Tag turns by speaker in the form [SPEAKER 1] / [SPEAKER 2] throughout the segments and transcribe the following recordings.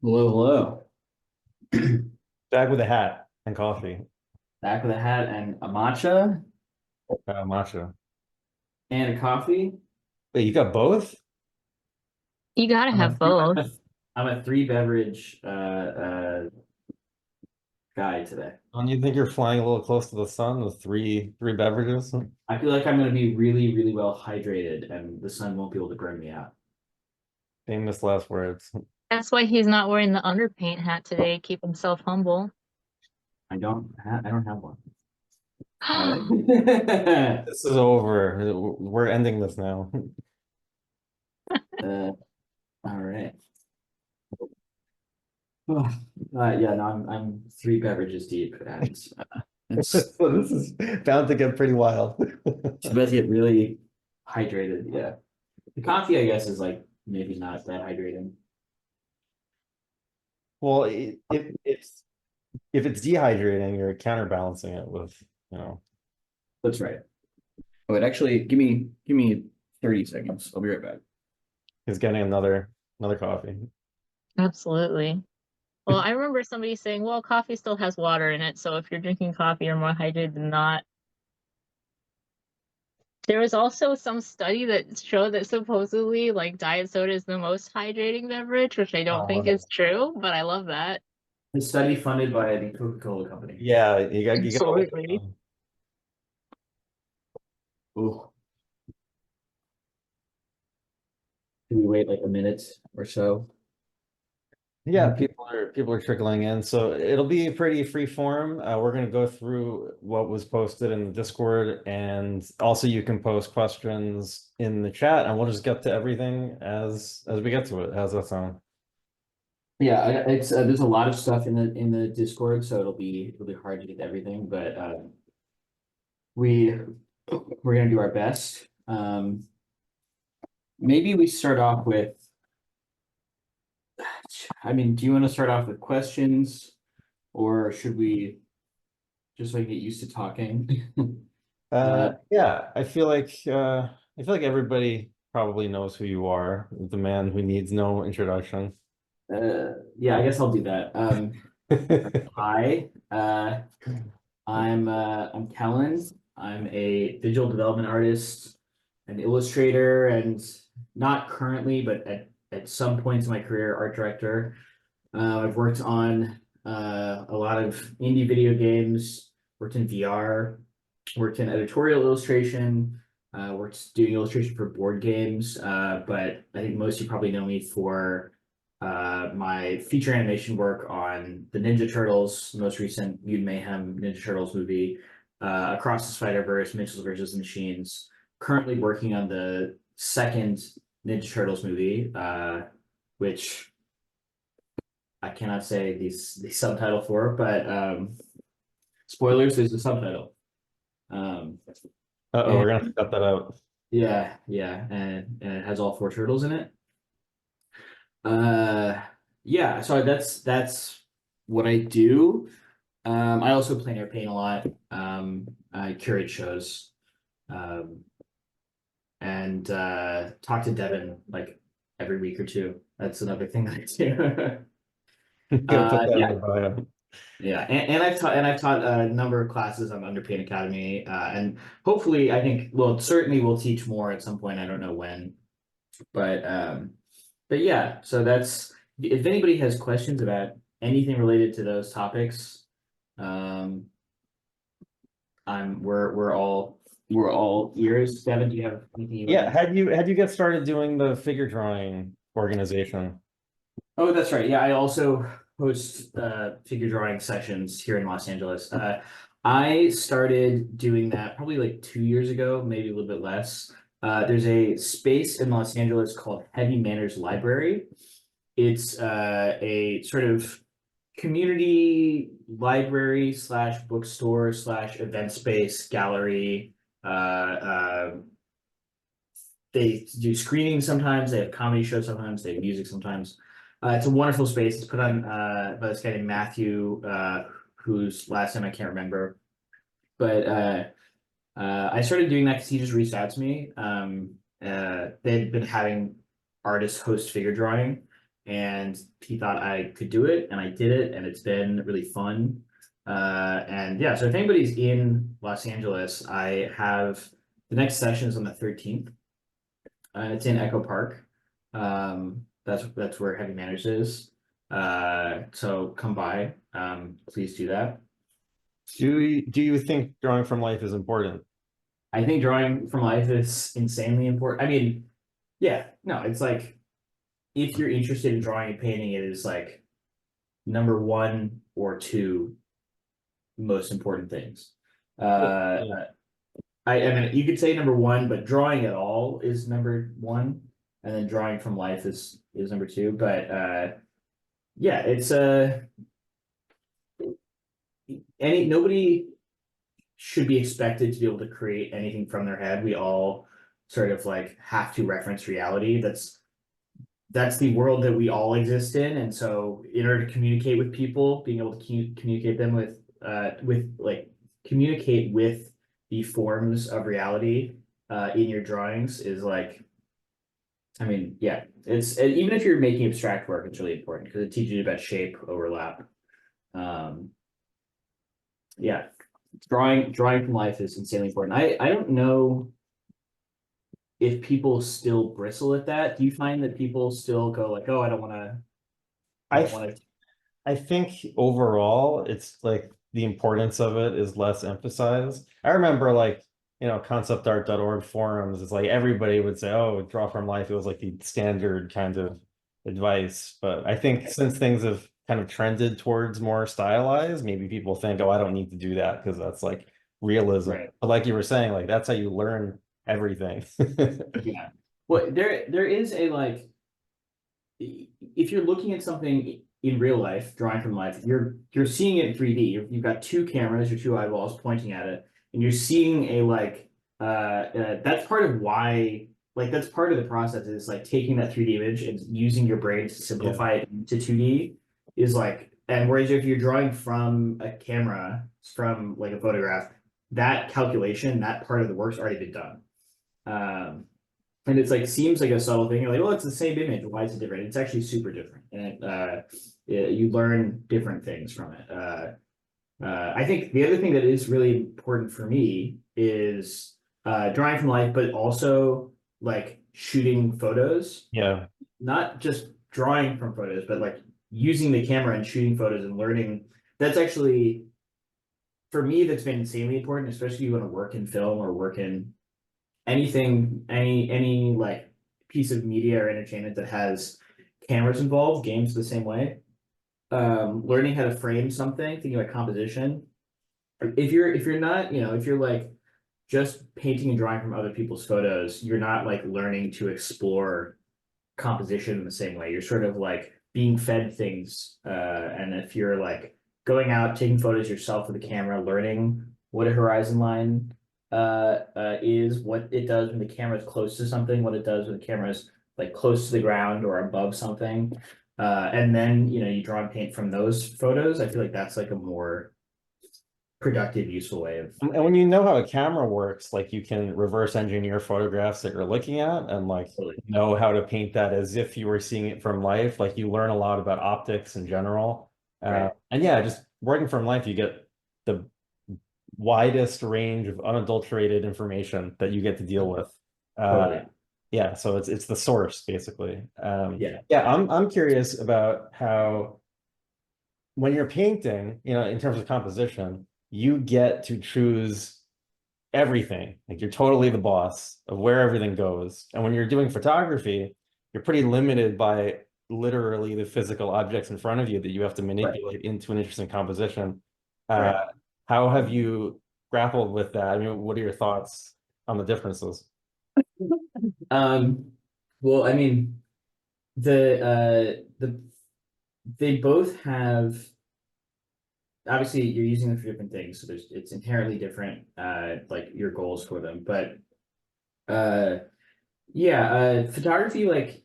[SPEAKER 1] Hello, hello.
[SPEAKER 2] Back with a hat and coffee.
[SPEAKER 1] Back with a hat and a matcha
[SPEAKER 2] Matcha.
[SPEAKER 1] and a coffee.
[SPEAKER 2] Wait, you got both?
[SPEAKER 3] You gotta
[SPEAKER 1] I'm a
[SPEAKER 3] have
[SPEAKER 1] three, I'm
[SPEAKER 3] both.
[SPEAKER 1] a, I'm a three beverage guy today.
[SPEAKER 2] Don't you think you're flying a little close to the sun with three beverages?
[SPEAKER 1] I feel like I'm going to be really, really well hydrated, and the sun won't be able to burn me out.
[SPEAKER 2] Famous last words.
[SPEAKER 3] That's why he's not wearing the underpaint hat today. Keep himself humble.
[SPEAKER 1] I don't have one.
[SPEAKER 2] This is over. We're ending this now.
[SPEAKER 1] All right. Yeah, no, I'm three beverages deep, and it's
[SPEAKER 2] So this is bound to get pretty wild.
[SPEAKER 1] it's about to get really hydrated. Yeah, the coffee, I guess, is like maybe not that hydrating.
[SPEAKER 2] Well, if it's dehydrating, you're counterbalancing it with, you know,
[SPEAKER 1] That's right. Oh, wait, actually, give me 30 seconds. I'll be right back.
[SPEAKER 2] he's getting another coffee.
[SPEAKER 3] Absolutely. Well, I remember somebody saying, well, coffee still has water in it, so if you're drinking coffee, you're more hydrated than not. There was also some study that showed that supposedly, like, diet soda is the most hydrating beverage, which I don't think
[SPEAKER 2] Oh,
[SPEAKER 3] is true, but I love that.
[SPEAKER 1] A study funded by the Coca-Cola company.
[SPEAKER 2] yeah, you got to look at
[SPEAKER 3] Absolutely.
[SPEAKER 2] them.
[SPEAKER 1] Ooh. Can we wait like a minute or so?
[SPEAKER 2] Yeah, people are trickling in, so it'll be pretty free form. We're going to go through what was posted in the Discord, and also you can post questions in the chat, and we'll just get to everything as we get to it. How's that sound?
[SPEAKER 1] Yeah, it's there's a lot of stuff in the Discord, so it'll be hard to get to everything, but we we're gonna do our best. Maybe we start off with. I mean, do you want to start off with questions, or should we just like get used to talking?
[SPEAKER 2] Yeah, I feel like everybody probably knows who you are, the man who needs no introduction.
[SPEAKER 1] Yeah, I guess I'll do that. Hi, I'm Kellen. I'm a digital development artist, an illustrator, and not currently, but at some points in my career, art director. I've worked on a lot of indie video games, worked in VR, worked in editorial illustration, worked doing illustration for board games. But I think most of you probably know me for my feature animation work on the Ninja Turtles, most recent Mutant Mayhem Ninja Turtles movie, Across the Spider-Verse, Mitchell's versus the Machines. Currently working on the second Ninja Turtles movie, which I cannot say the subtitle for, but spoilers, there's a subtitle.
[SPEAKER 2] Uh-oh,
[SPEAKER 1] And
[SPEAKER 2] we're gonna cut that out.
[SPEAKER 1] yeah, and it has all four turtles in it. Uh, yeah, so that's what I do. I also play near paint a lot. I curate shows, um, and talk to Devin like every week or two. That's another thing that I do.
[SPEAKER 2] Gonna put that in the
[SPEAKER 1] Yeah,
[SPEAKER 2] bio.
[SPEAKER 1] yeah, and I've taught a number of classes on Underpaint Academy, and hopefully, I think, well, certainly we'll teach more at some point. I don't know when, but yeah. So that's if anybody has questions about anything related to those topics, um, we're all ears. Devin, do you have anything you
[SPEAKER 2] Yeah,
[SPEAKER 1] want to?
[SPEAKER 2] had you get started doing the figure drawing organization?
[SPEAKER 1] Oh, that's right. Yeah, I also host figure drawing sessions here in Los Angeles. I started doing that probably like 2 years ago, maybe a little bit less. There's a space in Los Angeles called Heavy Manners Library. It's a sort of community library slash bookstore slash event space gallery. They do screenings sometimes. They have comedy shows sometimes. They have music sometimes. It's a wonderful space. It's put on by this guy named Matthew, whose last name I can't remember. But I started doing that because he just reached out to me. They'd been having artists host figure drawing, and he thought I could do it, and I did it, and it's been really fun. And yeah, so if anybody's in Los Angeles, I have the next session is on the 13th. It's in Echo Park. That's where Heavy Manners is. So come by. Please do that.
[SPEAKER 2] Do you think drawing from life is important?
[SPEAKER 1] I think drawing from life is insanely important. I mean, yeah, no, it's like if you're interested in drawing and painting, it is like number one or two most important things.
[SPEAKER 2] Yeah.
[SPEAKER 1] I mean, you could say number one, but drawing at all is number one, and then drawing from life is number two. But yeah, it's nobody should be expected to be able to create anything from their head. We all sort of like have to reference reality. That's the world that we all exist in, and so in order to communicate with people, being able to communicate them with like communicate with the forms of reality in your drawings is like, I mean, yeah, it's even if you're making abstract work, it's really important because it teaches you about shape, overlap. Yeah, drawing from life is insanely important. I don't know if people still bristle at that. Do you find that people still go like, oh, I don't want to,
[SPEAKER 2] I think overall it's like the importance of it is less emphasized. I remember like, conceptart.org forums, it's like everybody would say, oh, draw from life. It was like the standard kind of advice. But I think since things have kind of trended towards more stylized, maybe people think, oh, I don't need to do that because that's like realism.
[SPEAKER 1] Right.
[SPEAKER 2] But like you were saying, like that's how you learn everything.
[SPEAKER 1] Yeah. Well, there is a like, if you're looking at something in real life, drawing from life, you're seeing it in 3D. You've got two cameras, your two eyeballs pointing at it, and you're seeing a like that's part of why, like that's part of the process is like taking that 3D image and using your brain to simplify it into 2D is like, and whereas if you're drawing from a camera, from like a photograph, that calculation, that part of the work's already been done. And it's like seems like a subtle thing. You're like, well, it's the same image. Why is it different? It's actually super different, and you learn different things from it. I think the other thing that is really important for me is drawing from life, but also like shooting photos.
[SPEAKER 2] Yeah.
[SPEAKER 1] Not just drawing from photos, but like using the camera and shooting photos and learning. That's actually, for me, that's been insanely important, especially if you want to work in film or work in anything, any like piece of media or entertainment that has cameras involved, games the same way. Learning how to frame something, thinking about composition. If you're not, if you're like just painting and drawing from other people's photos, you're not like learning to explore composition in the same way. You're sort of like being fed things. And if you're like going out, taking photos yourself with a camera, learning what a horizon line is, what it does when the camera is close to something, what it does when the camera is like close to the ground or above something. And then, you draw and paint from those photos. I feel like that's like a more productive, useful way of.
[SPEAKER 2] And when you know how a camera works, like you can reverse engineer photographs that you're looking at and like know how to paint that as if you were seeing it from life. Like you learn a lot about optics in general.
[SPEAKER 1] Right.
[SPEAKER 2] And yeah, just working from life, you get the widest range of unadulterated information that you get to deal with.
[SPEAKER 1] Totally.
[SPEAKER 2] Yeah, so it's the source basically.
[SPEAKER 1] Yeah.
[SPEAKER 2] I'm curious about how when you're painting, in terms of composition, you get to choose everything. Like you're totally the boss of where everything goes. And when you're doing photography, you're pretty limited by literally the physical objects in front of you that you have to manipulate into an interesting composition.
[SPEAKER 1] Right.
[SPEAKER 2] How have you grappled with that? I mean, what are your thoughts on the differences?
[SPEAKER 1] Well, I mean, they both have, obviously you're using them for different things, so it's inherently different, like your goals for them. But photography, like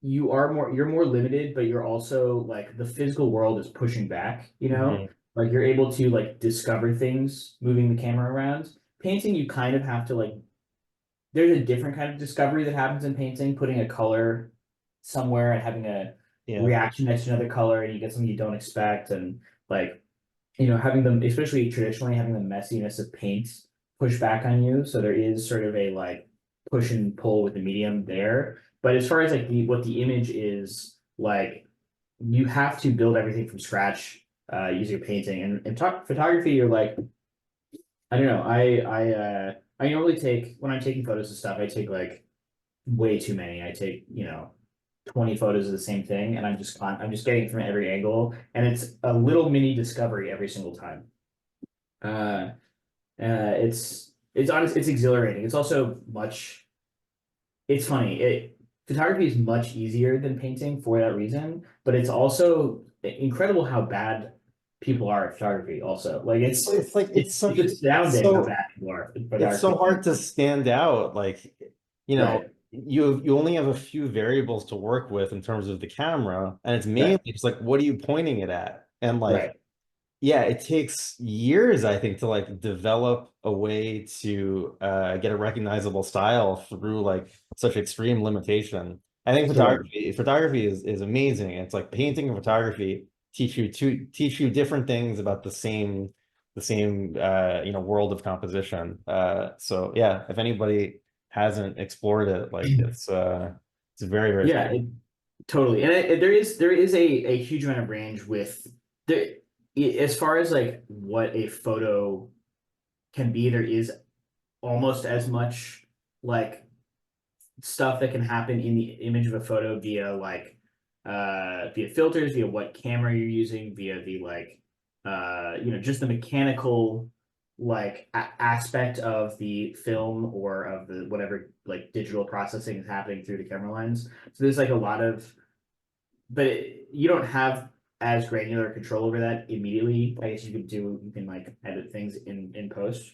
[SPEAKER 1] you're more limited, but you're also like the physical world is pushing back, like you're able to like discover things moving the camera around. Painting, you kind of have to like, there's a different kind of discovery that happens in painting, putting a color somewhere and having a
[SPEAKER 2] Yeah.
[SPEAKER 1] reaction next to another color, and you get something you don't expect, and like, having them, especially traditionally, having the messiness of paint push back on you. So there is sort of a like push and pull with the medium there. But as far as like what the image is, like, you have to build everything from scratch using a painting. And photography, you're like, I don't know. I normally take, when I'm taking photos of stuff, I take like way too many. I take, 20 photos of the same thing, and I'm just getting it from every angle, and it's a little mini discovery every single time. It's honest, it's exhilarating. It's also it's funny. Photography is much easier than painting for that reason, but it's also incredible how bad people are at photography also. Like it's
[SPEAKER 2] such
[SPEAKER 1] astounding how bad people are at photography.
[SPEAKER 2] It's so hard to stand out. Like,
[SPEAKER 1] Right.
[SPEAKER 2] you only have a few variables to work with in terms of the camera, and it's mainly just like, what are you pointing it at? And like,
[SPEAKER 1] Right.
[SPEAKER 2] yeah, it takes years, I think, to like develop a way to get a recognizable style through like such extreme limitation. I think
[SPEAKER 1] Sure.
[SPEAKER 2] photography is amazing. It's like painting and photography teach you different things about the same world of composition. So yeah, if anybody hasn't explored it, like it's very, very
[SPEAKER 1] Yeah, totally. And there is a huge amount of range with there as far as like what a photo can be. There is almost as much like stuff that can happen in the image of a photo via like via filters, via what camera you're using, via the like just the mechanical like aspect of the film or of the whatever like digital processing is happening through the camera lens. So there's like a lot of, but you don't have as granular control over that immediately. I guess you can like edit things in post,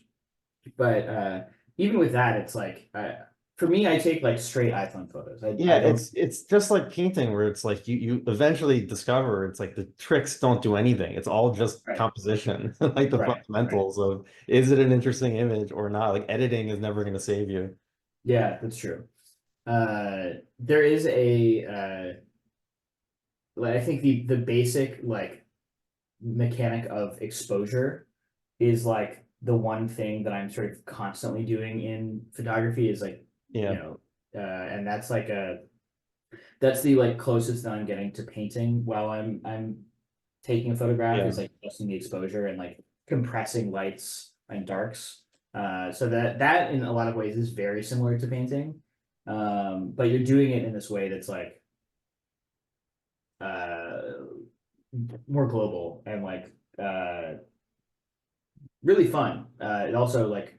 [SPEAKER 1] but even with that, it's like for me, I take like straight iPhone photos.
[SPEAKER 2] Yeah,
[SPEAKER 1] I don't.
[SPEAKER 2] it's just like painting, where it's like you eventually discover it's like the tricks don't do anything. It's all just
[SPEAKER 1] Right.
[SPEAKER 2] composition, like the
[SPEAKER 1] Right.
[SPEAKER 2] fundamentals of, is it an interesting image or not? Like editing is never going to save you.
[SPEAKER 1] Yeah, that's true. There is a like I think the basic like mechanic of exposure is like the one thing that I'm sort of constantly doing in photography is like,
[SPEAKER 2] Yeah,
[SPEAKER 1] and that's the like closest that I'm getting to painting while I'm taking a photograph,
[SPEAKER 2] yeah.
[SPEAKER 1] is like adjusting the exposure and like compressing lights and darks. So that in a lot of ways is very similar to painting. But you're doing it in this way that's like uh more global and like really fun. It also like,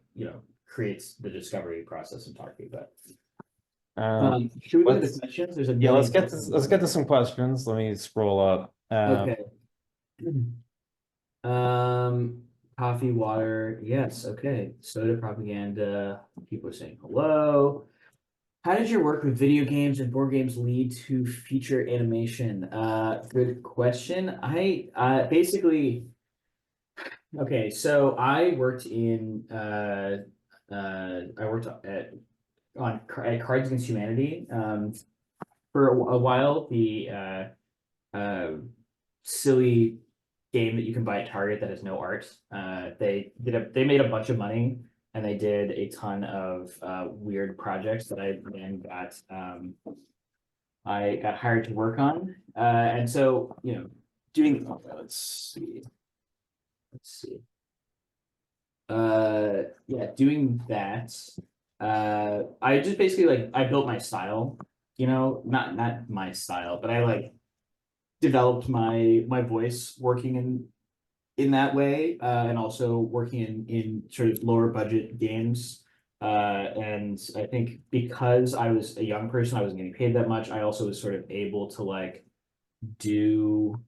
[SPEAKER 1] creates the discovery process in photography. But
[SPEAKER 2] Um,
[SPEAKER 1] should we go to the
[SPEAKER 2] let's
[SPEAKER 1] questions? There's a
[SPEAKER 2] yeah,
[SPEAKER 1] million
[SPEAKER 2] let's get to some questions. Let me scroll up.
[SPEAKER 1] Okay. Um, coffee, water, yes, okay. Soda propaganda. People are saying hello. How did your work with video games and board games lead to feature animation? Good question. I basically okay, so I worked at Cards Against Humanity for a while. The silly game that you can buy at Target that has no art. They made a bunch of money, and they did a ton of weird projects that I got hired to work on. And so, doing let's see. Yeah, doing that. I just basically like I built my style, not my style, but I like developed my voice working in that way, and also working in sort of lower budget games. And I think because I was a young person, I wasn't getting paid that much. I also was sort of able to like do,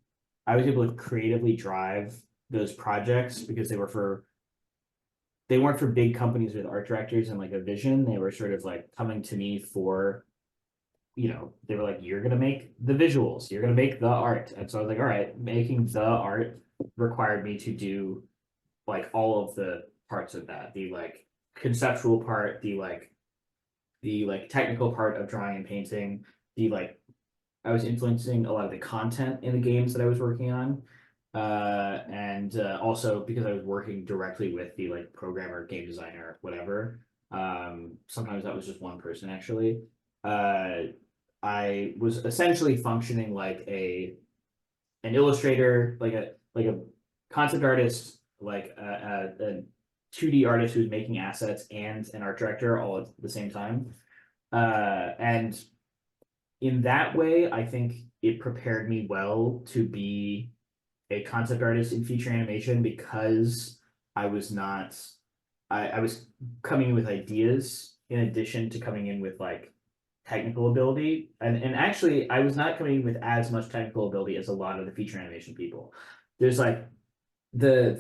[SPEAKER 1] I was able to creatively drive those projects because they weren't for big companies with art directors and like a vision. They were sort of like coming to me for, they were like, you're gonna make the visuals, you're gonna make the art. And so I was like, all right, making the art required me to do like all of the parts of that, the like conceptual part, the like technical part of drawing and painting, the like I was influencing a lot of the content in the games that I was working on. And also because I was working directly with the like programmer, game designer, whatever. Sometimes that was just one person actually. I was essentially functioning like an illustrator, like a concept artist, like a 2D artist who's making assets and an art director all at the same time. And in that way, I think it prepared me well to be a concept artist in feature animation because I was not I was coming in with ideas in addition to coming in with like technical ability. And actually I was not coming in with as much technical ability as a lot of the feature animation people. There's like the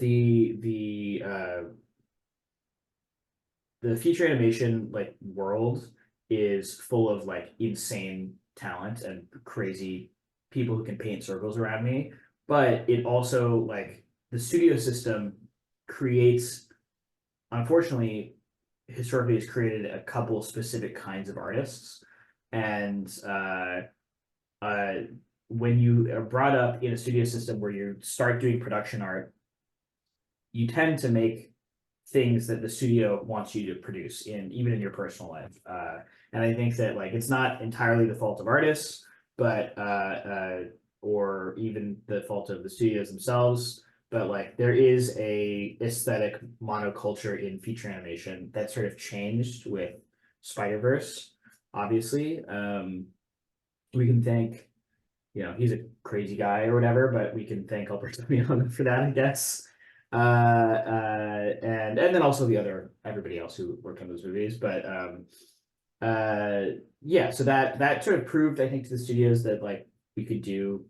[SPEAKER 1] feature animation like world is full of like insane talent and crazy people who can paint circles around me, but it also like the studio system creates, unfortunately, historically has created a couple specific kinds of artists, and uh when you are brought up in a studio system where you start doing production art, you tend to make things that the studio wants you to produce in even in your personal life. And I think that like it's not entirely the fault of artists, but or even the fault of the studios themselves. But like there is a aesthetic monoculture in feature animation that sort of changed with Spider-Verse, obviously. We can thank, you know, he's a crazy guy or whatever, but we can thank Albert Damiano for that, I guess. And then also the other everybody else who worked on those movies, but yeah, so that sort of proved, I think, to the studios that like we could do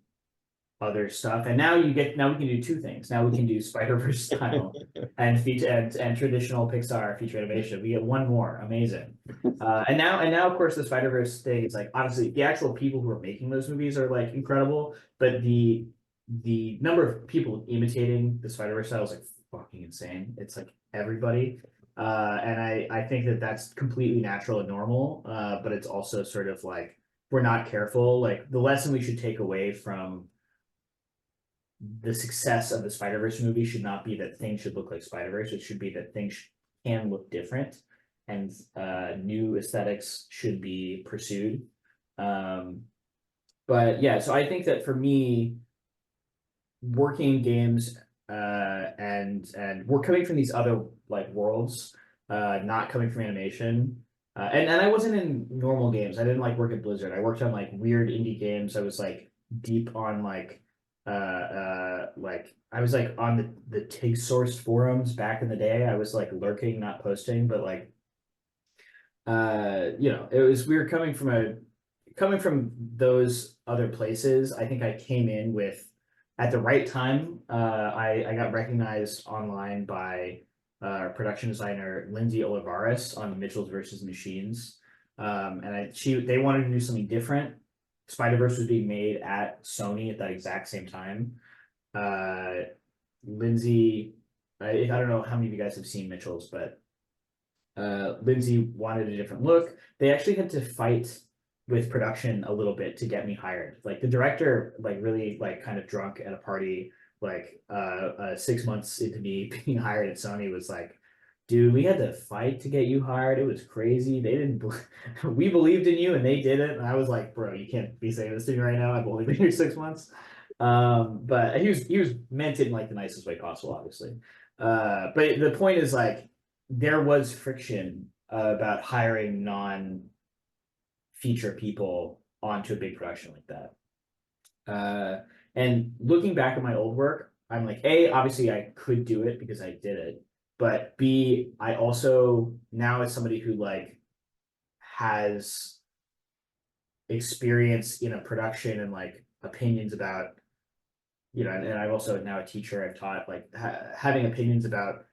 [SPEAKER 1] other stuff, and now we can do two things. Now we can do Spider-Verse style and feature and traditional Pixar feature animation. We get one more, amazing. And now of course the Spider-Verse thing is like, honestly, the actual people who are making those movies are like incredible, but the number of people imitating the Spider-Verse style is like fucking insane. It's like everybody. And I think that that's completely natural and normal. But it's also sort of like, if we're not careful, like the lesson we should take away from the success of the Spider-Verse movie should not be that things should look like Spider-Verse. It should be that things can look different, and new aesthetics should be pursued. But yeah, so I think that for me, working in games and we're coming from these other like worlds, not coming from animation. And I wasn't in normal games. I didn't like work at Blizzard. I worked on like weird indie games. I was like deep on like I was like on the TIG source forums back in the day. I was like lurking, not posting, but like you know, it was, we were coming from those other places. I think I came in with at the right time. I got recognized online by production designer Lindsay Olivares on Mitchell's versus Machines. And they wanted to do something different. Spider-Verse was being made at Sony at that exact same time. Lindsay, I don't know how many of you guys have seen Mitchell's, but Lindsay wanted a different look. They actually had to fight with production a little bit to get me hired. Like the director, like really like kind of drunk at a party, like 6 months into me being hired at Sony, was like, dude, we had to fight to get you hired. It was crazy. They didn't, we believed in you and they did it. And I was like, bro, you can't be saying this to me right now. I've only been here 6 months. But he was meant it in like the nicest way possible, obviously. But the point is like, there was friction about hiring non-feature people onto a big production like that. And looking back at my old work, I'm like, A, obviously I could do it because I did it. But B, I also now as somebody who like has experience in a production and like opinions about, you know, and I'm also now a teacher. I've taught like having opinions about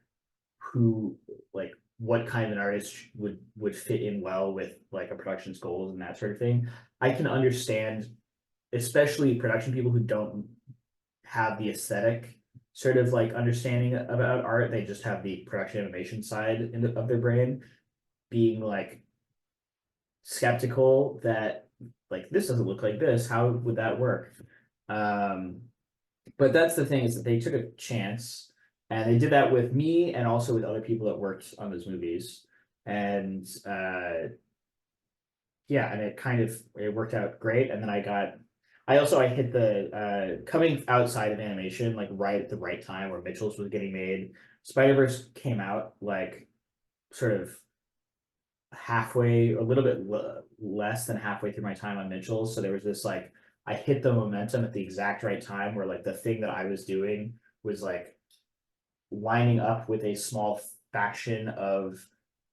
[SPEAKER 1] who like what kind of an artist would fit in well with like a production's goals and that sort of thing. I can understand, especially production people who don't have the aesthetic sort of like understanding about art. They just have the production animation side of their brain, being like skeptical that like this doesn't look like this. How would that work? But that's the thing, is that they took a chance, and they did that with me and also with other people that worked on those movies. And yeah, and it worked out great. And then I hit the coming outside of animation, like right at the right time where Mitchell's was getting made. Spider-Verse came out like sort of halfway, a little bit less than halfway through my time on Mitchell's. So there was this like, I hit the momentum at the exact right time where like the thing that I was doing was like lining up with a small faction of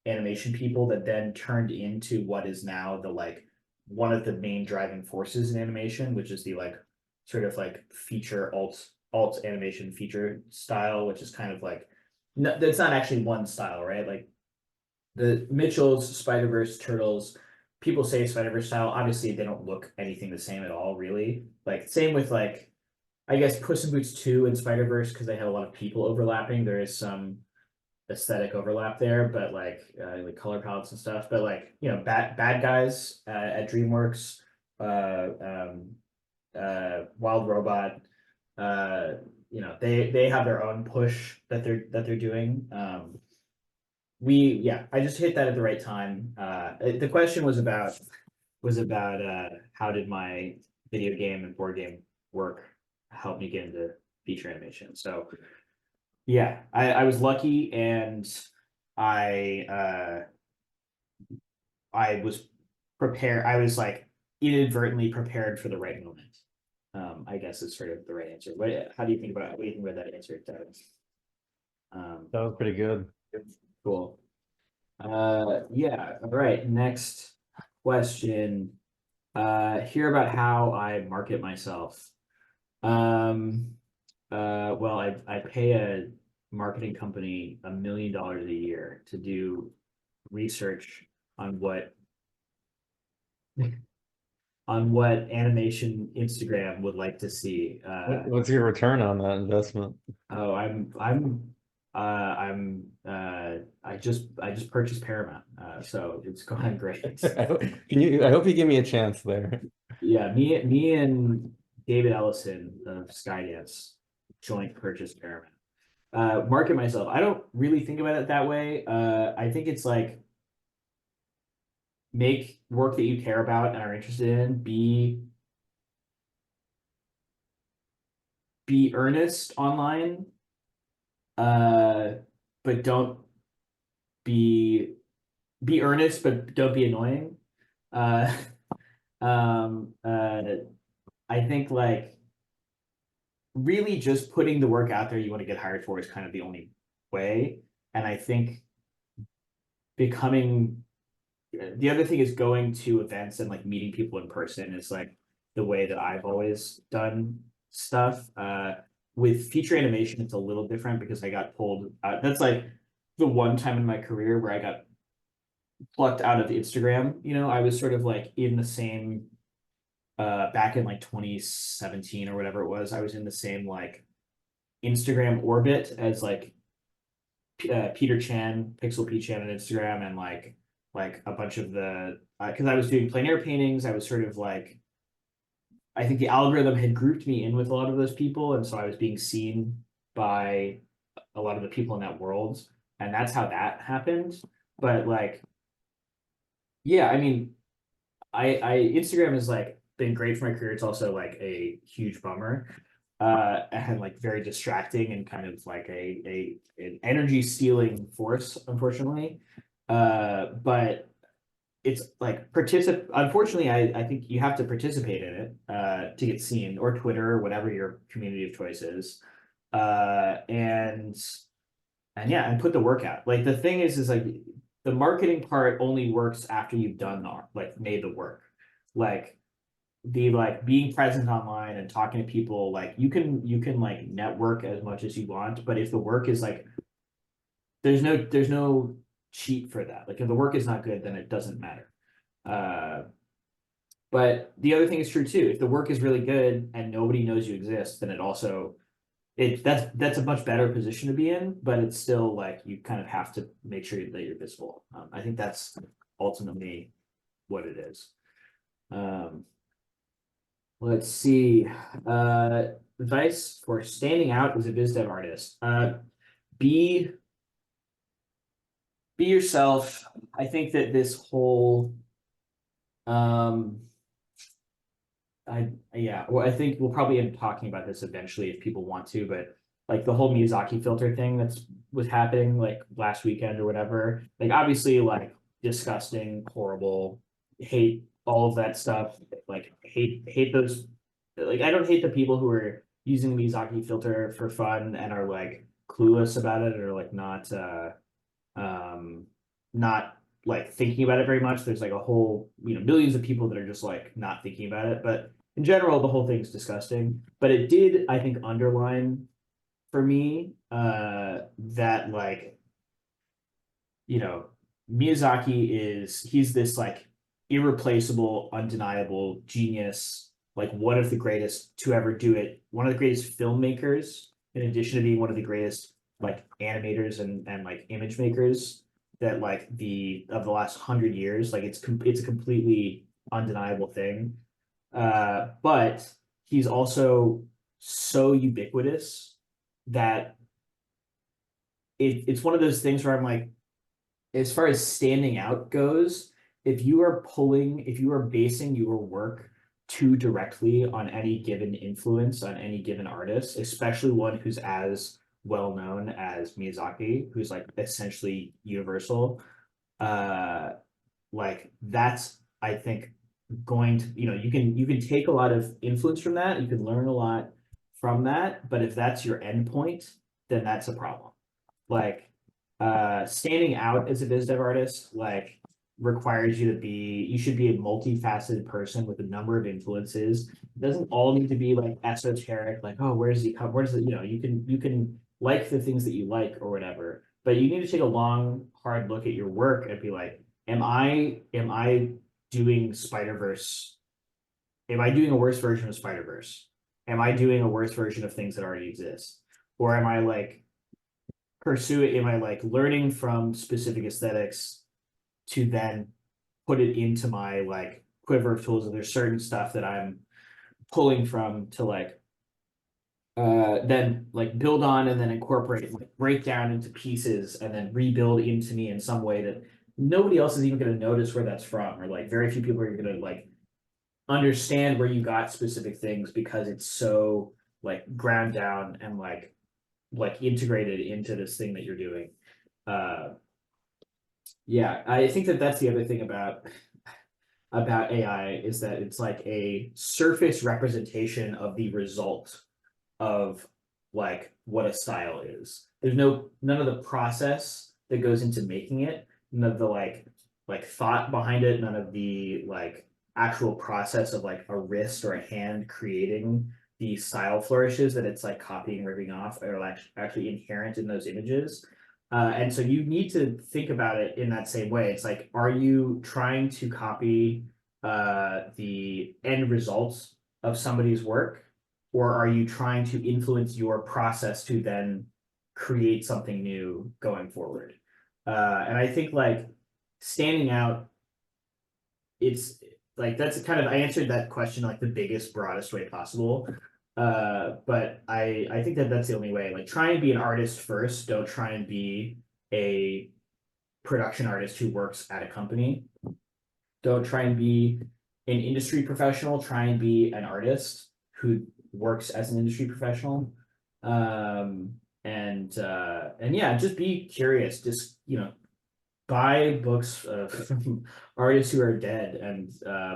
[SPEAKER 1] animation people that then turned into what is now the like one of the main driving forces in animation, which is the like sort of like feature alt animation feature style, which is kind of like no, that's not actually one style, right? Like the Mitchells, Spider-Verse, Turtles, people say Spider-Verse style. Obviously, they don't look anything the same at all, really. Like same with like, I guess Puss in Boots 2 and Spider-Verse, because they had a lot of people overlapping. There is some aesthetic overlap there, but like color palettes and stuff. But like, you know, bad guys at DreamWorks, Wild Robot, you know, they have their own push that they're doing. I just hit that at the right time. The question was about how did my video game and board game work help me get into feature animation. So yeah, I was lucky, and I I was prepared. I was like inadvertently prepared for the right moment. I guess is sort of the right answer. How do you think about that answer, Devin?
[SPEAKER 2] That was pretty good.
[SPEAKER 1] Cool. Yeah, all right. Next question. Hear about how I market myself. Well, I pay a marketing company $1 million a year to do research on what animation Instagram would like to see.
[SPEAKER 2] What's your return on that investment?
[SPEAKER 1] Oh, I just purchased Paramount, so it's going great.
[SPEAKER 2] I hope you give me a chance there.
[SPEAKER 1] Yeah, me and David Ellison of Skydance joint purchase Paramount. Market myself. I don't really think about it that way. I think it's like make work that you care about and are interested in. Be earnest online. But don't be earnest, but don't be annoying. Uh, I think like really just putting the work out there you want to get hired for is kind of the only way. And I think becoming the other thing is going to events and like meeting people in person is like the way that I've always done stuff. With feature animation, it's a little different because I got pulled out. That's like the one time in my career where I got plucked out of Instagram. You know, I was sort of like in the same back in like 2017 or whatever it was. I was in the same like Instagram orbit as like Peter Chan, Pixel P Chan on Instagram, and like a bunch of the because I was doing plein air paintings. I was sort of like, I think the algorithm had grouped me in with a lot of those people, and so I was being seen by a lot of the people in that world, and that's how that happened. But like, yeah, I mean, I Instagram has like been great for my career. It's also like a huge bummer, and like very distracting and kind of like an energy stealing force, unfortunately. But it's like unfortunately, I think you have to participate in it to get seen, or Twitter, or whatever your community of choice is. And yeah, and put the work out. Like the thing is like the marketing part only works after you've done like made the work. Like being present online and talking to people, like you can like network as much as you want, but if the work is like there's no cheat for that. Like if the work is not good, then it doesn't matter. But the other thing is true too. If the work is really good and nobody knows you exist, then that's a much better position to be in, but it's still like you kind of have to make sure that you're visible. I think that's ultimately what it is. Let's see. Advice for standing out as a Visdev artist. Be yourself. I think that this whole well, I think we'll probably end up talking about this eventually if people want to, but like the whole Miyazaki filter thing was happening like last weekend or whatever. Like obviously like disgusting, horrible, hate all of that stuff. Like hate those. Like I don't hate the people who are using the Miyazaki filter for fun and are like clueless about it or like not like thinking about it very much. There's like a whole, millions of people that are just like not thinking about it. But in general, the whole thing's disgusting. But it did, I think, underline for me that like, Miyazaki he's this like irreplaceable, undeniable genius, like one of the greatest to ever do it, one of the greatest filmmakers, in addition to being one of the greatest like animators and like image makers that like of the last 100 years. Like it's a completely undeniable thing. But he's also so ubiquitous that it's one of those things where I'm like, as far as standing out goes, if you are basing your work too directly on any given influence, on any given artist, especially one who's as well known as Miyazaki, who's like essentially universal, like that's, I think, going to, you can take a lot of influence from that, you can learn a lot from that, but if that's your endpoint, then that's a problem. Like standing out as a Visdev artist like requires you should be a multifaceted person with a number of influences. It doesn't all need to be like esoteric, like, oh, where's the you can like the things that you like or whatever, but you need to take a long, hard look at your work and be like, am I doing Spider-Verse? Am I doing a worse version of Spider-Verse? Am I doing a worse version of things that already exist? Or am I like am I like learning from specific aesthetics to then put it into my like quiver of tools, and there's certain stuff that I'm pulling from to like then like build on and then incorporate, like break down into pieces and then rebuild into me in some way that nobody else is even going to notice where that's from, or like very few people are going to like understand where you got specific things because it's so like ground down and like integrated into this thing that you're doing. Yeah, I think that's the other thing about AI is that it's like a surface representation of the result of like what a style is. There's none of the process that goes into making it, none of the like thought behind it, none of the like actual process of like a wrist or a hand creating the style flourishes that it's like copying, ripping off, are like actually inherent in those images. And so you need to think about it in that same way. It's like, are you trying to copy the end results of somebody's work, or are you trying to influence your process to then create something new going forward? And I think like standing out, it's like that's kind of, I answered that question like the biggest, broadest way possible. But I think that's the only way. Like try and be an artist first. Don't try and be a production artist who works at a company. Don't try and be an industry professional. Try and be an artist who works as an industry professional. And yeah, just be curious. Just buy books from artists who are dead and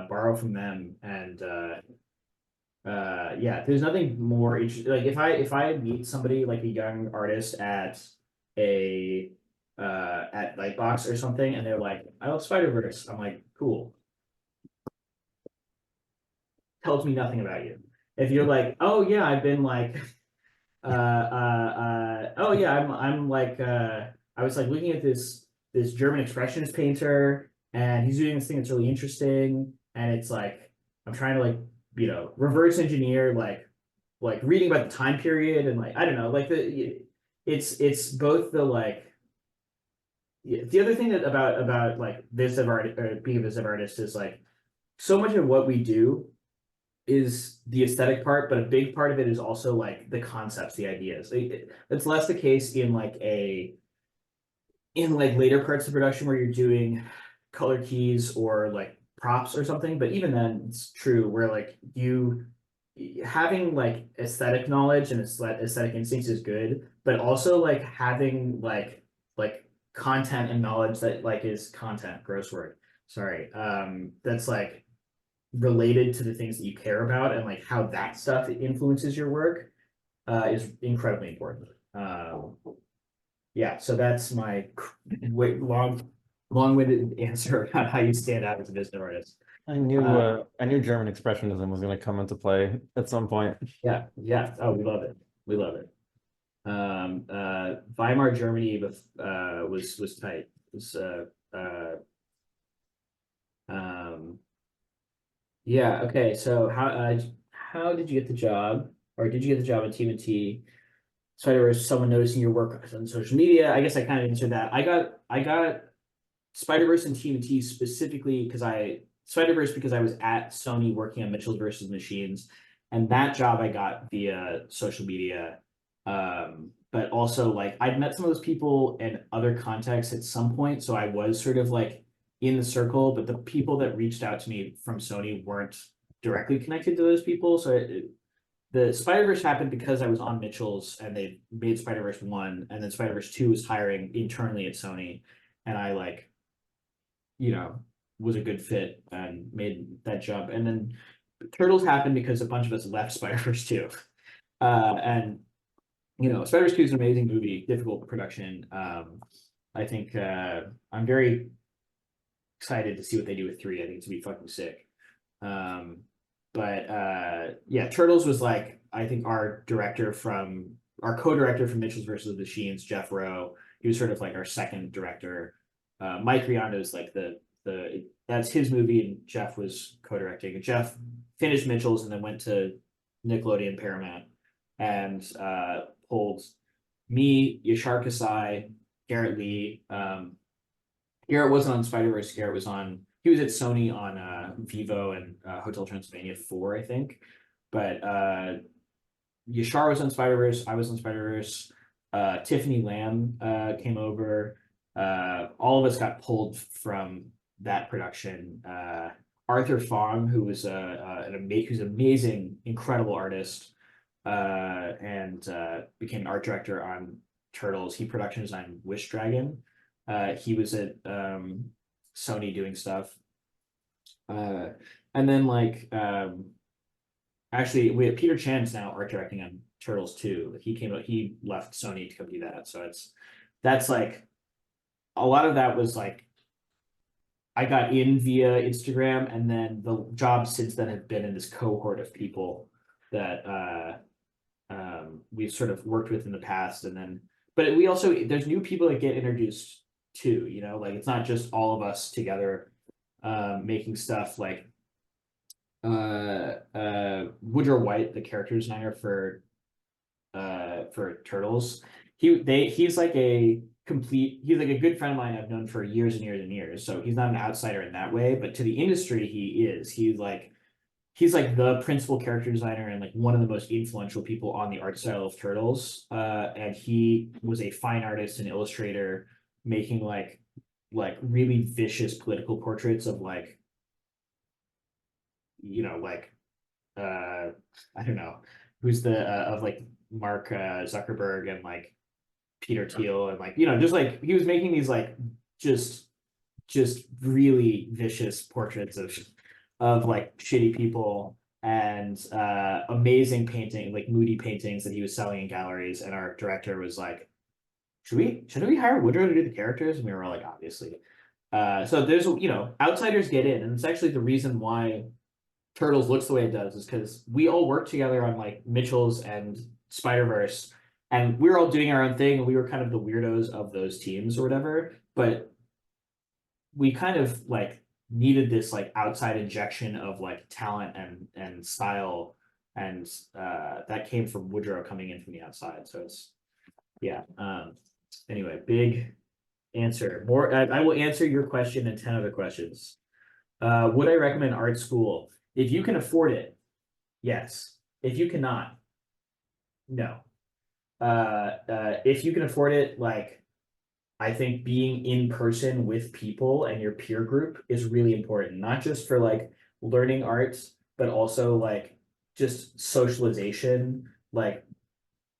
[SPEAKER 1] borrow from them. And yeah, there's nothing more interesting. Like if I meet somebody like a young artist at Lightbox or something, and they're like, I love Spider-Verse, I'm like, cool. Tells me nothing about you. If you're like, oh yeah, I've been like oh yeah, I'm like I was like looking at this German expressionist painter, and he's doing this thing that's really interesting, and it's like I'm trying to like reverse engineer like reading about the time period, and like I don't know, like it's both the like the other thing that about like Visdev art or being a Visdev artist is like so much of what we do is the aesthetic part, but a big part of it is also like the concepts, the ideas. It's less the case in like later parts of production where you're doing color keys or like props or something, but even then it's true where like you having like aesthetic knowledge and aesthetic instincts is good, but also like having like content and knowledge that like is content, gross word, sorry, that's like related to the things that you care about and like how that stuff influences your work is incredibly important. Yeah, so that's my long-winded answer about how you stand out as a business artist.
[SPEAKER 2] I knew German expressionism was going to come into play at some point.
[SPEAKER 1] Yeah, yeah. Oh, we love it. We love it. Weimar Germany was tight. Yeah. Okay. So how did you get the job, or did you get the job at TMNT? Spider-Verse, someone noticing your work on social media. I guess I kind of answered that. I got Spider-Verse and TMNT specifically because Spider-Verse because I was at Sony working on Mitchell's versus Machines, and that job I got via social media. But also like I'd met some of those people in other contexts at some point, so I was sort of like in the circle, but the people that reached out to me from Sony weren't directly connected to those people. So the Spider-Verse happened because I was on Mitchell's and they made Spider-Verse 1, and then Spider-Verse 2 was hiring internally at Sony, and I like, was a good fit and made that jump. And then Turtles happened because a bunch of us left Spider-Verse 2. And Spider-Verse 2 is an amazing movie, difficult production. I think I'm very excited to see what they do with 3. I think it's gonna be fucking sick. But yeah, Turtles was like, I think our co-director from Mitchell's versus the Machines, Jeff Rowe. He was sort of like our second director. Mike Riondo is like that's his movie, and Jeff was co-directing. Jeff finished Mitchell's and then went to Nickelodeon Paramount and pulled me, Yashar Kasai, Garrett Lee. Garrett wasn't on Spider-Verse. Garrett was he was at Sony on Vivo and Hotel Transylvania 4, I think. But Yashar was on Spider-Verse. I was on Spider-Verse. Tiffany Lamb came over. All of us got pulled from that production. Arthur Fong, who's an amazing, incredible artist, and became an art director on Turtles. He production designed Wish Dragon. He was at Sony doing stuff. And then actually we have Peter Chan's now art directing on Turtles 2. He left Sony to come do that. So that's like a lot of that was like I got in via Instagram, and then the jobs since then have been in this cohort of people that we've sort of worked with in the past. And then but we also there's new people that get introduced too, like it's not just all of us together making stuff. Like Woodrow White, the character designer for Turtles, he's like a good friend of mine I've known for years and years and years. So he's not an outsider in that way, but to the industry he is. He's like the principal character designer and like one of the most influential people on the art style of Turtles. And he was a fine artist and illustrator making like really vicious political portraits of I don't know who's of like Mark Zuckerberg and like Peter Thiel and just like he was making these like just really vicious portraits of like shitty people and amazing painting, like moody paintings that he was selling in galleries. And our director was like, should we hire Woodrow to do the characters? And we were all like, obviously. So there's outsiders get in, and it's actually the reason why Turtles looks the way it does is because we all worked together on like Mitchell's and Spider-Verse, and we were all doing our own thing, and we were kind of the weirdos of those teams or whatever. But we kind of like needed this like outside injection of like talent and style, and that came from Woodrow coming in from the outside. So it's anyway, big answer. More I will answer your question and 10 other questions. Would I recommend art school? If you can afford it, yes. If you cannot, no. If you can afford it, like, I think being in person with people and your peer group is really important, not just for like learning arts, but also like just socialization. Like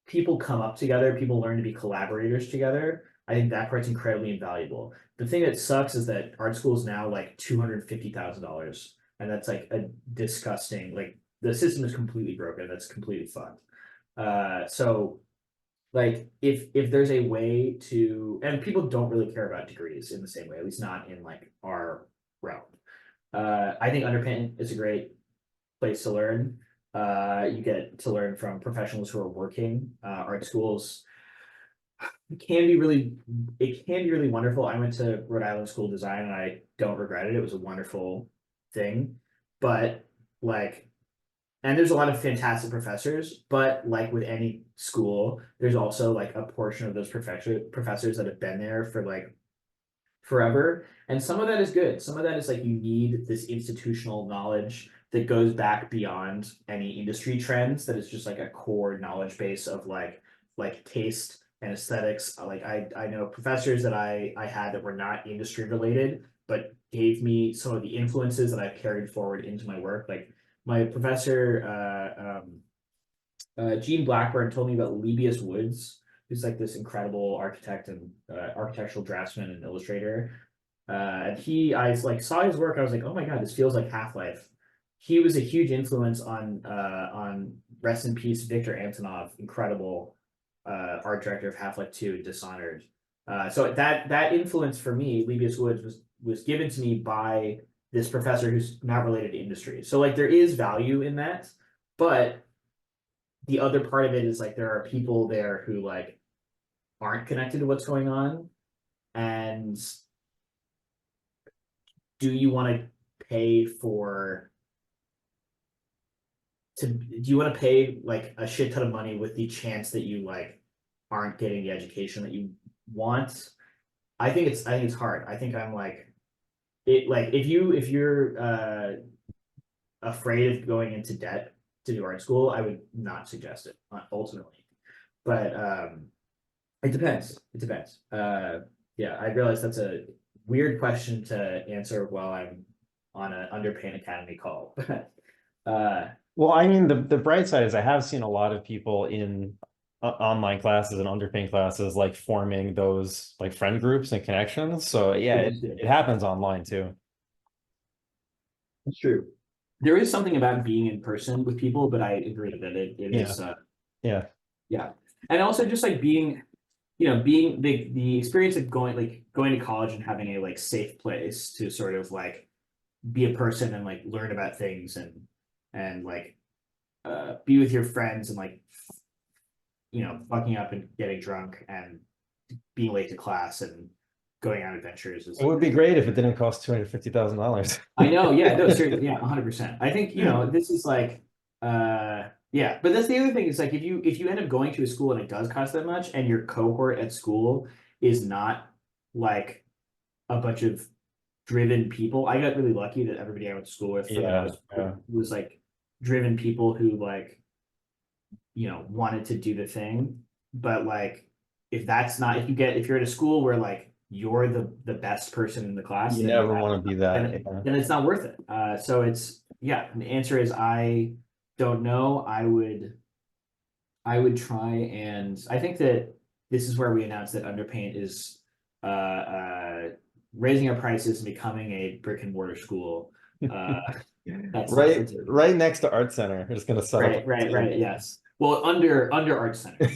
[SPEAKER 1] people come up together, people learn to be collaborators together. I think that part's incredibly invaluable. The thing that sucks is that art school is now like $250,000, and that's like a disgusting. Like the system is completely broken. That's completely fucked. So like if there's a way to, and people don't really care about degrees in the same way, at least not in like our realm. I think Underpaint is a great place to learn. You get to learn from professionals who are working. Art schools can be really, it can be really wonderful. I went to Rhode Island School of Design and I don't regret it. It was a wonderful thing, but like, and there's a lot of fantastic professors, but like with any school, there's also like a portion of those professors that have been there for like forever. And some of that is good. Some of that is like you need this institutional knowledge that goes back beyond any industry trends, that is just like a core knowledge base of like taste and aesthetics. Like I know professors that I had that were not industry related, but gave me some of the influences that I've carried forward into my work. Like my professor Gene Blackburn told me about Lebbeus Woods, who's like this incredible architect and architectural draftsman and illustrator. And I like saw his work. I was like, oh my god, this feels like Half-Life. He was a huge influence on rest in peace Victor Antonov, incredible art director of Half-Life 2, Dishonored. So that influence for me, Lebbeus Woods, was given to me by this professor who's not related to industry. So like there is value in that, but the other part of it is like there are people there who like aren't connected to what's going on, and do you want to pay for do you want to pay like a shit ton of money with the chance that you like aren't getting the education that you want? I think it's hard. I think I'm like it, like if you're afraid of going into debt to do art school, I would not suggest it ultimately. But it depends. It depends. Yeah, I realize that's a weird question to answer while I'm on an Underpaint Academy call.
[SPEAKER 2] Well, I mean, the bright side is I have seen a lot of people in online classes and underpaint classes like forming those like friend groups and connections. So yeah, it happens online too.
[SPEAKER 1] It's true. There is something about being in person with people, but I agree that it
[SPEAKER 2] Yeah.
[SPEAKER 1] is
[SPEAKER 2] Yeah.
[SPEAKER 1] yeah. And also just like being, being the experience of going to college and having a like safe place to sort of like be a person and like learn about things and like be with your friends and like fucking up and getting drunk and being late to class and going on adventures is,
[SPEAKER 2] It would be great if it didn't cost $250,000.
[SPEAKER 1] I know, yeah, no, seriously, yeah, 100%. I think, this is like, yeah, but that's the other thing is like if you end up going to a school and it does cost that much and your cohort at school is not like a bunch of driven people. I got really lucky that everybody I went to school with for the most part was like driven people who like, wanted to do the thing. But like if that's not, if you're at a school where like you're the best person in the class,
[SPEAKER 2] You
[SPEAKER 1] then
[SPEAKER 2] never want to be that. Yeah.
[SPEAKER 1] then it's not worth it. So it's, yeah, the answer is I don't know. I would try, and I think that this is where we announced that Underpaint is raising our prices and becoming a brick and mortar school. That's
[SPEAKER 2] right next to Art Center. It's gonna set up.
[SPEAKER 1] Right. Yes. Well, under Art Center.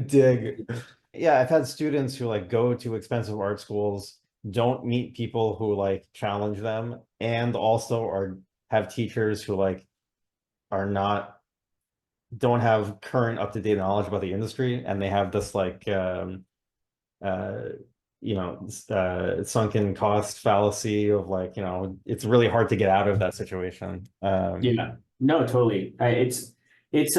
[SPEAKER 2] Dig. Yeah, I've had students who like go to expensive art schools, don't meet people who like challenge them, and also have teachers who like are not don't have current up-to-date knowledge about the industry, and they have this like sunken cost fallacy of like, it's really hard to get out of that situation.
[SPEAKER 1] Yeah, no, totally. It's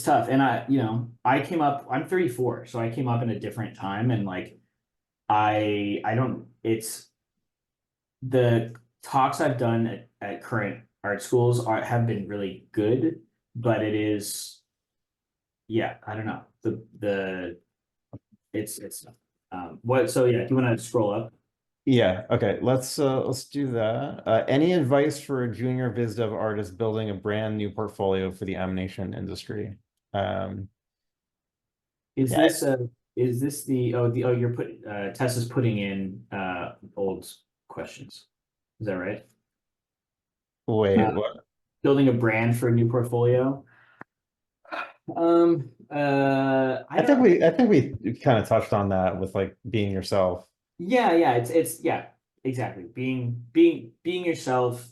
[SPEAKER 1] tough. And I'm 34, so I came up in a different time, and like I don't, it's the talks I've done at current art schools have been really good, but it is, yeah, I don't know, it's what, so yeah, do you want to scroll up?
[SPEAKER 2] Yeah, okay, let's do that. Any advice for a junior Visdev artist building a brand new portfolio for the animation industry?
[SPEAKER 1] Is
[SPEAKER 2] Yeah.
[SPEAKER 1] this the you're Tessa's putting in old questions, is that right?
[SPEAKER 2] Wait,
[SPEAKER 1] Uh,
[SPEAKER 2] what?
[SPEAKER 1] Building a brand for a new portfolio. I don't.
[SPEAKER 2] I think we kind of touched on that with like being yourself.
[SPEAKER 1] Yeah, it's yeah, exactly. Being yourself.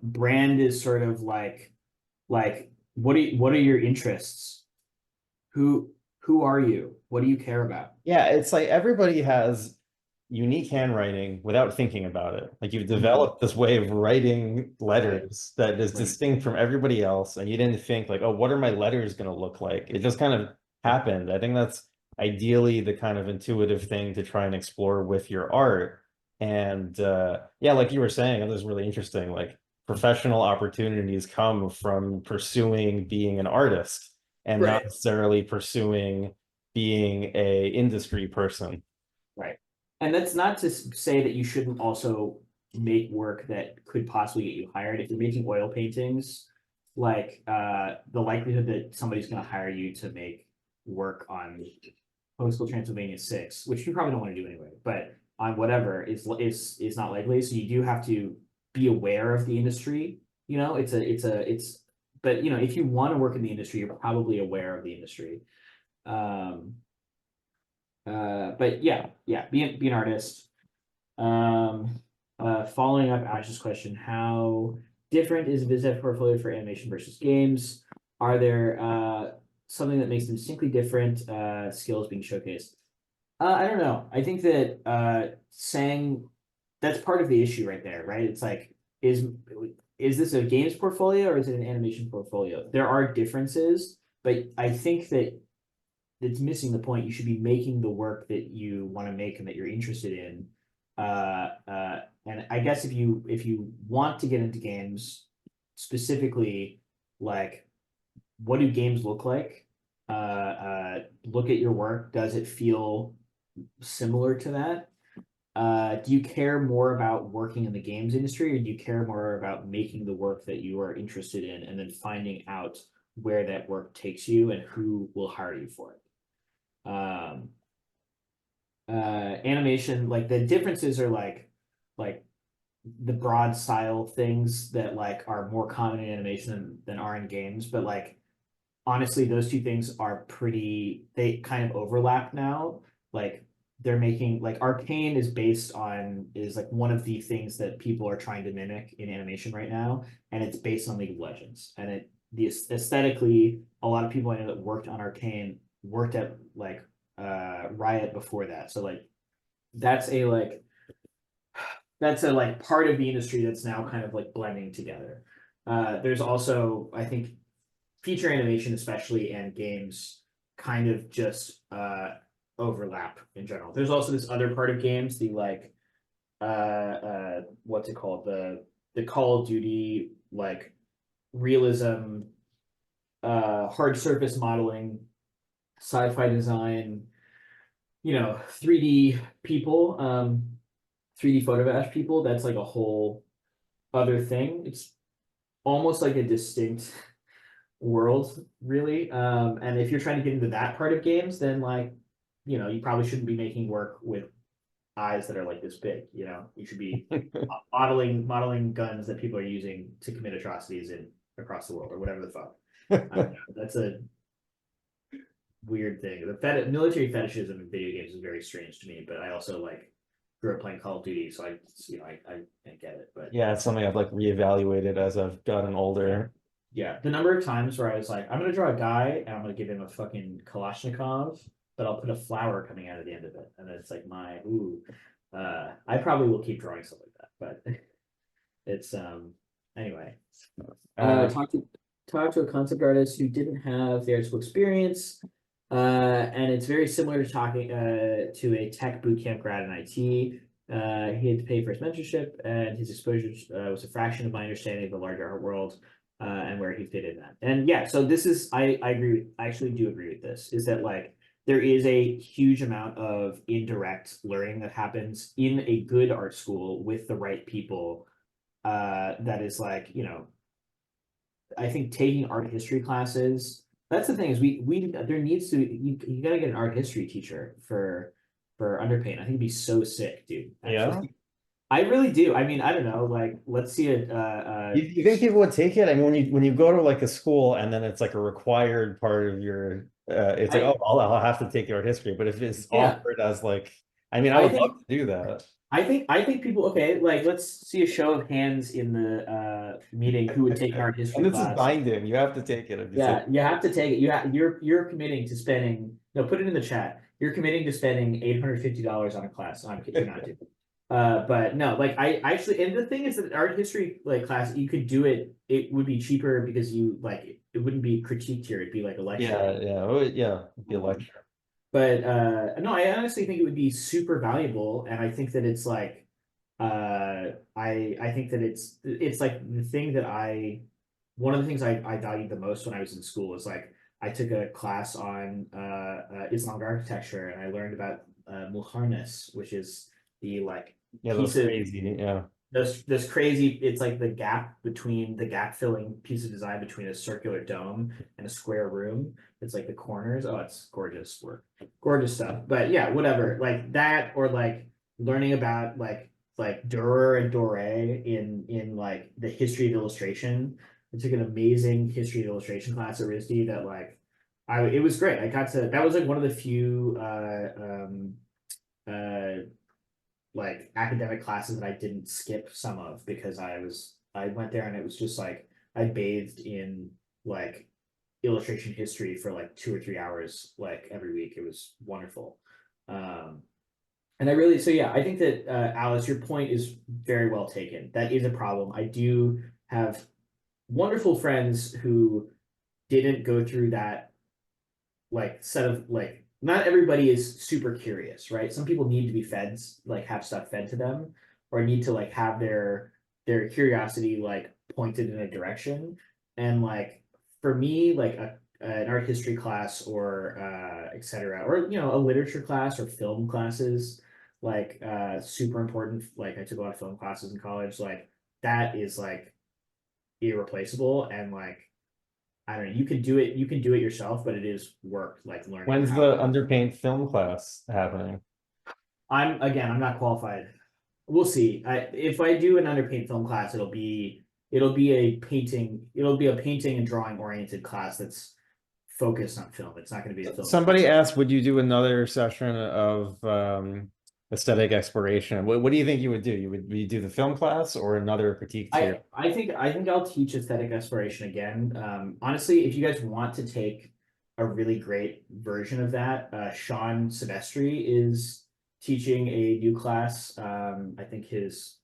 [SPEAKER 1] Brand is sort of like what are your interests? Who are you? What do you care about?
[SPEAKER 2] Yeah, it's like everybody has unique handwriting without thinking about it. Like you've developed this way of writing letters that is
[SPEAKER 1] Right.
[SPEAKER 2] distinct from everybody else, and you didn't think like, oh, what are my letters going to look like? It just kind of happened. I think that's ideally the kind of intuitive thing to try and explore with your art. And yeah, like you were saying, it was really interesting. Like professional opportunities come from pursuing being an artist and not
[SPEAKER 1] Right.
[SPEAKER 2] necessarily pursuing being a industry person.
[SPEAKER 1] Right. And that's not to say that you shouldn't also make work that could possibly get you hired. If you're making oil paintings, like the likelihood that somebody's going to hire you to make work on Postal Transylvania 6, which you probably don't want to do anyway, but on whatever is not likely. So you do have to be aware of the industry. You know, but you know, if you want to work in the industry, you're probably aware of the industry. Um, but yeah, be an artist. Following up Ash's question, how different is Visdev portfolio for animation versus games? Are there something that makes them distinctly different skills being showcased? I don't know. I think that saying that's part of the issue right there, right? It's like, is this a games portfolio or is it an animation portfolio? There are differences, but I think that it's missing the point. You should be making the work that you want to make and that you're interested in. And I guess if you want to get into games specifically, like what do games look like? Look at your work. Does it feel similar to that? Do you care more about working in the games industry, or do you care more about making the work that you are interested in and then finding out where that work takes you and who will hire you for it? Animation, like the differences are like the broad style things that like are more common in animation than are in games, but like honestly those two things are they kind of overlap now. Like they're making like Arcane is like one of the things that people are trying to mimic in animation right now, and it's based on League of Legends, and aesthetically a lot of people I know that worked on Arcane worked at like Riot before that. So like that's a like part of the industry that's now kind of like blending together. There's also, I think, feature animation especially and games kind of just overlap in general. There's also this other part of games, the like what's it called? The Call of Duty like realism, hard surface modeling, sci-fi design, 3D people, 3D photographs people. That's like a whole other thing. It's almost like a distinct world, really. And if you're trying to get into that part of games, then like, you probably shouldn't be making work with eyes that are like this big. You should be modeling guns that people are using to commit atrocities in across the world or whatever the fuck. That's a weird thing. The military fetishism in video games is very strange to me, but I also like grew up playing Call of Duty, so I get it. But
[SPEAKER 2] Yeah, it's something I've like reevaluated as I've gotten older.
[SPEAKER 1] yeah, the number of times where I was like, I'm gonna draw a guy and I'm gonna give him a fucking Kalashnikov, but I'll put a flower coming out of the end of it, and it's like I probably will keep drawing stuff like that, but it's anyway. Talk to a concept artist who didn't have the art school experience. And it's very similar to talking to a tech bootcamp grad in IT. He had to pay for his mentorship, and his exposure was a fraction of my understanding of the larger art world, and where he fit in that. And yeah, so this is I agree with, I actually do agree with this, is that like there is a huge amount of indirect learning that happens in a good art school with the right people. That is like, you know, I think taking art history classes. That's the thing, is we there needs to, you gotta get an art history teacher for Underpaint. I think it'd be so sick, dude.
[SPEAKER 2] Yeah.
[SPEAKER 1] Actually, I really do. I mean, I don't know. Like, let's see it.
[SPEAKER 2] You think people would take it? I mean, when you go to like a school and then it's like a required part of your, it's like,
[SPEAKER 1] I,
[SPEAKER 2] oh, I'll have to take the art history. But if it's
[SPEAKER 1] yeah,
[SPEAKER 2] offered as like, I mean, I
[SPEAKER 1] I
[SPEAKER 2] would love
[SPEAKER 1] think
[SPEAKER 2] to do that.
[SPEAKER 1] I think people. Okay, like let's see a show of hands in the meeting who would take an art
[SPEAKER 2] And
[SPEAKER 1] history
[SPEAKER 2] this is
[SPEAKER 1] class.
[SPEAKER 2] binding. You have to take it if you say.
[SPEAKER 1] Yeah, you have to take it. You're committing to spending. No, put it in the chat. You're committing to spending $850 on a class. I'm kidding, not to. But no, like I actually, and the thing is that art history like class, you could do it. It would be cheaper because you like it wouldn't be critiqued here. It'd be like a lecture.
[SPEAKER 2] Yeah, it'd be a lecture.
[SPEAKER 1] But no, I honestly think it would be super valuable, and I think that it's like I think that it's like the thing that one of the things I valued the most when I was in school is like I took a class on Islamic architecture, and I learned about Muharnas, which is the like
[SPEAKER 2] Yeah,
[SPEAKER 1] piece
[SPEAKER 2] that's
[SPEAKER 1] of
[SPEAKER 2] crazy. Yeah.
[SPEAKER 1] this crazy, it's like the gap filling piece of design between a circular dome and a square room. It's like the corners. Oh, it's gorgeous work, gorgeous stuff. But yeah, whatever, like that, or like learning about like Durer and Doré in like the history of illustration. I took an amazing history of illustration class at RISD that like it was great. I got to, that was like one of the few uh like academic classes that I didn't skip some of, because I went there and it was just like I bathed in like illustration history for like 2 or 3 hours like every week. It was wonderful. And I really, so yeah, I think that Alice, your point is very well taken. That is a problem. I do have wonderful friends who didn't go through that like set of like, not everybody is super curious, right? Some people need to be fed, like have stuff fed to them, or need to like have their curiosity like pointed in a direction. And like for me, like an art history class, or etc., or you know, a literature class or film classes, like super important. Like I took a lot of film classes in college. Like that is like irreplaceable, and like I don't know, you can do it yourself, but it is work, like learning
[SPEAKER 2] When's
[SPEAKER 1] how
[SPEAKER 2] the
[SPEAKER 1] to.
[SPEAKER 2] underpaint film class happening?
[SPEAKER 1] I'm not qualified. We'll see. If I do an underpaint film class, it'll be a painting and drawing oriented class that's focused on film. It's not going to be a film.
[SPEAKER 2] Somebody asked, would you do another session of aesthetic exploration? What do you think you would do? You do the film class or another critique series?
[SPEAKER 1] I think I'll teach aesthetic exploration again. Honestly, if you guys want to take a really great version of that, Sean Silvestri is teaching a new class. I think his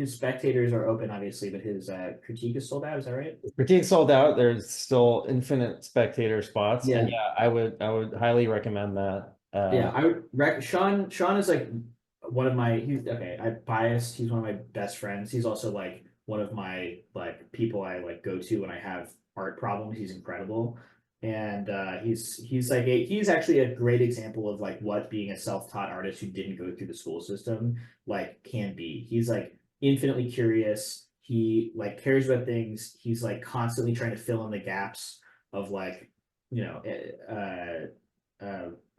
[SPEAKER 1] spectators are open, obviously, but his critique is sold out. Is that right?
[SPEAKER 2] Critique sold out. There's still infinite spectator spots,
[SPEAKER 1] Yeah.
[SPEAKER 2] and yeah, I would highly recommend that.
[SPEAKER 1] Yeah, I would Sean is like one of my, he's okay, I biased, he's one of my best friends. He's also like one of my like people I like go to when I have art problems. He's incredible. And he's like he's actually a great example of like what being a self-taught artist who didn't go through the school system like can be. He's like infinitely curious. He like cares about things. He's like constantly trying to fill in the gaps of like, you know,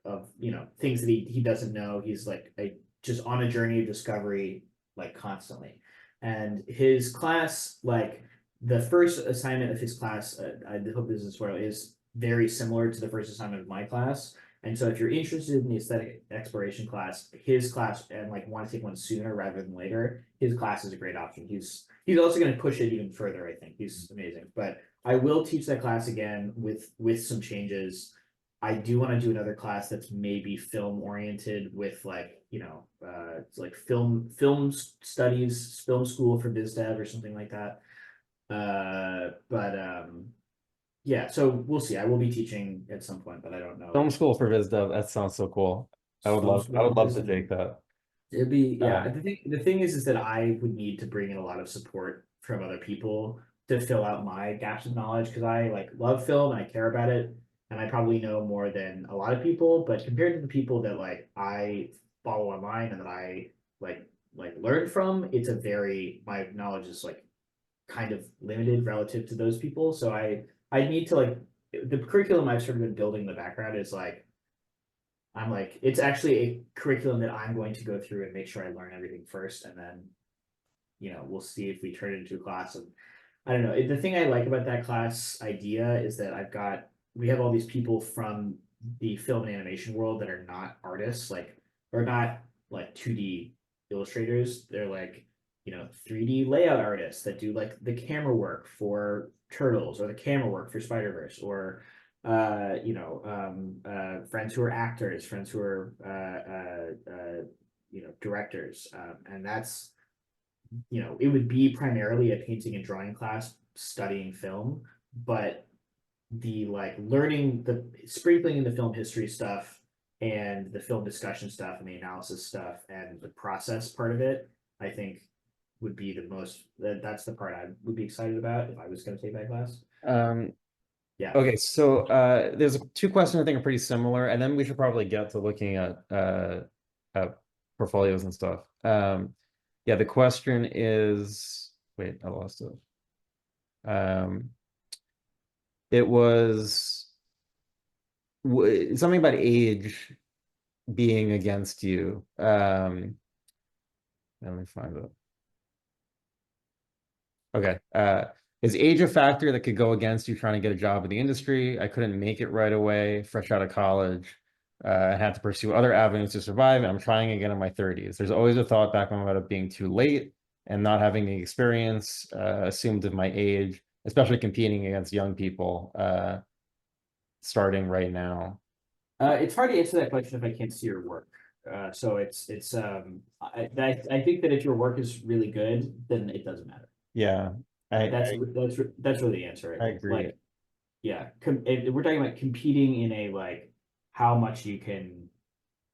[SPEAKER 1] of you know, things that he doesn't know. He's like just on a journey of discovery like constantly. And his class, like the first assignment of his class, I hope this is spoiled, is very similar to the first assignment of my class. And so if you're interested in the aesthetic exploration class, his class, and like want to take one sooner rather than later, his class is a great option. He's also going to push it even further. I think he's amazing. But I will teach that class again with some changes. I do want to do another class that's maybe film oriented with like, you know, it's like film studies, film school for Visdev or something like that. Yeah, so we'll see. I will be teaching at some point, but I don't know.
[SPEAKER 2] Film school for Visdev. That sounds so cool. I would love to take that.
[SPEAKER 1] It'd be, yeah,
[SPEAKER 2] Um,
[SPEAKER 1] the thing is that I would need to bring in a lot of support from other people to fill out my gaps of knowledge, because I like love film and I care about it. And I probably know more than a lot of people, but compared to the people that like I follow online and that I like learn from, it's a very, my knowledge is like kind of limited relative to those people. So I need to like, the curriculum I've sort of been building in the background is like, I'm like, it's actually a curriculum that I'm going to go through and make sure I learn everything first, and then, we'll see if we turn it into a class. And I don't know. The thing I like about that class idea is that we have all these people from the film and animation world that are not artists, like, or not like 2D illustrators. They're like, 3D layout artists that do like the camera work for Turtles or the camera work for Spider-Verse, or friends who are actors, friends who are directors, and that's, it would be primarily a painting and drawing class studying film, but the like learning, the sprinkling in the film history stuff and the film discussion stuff and the analysis stuff and the process part of it, I think would be that's the part I would be excited about if I was going to take that class.
[SPEAKER 2] um,
[SPEAKER 1] Yeah.
[SPEAKER 2] okay, so there's two questions I think are pretty similar, and then we should probably get to looking at portfolios and stuff. Yeah, the question is, wait, I lost it. It was something about age being against you. Let me find it. Okay. Is age a factor that could go against you trying to get a job in the industry? I couldn't make it right away, fresh out of college. I had to pursue other avenues to survive, and I'm trying again in my 30s. There's always a thought back about it being too late and not having the experience assumed of my age, especially competing against young people starting right now.
[SPEAKER 1] It's hard to answer that question if I can't see your work. So I think that if your work is really good, then it doesn't matter.
[SPEAKER 2] Yeah,
[SPEAKER 1] That's really the answer, I
[SPEAKER 2] I
[SPEAKER 1] think.
[SPEAKER 2] agree.
[SPEAKER 1] Like, yeah, if we're talking about competing in a like how much you can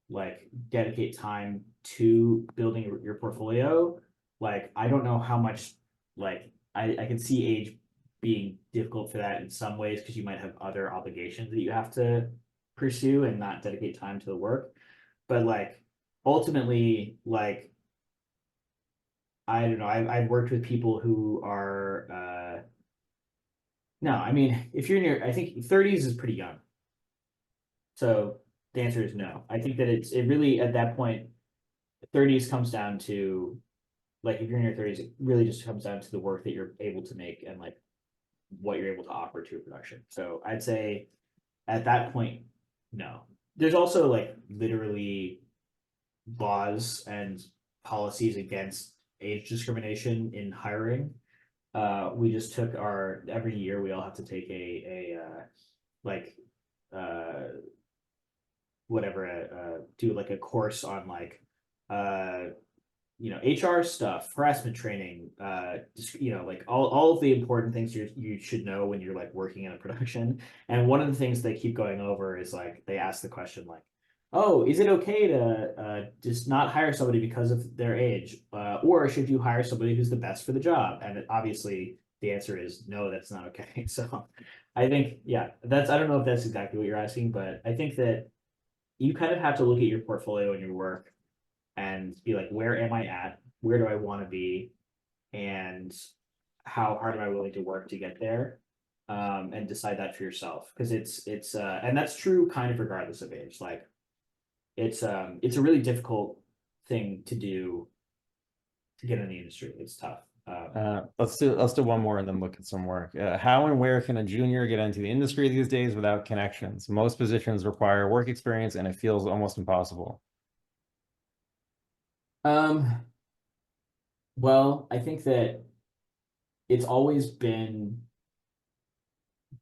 [SPEAKER 1] like dedicate time to building your portfolio, like I don't know how much, like I can see age being difficult for that in some ways, because you might have other obligations that you have to pursue and not dedicate time to the work. But like ultimately, like I don't know, I've worked with people who are no, I mean, if you're in your, I think 30s is pretty young. So the answer is no. I think that it really, at that point, 30s comes down to, like, if you're in your 30s, it really just comes down to the work that you're able to make and like what you're able to offer to a production. So I'd say at that point, no. There's also like literally laws and policies against age discrimination in hiring. We just took every year we all have to take a like whatever, do like a course on like HR stuff, harassment training, like all of the important things you should know when you're like working in a production. And one of the things they keep going over is like they ask the question like, oh, is it okay to just not hire somebody because of their age, or should you hire somebody who's the best for the job? And obviously the answer is no, that's not okay. So I think, yeah, I don't know if that's exactly what you're asking, but I think that you kind of have to look at your portfolio and your work and be like, where am I at? Where do I want to be? And how hard am I willing to work to get there? And decide that for yourself. Because and that's true kind of regardless of age. Like it's a really difficult thing to do to get in the industry. It's tough.
[SPEAKER 2] Let's do one more and then look at some work. How and where can a junior get into the industry these days without connections? Most positions require work experience, and it feels almost impossible.
[SPEAKER 1] Well, I think that it's always been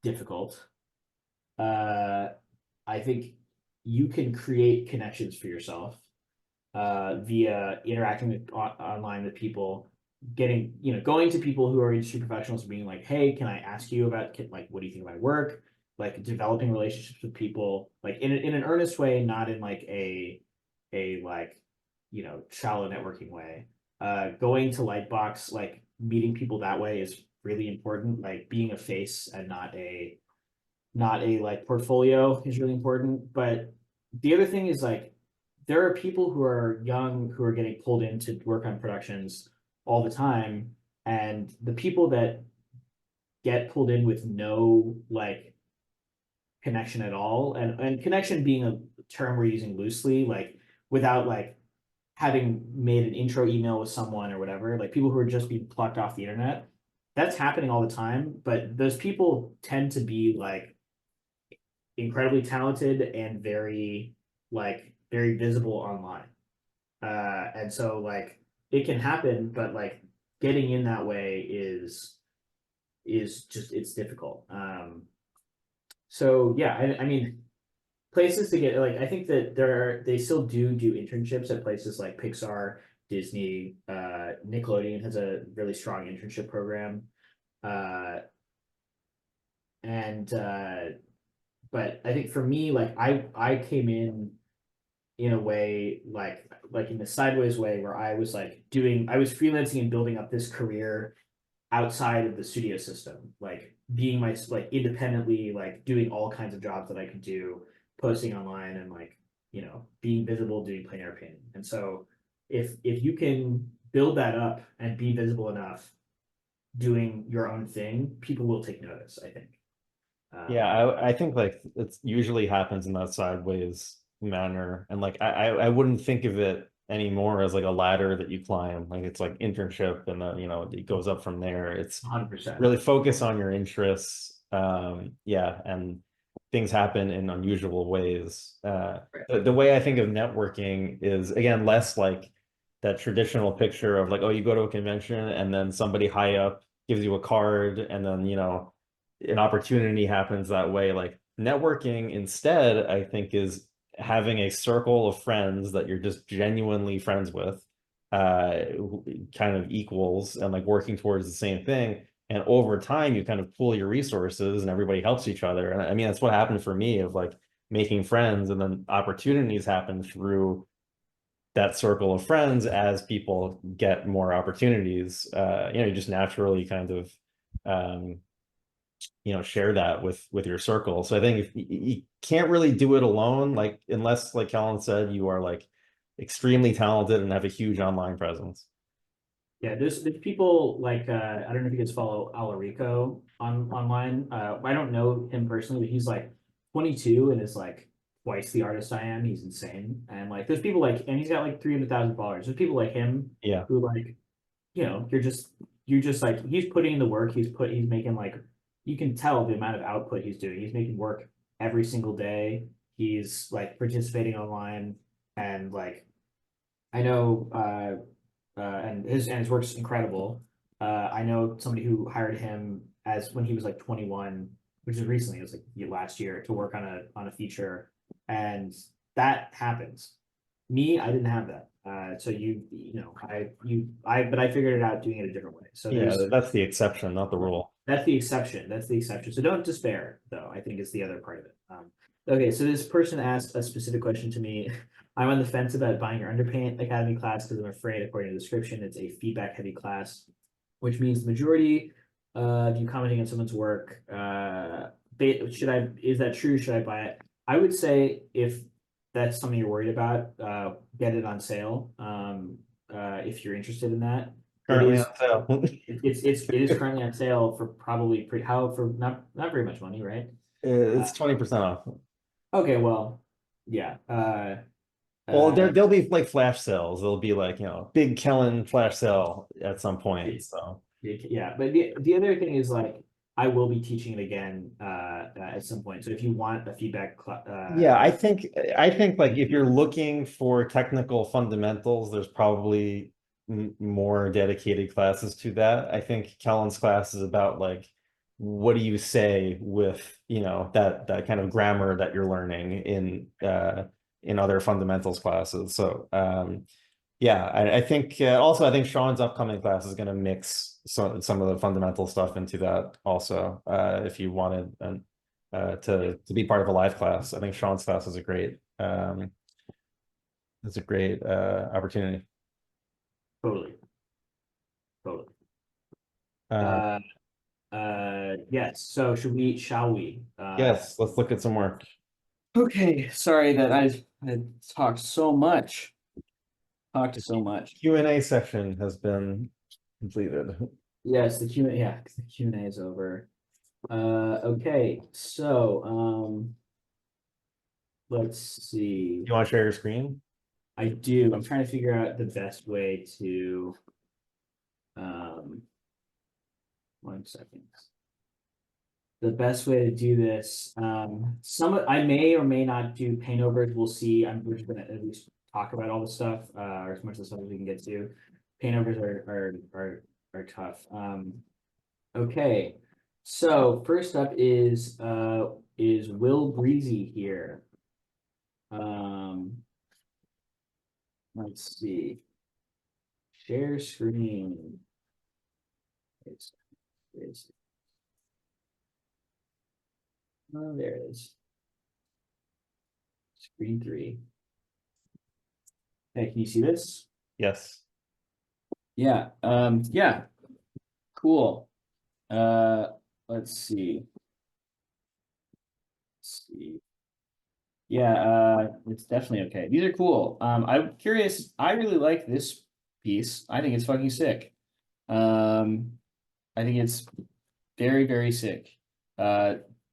[SPEAKER 1] difficult. I think you can create connections for yourself via interacting online with people, going to people who are industry professionals and being like, hey, can I ask you about, like, what do you think of my work? Like developing relationships with people, like in an earnest way, not in like a like, shallow networking way. Going to Lightbox, like meeting people that way is really important. Like being a face and not a like portfolio is really important. But the other thing is like there are people who are young who are getting pulled in to work on productions all the time, and the people that get pulled in with no like connection at all, and connection being a term we're using loosely, like without like having made an intro email with someone or whatever, like people who are just being plucked off the internet, that's happening all the time. But those people tend to be like incredibly talented and very visible online. And so like it can happen, but like getting in that way is just, it's difficult. So yeah, I mean, places to get, like I think that they still do internships at places like Pixar, Disney, Nickelodeon has a really strong internship program. And but I think for me, like I came in a way like in the sideways way where I was freelancing and building up this career outside of the studio system, like being like independently, like doing all kinds of jobs that I could do, posting online and like, being visible, doing plein air painting. And so if you can build that up and be visible enough doing your own thing, people will take notice, I think.
[SPEAKER 2] Yeah, I think like it usually happens in that sideways manner, and like I wouldn't think of it anymore as like a ladder that you climb. Like it's like internship, and then it goes up from there. It's
[SPEAKER 1] 100%.
[SPEAKER 2] really focus on your interests. Yeah, and things happen in unusual ways. The way I think of networking is again less like that traditional picture of like, oh, you go to a convention and then somebody high up gives you a card, and then an opportunity happens that way. Like networking instead, I think, is having a circle of friends that you're just genuinely friends with, kind of equals, and like working towards the same thing. And over time, you kind of pool your resources and everybody helps each other. And I mean, that's what happened for me, of like making friends, and then opportunities happen through that circle of friends as people get more opportunities. You just naturally kind of share that with your circle. So I think if you can't really do it alone, like unless, like Kellen said, you are like extremely talented and have a huge online presence.
[SPEAKER 1] Yeah, there's people like I don't know if you guys follow Alarico online. I don't know him personally, but he's like 22 and is like twice the artist I am. He's insane. And like there's people like, and he's got like 300,000 followers. There's people like him,
[SPEAKER 2] Yeah,
[SPEAKER 1] who like, you're just like, he's putting in the work. He's making like, you can tell the amount of output he's doing. He's making work every single day. He's like participating online, and like I know and his work's incredible. I know somebody who hired him as when he was like 21, which is recently, it was like last year, to work on a feature, and that happens. Me, I didn't have that. So but I figured it out doing it a different way. So
[SPEAKER 2] yeah, that's the exception, not the rule.
[SPEAKER 1] that's the exception. That's the exception. So don't despair, though, I think is the other part of it. Okay, so this person asked a specific question to me. I'm on the fence about buying your Underpaint Academy class because I'm afraid, according to the description, it's a feedback heavy class, which means the majority of you commenting on someone's work. Is that true? Should I buy it? I would say if that's something you're worried about, get it on sale. If you're interested in that.
[SPEAKER 2] Currently on sale.
[SPEAKER 1] It is currently on sale for probably for not very much money, right?
[SPEAKER 2] It's 20% off.
[SPEAKER 1] Okay, well, yeah.
[SPEAKER 2] Well, there'll be like flash sales. There'll be like, big Kellen flash sale at some point. So
[SPEAKER 1] yeah, but the other thing is like I will be teaching it again at some point. So if you want a feedback,
[SPEAKER 2] yeah, I think like if you're looking for technical fundamentals, there's probably more dedicated classes to that. I think Kellen's class is about like, what do you say with that kind of grammar that you're learning in other fundamentals classes. So yeah, I think also I think Sean's upcoming class is going to mix some of the fundamental stuff into that also. If you wanted to be part of a live class, I think Sean's class is a great It's a great opportunity.
[SPEAKER 1] Totally. Totally.
[SPEAKER 2] Uh,
[SPEAKER 1] Yes, so shall we?
[SPEAKER 2] yes, let's look at some work.
[SPEAKER 1] Okay, sorry that I talked so much. Talked so much.
[SPEAKER 2] Q&A section has been completed.
[SPEAKER 1] Yes, the Q&A is over. Okay, so let's see.
[SPEAKER 2] You want to share your screen?
[SPEAKER 1] I do. I'm trying to figure out the best way to 1 second. The best way to do this. I may or may not do paint overs. We'll see. We're just gonna at least talk about all the stuff, or as much of the stuff as we can get to. Paint overs are tough. Okay. So first up is Will Breezy here. Let's see. Share screen. Oh, there it is. Screen 3. Okay, can you see this?
[SPEAKER 2] Yes.
[SPEAKER 1] Yeah. Yeah. Cool. Let's see. Yeah, it's definitely okay. These are cool. I'm curious. I really like this piece. I think it's fucking sick. I think it's very, very sick.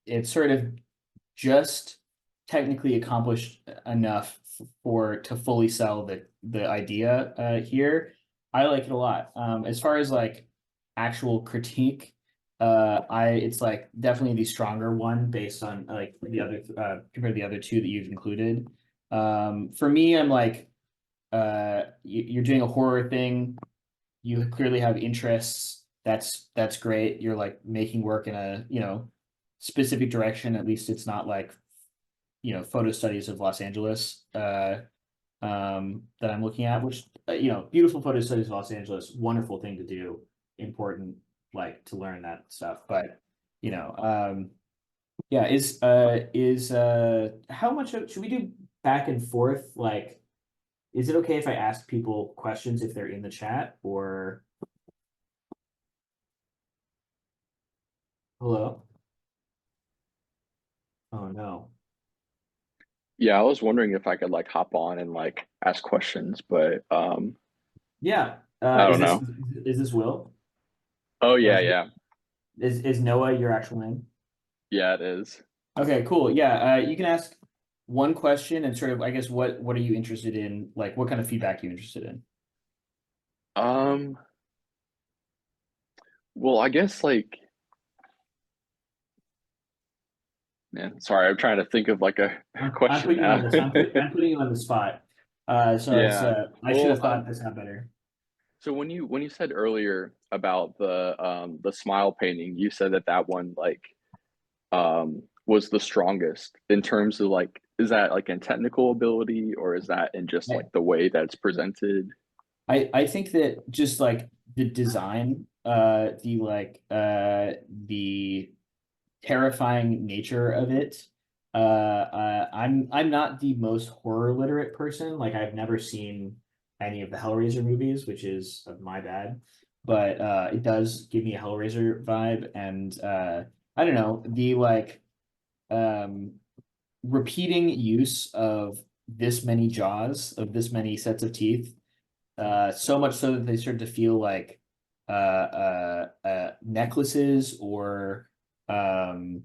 [SPEAKER 1] It's sort of just technically accomplished enough to fully sell the idea here. I like it a lot. As far as like actual critique, it's like definitely the stronger one based on like the other compared to the other two that you've included. For me, I'm like you're doing a horror thing. You clearly have interests. That's great. You're like making work in a specific direction. At least it's not like photo studies of Los Angeles that I'm looking at, which beautiful photo studies of Los Angeles, wonderful thing to do, important like to learn that stuff. But yeah, is how much should we do back and forth? Like, is it okay if I ask people questions if they're in the chat or hello? Oh no.
[SPEAKER 4] Yeah, I was wondering if I could like hop on and like ask questions, but
[SPEAKER 1] Yeah.
[SPEAKER 4] I
[SPEAKER 1] Is
[SPEAKER 4] don't know.
[SPEAKER 1] this Will?
[SPEAKER 4] Oh
[SPEAKER 1] Or
[SPEAKER 4] yeah, yeah.
[SPEAKER 1] Is Noah your actual name?
[SPEAKER 4] Yeah, it is.
[SPEAKER 1] Okay, cool. Yeah, you can ask one question and sort of, I guess, what are you interested in? Like, what kind of feedback are you interested in?
[SPEAKER 4] Um, well, I guess like man, sorry, I'm trying to think of like a
[SPEAKER 1] I'm
[SPEAKER 4] question
[SPEAKER 1] putting you on
[SPEAKER 4] now.
[SPEAKER 1] this. I'm putting you on the spot. So it's
[SPEAKER 4] Yeah.
[SPEAKER 1] I should
[SPEAKER 4] Well,
[SPEAKER 1] have thought this out better.
[SPEAKER 4] so when you said earlier about the smile painting, you said that that one like was the strongest in terms of like is that like in technical ability or is that in just
[SPEAKER 1] I
[SPEAKER 4] like the way that it's presented?
[SPEAKER 1] I think that just like the design, the terrifying nature of it. I'm not the most horror literate person. Like I've never seen any of the Hellraiser movies, which is my bad. But it does give me a Hellraiser vibe, and I don't know the like um, repeating use of this many jaws, of this many sets of teeth, so much so that they start to feel like necklaces or um,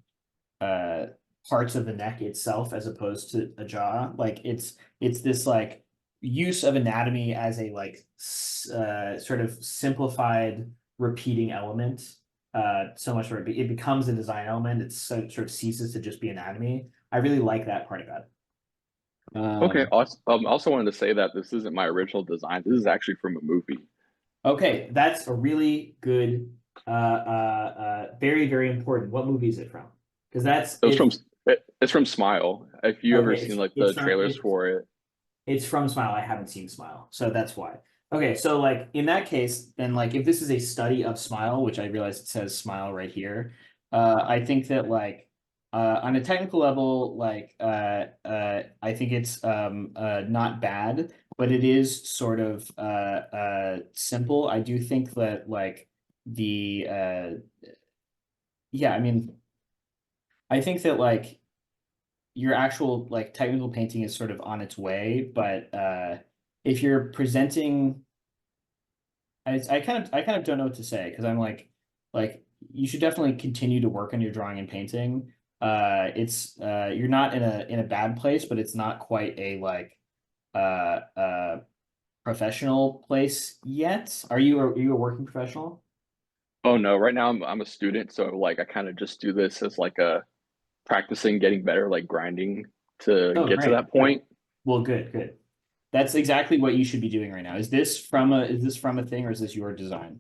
[SPEAKER 1] uh, parts of the neck itself as opposed to a jaw. Like it's this like use of anatomy as a like sort of simplified repeating element. So much where it becomes a design element. It sort of ceases to just be anatomy. I really like that part about it.
[SPEAKER 4] Okay, also wanted to say that this isn't my original design. This is actually from a movie.
[SPEAKER 1] Okay, that's a really good, very, very important. What movie is it from? Because that's
[SPEAKER 4] It was
[SPEAKER 1] if
[SPEAKER 4] it's from Smile. If you ever
[SPEAKER 1] okay,
[SPEAKER 4] seen like
[SPEAKER 1] it's
[SPEAKER 4] the
[SPEAKER 1] from
[SPEAKER 4] trailers for it.
[SPEAKER 1] it's from Smile. I haven't seen Smile, so that's why. Okay, so like in that case, then like if this is a study of Smile, which I realize it says Smile right here, I think that like on a technical level, like I think it's not bad, but it is sort of simple. I do think that like the yeah, I mean, I think that like your actual like technical painting is sort of on its way, but if you're presenting, I kind of don't know what to say because I'm like you should definitely continue to work on your drawing and painting. It's you're not in a bad place, but it's not quite a like professional place yet. Are you a working professional?
[SPEAKER 4] Oh no, right now I'm a student, so like I kind of just do this as like a practicing getting better, like grinding to
[SPEAKER 1] Oh,
[SPEAKER 4] get to
[SPEAKER 1] great.
[SPEAKER 4] that point.
[SPEAKER 1] Well, good, good. That's exactly what you should be doing right now. Is this from a thing or is this your design?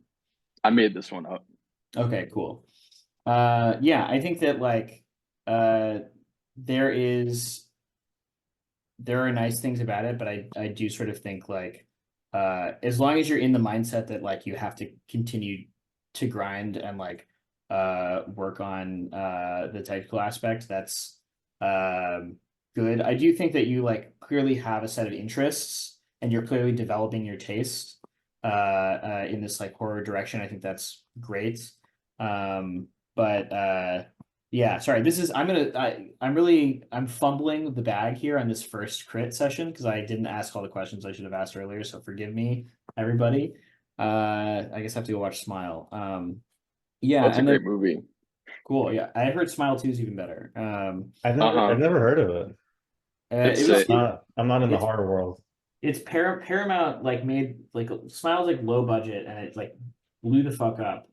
[SPEAKER 4] I made this one up.
[SPEAKER 1] Okay, cool. Yeah, I think that like uh there is there are nice things about it, but I do sort of think like as long as you're in the mindset that like you have to continue to grind and like work on the technical aspect, that's good. I do think that you like clearly have a set of interests and you're clearly developing your taste in this like horror direction. I think that's great. But yeah, sorry. This is I'm fumbling the bag here on this first crit session because I didn't ask all the questions I should have asked earlier. So forgive me, everybody. I guess I have to go watch Smile. Yeah,
[SPEAKER 4] That's a
[SPEAKER 1] and then
[SPEAKER 4] great movie.
[SPEAKER 1] cool. Yeah, I heard Smile 2 is even better.
[SPEAKER 4] Uh-huh.
[SPEAKER 2] I've never heard of it.
[SPEAKER 4] It's
[SPEAKER 1] It was
[SPEAKER 4] sick.
[SPEAKER 2] I'm not in the
[SPEAKER 1] it's
[SPEAKER 2] horror world.
[SPEAKER 1] it's Paramount like made like Smile's like low budget and it like blew the fuck up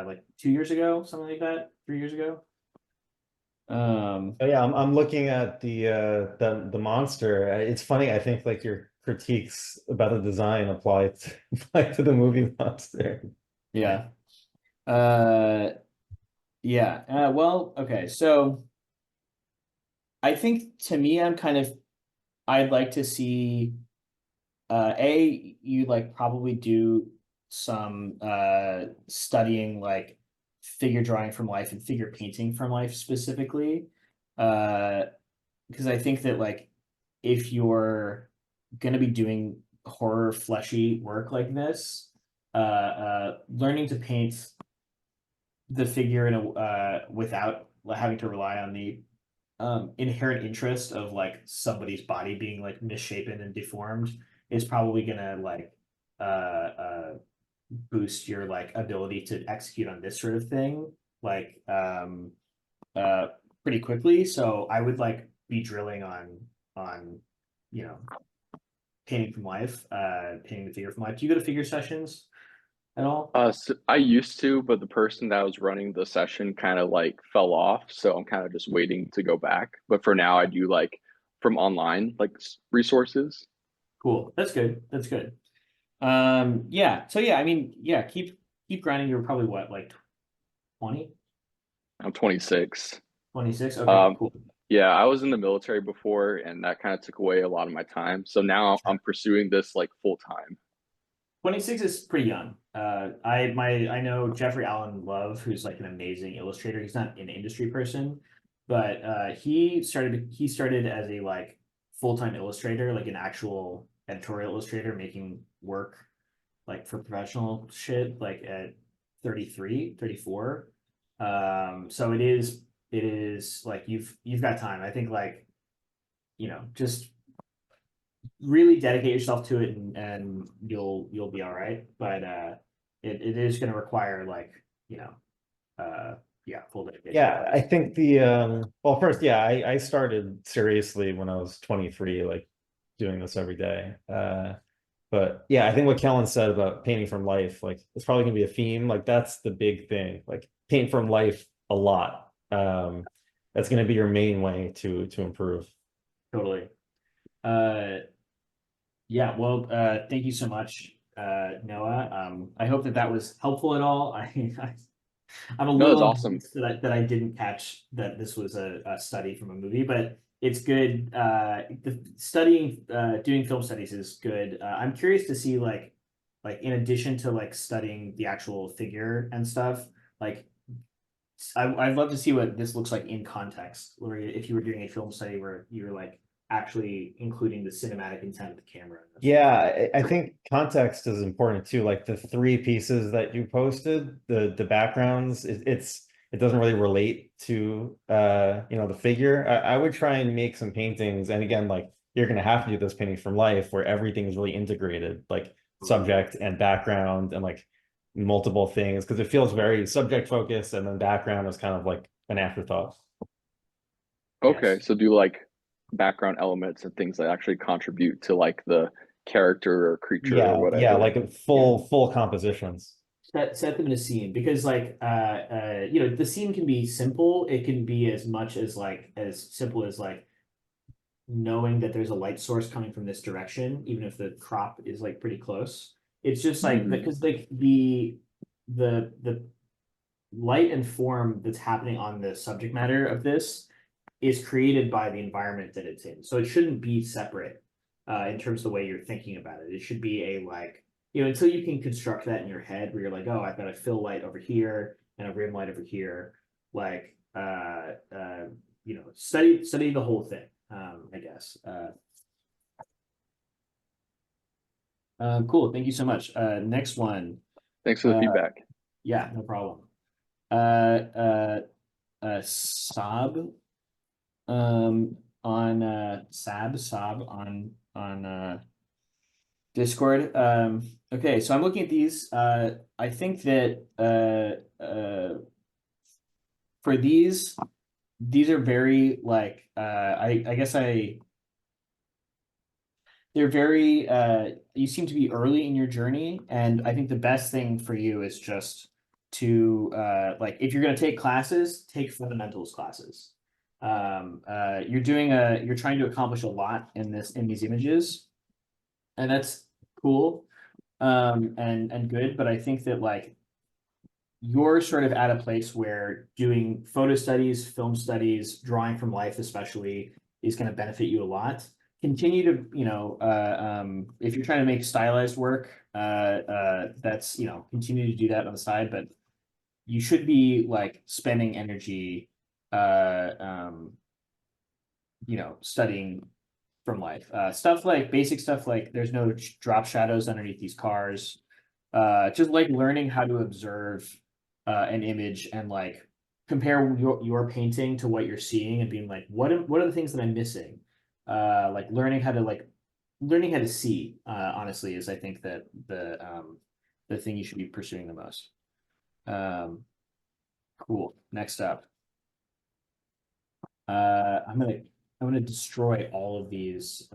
[SPEAKER 1] like 2 years ago, something like that, 3 years ago.
[SPEAKER 2] Oh yeah, I'm looking at the monster. It's funny. I think like your critiques about the design apply to, apply to the movie monster.
[SPEAKER 1] Yeah. Uh yeah. Well, okay. So I think to me I'd like to see you like probably do some studying like figure drawing from life and figure painting from life specifically. Uh because I think that like if you're gonna be doing horror fleshy work like this, learning to paint the figure in a without having to rely on the inherent interest of like somebody's body being like misshapen and deformed is probably gonna like uh boost your like ability to execute on this sort of thing like uh pretty quickly. So I would like be drilling on you know painting from life, painting the figure from life. Do you go to figure sessions at all?
[SPEAKER 4] So I used to, but the person that was running the session kind of like fell off, so I'm kind of just waiting to go back. But for now, I do like from online like resources.
[SPEAKER 1] Cool. That's good. That's good. Yeah. So yeah, I mean, yeah, keep grinding. You're probably what, like 20,
[SPEAKER 4] I'm 26.
[SPEAKER 1] 26? Okay,
[SPEAKER 4] Um,
[SPEAKER 1] cool.
[SPEAKER 4] yeah, I was in the military before, and that kind of took away a lot of my time. So now I'm pursuing this like full time.
[SPEAKER 1] 26 is pretty young. I know Jeffrey Allen Love, who's like an amazing illustrator. He's not an industry person, but he started as a like full-time illustrator, like an actual editorial illustrator making work like for professional shit like at 33, 34. So it is like you've got time. I think like, just really dedicate yourself to it and you'll be all right. But it is going to require like, you know, yeah, full dedication.
[SPEAKER 2] Yeah, I think the well first, yeah, I started seriously when I was 23, like doing this every day. But yeah, I think what Kellen said about painting from life, like it's probably gonna be a theme. Like that's the big thing. Like paint from life a lot. That's gonna be your main way to improve.
[SPEAKER 1] Totally. Uh, yeah, well, thank you so much, Noah. I hope that was helpful at all. I'm a
[SPEAKER 4] No, it's
[SPEAKER 1] little
[SPEAKER 4] awesome.
[SPEAKER 1] embarrassed that I didn't catch that this was a study from a movie, but it's good. Doing film studies is good. I'm curious to see like in addition to like studying the actual figure and stuff, like I'd love to see what this looks like in context, or if you were doing a film study where you were like actually including the cinematic intent of the camera.
[SPEAKER 2] Yeah, I think context is important too. Like the 3 pieces that you posted, the backgrounds, it doesn't really relate to the figure. I would try and make some paintings, and again, like you're gonna have to do those paintings from life where everything is really integrated, like subject and background and like multiple things, because it feels very subject focused, and then background is kind of like an afterthought.
[SPEAKER 4] Okay,
[SPEAKER 1] Yes.
[SPEAKER 4] so do like background elements and things that actually contribute to like the character or creature or
[SPEAKER 2] Yeah,
[SPEAKER 4] whatever.
[SPEAKER 2] like full compositions.
[SPEAKER 1] Set them in a scene, because like the scene can be simple. It can be as much as like as simple as like knowing that there's a light source coming from this direction, even if the crop is like pretty close. It's just like
[SPEAKER 4] Mhm.
[SPEAKER 1] because like the light and form that's happening on the subject matter of this is created by the environment that it's in. So it shouldn't be separate in terms of the way you're thinking about it. It should be a like, until you can construct that in your head where you're like, oh, I've got a fill light over here and a rim light over here. Like, study the whole thing, I guess. Cool. Thank you so much. Next one.
[SPEAKER 4] Thanks for the feedback.
[SPEAKER 1] Yeah, no problem. Saab, on Saab on Discord. Okay, so I'm looking at these. I think that for these are very like I guess they're very you seem to be early in your journey, and I think the best thing for you is just to like if you're going to take classes, take fundamentals classes. You're trying to accomplish a lot in these images, and that's cool and good, but I think that like you're sort of at a place where doing photo studies, film studies, drawing from life especially is going to benefit you a lot. Continue to, if you're trying to make stylized work, that's, continue to do that on the side, but you should be like spending energy, studying from life. Stuff like basic stuff like there's no drop shadows underneath these cars. Just like learning how to observe an image and like compare your painting to what you're seeing and being like, what are the things that I'm missing? Like learning how to see, honestly, is I think that the thing you should be pursuing the most. Cool. Next up. I'm gonna destroy all of these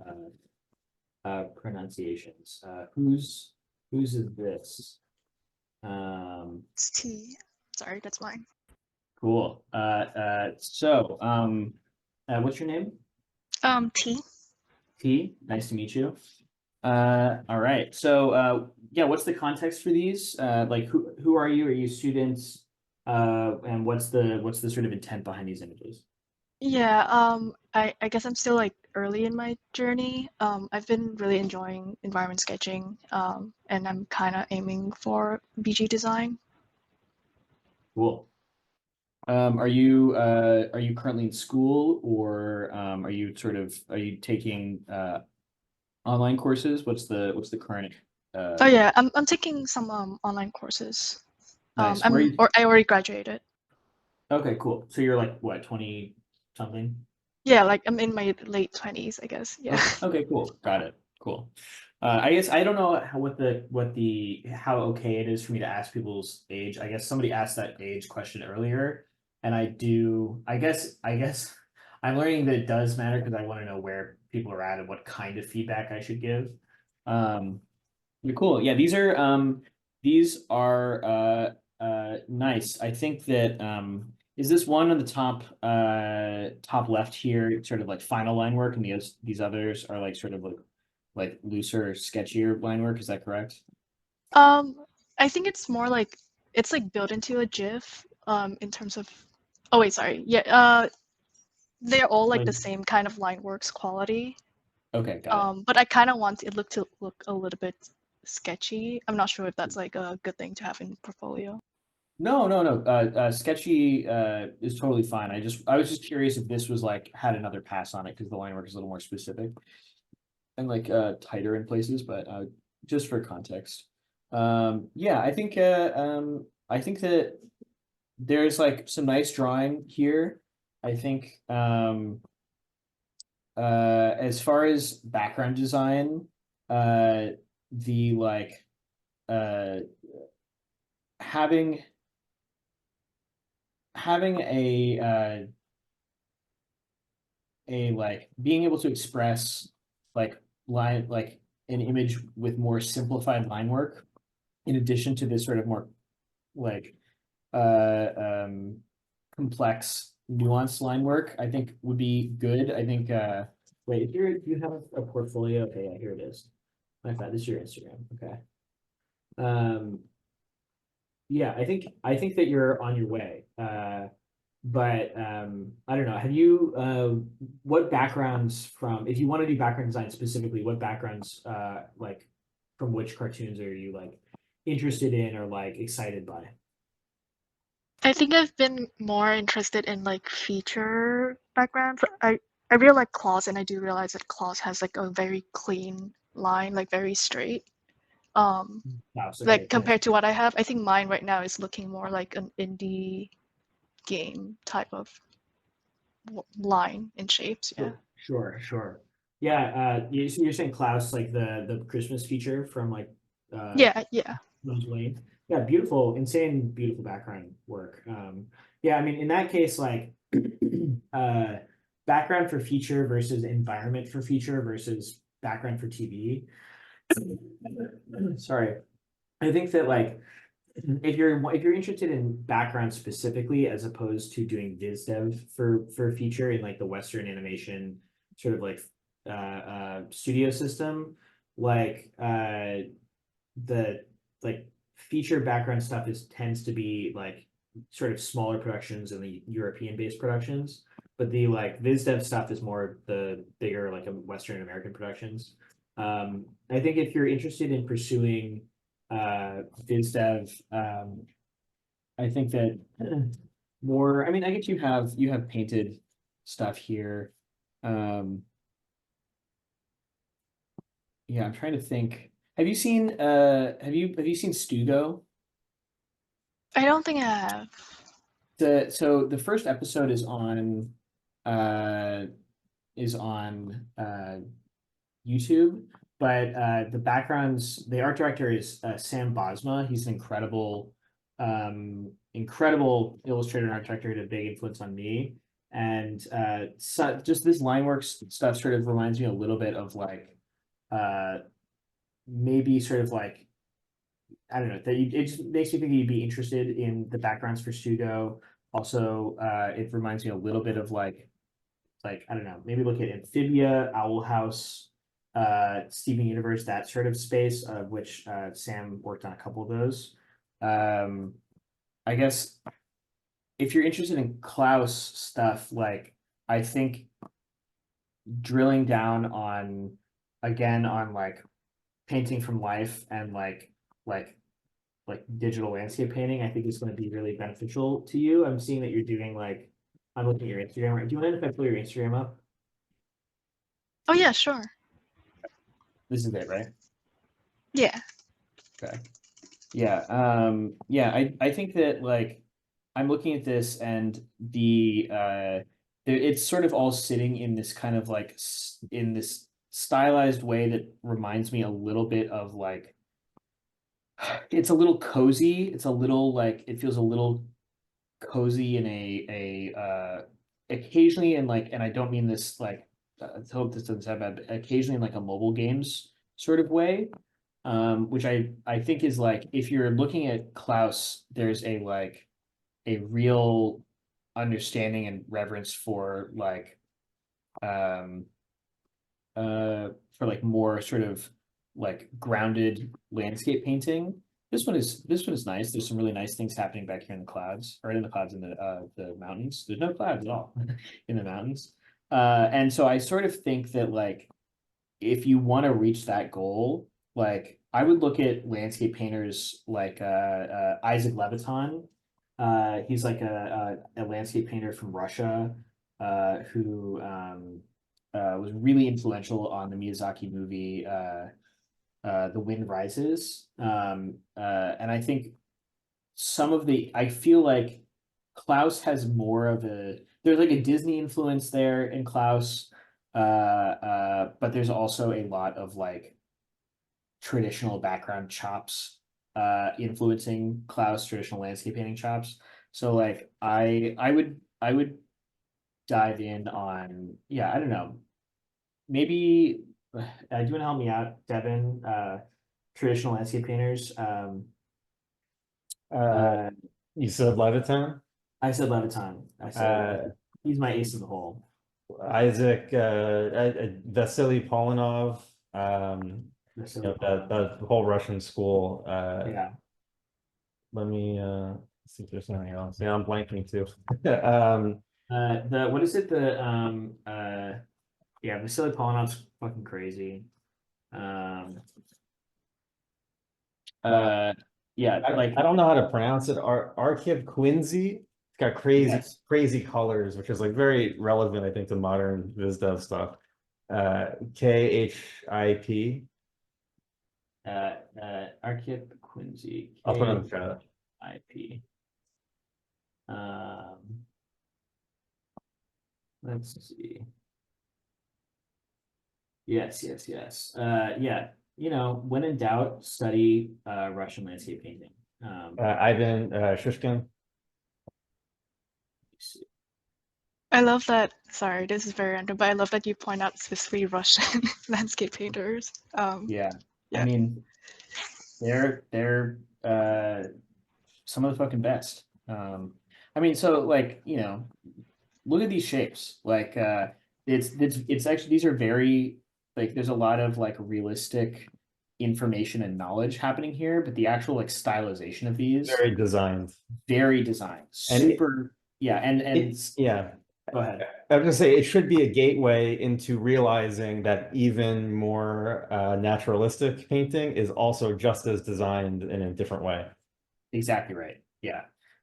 [SPEAKER 1] pronunciations. Whose is this?
[SPEAKER 5] It's T. Sorry, that's mine.
[SPEAKER 1] Cool. What's your name?
[SPEAKER 5] T.
[SPEAKER 1] T. Nice to meet you. All right. So, yeah, what's the context for these? Like, who are you? Are you students? And what's the sort of intent behind these images?
[SPEAKER 5] Yeah, I guess I'm still like early in my journey. I've been really enjoying environment sketching, and I'm kind of aiming for BG design.
[SPEAKER 1] Cool. Are you currently in school, or are you taking online courses? What's the current
[SPEAKER 5] Oh yeah, I'm taking some online courses.
[SPEAKER 1] nice. Where are you?
[SPEAKER 5] I already graduated.
[SPEAKER 1] Okay, cool. So you're like what, 20 something?
[SPEAKER 5] Yeah, like I'm in my late 20s, I guess. Yeah.
[SPEAKER 1] Okay, cool. Got it. Cool. I guess I don't know how okay it is for me to ask people's age. I guess somebody asked that age question earlier, and I guess I'm learning that it does matter because I want to know where people are at and what kind of feedback I should give. Cool. Yeah, these are nice. I think that is this one on the top left here sort of like final line work, and these others are like sort of like looser, sketchier line work. Is that correct?
[SPEAKER 5] I think it's more like it's like built into a GIF. In terms of, oh wait, sorry. Yeah. They're all like the same kind of line works quality.
[SPEAKER 1] Okay, got
[SPEAKER 5] But I kind of want it to look a little bit sketchy. I'm not sure if that's like a good thing to have in portfolio.
[SPEAKER 1] No. Sketchy is totally fine. I was just curious if this was like had another pass on it because the line work is a little more specific and like tighter in places, but just for context. Yeah, I think that there's like some nice drawing here. I think as far as background design, the like uh having having a like being able to express like line like an image with more simplified line work in addition to this sort of more like uh um complex nuanced line work I think would be good. I think wait, here you have a portfolio. Okay, yeah, here it is. My bad, this is your Instagram. Okay. um yeah, I think that you're on your way. But I don't know. Have you what backgrounds from if you want to do background design specifically, what backgrounds like from which cartoons are you like interested in or like excited by?
[SPEAKER 5] I think I've been more interested in like feature backgrounds. I really like Claws, and I do realize that Claws has like a very clean line, like very straight. Um,
[SPEAKER 1] Wow, so okay,
[SPEAKER 5] like
[SPEAKER 1] thanks.
[SPEAKER 5] compared to what I have, I think mine right now is looking more like an indie game type of line and shapes. Yeah.
[SPEAKER 1] Sure. Yeah, so you're saying Klaus, like the Christmas feature from like
[SPEAKER 5] Yeah.
[SPEAKER 1] Rose Lane. Yeah, beautiful, insane, beautiful background work. Yeah, I mean, in that case, like uh background for feature versus environment for feature versus background for TV. Sorry. I think that like if you're interested in background specifically as opposed to doing Visdev for feature in like the Western animation sort of like studio system, like the like feature background stuff is tends to be like sort of smaller productions and the European based productions, but the like Visdev stuff is more the bigger like Western American productions. I think if you're interested in pursuing Visdev, I think that more. I mean, I guess you have painted stuff here. Um, yeah, I'm trying to think. Have you seen Stugo?
[SPEAKER 5] I don't think I have.
[SPEAKER 1] The first episode uh is on YouTube, but the art director is Sam Bosma. He's an incredible illustrator and art director, had a big influence on me. And so just this line works stuff sort of reminds me a little bit of like uh maybe sort of like I don't know that it just makes me think you'd be interested in the backgrounds for Studio. Also, it reminds me a little bit of like I don't know, maybe look at Amphibia, Owl House, Steven Universe, that sort of space, of which Sam worked on a couple of those. I guess if you're interested in Klaus stuff, like I think drilling down on again on like painting from life and like like digital landscape painting, I think is going to be really beneficial to you. I'm seeing that you're doing like I'm looking at your Instagram. Do you mind if I pull your Instagram up?
[SPEAKER 5] Oh yeah, sure.
[SPEAKER 1] This is it, right?
[SPEAKER 5] Yeah.
[SPEAKER 1] Okay. Yeah. Yeah, I think that like I'm looking at this and it's sort of all sitting in this kind of like in this stylized way that reminds me a little bit of like it's a little cozy. It's a little like it feels a little cozy in a occasionally in like and I don't mean this like I hope this doesn't sound bad, but occasionally in like a mobile games sort of way. Which I think is like if you're looking at Klaus, there's a like a real understanding and reverence um for like more sort of like grounded landscape painting. This one is nice. There's some really nice things happening back here in the clouds, or in the clouds in the mountains. There's no clouds at all in the mountains. And so I sort of think that like if you want to reach that goal, like I would look at landscape painters like Isaac Leviton He's like a landscape painter from Russia, who was really influential on the Miyazaki movie The Wind Rises. And I think I feel like Klaus has more of there's like a Disney influence there in Klaus, but there's also a lot of like traditional background chops influencing Klaus' traditional landscape painting chops. So like I would dive in on, yeah, I don't know, maybe do you want to help me out, Devin? Traditional landscape painters.
[SPEAKER 2] You said Levitan?
[SPEAKER 1] I said Levitan. I said he's my ace in the hole.
[SPEAKER 2] Isaac, Vasily Polinov, the whole Russian school.
[SPEAKER 1] Yeah.
[SPEAKER 2] Let me see if there's anything else. Yeah, I'm blanking too.
[SPEAKER 1] What is it? Yeah, Vasily Polinov's fucking crazy. Yeah, like
[SPEAKER 2] I don't know how to pronounce it. Arkib Quincy. It's got crazy,
[SPEAKER 1] Yes.
[SPEAKER 2] crazy colors, which is like very relevant, I think, to modern Visdev stuff. KHIP.
[SPEAKER 1] Arkip Quincy.
[SPEAKER 2] I'll put it in the chat.
[SPEAKER 1] IP. Let's see. Yes. Yeah, when in doubt, study Russian landscape painting.
[SPEAKER 2] Ivan Shushkin.
[SPEAKER 5] I love that. Sorry, this is very random, but I love that you point out specifically Russian landscape painters.
[SPEAKER 1] Yeah.
[SPEAKER 5] Yeah.
[SPEAKER 1] I mean, they're some of the fucking best. I mean, so like, look at these shapes. Like it's actually, these are very, like, there's a lot of like realistic information and knowledge happening here, but the actual like stylization of these
[SPEAKER 2] Very designed.
[SPEAKER 1] Super. Yeah, and
[SPEAKER 2] yeah.
[SPEAKER 1] Go ahead.
[SPEAKER 2] I was gonna say it should be a gateway into realizing that even more naturalistic painting is also just as designed in a different way.
[SPEAKER 1] Exactly right. Yeah.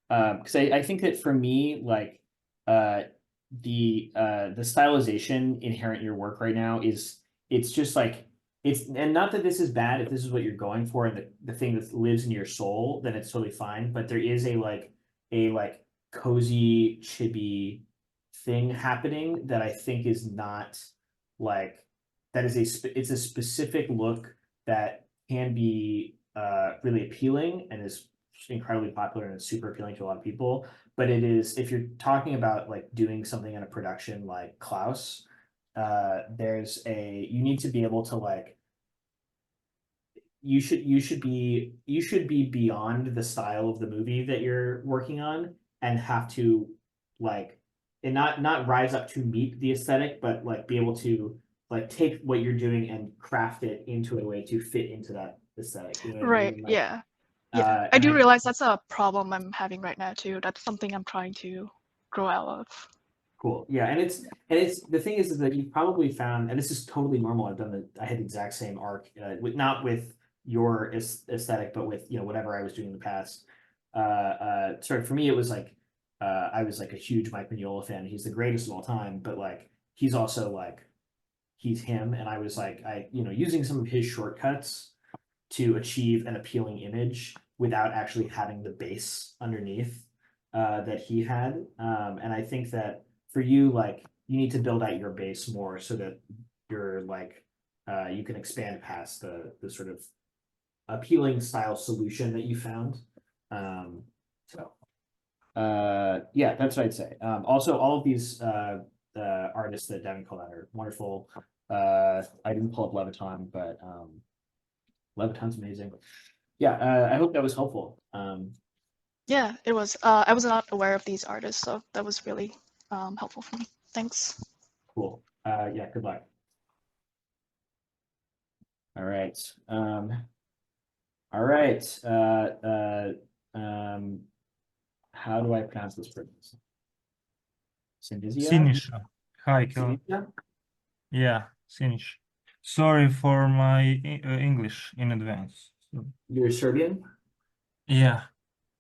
[SPEAKER 1] Because I think that for me, like the stylization inherent in your work right now it's just like and not that this is bad if this is what you're going for and the thing that lives in your soul, then it's totally fine. But there is a cozy, chibi thing happening that I think is not like it's a specific look that can be really appealing and is incredibly popular and super appealing to a lot of people. But it is, if you're talking about like doing something in a production like Klaus, you need to be able to like, you should be beyond the style of the movie that you're working on and have to like, and not rise up to meet the aesthetic, but like be able to like take what you're doing and craft it into a way to fit into that aesthetic. You know what I
[SPEAKER 5] Right.
[SPEAKER 1] mean? Like,
[SPEAKER 5] Yeah. Yeah. I do realize that's a problem I'm having right now too. That's something I'm trying to grow out of.
[SPEAKER 1] Cool. Yeah, and it's the thing is that you probably found, and this is totally normal. I had the exact same arc, not with your aesthetic, but with whatever I was doing in the past. Sorry, for me it was like I was like a huge Mike Mignola fan. He's the greatest of all time, but like he's also like he's him, and I was like using some of his shortcuts to achieve an appealing image without actually having the base underneath that he had. And I think that for you, like, you need to build out your base more so that you're like you can expand past the sort of appealing style solution that you found. Yeah, that's what I'd say. Also, all of these artists that Devin called out are wonderful. I didn't pull up Leviton, but Leviton's amazing. Yeah, I hope that was helpful.
[SPEAKER 5] Yeah, it was. I was not aware of these artists, so that was really helpful for me. Thanks.
[SPEAKER 1] Cool. Yeah, good luck. All right. All right. How do I pronounce this person?
[SPEAKER 6] Sinisha. Hi, Kellen.
[SPEAKER 1] Sinisha?
[SPEAKER 6] Yeah, Sinisha. Sorry for my English in advance.
[SPEAKER 1] You're Serbian?
[SPEAKER 6] Yeah.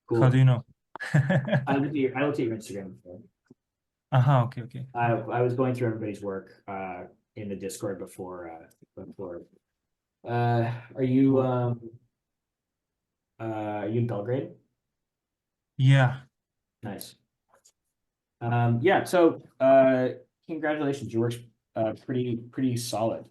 [SPEAKER 1] Cool.
[SPEAKER 6] How do you know?
[SPEAKER 1] I looked at your Instagram before.
[SPEAKER 6] Okay, okay.
[SPEAKER 1] I was going through everybody's work in the Discord before. Are you in Belgrade?
[SPEAKER 6] Yeah.
[SPEAKER 1] Nice. Yeah, so congratulations, your work's pretty solid.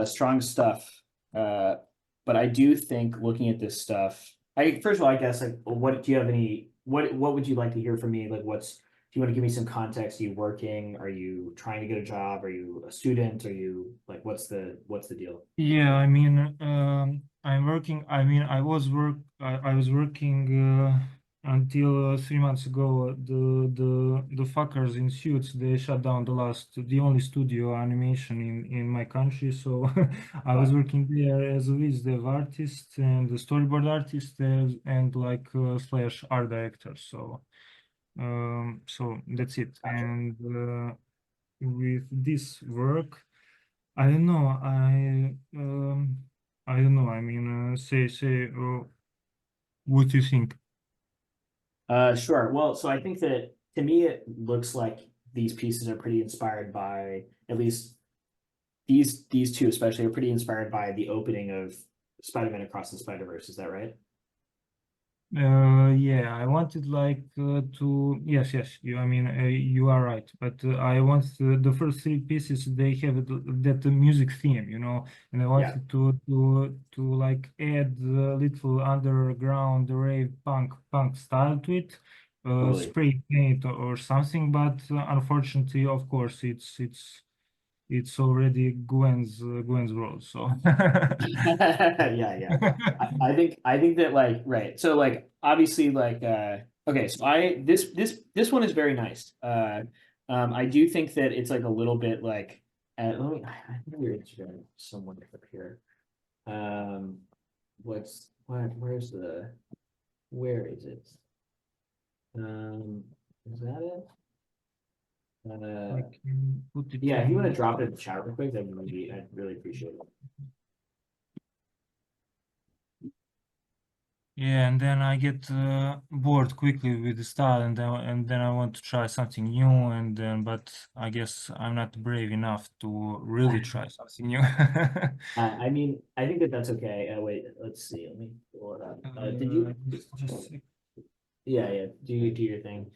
[SPEAKER 1] Strong stuff. But I do think looking at this stuff, first of all, I guess like what do you have any what would you like to hear from me? Like do you want to give me some context? Are you working? Are you trying to get a job? Are you a student? Are you like what's the deal?
[SPEAKER 6] Yeah, I mean, I'm working. I mean, I was working until 3 months ago. The fuckers in suits, they shut down the only studio animation in my country. So I was working there as a Visdev artist and a storyboard artist and like slash art director. So that's it.
[SPEAKER 1] Gotcha.
[SPEAKER 6] And with this work. I don't know. I don't know. I mean, say, what do you think?
[SPEAKER 1] Sure. Well, so I think that to me it looks like these pieces are pretty inspired by at least these two especially are pretty inspired by the opening of Spider-Man Across the Spider-Verse. Is that right?
[SPEAKER 6] Yeah, I wanted like to yes. I mean, you are right. But I want the first three pieces. They have that music theme, and I
[SPEAKER 1] Yeah.
[SPEAKER 6] wanted to like add a little underground rave punk style to it,
[SPEAKER 1] Totally.
[SPEAKER 6] spray paint or something. But unfortunately, of course, it's already Gwen's world. So
[SPEAKER 1] Yeah. I think that like right. So like obviously like okay, so this one is very nice. I do think that it's like a little bit like let me I think your Instagram someone up here. Where is it? Is that it?
[SPEAKER 6] I can put it
[SPEAKER 1] Yeah, if you want to
[SPEAKER 6] in.
[SPEAKER 1] drop it in the chat real quick, I'd really appreciate it.
[SPEAKER 6] Yeah, and then I get bored quickly with the style, and then I want to try something new, but I guess I'm not brave enough to really try something new.
[SPEAKER 1] I mean, I think that that's okay. Wait, let's see. Let me pull it up. Did you?
[SPEAKER 6] Just
[SPEAKER 1] Yeah. Do your thing.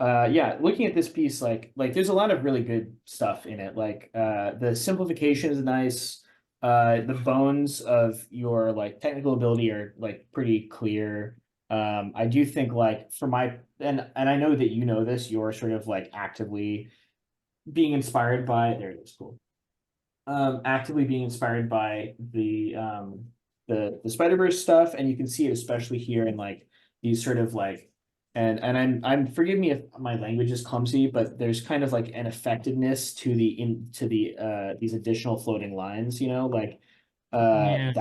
[SPEAKER 1] Yeah. Looking at this piece, like there's a lot of really good stuff in it. Like, the simplification is nice. The bones of your like technical ability are like pretty clear. I do think like for my and I know that you know this. You're sort of like actively being inspired by. There it is. Cool. Actively being inspired by the Spider-Verse stuff, and you can see it especially here in like these sort of like and I'm forgive me if my language is clumsy, but there's kind of like an effectiveness to these additional floating lines, like
[SPEAKER 6] yeah,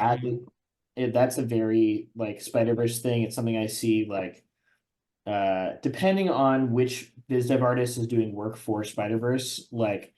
[SPEAKER 1] that's a very like Spider-Verse thing. It's something I see like depending on which BizDev artist is doing work for Spider-Verse, like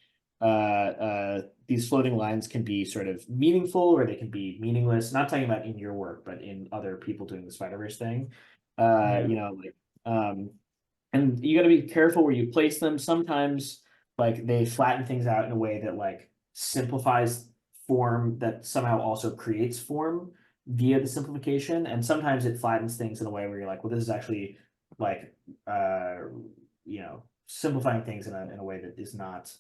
[SPEAKER 1] these floating lines can be sort of meaningful or they can be meaningless. Not talking about in your work, but in other people doing the Spider-Verse thing.
[SPEAKER 6] yeah,
[SPEAKER 1] Like and you got to be careful where you place them. Sometimes like they flatten things out in a way that like simplifies form that somehow also creates form via the simplification. And sometimes it flattens things in a way where you're like, well, this is actually like simplifying things in a way that is not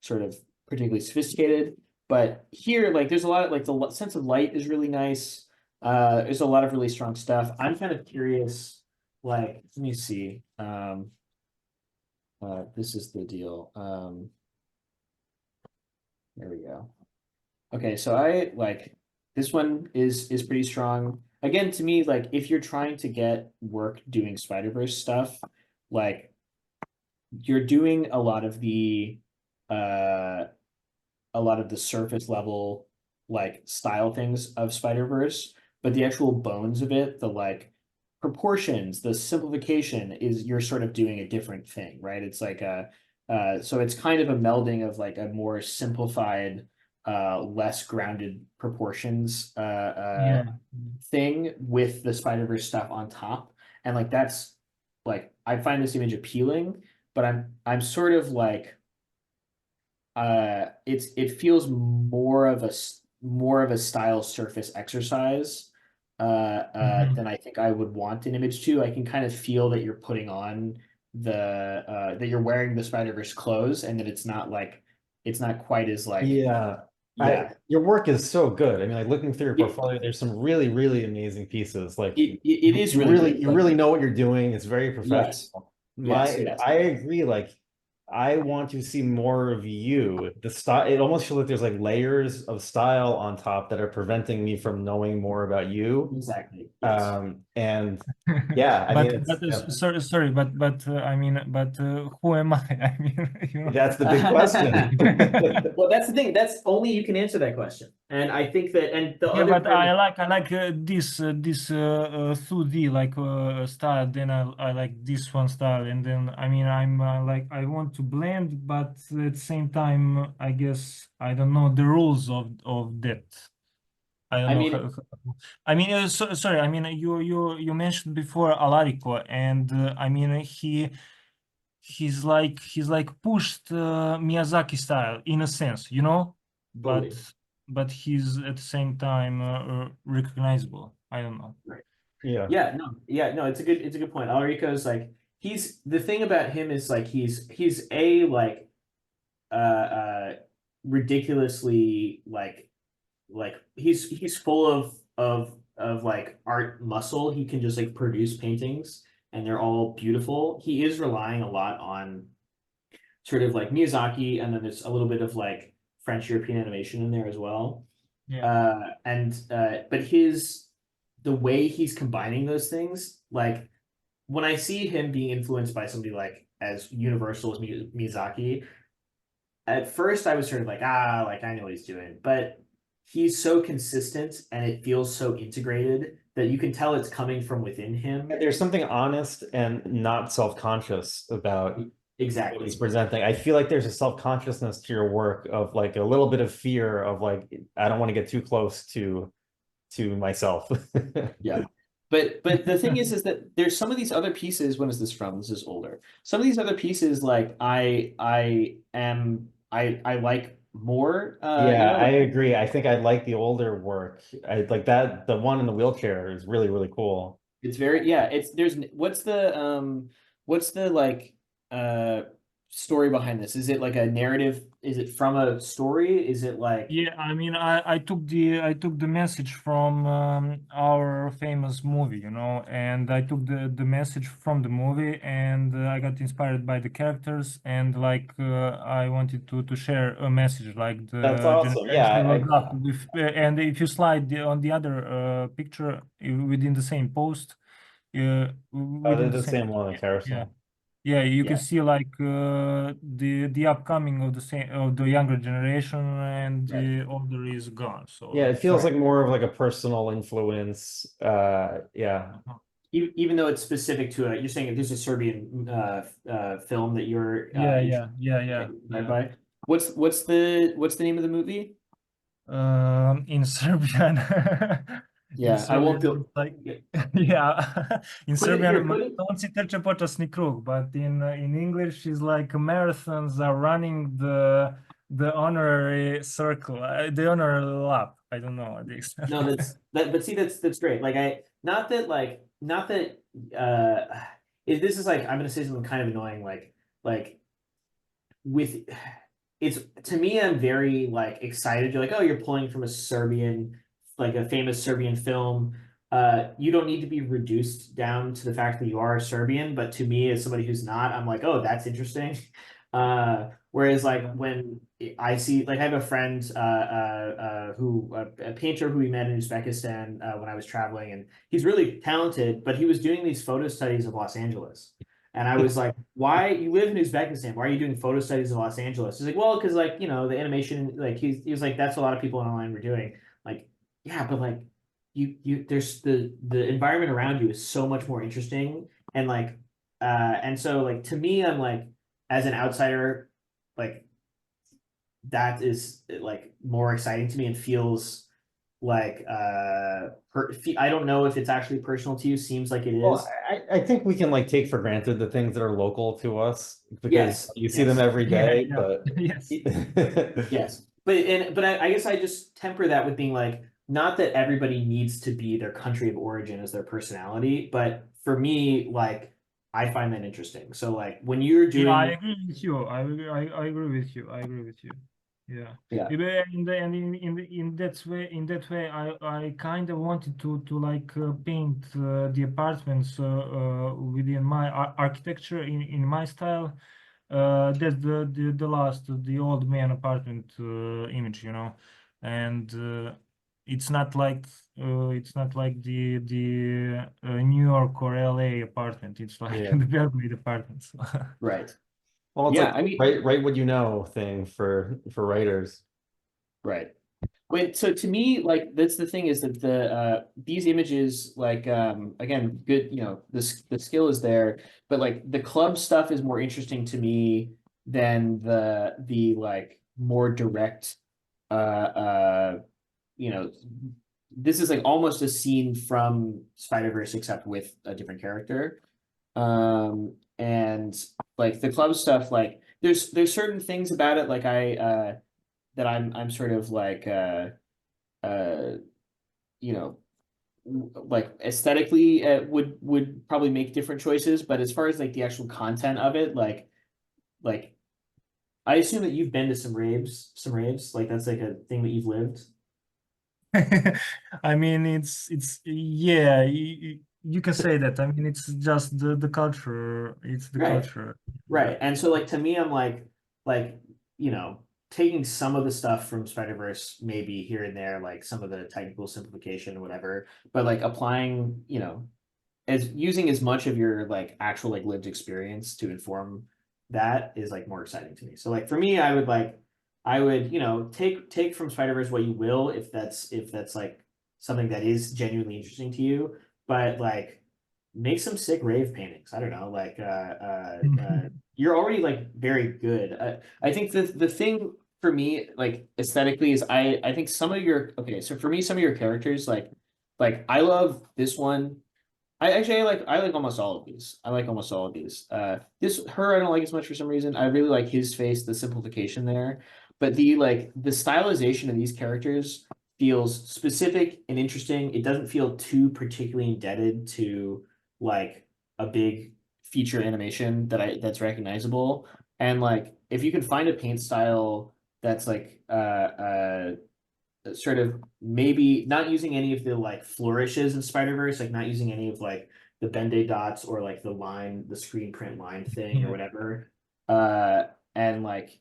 [SPEAKER 1] sort of particularly sophisticated. But here, like there's a lot of like the sense of light is really nice. There's a lot of really strong stuff. I'm kind of curious, like, let me see. This is the deal. There we go. Okay, so I like this one is pretty strong. Again, to me, like if you're trying to get work doing Spider-Verse stuff, like you're doing a lot of the surface level like style things of Spider-Verse, but the actual bones of it, the like proportions, the simplification is you're sort of doing a different thing, right? It's like so it's kind of a melding of like a more simplified less grounded proportions
[SPEAKER 6] Yeah.
[SPEAKER 1] thing with the Spider-Verse stuff on top. And like that's like I find this image appealing, but I'm sort of like it feels more of a style surface exercise than I think I would want an image to. I can kind of feel that you're putting on that you're wearing the Spider-Verse clothes and that it's not quite as like
[SPEAKER 2] Yeah.
[SPEAKER 1] yeah.
[SPEAKER 2] Your work is so good. I mean, like looking through your
[SPEAKER 1] Yeah.
[SPEAKER 2] portfolio, there's some really, really amazing pieces. Like
[SPEAKER 1] It is
[SPEAKER 2] you
[SPEAKER 1] really
[SPEAKER 2] really,
[SPEAKER 1] good.
[SPEAKER 2] you
[SPEAKER 1] Like,
[SPEAKER 2] really know what you're doing. It's very
[SPEAKER 1] yes.
[SPEAKER 2] professional.
[SPEAKER 1] Yes.
[SPEAKER 2] I agree. Like, I want to see more of you. The style, it almost feels like there's like layers of style on top that are preventing me from knowing more about you.
[SPEAKER 1] Exactly. Yes.
[SPEAKER 2] And yeah, I
[SPEAKER 6] But
[SPEAKER 2] mean, it's
[SPEAKER 6] sorry, but I mean, but who am I? I mean, you know.
[SPEAKER 2] that's the big question.
[SPEAKER 1] Well, that's the thing. That's only you can answer that question. And I think that, and the
[SPEAKER 6] Yeah,
[SPEAKER 1] other
[SPEAKER 6] but
[SPEAKER 1] part
[SPEAKER 6] I
[SPEAKER 1] of,
[SPEAKER 6] like this 2D like style. Then I like this one style, and then I mean I'm like I want to blend, but at the same time I guess I don't know the rules of that. I don't
[SPEAKER 1] I
[SPEAKER 6] know
[SPEAKER 1] mean,
[SPEAKER 6] how. I mean, sorry. I mean, you mentioned before Alarico, and I mean he's like pushed Miyazaki style in a sense, you know,
[SPEAKER 1] totally.
[SPEAKER 6] but he's at the same time recognizable. I don't know.
[SPEAKER 1] Right.
[SPEAKER 2] Yeah.
[SPEAKER 1] Yeah, no, it's a good point. Alarico's like, he's, the thing about him is like, he's a like, ridiculously like he's full of like art muscle. He can just like produce paintings and they're all beautiful. He is relying a lot on sort of like Miyazaki, and then there's a little bit of like French European animation in there as well.
[SPEAKER 6] Yeah.
[SPEAKER 1] But the way he's combining those things, like when I see him being influenced by somebody like as universal as Miyazaki, at first I was sort of like, like I know what he's doing, but he's so consistent and it feels so integrated that you can tell it's coming from within him.
[SPEAKER 2] There's something honest and not self-conscious about what
[SPEAKER 1] Exactly.
[SPEAKER 2] he's presenting. I feel like there's a self-consciousness to your work of like a little bit of fear of like, I don't want to get too close to myself.
[SPEAKER 1] Yeah. But the thing is that there's some of these other pieces. When is this from? This is older. Some of these other pieces, like I like more.
[SPEAKER 2] Yeah, I
[SPEAKER 1] Like,
[SPEAKER 2] agree. I think I like the older work. I like that. The one in the wheelchair is really, really cool.
[SPEAKER 1] it's very, yeah. What's the like uh story behind this? Is it like a narrative? Is it from a story? Is it like
[SPEAKER 6] Yeah, I mean, I took the message from our famous movie, you know, and I took the message from the movie, and I got inspired by the characters, and like I wanted to share a message, like
[SPEAKER 2] That's
[SPEAKER 6] the
[SPEAKER 2] awesome.
[SPEAKER 6] generation
[SPEAKER 2] Yeah,
[SPEAKER 6] will drop with, and if you slide on the other picture within the same post,
[SPEAKER 2] they're
[SPEAKER 6] within the
[SPEAKER 2] the
[SPEAKER 6] same,
[SPEAKER 2] same one, the
[SPEAKER 6] yeah.
[SPEAKER 2] carousel.
[SPEAKER 6] Yeah, you can
[SPEAKER 1] yeah,
[SPEAKER 6] see like the upcoming of the younger generation, and
[SPEAKER 1] right.
[SPEAKER 6] the older is gone. So
[SPEAKER 2] Yeah, it
[SPEAKER 6] it's
[SPEAKER 2] feels
[SPEAKER 1] Right.
[SPEAKER 2] like more of like a personal influence. Yeah.
[SPEAKER 1] Even though it's specific to you're saying there's a Serbian film that you're inspired
[SPEAKER 6] yeah.
[SPEAKER 1] by. What's the name of the movie?
[SPEAKER 6] In Serbian, in
[SPEAKER 1] Yeah, I won't
[SPEAKER 6] Serbian,
[SPEAKER 1] feel.
[SPEAKER 6] it's like
[SPEAKER 1] Yeah.
[SPEAKER 6] yeah, in
[SPEAKER 1] Put it
[SPEAKER 6] Serbian,
[SPEAKER 1] here. Put it.
[SPEAKER 6] maratonci trče počasni krug, but in English is like marathons are running the honorary circle, the honorary lap. I don't know the exact.
[SPEAKER 1] No, but see, that's great. Like not that if this is like I'm gonna say something kind of annoying, like with it's to me, I'm very like excited. You're like, oh, you're pulling from a Serbian, like a famous Serbian film. You don't need to be reduced down to the fact that you are Serbian, but to me, as somebody who's not, I'm like, oh, that's interesting. Whereas like when I see, like I have a friend who a painter who we met in Uzbekistan when I was traveling, and he's really talented, but he was doing these photo studies of Los Angeles. And I was like, why you live in Uzbekistan? Why are you doing photo studies of Los Angeles? He's like, well, because like, the animation, like he was like, that's a lot of people online were doing. Like, yeah, but like there's the environment around you is so much more interesting. And like and so like to me, I'm like, as an outsider, like that is like more exciting to me and feels like I don't know if it's actually personal to you. Seems like it is.
[SPEAKER 2] Well, I think we can like take for granted the things that are local to us because
[SPEAKER 1] Yes,
[SPEAKER 2] you see them
[SPEAKER 1] yes.
[SPEAKER 2] every
[SPEAKER 6] Yeah,
[SPEAKER 2] day,
[SPEAKER 6] yeah.
[SPEAKER 2] but
[SPEAKER 6] Yes.
[SPEAKER 1] Yes, but I guess I just temper that with being like, not that everybody needs to be their country of origin as their personality, but for me, like, I find that interesting. So like when you're
[SPEAKER 6] Yeah, I
[SPEAKER 1] doing,
[SPEAKER 6] agree with you. I agree with you. I agree with you. Yeah.
[SPEAKER 1] yeah,
[SPEAKER 6] In that way, I kind of wanted to like paint the apartments within my architecture in my style. That's the old man apartment image, you know, and it's not like the New York or LA apartment. It's like
[SPEAKER 2] Yeah.
[SPEAKER 6] the Belgrade apartments.
[SPEAKER 1] right.
[SPEAKER 2] Well, it's
[SPEAKER 1] Yeah,
[SPEAKER 2] like
[SPEAKER 1] I mean,
[SPEAKER 2] write what you know thing for writers.
[SPEAKER 1] right. Wait, so to me, like that's the thing is that these images, like again, good, you know, the skill is there, but like the club stuff is more interesting to me than the like more direct you know, this is like almost a scene from Spider-Verse except with a different character. And like the club stuff, like there's certain things about it like that I'm sort of like uh you know like aesthetically would probably make different choices, but as far as like the actual content of it, like I assume that you've been to some raves, like that's like a thing that you've lived.
[SPEAKER 6] I mean, it's yeah, you can say that. I mean, it's just the culture. It's the
[SPEAKER 1] Right.
[SPEAKER 6] culture.
[SPEAKER 1] Right. And so like to me, I'm like, you know, taking some of the stuff from Spider-Verse, maybe here and there, like some of the technical simplification or whatever, but like applying, you know, as using as much of your like actual like lived experience to inform that is like more exciting to me. So like for me, I would, you know, take from Spider-Verse what you will if that's like something that is genuinely interesting to you, but like make some sick rave paintings. I don't know, like you're already like very good. I think the thing for me like aesthetically is I think some of your okay, so for me some of your characters like I love this one. I like almost all of these. I like almost all of these. This her I don't like as much for some reason. I really like his face, the simplification there. But the stylization of these characters feels specific and interesting. It doesn't feel too particularly indebted to like a big feature animation that's recognizable. And like if you can find a paint style that's like sort of maybe not using any of the like flourishes in Spider-Verse, like not using any of like the Bend-Aid dots or like the screen print line thing or
[SPEAKER 6] Yeah.
[SPEAKER 1] whatever. Uh and like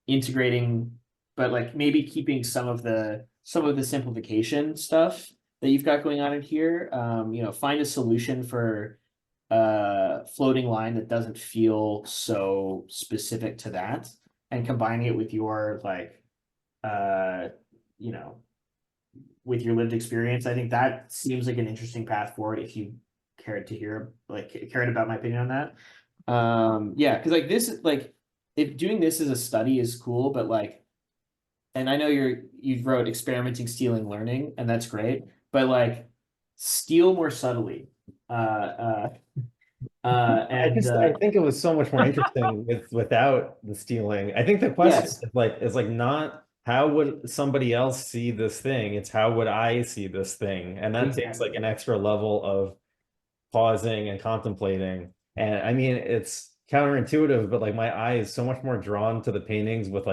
[SPEAKER 1] integrating, but like maybe keeping some of the simplification stuff that you've got going on in here. You know, find a solution for floating line that doesn't feel so specific to that and combining it with your like you know with your lived experience. I think that seems like an interesting path forward if you cared to hear, like cared about my opinion on that. Yeah, because like this, like if doing this as a study is cool, but like, and I know you wrote experimenting, stealing, learning, and that's great, but like steal more subtly.
[SPEAKER 2] I think it was so much more interesting without the stealing. I think the question
[SPEAKER 1] Yes,
[SPEAKER 2] is like not how would somebody else see this thing? It's how would I see this thing? And that takes like
[SPEAKER 1] exactly.
[SPEAKER 2] an extra level of pausing and contemplating. And I mean, it's counterintuitive, but like my eye is so much more drawn to the paintings with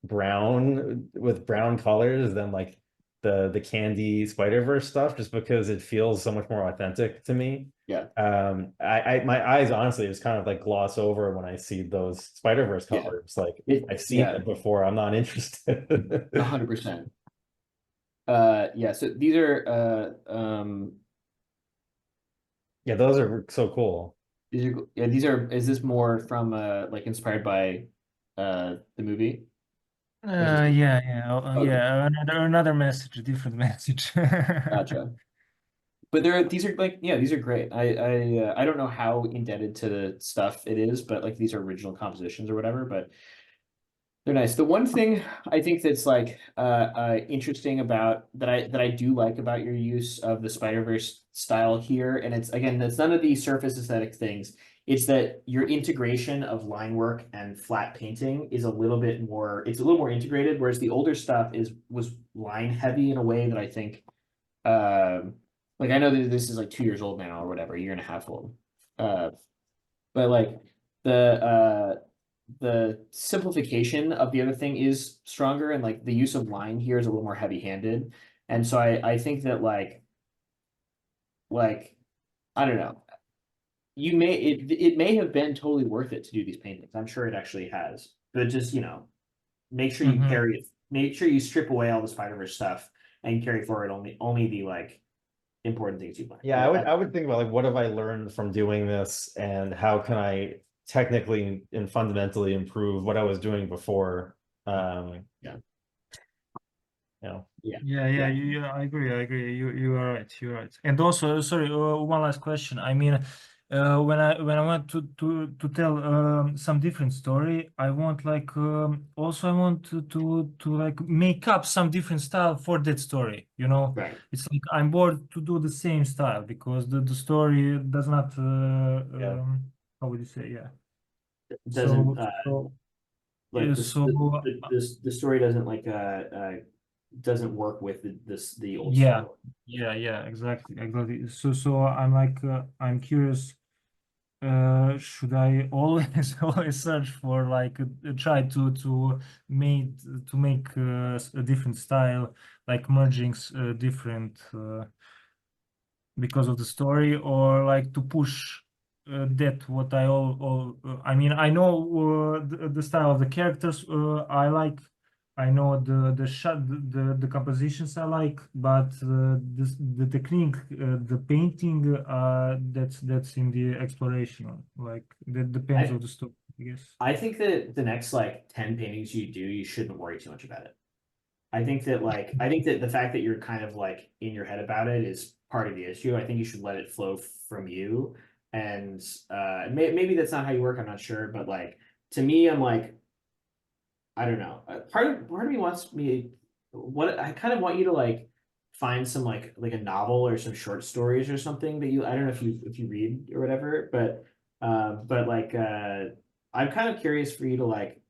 [SPEAKER 2] brown colors than like the candy Spider-Verse stuff, just because it feels so much more authentic to me.
[SPEAKER 1] Yeah,
[SPEAKER 2] My eyes honestly just kind of like gloss over when I see those Spider-Verse
[SPEAKER 1] yeah,
[SPEAKER 2] colors. Like I've seen
[SPEAKER 1] yeah,
[SPEAKER 2] them before, I'm not interested.
[SPEAKER 1] 100%. Yeah. So these are
[SPEAKER 2] Yeah, those are so cool.
[SPEAKER 1] these are is this more from like inspired by the movie? Or is this okay?
[SPEAKER 6] Yeah. Another message, a different message.
[SPEAKER 1] Gotcha. But these are like yeah, these are great. I don't know how indebted to the stuff it is, but like these are original compositions or whatever. But They're nice. The one thing I think that's like interesting about that I do like about your use of the Spider-Verse style here, and it's again, that's none of the surface aesthetic things. It's that your integration of line work and flat painting is a little bit more, it's a little more integrated, whereas the older stuff was line heavy in a way that I think like I know that this is like 2 years old now or whatever, a year and a half old. But like the simplification of the other thing is stronger, and like the use of line here is a little more heavy-handed. And so I think that like I don't know, it may have been totally worth it to do these paintings. I'm sure it actually has, but just, you know, make sure you carry it, make sure you strip away all the Spider-Verse stuff and carry forward only the like important things you like.
[SPEAKER 2] Yeah, I would think about like, what have I learned from doing this, and how can I technically and fundamentally improve what I was doing before?
[SPEAKER 1] Yeah.
[SPEAKER 2] You know.
[SPEAKER 6] Yeah, I agree. You are right. You're right. And also, sorry, one last question. I mean, when I want to tell some different story, I want like also I want to like make up some different style for that story. You know,
[SPEAKER 1] Right.
[SPEAKER 6] it's like I'm bored to do the same style because the story does not how would you say, yeah.
[SPEAKER 1] It doesn't like
[SPEAKER 6] So
[SPEAKER 1] the story doesn't like doesn't work with the old
[SPEAKER 6] yeah.
[SPEAKER 1] style.
[SPEAKER 6] Yeah, exactly. So I'm like I'm curious. Should I always search for like try to make a different style, like merging different because of the story, or like to push that what I all I mean, I know the style of the characters I like. I know the shot, the compositions I like, but the technique, the painting, that's in the exploration. Like that depends on the story, I guess.
[SPEAKER 1] I think that the next like 10 paintings you do, you shouldn't worry too much about it. I think that the fact that you're kind of like in your head about it is part of the issue. I think you should let it flow from you. And maybe that's not how you work, I'm not sure, but like to me, I'm like, I don't know. Part of me wants me, what I kind of want you to like find some like a novel or some short stories or something that I don't know if you read or whatever, but like I'm kind of curious for you to like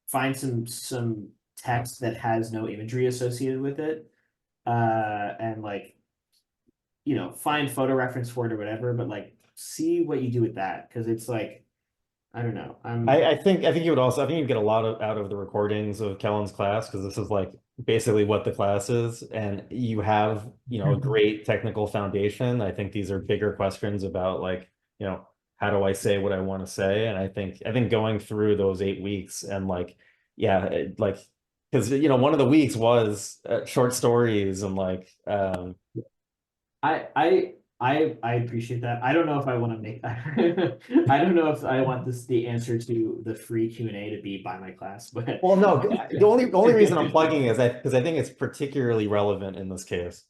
[SPEAKER 1] find some text that has no imagery associated with it, and like, you know, find photo reference for it or whatever, but like see what you do with that, because it's like, I don't know.
[SPEAKER 2] I think you would also, I think you get a lot out of the recordings of Kellen's class, because this is like basically what the class is, and you have, you know, a great technical foundation. I think these are bigger questions about like, you know, how do I say what I want to say? And I think going through those 8 weeks and like, yeah, like, because, you know, one of the weeks was short stories and like
[SPEAKER 1] I appreciate that. I don't know if I want to make I don't know if I want the answer to the free Q&A to be by my class, but
[SPEAKER 2] well, no, the only reason I'm plugging is because I think it's particularly relevant in this case.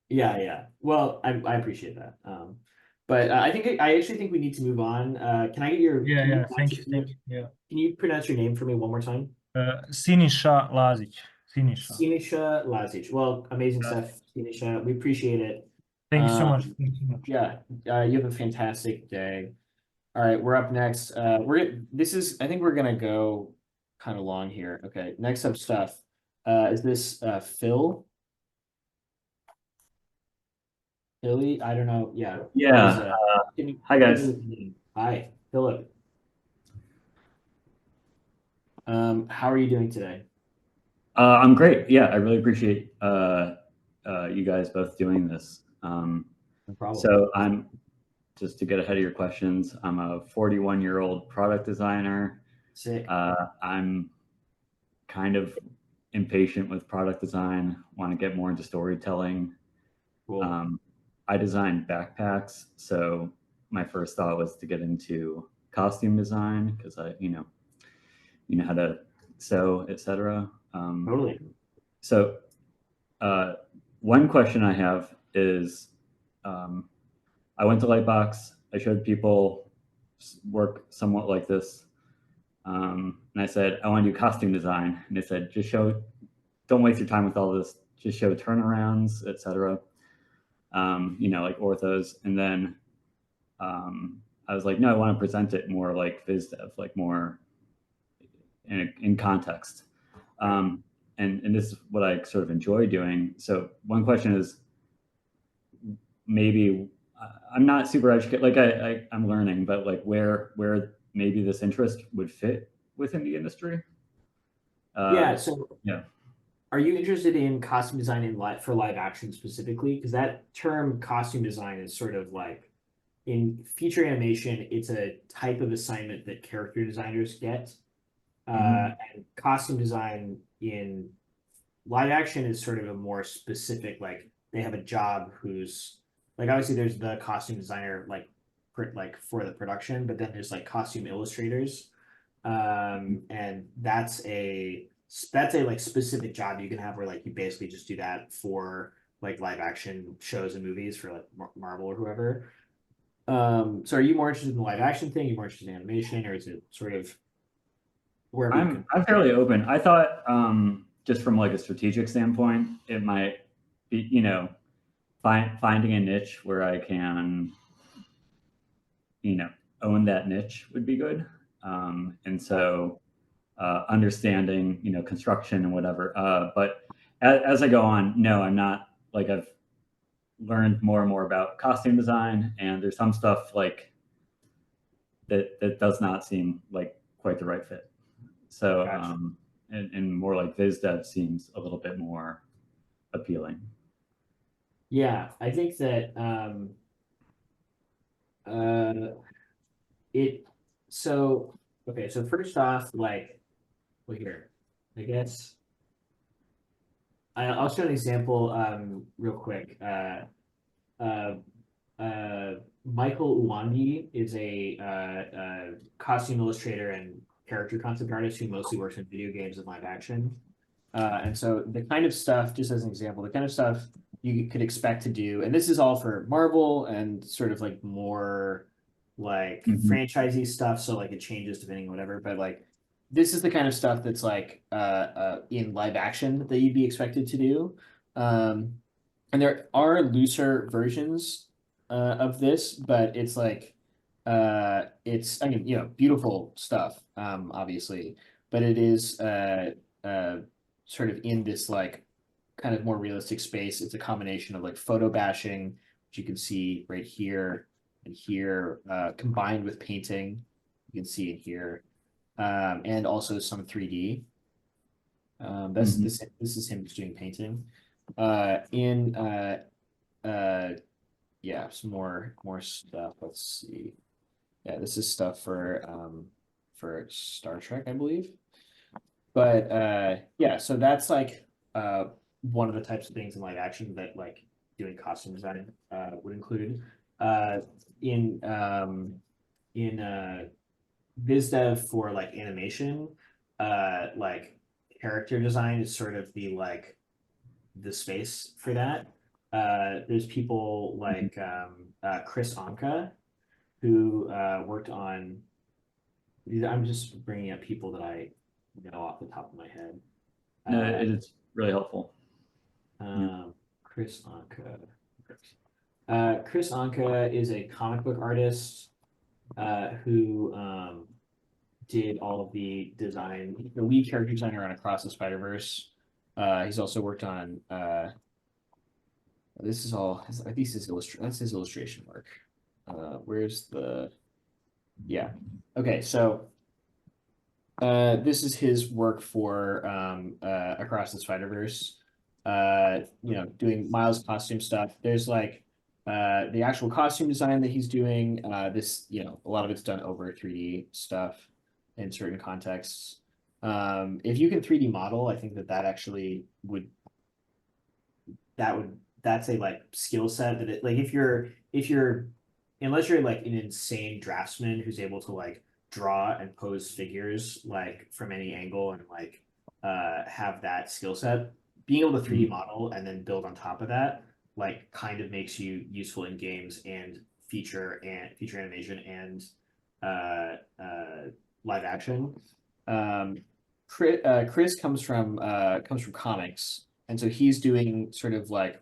[SPEAKER 1] yeah. Well, I appreciate that. But I actually think we need to move on. Can I get your
[SPEAKER 6] Thank you. Yeah.
[SPEAKER 1] Can you pronounce your name for me one more time?
[SPEAKER 6] Sinisha Lazic.
[SPEAKER 1] Sinisha Lazic. Well, amazing stuff, Sinisha. We appreciate it.
[SPEAKER 6] Thank you so much. Thank you so much.
[SPEAKER 1] Yeah, you have a fantastic day. All right, we're up next. I think we're gonna go kind of long here. Okay, next up stuff. Is this Phil? Philly? I don't know. Yeah.
[SPEAKER 7] Yeah. Hi guys.
[SPEAKER 1] Hi, Philip. How are you doing today?
[SPEAKER 7] I'm great. Yeah, I really appreciate you guys both doing this.
[SPEAKER 1] No problem.
[SPEAKER 7] So just to get ahead of your questions, I'm a 41-year-old product designer.
[SPEAKER 1] Sick.
[SPEAKER 7] I'm kind of impatient with product design, want to get more into storytelling.
[SPEAKER 1] Cool.
[SPEAKER 7] I design backpacks, so my first thought was to get into costume design because you know how to sew, etc.
[SPEAKER 1] Totally.
[SPEAKER 7] So one question I have is, I went to Lightbox. I showed people work somewhat like this. And I said, I want to do costume design. And they said, don't waste your time with all this. Just show turnarounds, etc. Like orthos. And then I was like, no, I want to present it more like Visdev, like more in context. And this is what I sort of enjoy doing. So one question is, maybe I'm not super educated, like I'm learning, but like where maybe this interest would fit within the industry.
[SPEAKER 1] So
[SPEAKER 7] yeah.
[SPEAKER 1] Are you interested in costume design for live action specifically? Because that term costume design is sort of like in feature animation, it's a type of assignment that character designers get. And costume design in live action is sort of a more specific, like they have a job who's like obviously there's the costume designer like for the production, but then there's like costume illustrators. And that's a like specific job you can have where like you basically just do that for like live action shows and movies for like Marvel or whoever. So are you more interested in the live action thing? Are you more interested in animation, or is it sort of wherever you can?
[SPEAKER 7] I'm fairly open. I thought just from like a strategic standpoint, it might be, finding a niche where I can, own that niche would be good. And so understanding, construction and whatever. But as I go on, no, I'm not, like I've learned more and more about costume design, and there's some stuff like that does not seem like quite the right fit. So,
[SPEAKER 1] Gotcha.
[SPEAKER 7] And more like Visdev seems a little bit more appealing.
[SPEAKER 1] Yeah, I think that so first off, like, well, here, I guess I'll show an example real quick. Michael Uwangi is a costume illustrator and character concept artist who mostly works in video games and live action. And so the kind of stuff, just as an example, the kind of stuff you could expect to do, and this is all for Marvel and sort of like more like franchisey stuff. So like it changes depending on whatever, but like this is the kind of stuff that's like in live action that you'd be expected to do. And there are looser versions of this, but it's like it's I mean, beautiful stuff, obviously, but it is sort of in this like kind of more realistic space. It's a combination of like photo bashing, which you can see right here and here, combined with painting, you can see in here, and also some 3D. This is him just doing painting. Yeah, some more stuff. Let's see. Yeah, this is stuff for Star Trek, I believe. But yeah, so that's like one of the types of things in live action that like doing costume design would include. In Visdev for like animation, like character design is sort of the space for that. There's people like Chris Anka, who worked on these. I'm just bringing up people that I know off the top of my head.
[SPEAKER 7] No, it is really helpful.
[SPEAKER 1] Chris Anka. Chris Anka is a comic book artist who did all of the design, the lead character designer on Across the Spider-Verse. He's also worked on this is all I think that's his illustration work. Where's the okay, so this is his work for Across the Spider-Verse. Doing Miles costume stuff. There's like the actual costume design that he's doing. This, a lot of it's done over 3D stuff in certain contexts. If you can 3D model, I think that actually that's a like skill set that like if you're unless you're like an insane draftsman who's able to like draw and pose figures like from any angle and like have that skill set, being able to 3D model and then build on top of that like kind of makes you useful in games and feature animation and live action. Chris comes from comics, and so he's doing sort of like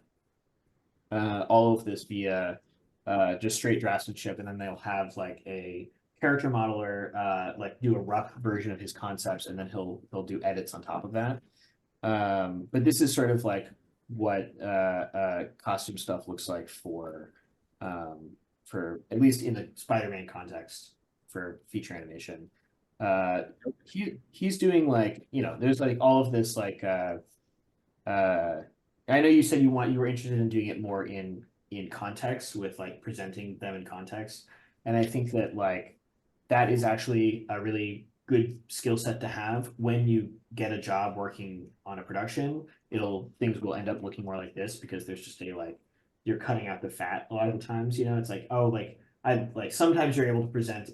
[SPEAKER 1] all of this via just straight draftsmanship, and then they'll have like a character modeler like do a rough version of his concepts, and then he'll do edits on top of that. But this is sort of like what costume stuff looks like for at least in the Spider-Man context for feature animation. He's doing like, you know, there's like all of this like I know you said you were interested in doing it more in context with like presenting them in context. And I think that like that is actually a really good skill set to have when you get a job working on a production. Things will end up looking more like this because there's just you're cutting out the fat a lot of the times, you know. It's like, oh, like sometimes you're able to present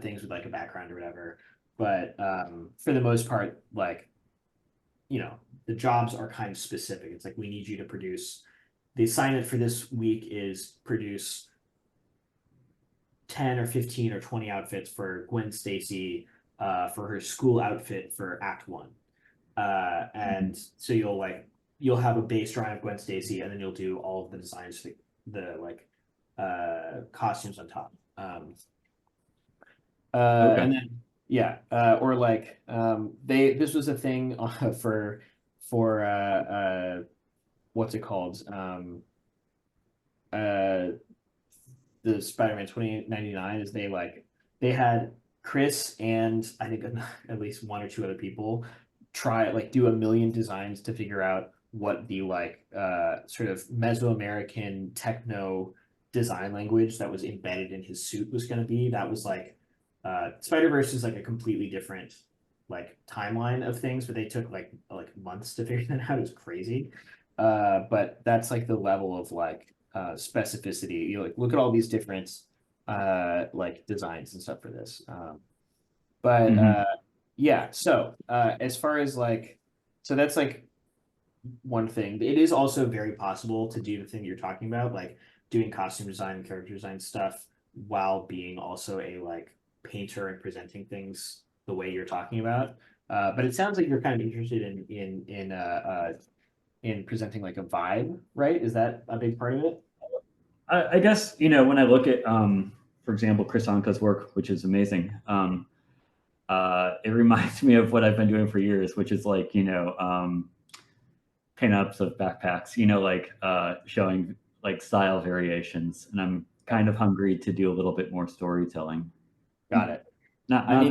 [SPEAKER 1] things with like a background or whatever, but for the most part, like, you know, the jobs are kind of specific. It's like, we need you to produce, the assignment for this week is produce 10 or 15 or 20 outfits for Gwen Stacy for her school outfit for Act 1. And so you'll have a base drawing of Gwen Stacy, and then you'll do all of the designs for the costumes on top.
[SPEAKER 7] Okay.
[SPEAKER 1] And then or like this was a thing for what's it called, the Spider-Man 2099, is they had Chris and I think at least one or two other people do a million designs to figure out what the sort of Mesoamerican techno design language that was embedded in his suit was going to be. That was like Spider-Verse is like a completely different like timeline of things, but they took like months to figure that out. It was crazy. But that's like the level of like specificity. You look at all these different like designs and stuff for this. So as far as so that's like one thing. It is also very possible to do the thing you're talking about, like doing costume design and character design stuff while being also a painter and presenting things the way you're talking about. But it sounds like you're kind of interested in presenting like a vibe, right? Is that a big part of it?
[SPEAKER 7] I guess, when I look at, for example, Chris Anka's work, which is amazing, it reminds me of what I've been doing for years, which is pinups of backpacks, showing style variations. And I'm kind of hungry to do a little bit more storytelling.
[SPEAKER 1] Got it.
[SPEAKER 7] I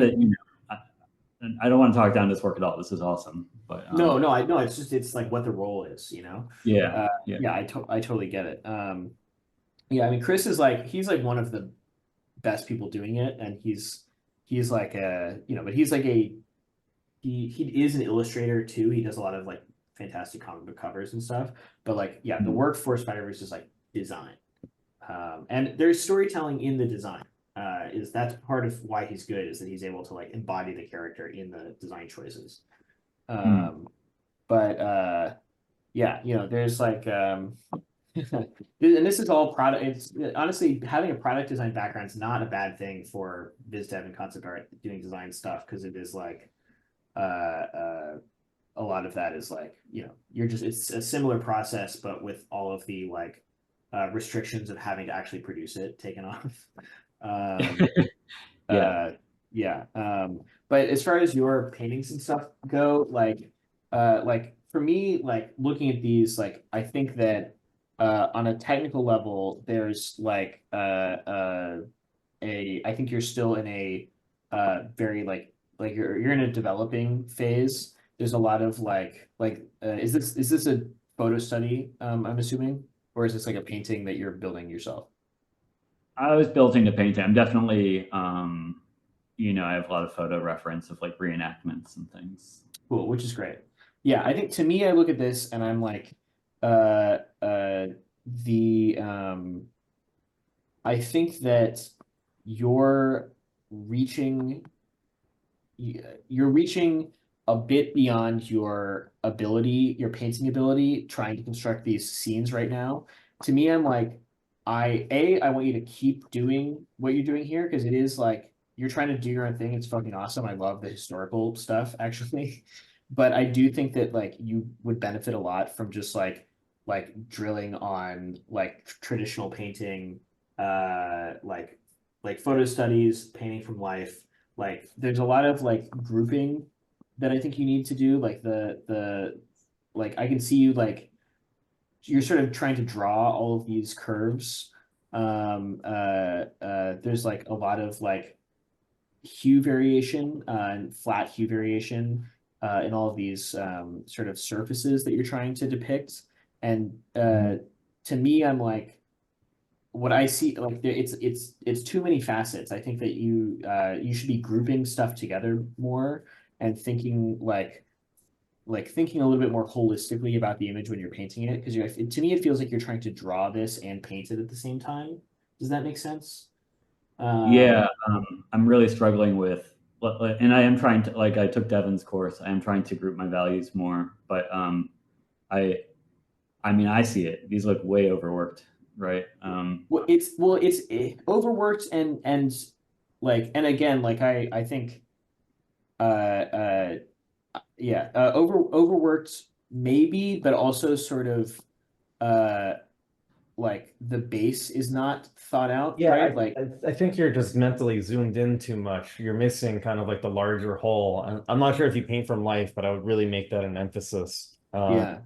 [SPEAKER 7] don't want to talk down this work at all. This is awesome, but
[SPEAKER 1] no, it's like what the role is,
[SPEAKER 7] Yeah.
[SPEAKER 1] I totally get it. I mean, Chris is he's one of the best people doing it, and he's like but he's like he is an illustrator too. He does a lot of fantastic comic book covers and stuff. But the work for Spider-Verse is design, and there's storytelling in the design. That's part of why he's good, is that he's able to embody the character in the design choices. But there's and this is all product. It's honestly, having a product design background is not a bad thing for Visdev and concept art doing design stuff, because it is a lot of that is it's a similar process, but with all of the restrictions of having to actually produce it taken off. But as far as your paintings and stuff go, for me, looking at these, I think that on a technical level, there's I think you're still in a very you're in a developing phase. There's a lot of is this a photo study, I'm assuming, or is this a painting that you're building yourself?
[SPEAKER 7] I was building the painting. I'm definitely, I have a lot of photo reference of reenactments and things.
[SPEAKER 1] Cool, which is great. Yeah, I think to me, I look at this and I'm I think that you're reaching a bit beyond your ability, your painting ability, trying to construct these scenes right now. To me, I'm I want you to keep doing what you're doing here, because it is you're trying to do your own thing. It's fucking awesome. I love the historical stuff actually. But I do think that like you would benefit a lot from just like drilling on like traditional painting, like photo studies, painting from life. Like there's a lot of like grouping that I think you need to do. Like the like I can see you like you're sort of trying to draw all of these curves. There's like a lot of like hue variation and flat hue variation in all of these sort of surfaces that you're trying to depict. And to me, I'm like, what I see, like it's too many facets. I think that you should be grouping stuff together more and thinking like thinking a little bit more holistically about the image when you're painting it, because to me it feels like you're trying to draw this and paint it at the same time. Does that make sense?
[SPEAKER 7] Yeah, I'm really struggling with, and I am trying to, like, I took Devin's course. I am trying to group my values more, but I, I mean, I see it. These look way overworked, right?
[SPEAKER 1] It's overworked and like and again like I think yeah overworked maybe, but also sort of uh like the base is not thought out,
[SPEAKER 2] Yeah,
[SPEAKER 1] right? Like
[SPEAKER 2] I think you're just mentally zoomed in too much. You're missing kind of like the larger whole. And I'm not sure if you paint from life, but I would really make that an emphasis.
[SPEAKER 1] yeah,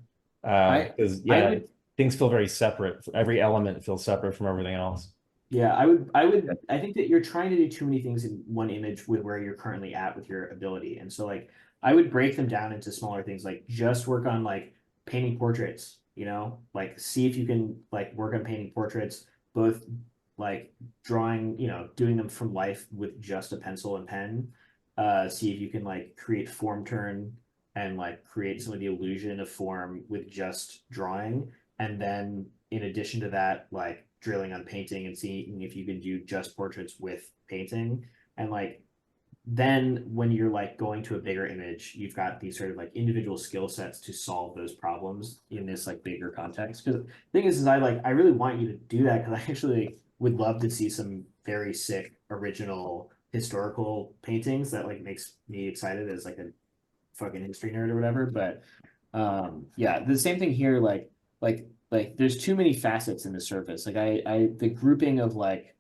[SPEAKER 2] Because
[SPEAKER 1] I
[SPEAKER 2] yeah,
[SPEAKER 1] would
[SPEAKER 2] things feel very separate. Every element feels separate from everything else.
[SPEAKER 1] yeah, I think that you're trying to do too many things in one image with where you're currently at with your ability. And so like I would break them down into smaller things, like just work on like painting portraits, you know, like see if you can like work on painting portraits, both like drawing, you know, doing them from life with just a pencil and pen. See if you can like create form turn and like create some of the illusion of form with just drawing. And then in addition to that, like drilling on painting and seeing if you can do just portraits with painting. And like then when you're like going to a bigger image, you've got these sort of like individual skill sets to solve those problems in this like bigger context. Because the thing is I really want you to do that because I actually would love to see some very sick original historical paintings that like makes me excited as like a fucking history nerd or whatever. But yeah, the same thing here, like there's too many facets in the surface. Like the grouping of like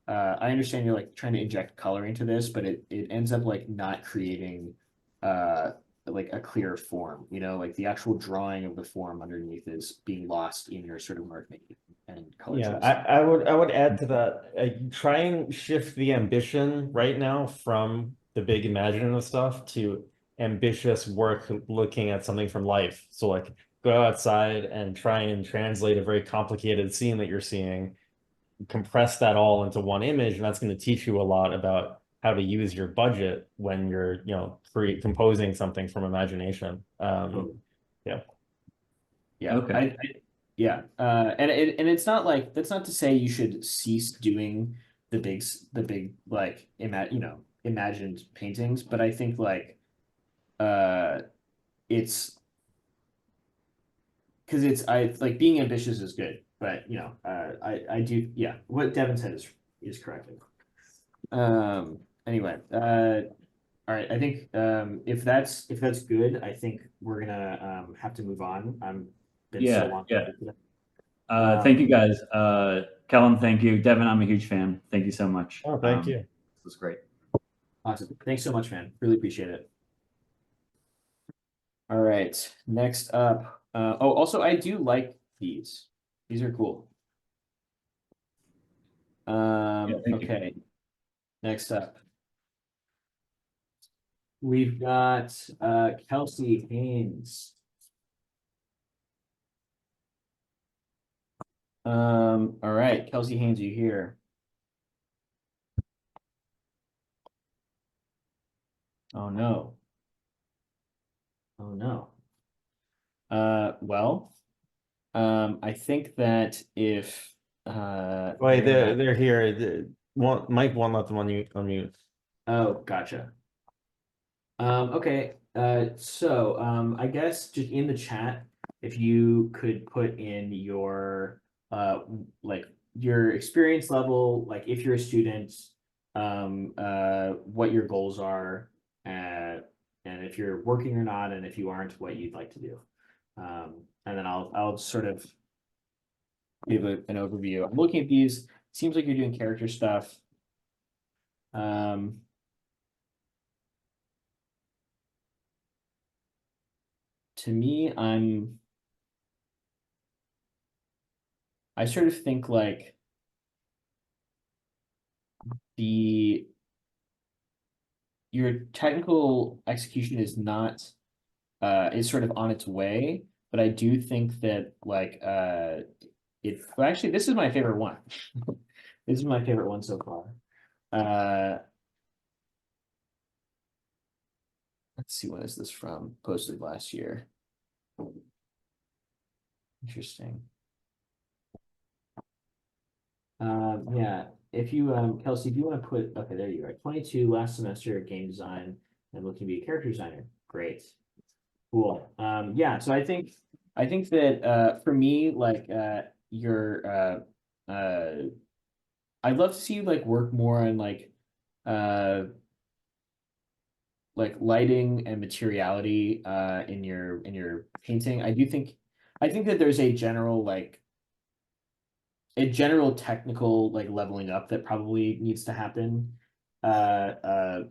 [SPEAKER 1] I understand you're like trying to inject color into this, but it ends up like not creating like a clear form, you know, like the actual drawing of the form underneath is being lost in your sort of mark making and color
[SPEAKER 2] Yeah,
[SPEAKER 1] choice.
[SPEAKER 2] I would add to that. Try and shift the ambition right now from the big imaginative stuff to ambitious work looking at something from life. So like go outside and try and translate a very complicated scene that you're seeing, compress that all into one image, and that's going to teach you a lot about how to use your budget when you're, you know, composing something from imagination. Yeah.
[SPEAKER 1] Yeah.
[SPEAKER 7] Okay.
[SPEAKER 1] Yeah. And it's not like that's not to say you should cease doing the big like imagined paintings, but I think like it's because it's I like being ambitious is good, but you know, I do yeah, what Devin said is correct. Anyway, all right, I think if that's good, I think we're gonna have to move on. I'm been so
[SPEAKER 7] Yeah,
[SPEAKER 1] long.
[SPEAKER 7] yeah. Thank you guys. Kellen, thank you. Devin, I'm a huge fan. Thank you so much.
[SPEAKER 2] Oh, thank you.
[SPEAKER 7] This was great.
[SPEAKER 1] Awesome. Thanks so much, man. Really appreciate it. All right, next up. Oh, also, I do like these. These are cool.
[SPEAKER 7] Yeah, thank you.
[SPEAKER 1] Okay. Next up, we've got Kelsey Haynes. All right, Kelsey Haynes, you here? Oh no. Oh no. Well, I think that if
[SPEAKER 2] Wait,
[SPEAKER 1] you're not.
[SPEAKER 2] they're here. Mike won't let them unmute.
[SPEAKER 1] Oh, gotcha. Okay. So I guess just in the chat, if you could put in your like your experience level, like if you're a student, what your goals are, and if you're working or not, and if you aren't, what you'd like to do. And then I'll sort of give an overview. I'm looking at these. Seems like you're doing character stuff. To me, I sort of think like your technical execution is not is sort of on its way, but I do think that like well, actually this is my favorite one. This is my favorite one so far. Let's see, when is this from? Posted last year. Interesting. Yeah, if you Kelsey, if you want to put, okay, there you are. 22 last semester game design and looking to be a character designer. Great. Cool. Yeah, so I think that for me, like I'd love to see you like work more on like lighting and materiality in your painting. I think that there's a general technical like leveling up that probably needs to happen to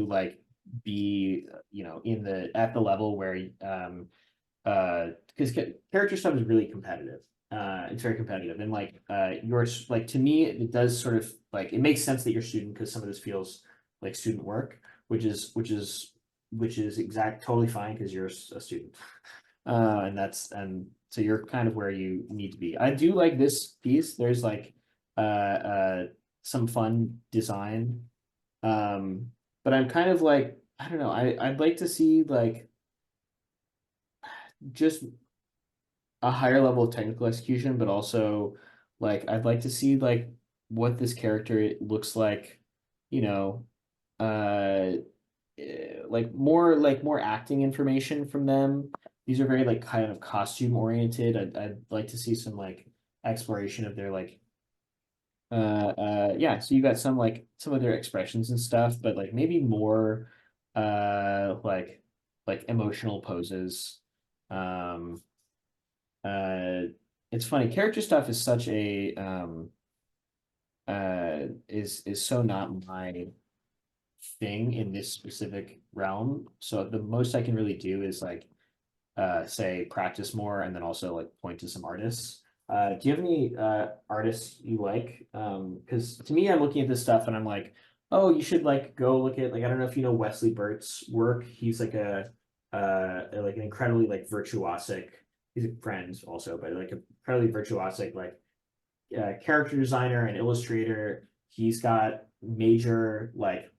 [SPEAKER 1] like be at the level where because character stuff is really competitive. It's very competitive, and like yours, like to me it does sort of like, it makes sense that you're student, because some of this feels like student work, which is totally fine because you're a student. And so you're kind of where you need to be. I do like this piece. There's like some fun design. But I'm kind of like, I don't know, I'd like to see like just a higher level of technical execution, but also like I'd like to see like what this character looks like, you know, like more acting information from them. These are very like kind of costume oriented. I'd like to see some like exploration of their like yeah, so you got some like some of their expressions and stuff, but like maybe more like emotional poses. Um it's funny, character stuff is such a is so not my thing in this specific realm. So the most I can really do is like say practice more, and then also like point to some artists. Do you have any artists you like? Because to me, I'm looking at this stuff and I'm like, oh, you should like go look at, like, I don't know if you know Wesley Burt's work. He's like like an incredibly like virtuosic. He's a friend also, but like a incredibly virtuosic like character designer and illustrator. He's got major like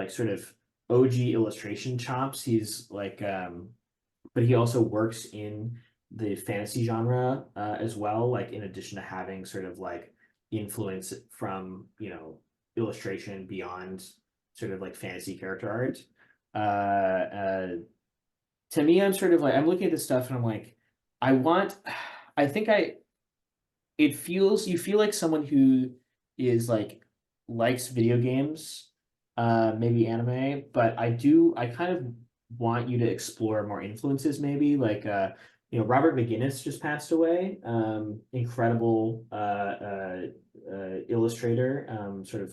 [SPEAKER 1] sort of OG illustration chops. He's like but he also works in the fantasy genre as well, like in addition to having sort of like influence from, illustration beyond sort of like fantasy character art. To me, I'm sort of like, I'm looking at this stuff and I'm like, I think you feel like someone who is like likes video games, maybe anime, but I kind of want you to explore more influences, maybe like Robert McGinnis just passed away. Incredible illustrator, sort of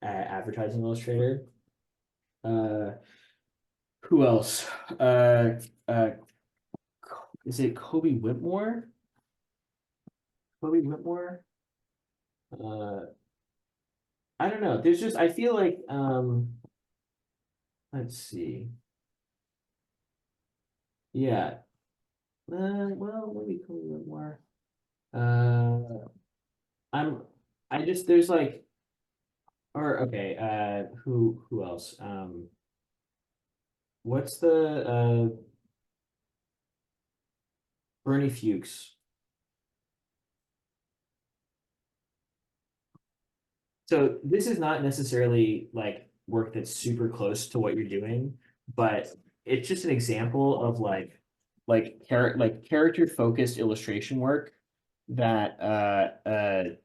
[SPEAKER 1] advertising illustrator. Who else? Is it Kobe Whitmore? Kobe Whitmore? I don't know. There's just, I feel like let's see. Yeah. Well, maybe Kobe Whitmore. There's like, or okay, who else? What's the Bernie Fuchs? So this is not necessarily like work that's super close to what you're doing, but it's just an example of character focused illustration work that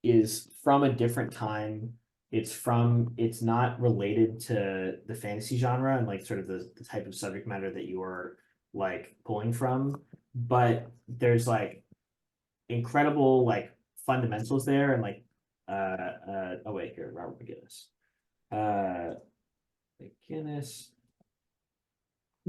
[SPEAKER 1] is from a different time, it's not related to the fantasy genre and like sort of the type of subject matter that you are like pulling from, but there's like incredible like fundamentals there and like oh wait, here, Robert McGinnis.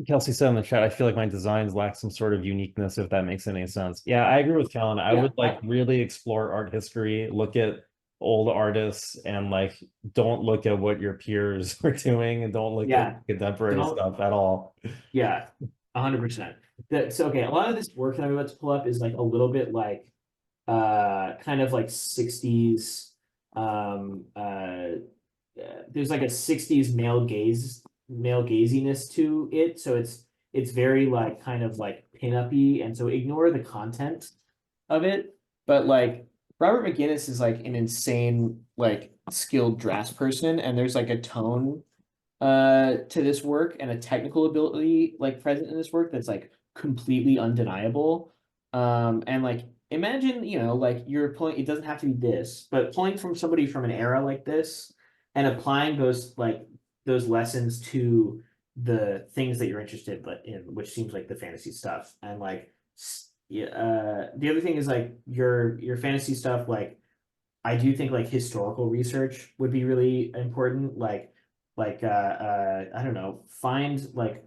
[SPEAKER 2] Kelsey said in the chat, I feel like my designs lack some sort of uniqueness, if that makes any sense. Yeah, I agree with Kellen. I
[SPEAKER 1] Yeah.
[SPEAKER 2] would like really explore art history, look at old artists, and like don't look at what your peers are doing, and don't look
[SPEAKER 1] Yeah.
[SPEAKER 2] at contemporary
[SPEAKER 1] Don't-
[SPEAKER 2] stuff at all.
[SPEAKER 1] Yeah, 100%. So okay, a lot of this work that I'm about to pull up is like a little bit like kind of like 60s there's like a 60s male gaziness to it, so it's very like kind of like pin-up-y, and so ignore the content of it, but like Robert McGinnis is like an insane like skilled drafts person, and there's like a tone to this work and a technical ability like present in this work that's like completely undeniable. And like imagine, you know, like you're pulling, it doesn't have to be this, but pulling from somebody from an era like this and applying those lessons to the things that you're interested in, which seems like the fantasy stuff. And like the other thing is like your fantasy stuff, like I do think like historical research would be really important. Like I don't know, find like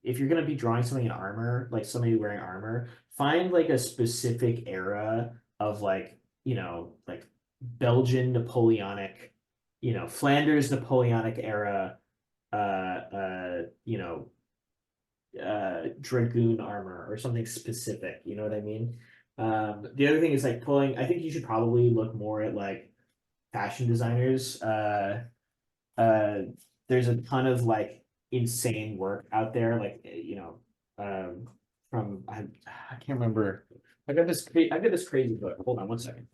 [SPEAKER 1] if you're gonna be drawing something in armor, like somebody wearing armor, find like a specific era of like, you know, like Belgian Napoleonic, you know, Flanders Napoleonic era, you know, dragoon armor or something specific, you know what I mean? The other thing is like pulling, I think you should probably look more at like fashion designers. There's a ton of like insane work out there, like you know, from I can't remember. I got this crazy book. Hold on one second.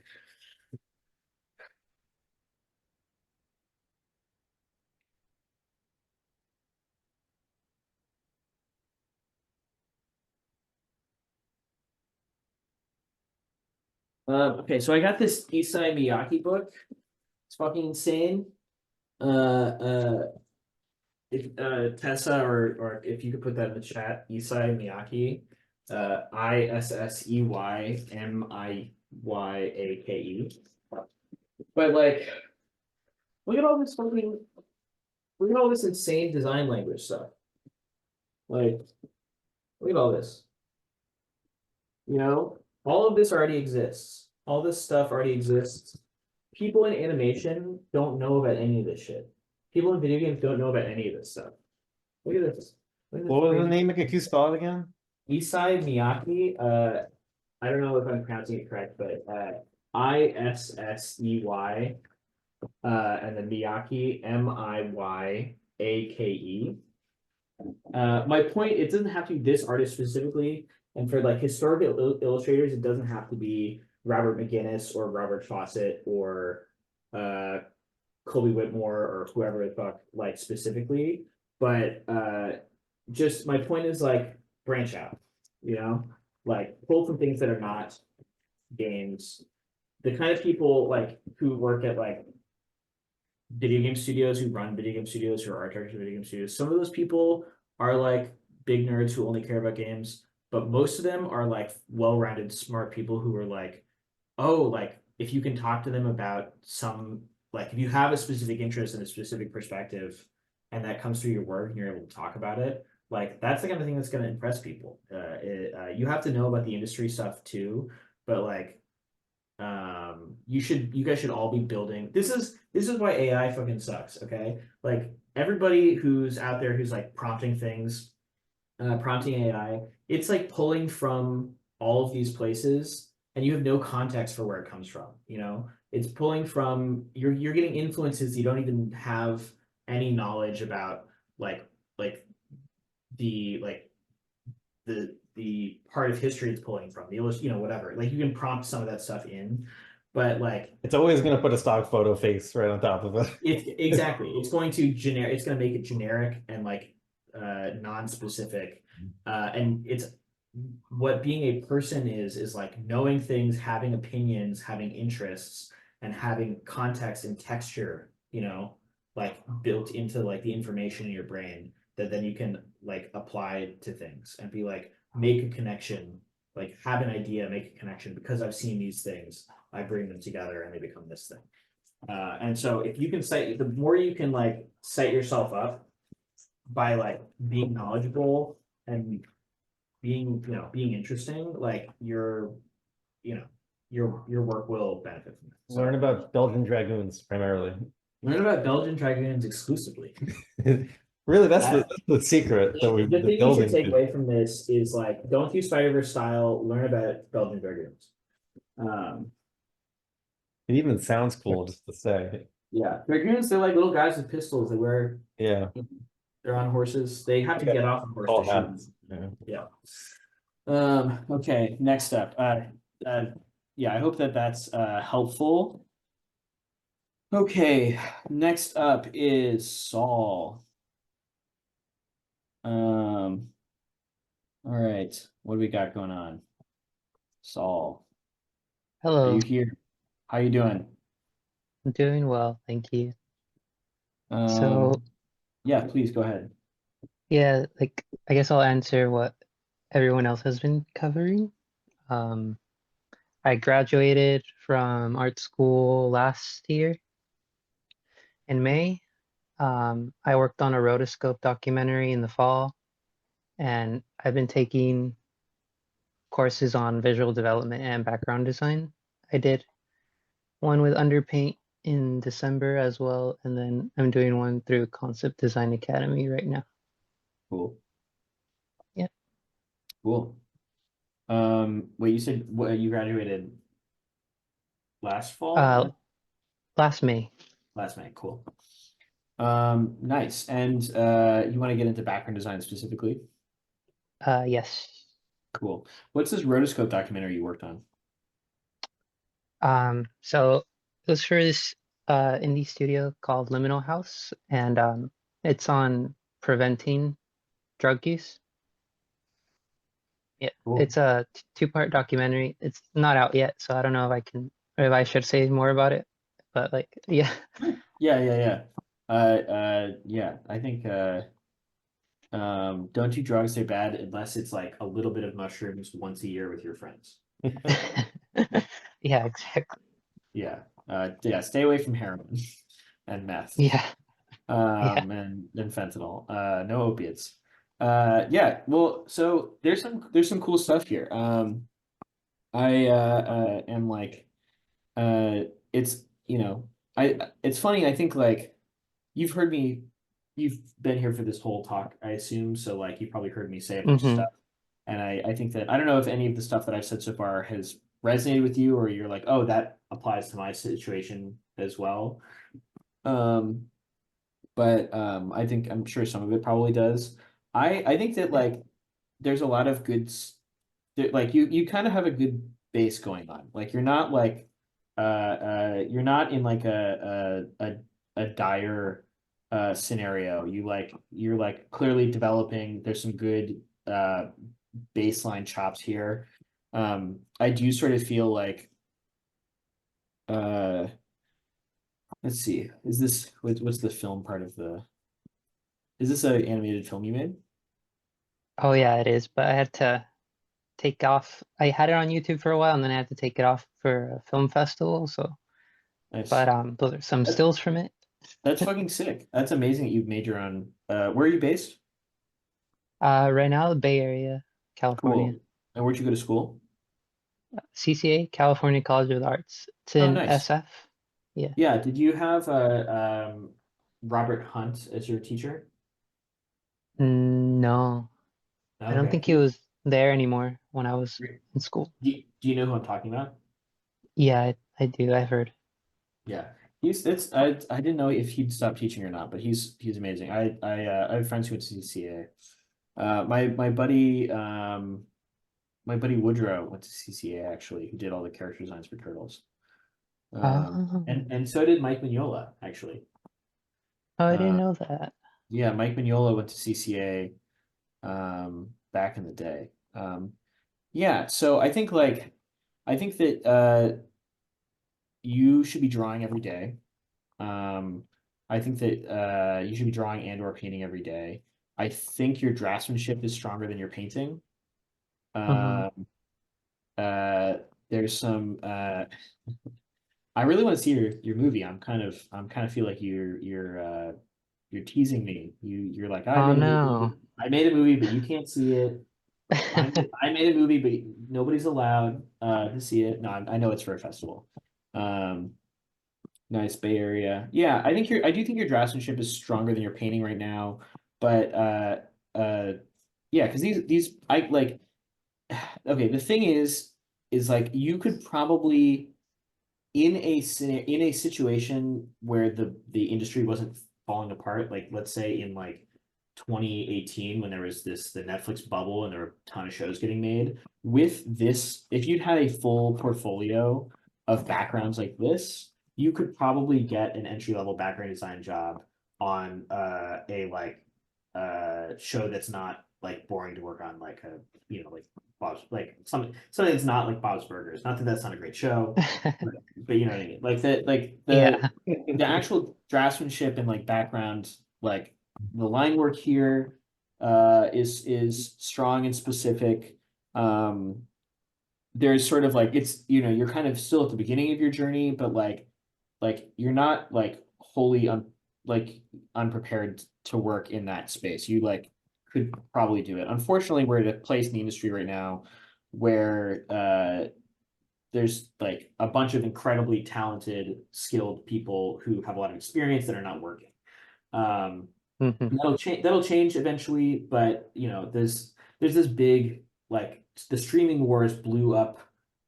[SPEAKER 1] Okay, so I got this Isai Miyake book. It's fucking insane. If Tessa or if you could put that in the chat, Isai Miyake, Isseymiyake. But like, look at all this insane design language stuff. Like, look at all this. You know, all of this already exists. All this stuff already exists. People in animation don't know about any of this shit. People in video games don't know about any of this stuff. Look at this. Look at this
[SPEAKER 2] What was the
[SPEAKER 1] crazy-
[SPEAKER 2] name? Can you spell it again?
[SPEAKER 1] Isai Miyake. I don't know if I'm pronouncing it correct, but Issey, and then Miyake, Miyake. My point, it doesn't have to be this artist specifically, and for like historical illustrators, it doesn't have to be Robert McGinnis or Robert Fawcett or Colby Whitmore or whoever the fuck like specifically, but just my point is like branch out, you know, like pull from things that are not games. The kind of people like who work at like video game studios, who run video game studios, who are art directors of video game studios, some of those people are like big nerds who only care about games, but most of them are like well-rounded, smart people who are like, oh, like if you can talk to them about some, like if you have a specific interest in a specific perspective and that comes through your work and you're able to talk about it, like that's the kind of thing that's going to impress people. You have to know about the industry stuff too, but like you guys should all be building. This is why AI fucking sucks, okay? Like everybody who's out there who's like prompting things, prompting AI, it's like pulling from all of these places and you have no context for where it comes from, you know? It's pulling from, you're getting influences you don't even have any knowledge about, like the part of history it's pulling from, the you know, whatever. Like you can prompt some of that stuff in, but like
[SPEAKER 2] It's always going to put a stock photo face right on top of it.
[SPEAKER 1] exactly, it's going to make it generic and like non-specific, and it's what being a person is like knowing things, having opinions, having interests, and having context and texture you know, like built into like the information in your brain that then you can like apply to things and be like, make a connection, like have an idea, make a connection because I've seen these things, I bring them together and they become this thing. And so if you can the more you can like set yourself up by like being knowledgeable and being, being interesting, like your work will benefit from it. So
[SPEAKER 2] Learn about Belgian dragoons primarily.
[SPEAKER 1] learn about Belgian dragoons exclusively.
[SPEAKER 2] Really, that's the secret that
[SPEAKER 1] The
[SPEAKER 2] the
[SPEAKER 1] thing you should
[SPEAKER 2] building.
[SPEAKER 1] take away from this is like, don't do Spider-Verse style, learn about Belgian dragoons.
[SPEAKER 2] It even sounds cool just to say.
[SPEAKER 1] Yeah, dragoons, they're like little guys with pistols.
[SPEAKER 2] Yeah.
[SPEAKER 1] They're on horses. They have to get off the horse
[SPEAKER 2] All
[SPEAKER 1] to shoot.
[SPEAKER 2] hats. Yeah.
[SPEAKER 1] Yeah. Okay, next up. Yeah, I hope that's helpful. Okay, next up is Saul. All right, what do we got going on? Saul, are
[SPEAKER 8] Hello,
[SPEAKER 1] you here? How you doing?
[SPEAKER 8] I'm doing well, thank you.
[SPEAKER 1] Um,
[SPEAKER 8] So,
[SPEAKER 1] yeah, please go ahead.
[SPEAKER 8] yeah, like I guess I'll answer what everyone else has been covering. I graduated from art school last year in May. I worked on a rotoscope documentary in the fall, and I've been taking courses on visual development and background design. I did one with Underpaint in December as well, and then I'm doing one through Concept Design Academy right now.
[SPEAKER 1] Cool.
[SPEAKER 8] Yeah.
[SPEAKER 1] Cool. Wait, you said you graduated last fall?
[SPEAKER 8] Last May.
[SPEAKER 1] Last May, cool. Nice. And you want to get into background design specifically?
[SPEAKER 8] Yes.
[SPEAKER 1] Cool. What's this rotoscope documentary you worked on?
[SPEAKER 8] So it was for this indie studio called Liminal House, and it's on preventing drug use. Yeah,
[SPEAKER 1] Cool.
[SPEAKER 8] it's a two-part documentary. It's not out yet, so I don't know if I should say more about it. But like, yeah.
[SPEAKER 1] Yeah. Yeah, I think don't do drugs, they're bad unless it's like a little bit of mushrooms once a year with your friends.
[SPEAKER 8] Yeah, exactly.
[SPEAKER 1] Yeah. Yeah, stay away from heroin and meth.
[SPEAKER 8] Yeah.
[SPEAKER 1] And fentanyl. No opiates. Yeah, well, so there's some cool stuff here. I am like it's it's funny, I think like you've been here for this whole talk, I assume, so like you probably heard me say a bunch of stuff. And I think that I don't know if any of the stuff that I've said so far has resonated with you, or you're like, oh, that applies to my situation as well. But I'm sure some of it probably does. I think that like there's a lot of like you kind of have a good base going on. Like you're not like you're not in like a dire scenario. You're like clearly developing. There's some good baseline chops here. I do sort of feel like let's see, what's the film part of is this an animated film you made?
[SPEAKER 8] Oh yeah, it is. But I had to take off. I had it on YouTube for a while, and then I had to take it off for a film festival. So,
[SPEAKER 1] Nice.
[SPEAKER 8] but those are some stills from it.
[SPEAKER 1] That's fucking sick. That's amazing that you've made your own. Where are you based?
[SPEAKER 8] Right now, the Bay Area, California.
[SPEAKER 1] Cool. And where'd you go to school?
[SPEAKER 8] CCA, California College of the Arts. It's
[SPEAKER 1] Oh,
[SPEAKER 8] in
[SPEAKER 1] nice.
[SPEAKER 8] SF. Yeah.
[SPEAKER 1] Yeah. Did you have Robert Hunt as your teacher?
[SPEAKER 8] No, I don't
[SPEAKER 1] Okay.
[SPEAKER 8] think he was there anymore when I was in school.
[SPEAKER 1] Do you know who I'm talking about?
[SPEAKER 8] Yeah, I do. I've heard.
[SPEAKER 1] Yeah. I didn't know if he'd stopped teaching or not, but he's amazing. I have friends who went to CCA. My buddy Woodrow went to CCA actually, who did all the character designs for Turtles. And so did Mike Mignola, actually.
[SPEAKER 8] Oh, I didn't know that.
[SPEAKER 1] Yeah, Mike Mignola went to CCA back in the day. Yeah, so I think that you should be drawing every day. I think that you should be drawing and or painting every day. I think your draftsmanship is stronger than your painting.
[SPEAKER 8] Mhm.
[SPEAKER 1] There's some I really want to see your movie. I'm kind of feel like you're teasing me. You're like, I
[SPEAKER 8] Oh
[SPEAKER 1] made a movie.
[SPEAKER 8] no.
[SPEAKER 1] I made a movie, but you can't see it. I made a movie, but nobody's allowed to see it. No, I know it's for a festival. Um, nice Bay Area. Yeah, I do think your draftsmanship is stronger than your painting right now. But yeah, because these I like okay, the thing is like you could probably in a situation where the industry wasn't falling apart, like let's say in like 2018 when there was the Netflix bubble and there were a ton of shows getting made, with this, if you'd had a full portfolio of backgrounds like this, you could probably get an entry-level background design job on a like show that's not like boring to work on, like a like Bob's, like something that's not like Bob's Burgers. Not that that's not a great show, but you know what I mean. Like
[SPEAKER 8] Yeah.
[SPEAKER 1] the actual draftsmanship and like background, like the line work here is strong and specific. There's sort of like it's you're kind of still at the beginning of your journey, but like you're not like wholly unprepared to work in that space. You like could probably do it. Unfortunately, we're at a place in the industry right now where there's like a bunch of incredibly talented, skilled people who have a lot of experience that are not working.
[SPEAKER 8] Mhm.
[SPEAKER 1] That'll change eventually, but there's this big like the streaming wars blew up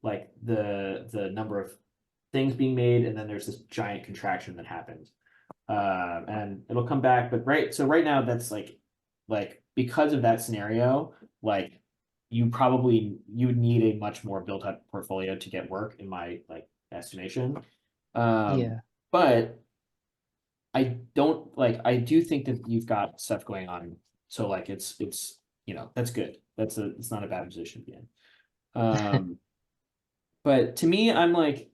[SPEAKER 1] like the number of things being made, and then there's this giant contraction that happened. And it'll come back, but right now that's like because of that scenario, like you would need a much more built up portfolio to get work in my like estimation.
[SPEAKER 8] Yeah.
[SPEAKER 1] But I do think that you've got stuff going on. So like it's that's good. It's not a bad position to be in. But to me, I'm like,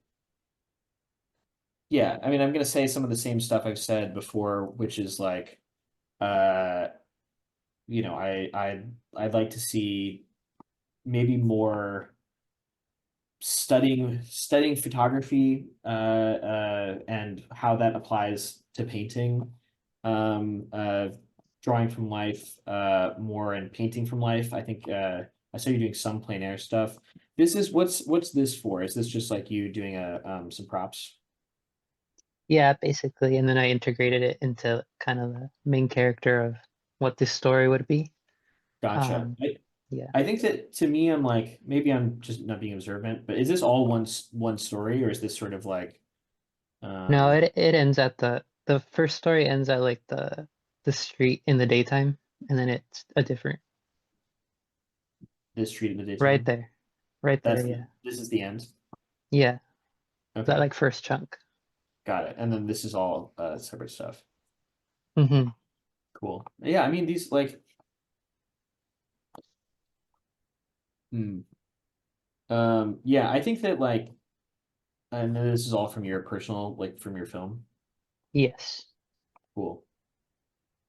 [SPEAKER 1] yeah, I mean, I'm gonna say some of the same stuff I've said before, which is like, uh, I'd like to see maybe more studying photography and how that applies to painting, drawing from life more and painting from life. I think I saw you doing some plein air stuff. This is what's this for? Is this just like you doing some props?
[SPEAKER 8] Yeah, basically. And then I integrated it into kind of the main character of what this story would be.
[SPEAKER 1] Gotcha.
[SPEAKER 8] Yeah.
[SPEAKER 1] I think that to me, I'm like, maybe I'm just not being observant, but is this all one story, or is this sort of like,
[SPEAKER 8] No, it ends at the first story ends at like the street in the daytime, and then it's a different
[SPEAKER 1] this street in the
[SPEAKER 8] right
[SPEAKER 1] daytime?
[SPEAKER 8] there. Right there, yeah.
[SPEAKER 1] This is the end.
[SPEAKER 8] Yeah.
[SPEAKER 1] Okay,
[SPEAKER 8] That like first chunk.
[SPEAKER 1] got it. And then this is all separate stuff.
[SPEAKER 8] Mm-hmm.
[SPEAKER 1] Cool. Yeah, I mean these like, yeah, I think that like, I know this is all from your personal, like from your film.
[SPEAKER 8] Yes.
[SPEAKER 1] Cool.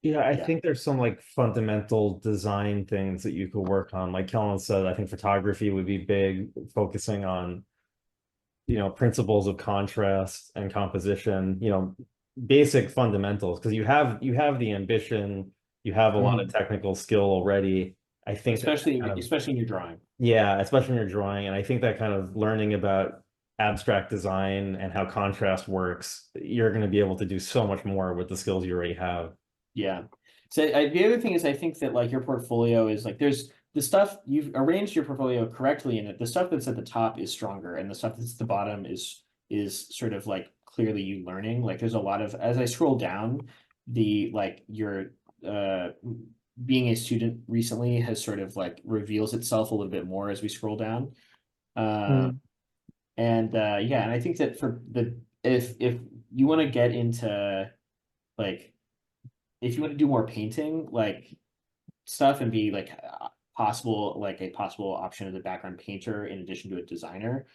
[SPEAKER 2] Yeah, I
[SPEAKER 1] Yeah.
[SPEAKER 2] think there's some like fundamental design things that you could work on. Like Kellen said, I think photography would be big, focusing on, principles of contrast and composition, basic fundamentals, because you have the ambition, you have a lot of technical skill already. I think that
[SPEAKER 1] Especially in your drawing.
[SPEAKER 2] yeah, especially in your drawing. And I think that kind of learning about abstract design and how contrast works, you're going to be able to do so much more with the skills you already have.
[SPEAKER 1] Yeah. So the other thing is I think that like your portfolio is like there's the stuff you've arranged your portfolio correctly in it. The stuff that's at the top is stronger and the stuff that's at the bottom is sort of like clearly you learning. Like there's a lot of as I scroll down, the like your being a student recently has sort of like reveals itself a little bit more as we scroll down. And yeah, and I think that for the if you want to get into like if you want to do more painting like stuff and be like a possible option as a background painter in addition to a designer,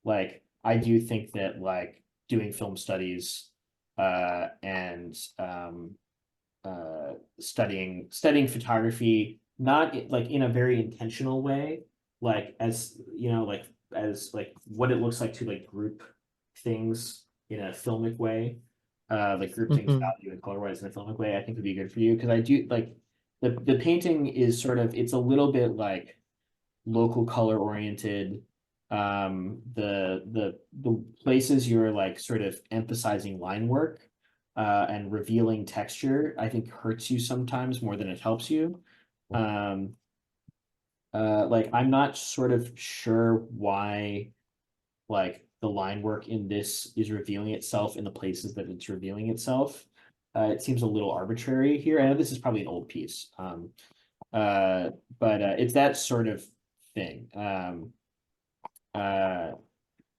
[SPEAKER 1] like I do think that like doing film studies and studying photography, not like in a very intentional way, like as you know, like as like what it looks like to like group things in a filmic way, like group things
[SPEAKER 8] Mhm.
[SPEAKER 1] value and color-wise in a filmic way, I think would be good for you, because I do like the painting is sort of, it's a little bit like local color oriented. The places you're like sort of emphasizing line work and revealing texture, I think hurts you sometimes more than it helps you. Like I'm not sort of sure why like the line work in this is revealing itself in the places that it's revealing itself. It seems a little arbitrary here. I know this is probably an old piece. But it's that sort of thing.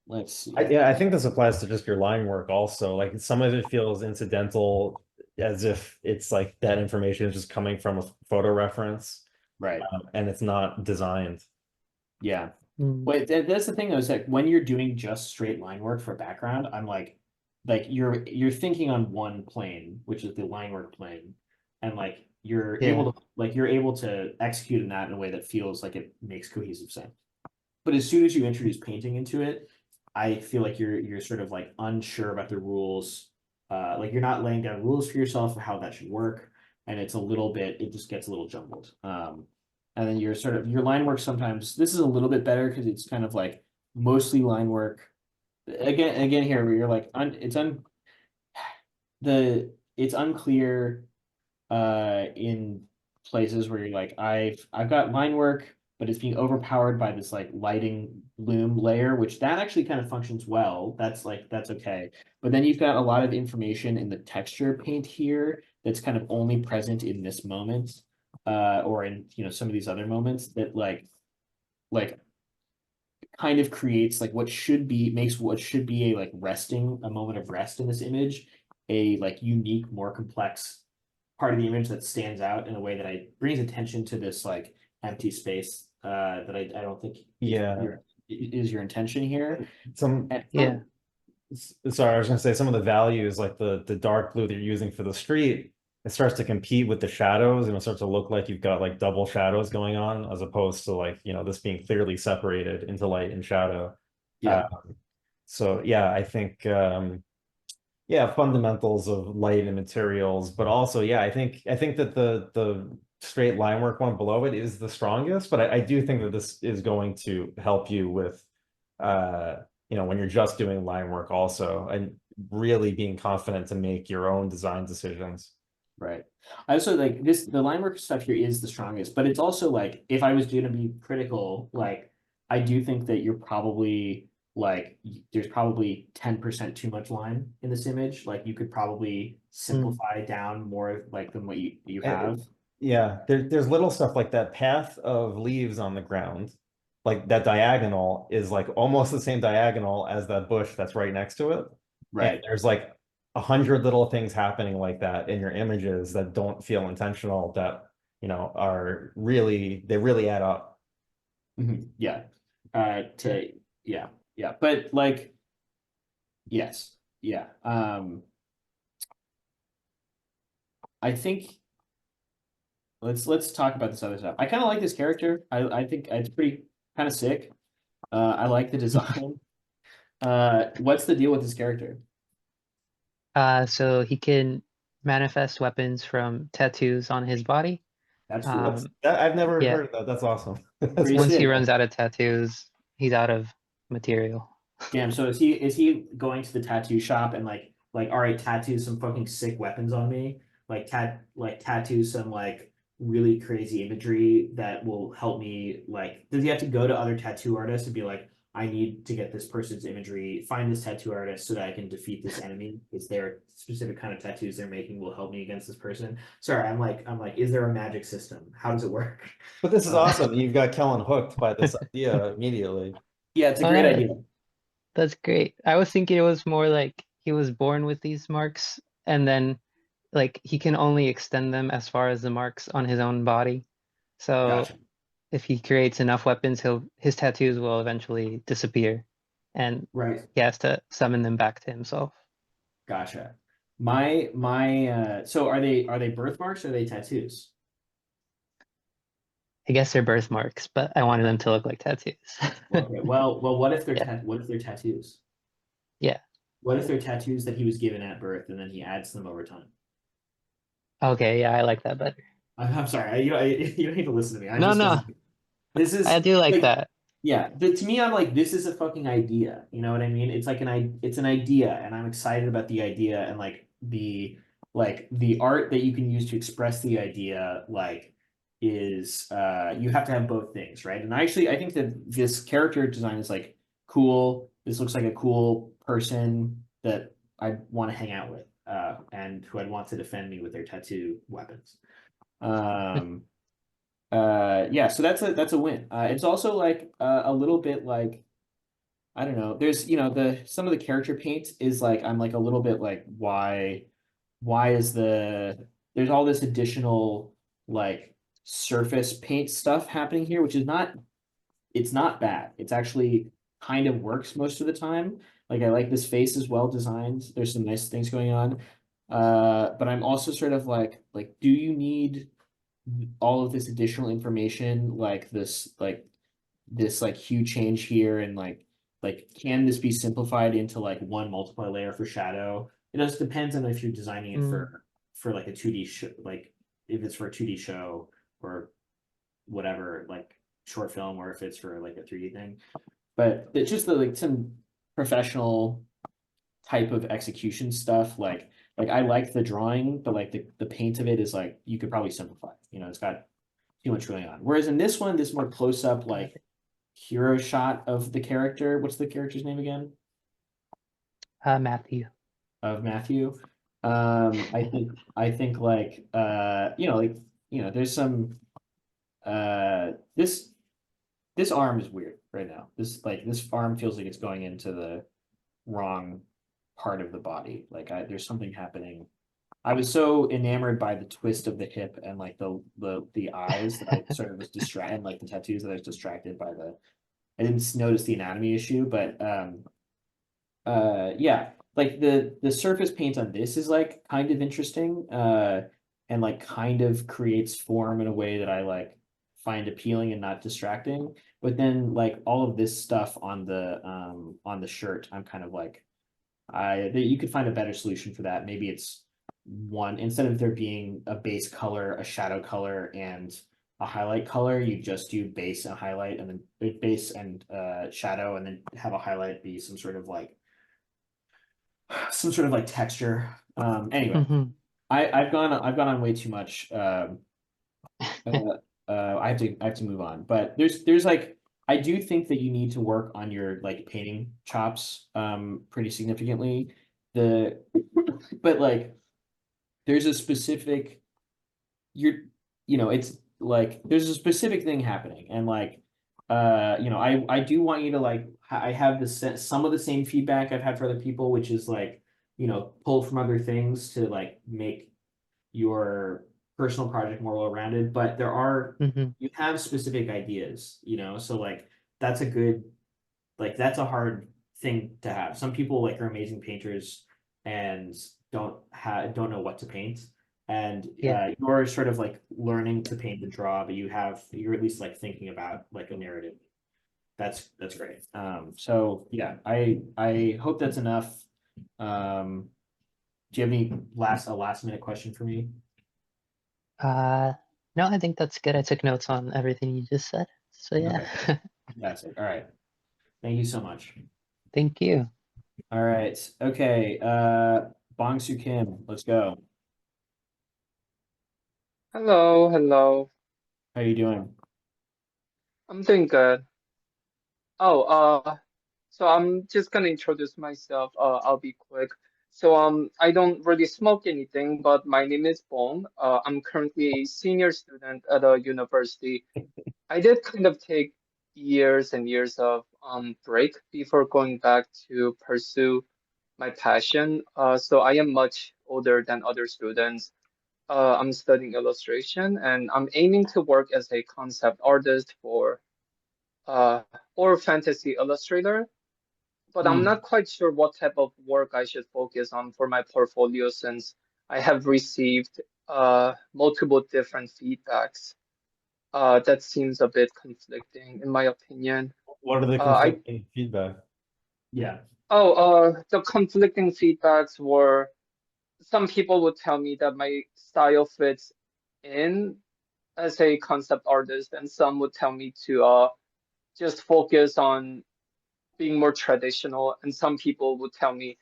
[SPEAKER 1] Let's see.
[SPEAKER 2] Yeah, I think this applies to just your line work also. Like some of it feels incidental, as if it's like that information is just coming from a photo reference,
[SPEAKER 1] Right.
[SPEAKER 2] and it's not designed.
[SPEAKER 1] Yeah.
[SPEAKER 8] Mm.
[SPEAKER 1] Wait, that's the thing though, is that when you're doing just straight line work for background, I'm like you're thinking on one plane, which is the line work plane, and like you're
[SPEAKER 8] Yeah.
[SPEAKER 1] able to execute in that in a way that feels like it makes cohesive sense. But as soon as you introduce painting into it, I feel like you're sort of like unsure about the rules. Like you're not laying down rules for yourself for how that should work, and it's a little bit, it just gets a little jumbled. And then you're sort of your line work sometimes. This is a little bit better because it's kind of like mostly line work. Again here where you're like it's unclear in places where you're like I've got line work, but it's being overpowered by this like lighting bloom layer, which that actually kind of functions well. That's okay. But then you've got a lot of information in the texture paint here that's kind of only present in this moment, or in some of these other moments that like kind of creates like makes what should be a like a moment of rest in this image, a like unique, more complex part of the image that stands out in a way that brings attention to this like empty space that I don't think is your intention here.
[SPEAKER 8] Yeah.
[SPEAKER 2] Sorry, I was gonna say some of the values, like the dark blue that you're using for the street, it starts to compete with the shadows, and it starts to look like you've got like double shadows going on, as opposed to like, this being clearly separated into light and shadow.
[SPEAKER 1] Yeah.
[SPEAKER 2] So yeah, I think fundamentals of light and materials, but also I think that the straight line work one below it is the strongest, but I do think that this is going to help you with when you're just doing line work also, and really being confident to make your own design decisions.
[SPEAKER 1] Right. I also like the line work stuff here is the strongest, but it's also like, if I was going to be critical, like I do think that you're probably like there's probably 10% too much line in this image. Like you could probably simplify down more like than what you have.
[SPEAKER 2] Yeah, there's little stuff like that path of leaves on the ground, like that diagonal is like almost the same diagonal as that bush that's right next to it.
[SPEAKER 1] Right.
[SPEAKER 2] And there's like 100 little things happening like that in your images that don't feel intentional, that are really, they really add up.
[SPEAKER 1] Yeah. But like, yes. Yeah. I think let's talk about this other stuff. I kind of like this character. I think it's pretty kind of sick. I like the design. What's the deal with this character?
[SPEAKER 8] So he can manifest weapons from tattoos on his body.
[SPEAKER 1] That's cool.
[SPEAKER 2] I've never
[SPEAKER 8] yeah.
[SPEAKER 2] heard of that. That's awesome.
[SPEAKER 8] Once he runs out of tattoos, he's out of material.
[SPEAKER 1] Damn. So is he going to the tattoo shop and like all right, tattoo some fucking sick weapons on me, like tattoo some like really crazy imagery that will help me. Like, does he have to go to other tattoo artists and be like, I need to get this person's imagery, find this tattoo artist so that I can defeat this enemy? Is there a specific kind of tattoos they're making will help me against this person? Sorry, I'm like, is there a magic system? How does it work?
[SPEAKER 2] But this is awesome. You've got Kellen hooked by this idea immediately.
[SPEAKER 1] Yeah, it's a great idea.
[SPEAKER 8] That's great. I was thinking it was more like he was born with these marks, and then like he can only extend them as far as the marks on his own body. So
[SPEAKER 1] Gotcha.
[SPEAKER 8] if he creates enough weapons, his tattoos will eventually disappear, and
[SPEAKER 1] Right.
[SPEAKER 8] he has to summon them back to himself.
[SPEAKER 1] Gotcha. So are they birthmarks or are they tattoos?
[SPEAKER 8] I guess they're birthmarks, but I wanted them to look like tattoos.
[SPEAKER 1] Okay, well, what if they're
[SPEAKER 8] Yeah.
[SPEAKER 1] what if they're tattoos?
[SPEAKER 8] Yeah.
[SPEAKER 1] What if they're tattoos that he was given at birth and then he adds them over time?
[SPEAKER 8] Okay, yeah, I like that better.
[SPEAKER 1] I'm sorry, you don't need to listen to me. I
[SPEAKER 8] No,
[SPEAKER 1] just
[SPEAKER 8] no,
[SPEAKER 1] this is
[SPEAKER 8] I do like
[SPEAKER 1] like,
[SPEAKER 8] that.
[SPEAKER 1] yeah, to me, I'm like, this is a fucking idea. You know what I mean? It's like it's an idea, and I'm excited about the idea and like the art that you can use to express the idea, like is you have to have both things, right? And I think that this character design is like cool. This looks like a cool person that I want to hang out with, and who I'd want to defend me with their tattoo weapons. Um, yeah, so that's a win. It's also like a little bit like, I don't know, there's, the some of the character paint is like, I'm like a little bit like, why is there's all this additional like surface paint stuff happening here, which is not, it's not bad. It's actually kind of works most of the time. Like, I like this face is well designed. There's some nice things going on. But I'm also sort of like, do you need all of this additional information, like this like hue change here, and like can this be simplified into like one multiply layer for shadow? It just depends on if you're designing it for like a 2D show, like if it's for a 2D show or whatever, like short film, or if it's for like a 3D thing. But it's just like some professional type of execution stuff. Like I like the drawing, but like the paint of it is like, you could probably simplify. It's got too much going on. Whereas in this one, this more close up, like hero shot of the character. What's the character's name again?
[SPEAKER 8] Matthew.
[SPEAKER 1] Of Matthew. I think like there's some this arm is weird right now. This arm feels like it's going into the wrong part of the body. Like there's something happening. I was so enamored by the twist of the hip and like the eyes that I sort of was distracted, like the tattoos, that I was distracted by I didn't notice the anatomy issue, but yeah, like the surface paint on this is like kind of interesting, and like kind of creates form in a way that I like find appealing and not distracting. But then like all of this stuff on the shirt, I'm kind of like, you could find a better solution for that. Maybe it's one, instead of there being a base color, a shadow color, and a highlight color, you just do base and highlight, and then base and shadow, and then have a highlight be some sort of like texture. Anyway,
[SPEAKER 8] Mhm.
[SPEAKER 1] I've gone on way too much. I have to move on, but there's like, I do think that you need to work on your like painting chops pretty significantly. But like there's a specific, it's like there's a specific thing happening, and like I do want you to like, I have some of the same feedback I've had for other people, which is like, pull from other things to like make your personal project more well-rounded. But
[SPEAKER 8] Mhm.
[SPEAKER 1] you have specific ideas, so like that's a good, like that's a hard thing to have. Some people like are amazing painters and don't know what to paint, and
[SPEAKER 8] Yeah.
[SPEAKER 1] you're sort of like learning to paint and draw, but you're at least like thinking about like a narrative. That's great. So yeah, I hope that's enough. Do you have any last minute question for me?
[SPEAKER 8] No, I think that's good. I took notes on everything you just said. So yeah.
[SPEAKER 1] That's it. All right. Thank you so much.
[SPEAKER 8] Thank you.
[SPEAKER 1] All right. Okay. Bongsu Kim, let's go.
[SPEAKER 9] Hello, hello.
[SPEAKER 1] How you doing?
[SPEAKER 9] I'm doing good. Oh, so I'm just gonna introduce myself. I'll be quick. So, I don't really smoke anything, but my name is Bong. I'm currently a senior student at a university. I did kind of take years and years of break before going back to pursue my passion. So I am much older than other students. I'm studying illustration, and I'm aiming to work as a concept artist for uh, or fantasy illustrator. but I'm not quite sure what type of work I should focus on for my portfolio since I have received multiple different feedbacks. That seems a bit conflicting in my opinion.
[SPEAKER 2] What are the
[SPEAKER 9] I
[SPEAKER 2] conflicting feedback?
[SPEAKER 1] Yeah.
[SPEAKER 9] the conflicting feedbacks were some people would tell me that my style fits in as a concept artist, and some would tell me to just focus on being more traditional, and some people would tell me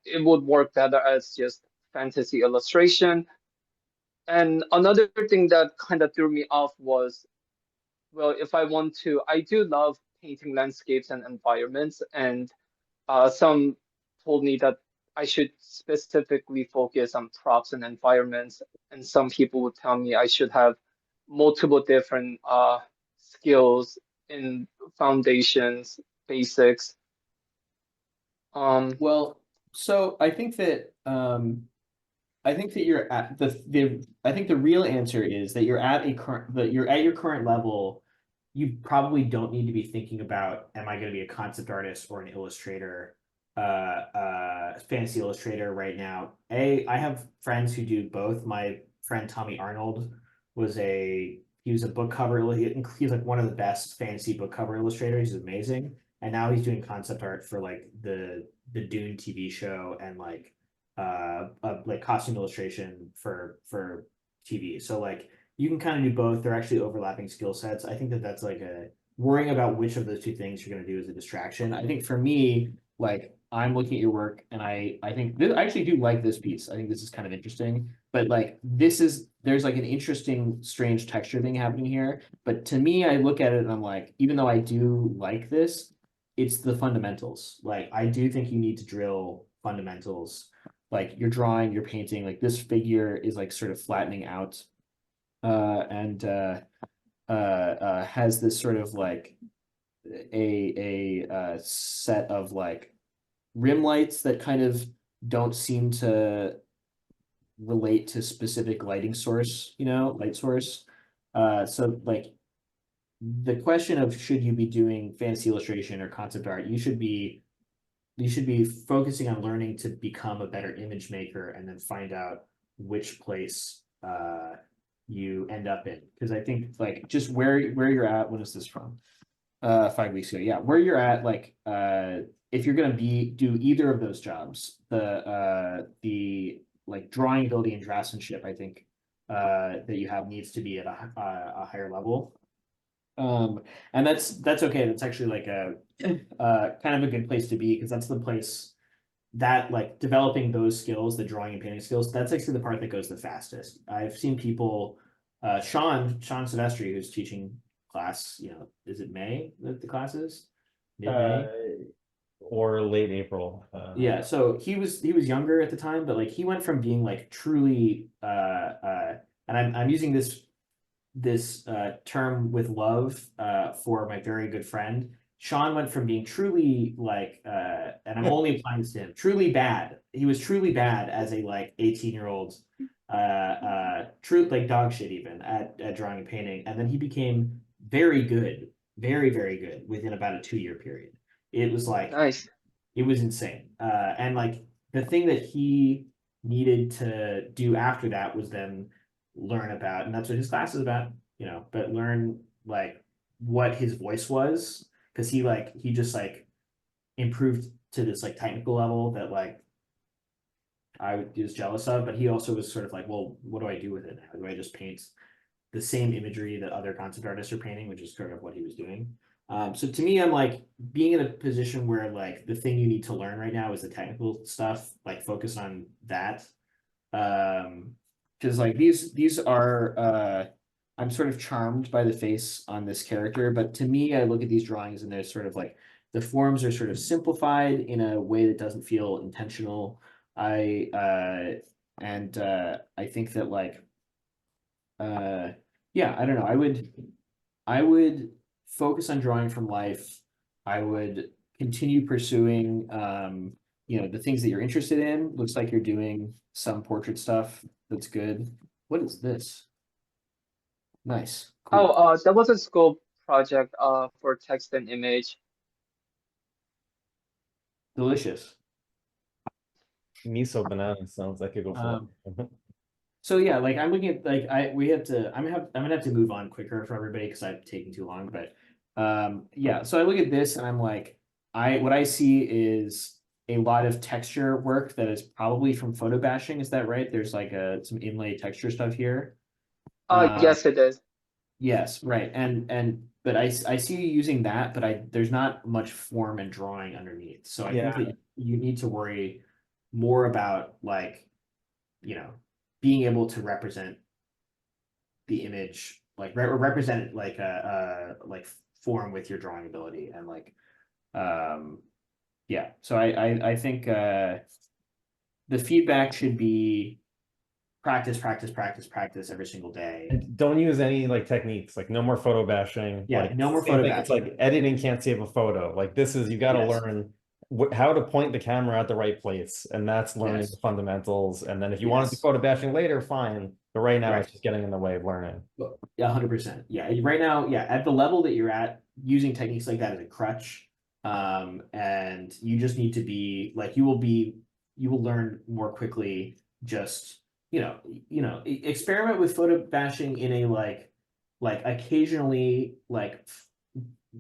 [SPEAKER 9] it would work better as just fantasy illustration. And another thing that kind of threw me off was, well, if I want to, I do love painting landscapes and environments, and some told me that I should specifically focus on props and environments, and some people would tell me I should have multiple different skills in foundations, basics.
[SPEAKER 1] Well, so I think that you're at I think the real answer is that you're at your current level. You probably don't need to be thinking about, am I going to be a concept artist or an illustrator, fantasy illustrator right now. I have friends who do both. My friend Tommy Arnold he was a book cover. He's like one of the best fantasy book cover illustrators. He's amazing. And now he's doing concept art for like the Dune TV show and like costume illustration for TV. So like you can kind of do both. They're actually overlapping skill sets. I think that that's like worrying about which of those two things you're going to do is a distraction. I think for me, like I'm looking at your work and I think I actually do like this piece. I think this is kind of interesting, but like there's like an interesting, strange texture thing happening here. But to me, I look at it and I'm like, even though I do like this, it's the fundamentals. Like I do think you need to drill fundamentals. Like you're drawing, you're painting, like this figure is like sort of flattening out and has this sort of like a set of like rim lights that kind of don't seem to relate to specific lighting source, light source. So like the question of should you be doing fantasy illustration or concept art, you should be focusing on learning to become a better image maker and then find out which place you end up in. Because I think like just where you're at, when is this from? 5 weeks ago. Yeah, where you're at, like if you're gonna do either of those jobs, the like drawing ability and draftsmanship, I think that you have needs to be at a higher level. And that's okay. That's actually like a kind of a good place to be, because that's the place that like developing those skills, the drawing and painting skills, that's actually the part that goes the fastest. I've seen people, Sean Silvestri, who's teaching class, is it May that the class is? Mid-May?
[SPEAKER 2] Or late April.
[SPEAKER 1] Yeah, so he was younger at the time, but like he went from being like truly and I'm using this term with love for my very good friend. Sean went from being truly like and I'm only applying this to him, truly bad. He was truly bad as a like 18-year-old true like dog shit even at drawing and painting, and then he became very good, very, very good within about a 2-year period. It was like
[SPEAKER 9] nice.
[SPEAKER 1] It was insane. And like the thing that he needed to do after that was then learn about, and that's what his class is about, but learn like what his voice was, because he just like improved to this like technical level that like I was jealous of, but he also was sort of like, well, what do I do with it now? Do I just paint the same imagery that other concept artists are painting, which is sort of what he was doing? So to me, I'm like being in a position where like the thing you need to learn right now is the technical stuff, like focus on that. Because like these are I'm sort of charmed by the face on this character, but to me, I look at these drawings and they're sort of like the forms are sort of simplified in a way that doesn't feel intentional. I think that like yeah, I don't know. I would focus on drawing from life. I would continue pursuing the things that you're interested in. Looks like you're doing some portrait stuff. That's good. What is this? Nice. Cool.
[SPEAKER 9] That was a school project for text and image.
[SPEAKER 1] delicious.
[SPEAKER 2] Miso banana sounds like a go for it.
[SPEAKER 1] So yeah, like I'm looking at like I'm gonna have to move on quicker for everybody because I'm taking too long. But yeah, so I look at this and I'm like, what I see is a lot of texture work that is probably from photo bashing. Is that right? There's like some inlay texture stuff here.
[SPEAKER 9] Yes, it is.
[SPEAKER 1] Yes, right. But I see you using that, but there's not much form and drawing underneath. So I think that you need to worry more about like, you know, being able to represent the image, like represent it like like form with your drawing ability and like yeah. So I think the feedback should be practice every single day.
[SPEAKER 2] And don't use any like techniques, like no more photo bashing.
[SPEAKER 1] Yeah,
[SPEAKER 2] like,
[SPEAKER 1] no more
[SPEAKER 2] same
[SPEAKER 1] photo
[SPEAKER 2] thing, It's
[SPEAKER 1] bashing.
[SPEAKER 2] like editing can't save a photo. Like this is, you got to
[SPEAKER 1] Yes.
[SPEAKER 2] learn how to point the camera at the right place, and that's learning
[SPEAKER 1] Yes.
[SPEAKER 2] the fundamentals. And then if you want to do
[SPEAKER 1] Yes.
[SPEAKER 2] photo bashing later, fine. But right now,
[SPEAKER 1] Right.
[SPEAKER 2] it's just getting in the way of learning.
[SPEAKER 1] Yeah, 100%. Yeah, right now, yeah, at the level that you're at, using techniques like that as a crutch, and you just need to be like you will learn more quickly. Just experiment with photo bashing in a like occasionally like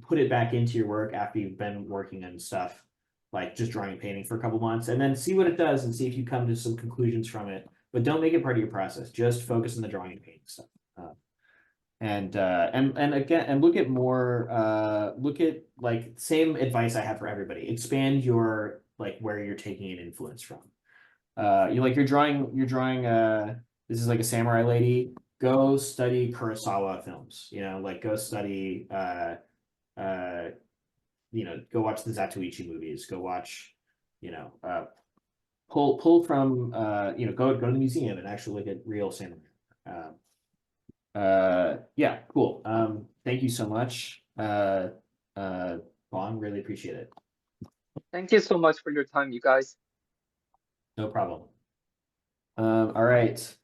[SPEAKER 1] put it back into your work after you've been working on stuff like just drawing and painting for a couple months, and then see what it does and see if you come to some conclusions from it. But don't make it part of your process. Just focus on the drawing and painting stuff. And again, and look at more. Look at like same advice I have for everybody. Expand your like where you're taking an influence from. You're drawing. This is like a samurai lady. Go study Kurosawa films. Like go study. Go watch the Zatoichi movies. Go watch. Pull from. Go to the museum and actually look at real samurai. Yeah, cool. Thank you so much. Bon, really appreciate it.
[SPEAKER 9] Thank you so much for your time, you guys.
[SPEAKER 1] No problem. All right.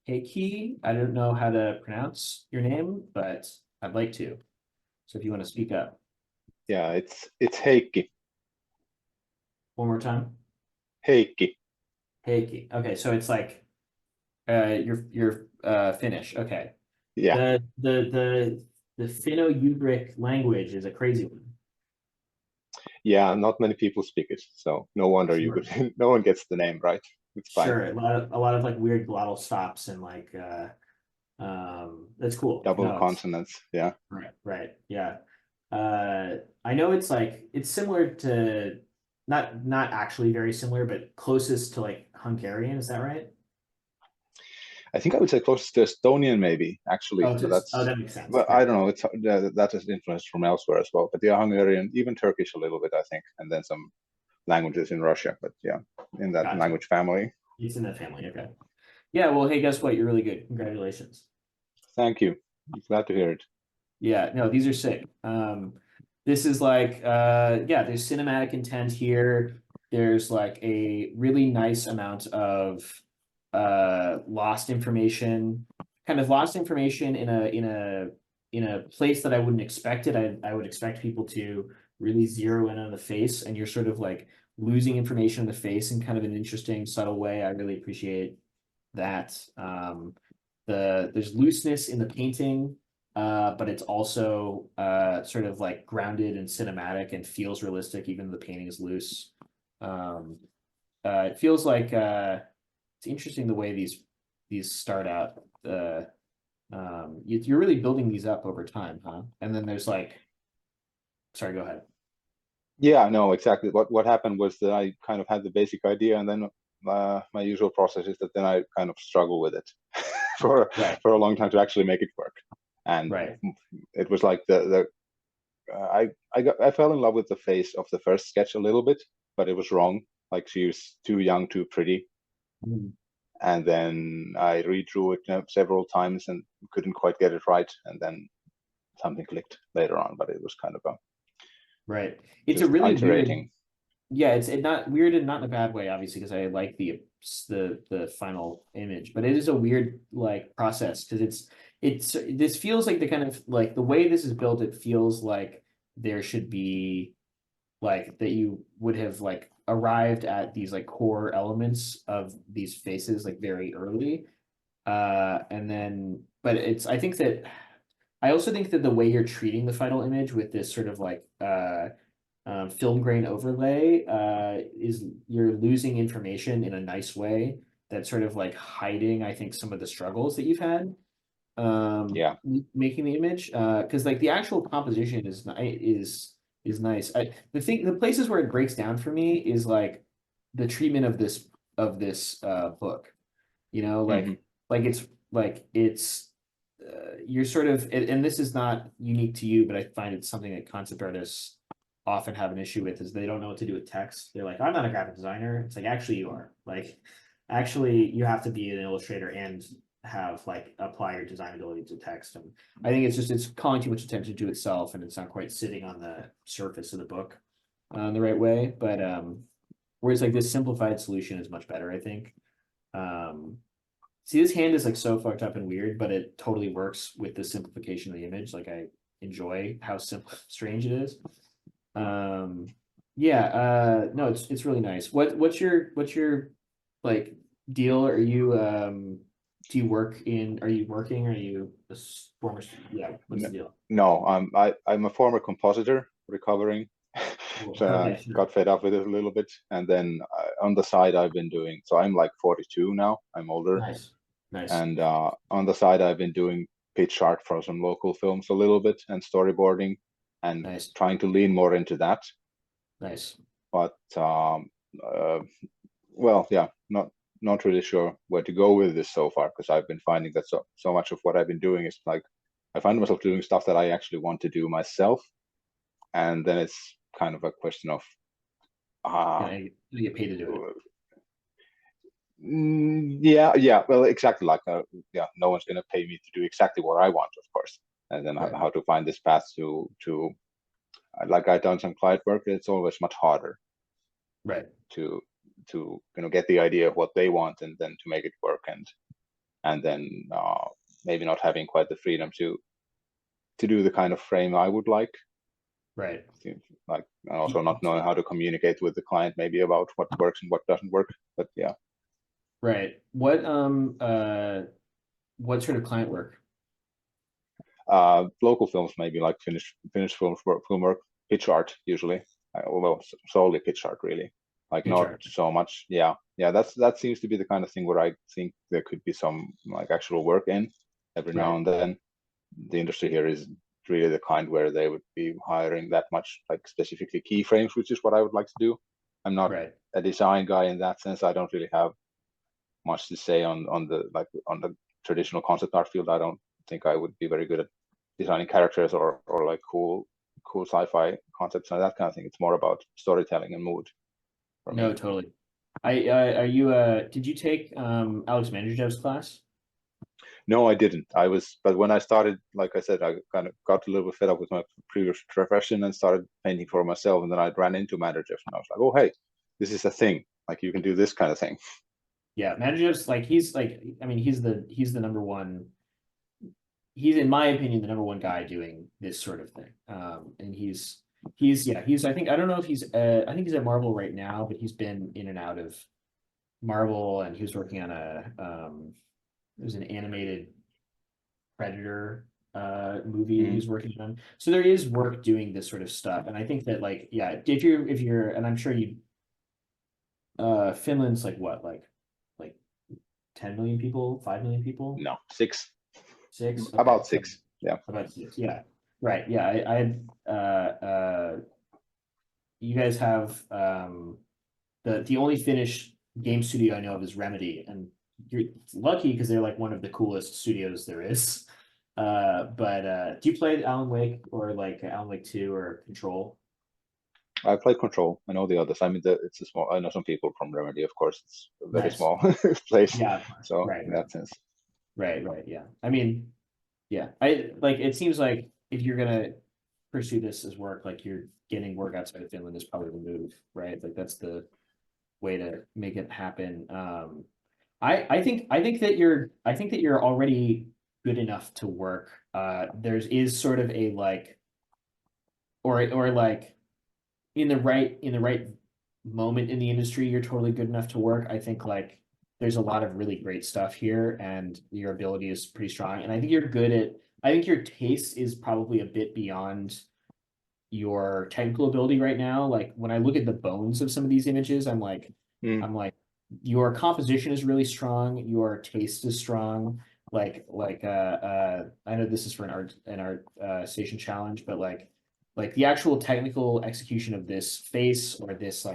[SPEAKER 1] Heiki, I don't know how to pronounce your name, but I'd like to. So if you want to speak up.
[SPEAKER 10] Yeah, it's Heikki.
[SPEAKER 1] One more time.
[SPEAKER 10] Heikki.
[SPEAKER 1] Heiki. Okay, so it's like you're Finnish. Okay.
[SPEAKER 10] Yeah.
[SPEAKER 1] The Finno-Ugric language is a crazy one.
[SPEAKER 10] Yeah, not many people speak it, so no wonder you could no one gets the name right. It's fine.
[SPEAKER 1] Sure, a lot of like weird glottal stops and like that's cool.
[SPEAKER 10] Double consonants, yeah.
[SPEAKER 1] Right, yeah. I know it's like it's similar to not actually very similar, but closest to like Hungarian, is that right?
[SPEAKER 10] I think I would say closest to Estonian, maybe actually.
[SPEAKER 1] Oh,
[SPEAKER 10] but that's
[SPEAKER 1] that makes sense.
[SPEAKER 10] But
[SPEAKER 1] Yeah.
[SPEAKER 10] I don't know. It's that is influenced from elsewhere as well. But yeah, Hungarian, even Turkish a little bit, I think, and then some languages in Russia. But yeah, in that
[SPEAKER 1] Gotcha.
[SPEAKER 10] language family.
[SPEAKER 1] It's in that family. Okay. Yeah. Well, hey, guess what? You're really good. Congratulations.
[SPEAKER 10] Thank you. I'm glad to hear it.
[SPEAKER 1] Yeah. No, these are sick. This is like yeah. There's cinematic intent here. There's like a really nice amount of lost information, kind of lost information in a place that I wouldn't expect it. I would expect people to really zero in on the face, and you're sort of like losing information in the face in kind of an interesting, subtle way. I really appreciate that. There's looseness in the painting, but it's also sort of like grounded and cinematic and feels realistic, even though the painting is loose. It feels like it's interesting the way these start out. You're really building these up over time, huh? And then there's like, sorry, go ahead.
[SPEAKER 10] Yeah, no, exactly. What happened was that I kind of had the basic idea, and then my usual process is that then I kind of struggle with it for a long time to actually make it work. And it was like I fell in love with the face of the first sketch a little bit, but it was wrong. Like she was too young, too pretty.
[SPEAKER 1] Mm.
[SPEAKER 10] And then I redrew it several times and couldn't quite get it right. And then something clicked later on, but it was kind of a
[SPEAKER 1] It's a really
[SPEAKER 10] iterating.
[SPEAKER 1] weird, yeah. It's not weird and not in a bad way, obviously, because I like the final image, but it is a weird like process because this feels like the kind of like the way this is built. It feels like there should be like that you would have like arrived at these like core elements of these faces like very early. And then, but I think that I also think that the way you're treating the final image with this sort of like film grain overlay is you're losing information in a nice way that's sort of like hiding, I think, some of the struggles that you've had
[SPEAKER 10] Yeah.
[SPEAKER 1] making the image. Because like the actual composition is nice. The places where it breaks down for me is like the treatment of this book. You know, it's you're sort of, and this is not unique to you, but I find it's something that concept artists often have an issue with, is they don't know what to do with text. They're like, I'm not a graphic designer. It's like, actually you are. Like, actually you have to be an illustrator and have like apply your design ability to text. And I think it's calling too much attention to itself, and it's not quite sitting on the surface of the book the right way. But whereas like this simplified solution is much better, I think. See, this hand is like so fucked up and weird, but it totally works with the simplification of the image. Like I enjoy how simple, strange it is. Yeah, no, it's really nice. What's your like deal? Are you do you work in? Are you working? Are you a former? Yeah, what's the deal?
[SPEAKER 10] No, I'm a former compositor recovering.
[SPEAKER 1] Cool.
[SPEAKER 10] So,
[SPEAKER 1] Okay, sure.
[SPEAKER 10] got fed up with it a little bit, and then on the side I've been doing. So I'm like 42 now. I'm older.
[SPEAKER 1] Nice.
[SPEAKER 10] And on the side, I've been doing pitch art for some local films a little bit, and storyboarding, and
[SPEAKER 1] Nice.
[SPEAKER 10] trying to lean more into that.
[SPEAKER 1] Nice.
[SPEAKER 10] But well, yeah, not really sure where to go with this so far, because I've been finding that so much of what I've been doing is like I find myself doing stuff that I actually want to do myself, and then it's kind of a question of
[SPEAKER 1] You get paid to do it.
[SPEAKER 10] Yeah, well, exactly, like yeah, no one's going to pay me to do exactly what I want, of course, and then
[SPEAKER 1] Right.
[SPEAKER 10] how to find this path to like I've done some client work. It's always much harder,
[SPEAKER 1] Right.
[SPEAKER 10] to get the idea of what they want, and then to make it work, and then maybe not having quite the freedom to do the kind of frame I would like.
[SPEAKER 1] Right.
[SPEAKER 10] Like, and also not knowing how to communicate with the client maybe about what works and what doesn't work. But yeah.
[SPEAKER 1] Right. What sort of client work?
[SPEAKER 10] Local films, maybe like Finnish film work, pitch art usually. Well, solely pitch art really. Like
[SPEAKER 1] Pitch
[SPEAKER 10] not
[SPEAKER 1] art.
[SPEAKER 10] so much. Yeah. That seems to be the kind of thing where I think there could be some like actual work in every now
[SPEAKER 1] Right.
[SPEAKER 10] and then. The industry here is really the kind where they would be hiring that much like specifically keyframes, which is what I would like to do. I'm not
[SPEAKER 1] Right.
[SPEAKER 10] a design guy in that sense. I don't really have much to say on the traditional concept art field. I don't think I would be very good at designing characters or like cool sci-fi concepts and that kind of thing. It's more about storytelling and mood for me.
[SPEAKER 1] No, totally. Are you did you take Alex Mandrzejew's class?
[SPEAKER 10] No, I didn't. But when I started, like I said, I kind of got a little bit fed up with my previous profession and started painting for myself. And then I ran into Mandrzejew, and I was like, oh, hey, this is a thing. Like you can do this kind of thing.
[SPEAKER 1] Yeah, Mandrzejew's like he's the number one. He's, in my opinion, the number one guy doing this sort of thing. And he's I think I don't know if I think he's at Marvel right now, but he's been in and out of Marvel, and he was working on it was an animated Predator movie he's working on. So there is work doing this sort of stuff. And I think that like, yeah, if you're and I'm sure you Finland's like what, like 10 million people, 5 million people?
[SPEAKER 10] No, 6.
[SPEAKER 1] 6? Okay.
[SPEAKER 10] About 6. Yeah.
[SPEAKER 1] About 6. Yeah. Right. Yeah. I had you guys have the only Finnish game studio I know of is Remedy, and you're lucky because they're like one of the coolest studios there is. But do you play Alan Wake or like Alan Wake 2 or Control?
[SPEAKER 10] I played Control. I know the others. I mean, it's a small. I know some people from Remedy, of course. It's a very
[SPEAKER 1] Nice.
[SPEAKER 10] small place.
[SPEAKER 1] Yeah.
[SPEAKER 10] So
[SPEAKER 1] Right.
[SPEAKER 10] in that sense.
[SPEAKER 1] Right. Yeah. I mean, yeah. I like. It seems like if you're gonna pursue this as work, like you're getting work outside of Finland is probably the move, right? Like that's the way to make it happen. I think that you're already good enough to work. There's sort of a like, or like, in the right moment in the industry, you're totally good enough to work. I think like there's a lot of really great stuff here, and your ability is pretty strong. And I think you're good at. I think your taste is probably a bit beyond your technical ability right now. Like when I look at the bones of some of these images, I'm like, your composition is really strong. Your taste is strong. I know this is for an art station challenge, but like the actual technical execution of this face or this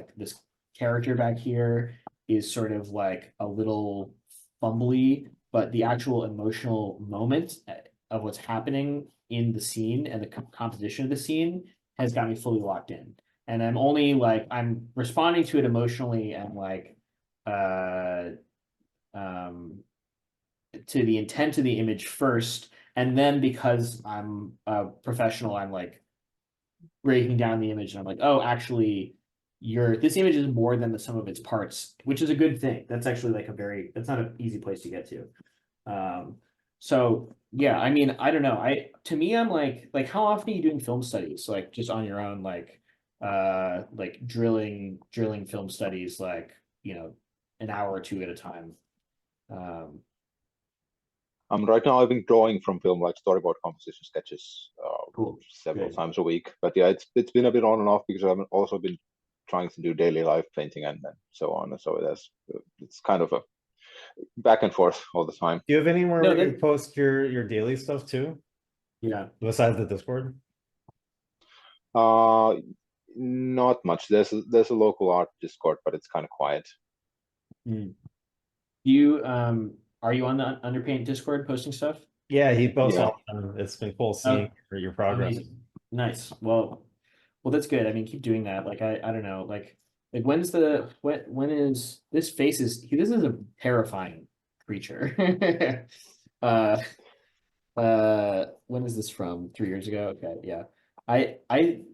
[SPEAKER 1] character back here is sort of like a little fumbly, but the actual emotional moment of what's happening in the scene and the composition of the scene has got me fully locked in. And I'm responding to it emotionally and to the intent of the image first. And then because I'm a professional, I'm like breaking down the image and I'm like, oh, actually this image is more than the sum of its parts, which is a good thing. That's actually that's not an easy place to get to. So yeah, I mean, I don't know. I'm like, how often are you doing film studies? Like just on your own, like drilling film studies, like, an hour or two at a time.
[SPEAKER 10] Right now I've been drawing from film, like storyboard composition sketches,
[SPEAKER 1] Cool.
[SPEAKER 10] several
[SPEAKER 1] Good.
[SPEAKER 10] times a week. But yeah, it's been a bit on and off because I've also been trying to do daily life painting and so on. And so it's kind of a back and forth all the time.
[SPEAKER 2] Do you have anywhere where you post your daily stuff too?
[SPEAKER 1] Yeah.
[SPEAKER 2] Besides the Discord?
[SPEAKER 10] Not much. There's a local art Discord, but it's kind of quiet.
[SPEAKER 1] You are you on the Underpaint Discord posting stuff?
[SPEAKER 2] Yeah, he posts all the time. It's been cool seeing your progress.
[SPEAKER 1] Amazing. Nice. Well, that's good. I mean, keep doing that. Like I don't know, like when is this face is this is a terrifying creature. When is this from? 3 years ago? Okay, yeah.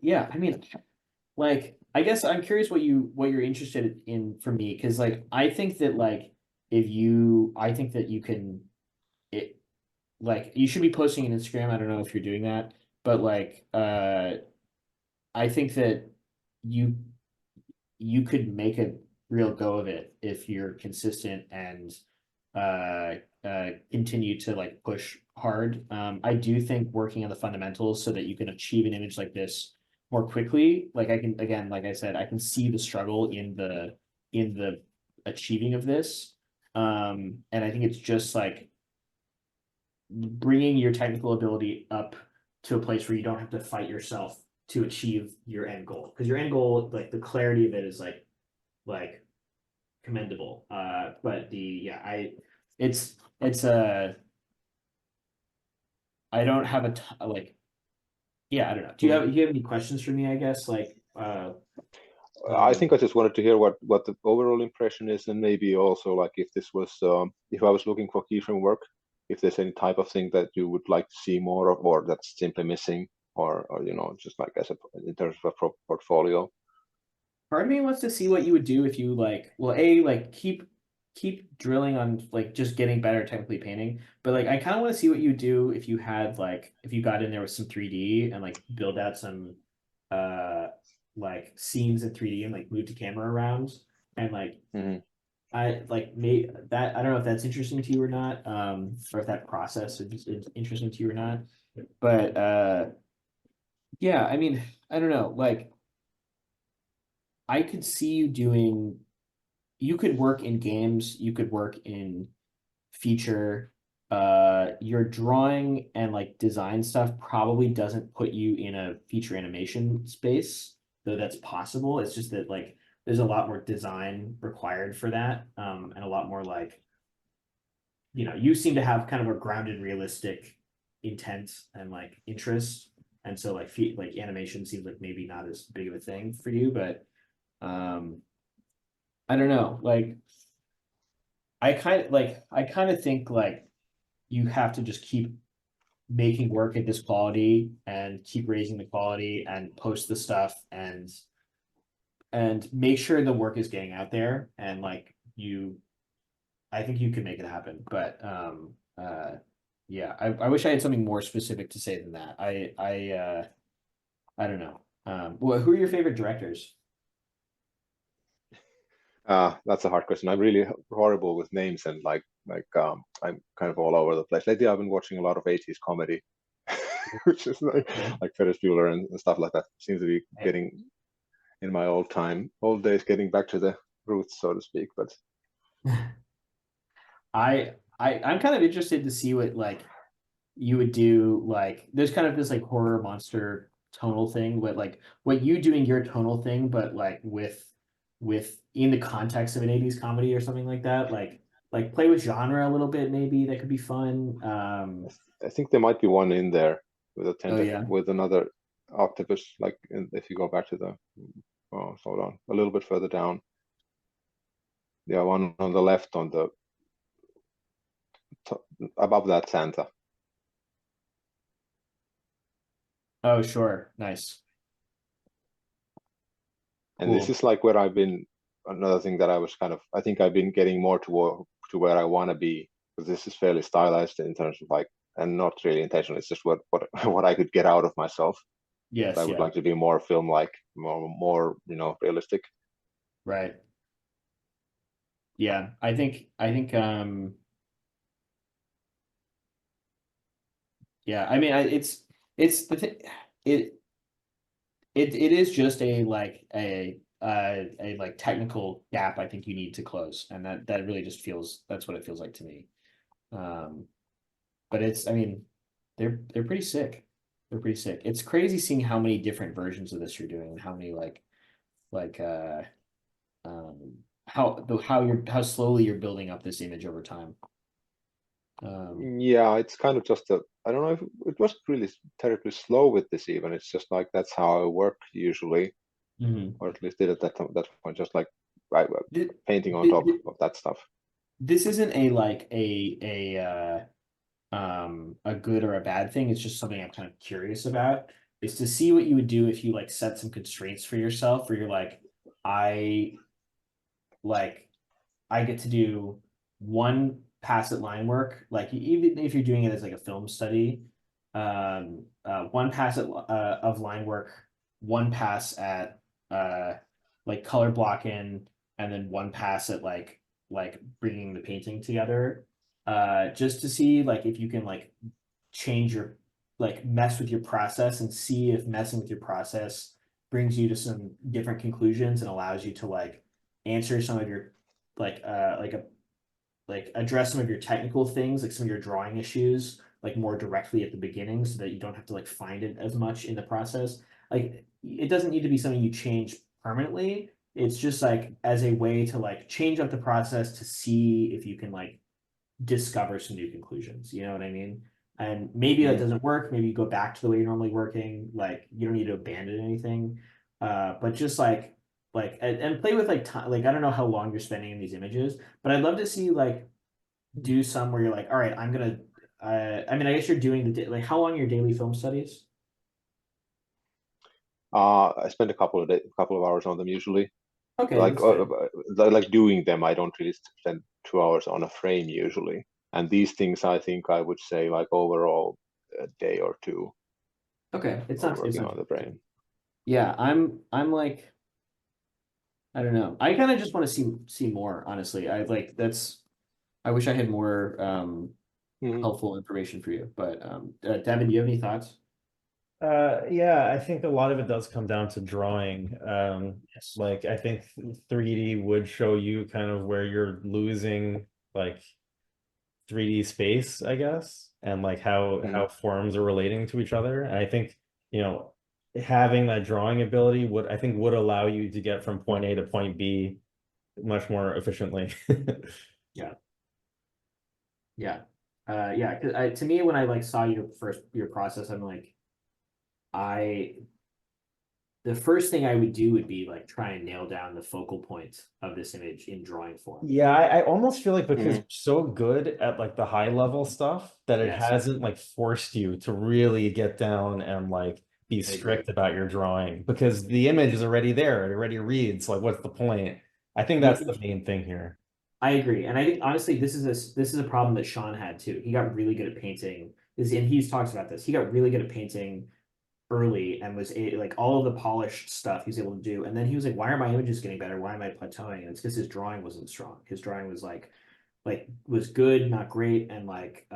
[SPEAKER 1] Yeah, I mean, like I guess I'm curious what you're interested in from me, because like I think that you can you should be posting on Instagram. I don't know if you're doing that, but I think that you could make a real go of it if you're consistent and continue to push hard. I do think working on the fundamentals so that you can achieve an image like this more quickly. Like I can, again, like I said, I can see the struggle in the achieving of this. And I think it's just like bringing your technical ability up to a place where you don't have to fight yourself to achieve your end goal, because your end goal, like the clarity of it is like commendable. But I don't have I don't know. Do you have any questions for me, I guess?
[SPEAKER 10] I think I just wanted to hear what the overall impression is, and maybe also like if this was if I was looking for keyframe work, if there's any type of thing that you would like to see more of, or that's simply missing, or just like in terms of a portfolio.
[SPEAKER 1] Part of me wants to see what you would do if you keep drilling on just getting better at technically painting, but I kind of want to see what you do if you had if you got in there with some 3D and build out some scenes in 3D and move the camera around and I I don't know if that's interesting to you or not, or if that process is interesting to you or not, but yeah, I mean, I don't know, I could see you could work in games, you could work in feature. Your drawing and design stuff probably doesn't put you in a feature animation space, though that's possible. It's just that there's a lot more design required for that, and a lot more you seem to have kind of a grounded, realistic intent and interest, and so animation seems like maybe not as big of a thing for you, but I don't know, I kind of think you have to just keep making work at this quality and keep raising the quality and post the stuff and make sure the work is getting out there, and I think you can make it happen. But yeah, I wish I had something more specific to say than that. I don't know. Well, who are your favorite directors?
[SPEAKER 10] That's a hard question. I'm really horrible with names and I'm kind of all over the place. Lately, I've been watching a lot of 80s comedy, which is like Ferris Bueller and stuff like that. Seems to be getting in my old days, getting back to the roots, so to speak. But
[SPEAKER 1] I'm kind of interested to see what like you would do. Like, there's kind of this like horror monster tonal thing, but like what you doing your tonal thing, but like with in the context of an 80s comedy or something like that. Like play with genre a little bit, maybe that could be fun.
[SPEAKER 10] I think there might be one in there with a
[SPEAKER 1] yeah.
[SPEAKER 10] with another octopus. Like if you go back to the hold on, a little bit further down. Yeah, one on the left on the above that Santa.
[SPEAKER 1] Oh, sure. Nice.
[SPEAKER 10] And this
[SPEAKER 1] Cool.
[SPEAKER 10] is like where I've been. Another thing that I think I've been getting more to where I want to be, because this is fairly stylized in terms of like, and not really intentional. It's just what what I could get out of myself.
[SPEAKER 1] Yes.
[SPEAKER 10] I would
[SPEAKER 1] Yeah.
[SPEAKER 10] like to be more film-like, more realistic.
[SPEAKER 1] Right. Yeah. I think yeah, I mean, it's the thing. It is just a like a like technical gap I think you need to close, and that really just feels, that's what it feels like to me. But I mean, they're pretty sick. They're pretty sick. It's crazy seeing how many different versions of this you're doing, and how many like how slowly you're building up this image over time.
[SPEAKER 10] Yeah, it's kind of just I don't know if it wasn't really terribly slow with this even. It's just like that's how I work usually, or at least did at that point, just like painting on top of that stuff.
[SPEAKER 1] This isn't a like a good or a bad thing. It's just something I'm kind of curious about, is to see what you would do if you like set some constraints for yourself, where you're like, I get to do one pass at line work, like even if you're doing it as like a film study, one pass of line work, one pass at like color blocking, and then one pass at like bringing the painting together, just to see like if you can like change your, like mess with your process, and see if messing with your process brings you to some different conclusions and allows you to like answer some of your like address some of your technical things, like some of your drawing issues, like more directly at the beginning, so that you don't have to like find it as much in the process. Like, it doesn't need to be something you change permanently. It's just like as a way to like change up the process to see if you can like discover some new conclusions. You know what I mean? And maybe that doesn't work. Maybe you go back to the way you're normally working. Like, you don't need to abandon anything. But just and play with like time. Like, I don't know how long you're spending in these images, but I'd love to see like do some where you're like, all right, I'm gonna. I mean, I guess you're doing like, how long are your daily film studies?
[SPEAKER 10] I spend a couple of hours on them usually.
[SPEAKER 1] Okay,
[SPEAKER 10] Like
[SPEAKER 1] that's
[SPEAKER 10] like doing them, I don't really spend 2 hours on a frame usually. And these things, I think I would say like overall a day or two.
[SPEAKER 1] okay. It's not
[SPEAKER 10] working on the brain.
[SPEAKER 1] Yeah, I'm like, I don't know. I kind of just want to see more, honestly. I wish I had more helpful information for you. But Devin, do you have any thoughts?
[SPEAKER 2] Yeah, I think a lot of it does come down to drawing.
[SPEAKER 1] Yes.
[SPEAKER 2] Like I think 3D would show you kind of where you're losing like 3D space, I guess, and like how forms are relating to each other. And I think, having that drawing ability would allow you to get from point A to point B much more efficiently.
[SPEAKER 1] Yeah. Yeah. Yeah. 'Cause to me, when I like saw your process, I'm like, the first thing I would do would be like try and nail down the focal point of this image in drawing form.
[SPEAKER 2] Yeah, I almost feel like because you're so good at like the high level stuff that it hasn't like forced you to really get down and like be strict about your drawing, because the image is already there, it already reads. Like, what's the point? I think that's the main thing here.
[SPEAKER 1] I agree, and I think honestly, this is a problem that Sean had too. He got really good at painting. And he talks about this. He got really good at painting early and was like all of the polished stuff he was able to do. And then he was like, why are my images getting better? Why am I plateauing? And it's because his drawing wasn't strong. His drawing was like was good, not great. And like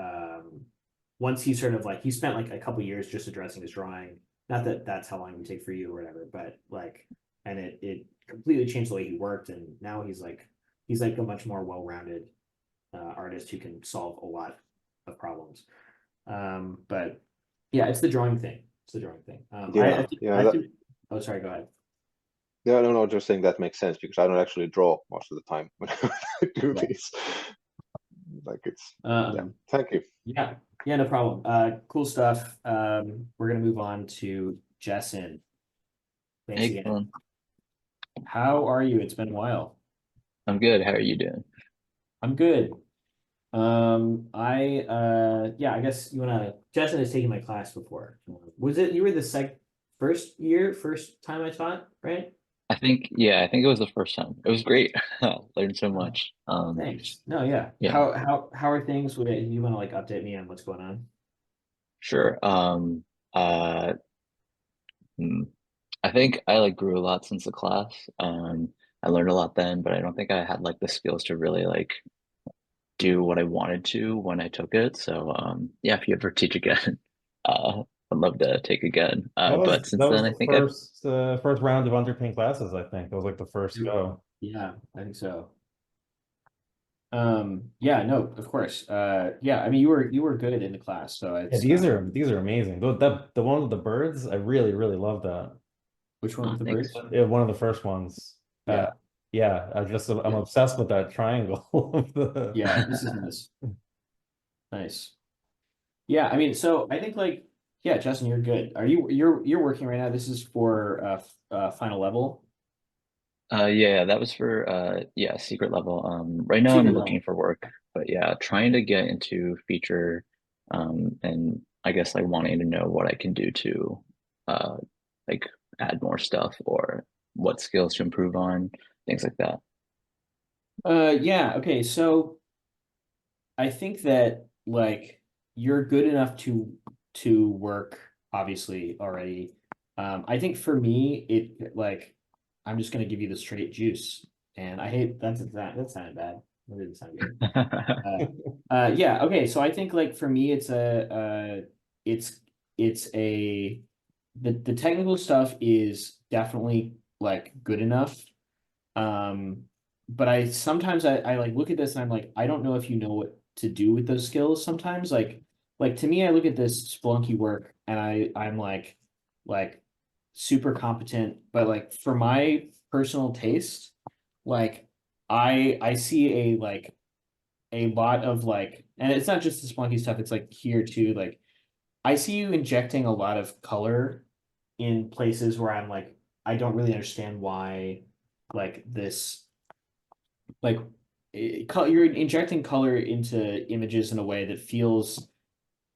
[SPEAKER 1] once he sort of like he spent like a couple years just addressing his drawing. Not that that's how long it would take for you or whatever, but like, and it completely changed the way he worked. And now he's like a much more well-rounded artist who can solve a lot of problems. But yeah, it's the drawing thing. It's the drawing thing. Oh, sorry, go ahead.
[SPEAKER 10] Yeah, no, just saying that makes sense because I don't actually draw most of the time when I do these. Like it's yeah. Thank you.
[SPEAKER 1] Yeah, no problem. Cool stuff. We're gonna move on to Jessen. Thanks
[SPEAKER 11] Hey,
[SPEAKER 1] again.
[SPEAKER 11] Kellen.
[SPEAKER 1] How are you? It's been a while.
[SPEAKER 11] I'm good. How are you doing?
[SPEAKER 1] I'm good. I guess Jessen has taken my class before. Was it you were the first time I taught, right?
[SPEAKER 11] I think it was the first time. It was great. Learned so much.
[SPEAKER 1] Thanks. No, yeah.
[SPEAKER 11] Yeah.
[SPEAKER 1] How are things? You want to like update me on what's going on?
[SPEAKER 11] Sure. Uh, I think I like grew a lot since the class. I learned a lot then, but I don't think I had like the skills to really like do what I wanted to when I took it. So yeah, if you ever teach again, I'd love to take again. But since then, I think
[SPEAKER 2] first round of Underpaint classes. I think it was like the first go.
[SPEAKER 1] Yeah, I think so. Yeah, no, of course. Yeah, I mean, you were good in the class, so it's
[SPEAKER 2] these are amazing. The one with the birds, I really love that.
[SPEAKER 1] Which one with the birds?
[SPEAKER 2] Yeah, one of the first ones.
[SPEAKER 1] Yeah.
[SPEAKER 2] I'm obsessed with that triangle.
[SPEAKER 1] Yeah, this is nice. Nice. Yeah, I mean, so I think like, yeah, Justin, you're good. You're working right now. This is for final level.
[SPEAKER 11] Yeah, that was for secret level. Right now I'm looking for work, but yeah, trying to get into feature, and I guess like wanting to know what I can do to like add more stuff or what skills to improve on, things like that.
[SPEAKER 1] Yeah, okay, so I think that like you're good enough to work obviously already. I think for me it like I'm just gonna give you the straight juice, and I hate that sounded bad. That didn't sound good. Yeah, okay, so I think like for me it's the technical stuff is definitely like good enough. But I sometimes I like look at this and I'm like, I don't know if you know what to do with those skills sometimes. Like to me, I look at this Splunky work and I'm like super competent, but like for my personal taste, like I see a lot of like, and it's not just the Splunky stuff, it's like here too, like I see you injecting a lot of color in places where I'm like, I don't really understand why like this like you're injecting color into images in a way that feels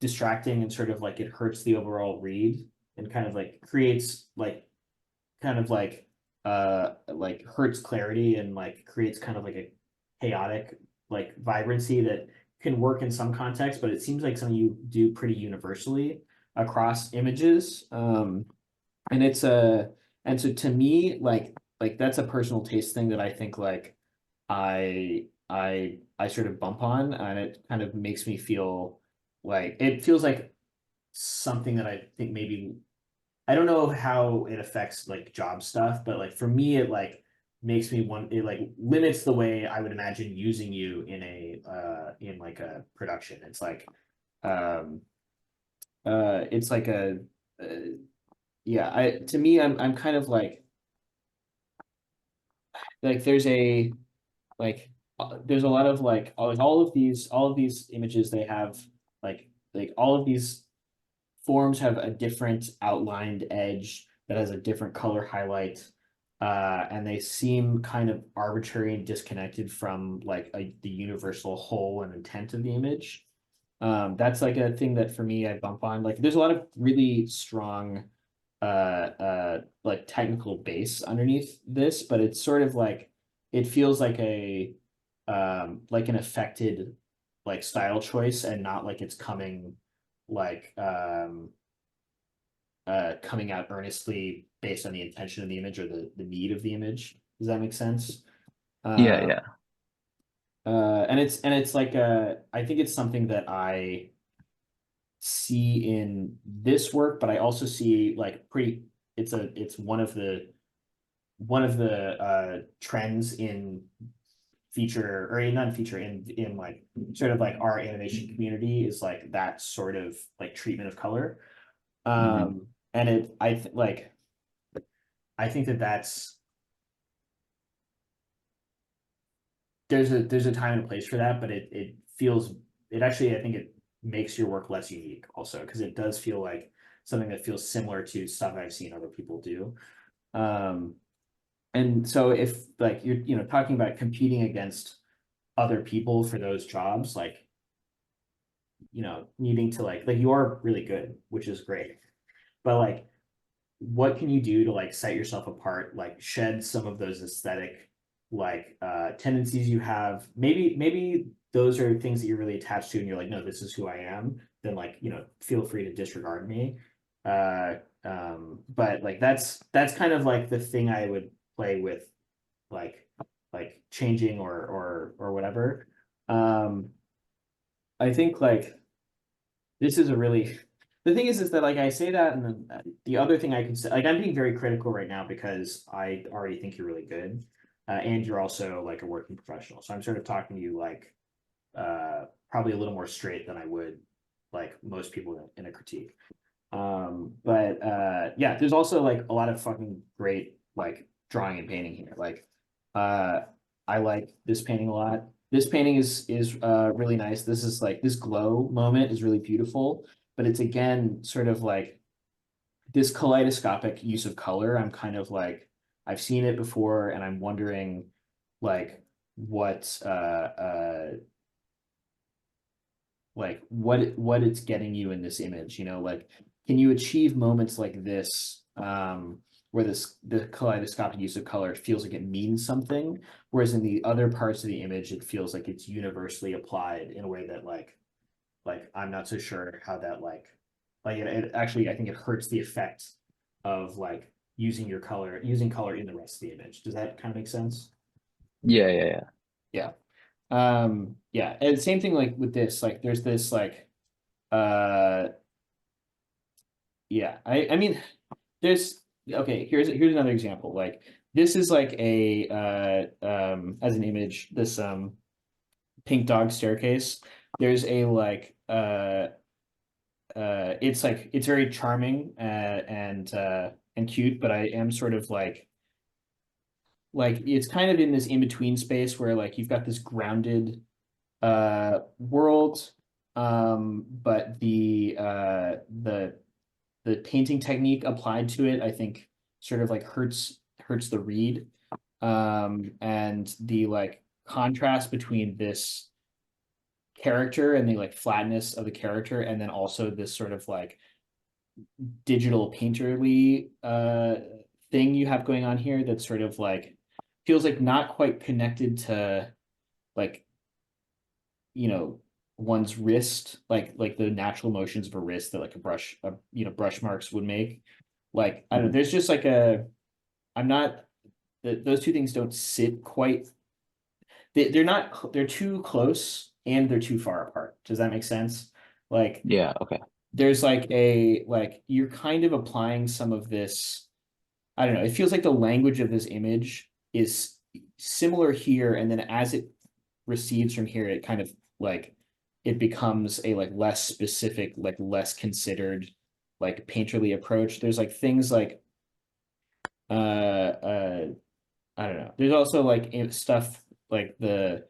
[SPEAKER 1] distracting and sort of like it hurts the overall read and kind of like creates like kind of like hurts clarity and like creates kind of like a chaotic like vibrancy that can work in some context, but it seems like something you do pretty universally across images. And it's and so to me like that's a personal taste thing that I think like I sort of bump on, and it kind of makes me feel like it feels like something that I think maybe I don't know how it affects like job stuff, but like for me it like makes me want it like limits the way I would imagine using you in in like a production. It's like it's like yeah, to me I'm kind of like there's a like there's a lot of like all of these images they have like all of these forms have a different outlined edge that has a different color highlight, and they seem kind of arbitrary and disconnected from like the universal whole and intent of the image. That's like a thing that for me I bump on. Like there's a lot of really strong like technical base underneath this, but it's sort of like it feels like like an affected like style choice and not like it's coming like coming out earnestly based on the intention of the image or the need of the image. Does that make sense?
[SPEAKER 11] Yeah.
[SPEAKER 1] And it's like I think it's something that I see in this work, but I also see like it's one of the trends in feature or not in feature in like sort of like our animation community is like that sort of like treatment of color. And I think that's there's a time and a place for that, but it actually I think it makes your work less unique also because it does feel like something that feels similar to stuff I've seen other people do. And so if like you're talking about competing against other people for those jobs, like needing to like you are really good, which is great, but like what can you do to like set yourself apart, like shed some of those aesthetic like tendencies you have? Maybe those are things that you're really attached to and you're like, no, this is who I am, then like feel free to disregard me. But like that's kind of like the thing I would play with, like changing or whatever. I think like this is a really the thing is that like I say that, and then the other thing I can say, like I'm being very critical right now because I already think you're really good, and you're also like a working professional. So I'm sort of talking to you like probably a little more straight than I would like most people in a critique. But yeah, there's also like a lot of fucking great like drawing and painting here. Like I like this painting a lot. This painting is really nice. This is like this glow moment is really beautiful, but it's again sort of like this kaleidoscopic use of color. I'm kind of like I've seen it before and I'm wondering like what what it's getting you in this image, like can you achieve moments like this where the kaleidoscopic use of color feels like it means something, whereas in the other parts of the image it feels like it's universally applied in a way that like I'm not so sure how that like it actually I think it hurts the effect of like using color in the rest of the image. Does that kind of make sense?
[SPEAKER 11] Yeah.
[SPEAKER 1] Yeah. Yeah, and same thing like with this, like there's this like yeah, I mean there's okay, here's another example. Like this is like a as an image, this pink dog staircase. There's a like it's like it's very charming and cute, but I am sort of like it's kind of in this in-between space where like you've got this grounded world, but the painting technique applied to it I think sort of like hurts the read, and the like contrast between this character and the like flatness of the character and then also this sort of like digital painterly thing you have going on here that sort of like feels like not quite connected to like one's wrist, like the natural motions of a wrist that like a brush brush marks would make. Like I don't know, there's just like I'm not those two things don't sit quite, they're too close and they're too far apart. Does that make sense? Like
[SPEAKER 11] Yeah, okay.
[SPEAKER 1] there's like you're kind of applying some of this, I don't know, it feels like the language of this image is similar here, and then as it recedes from here, it kind of like it becomes a like less specific, like less considered, like painterly approach. There's like things like I don't know. There's also like stuff like the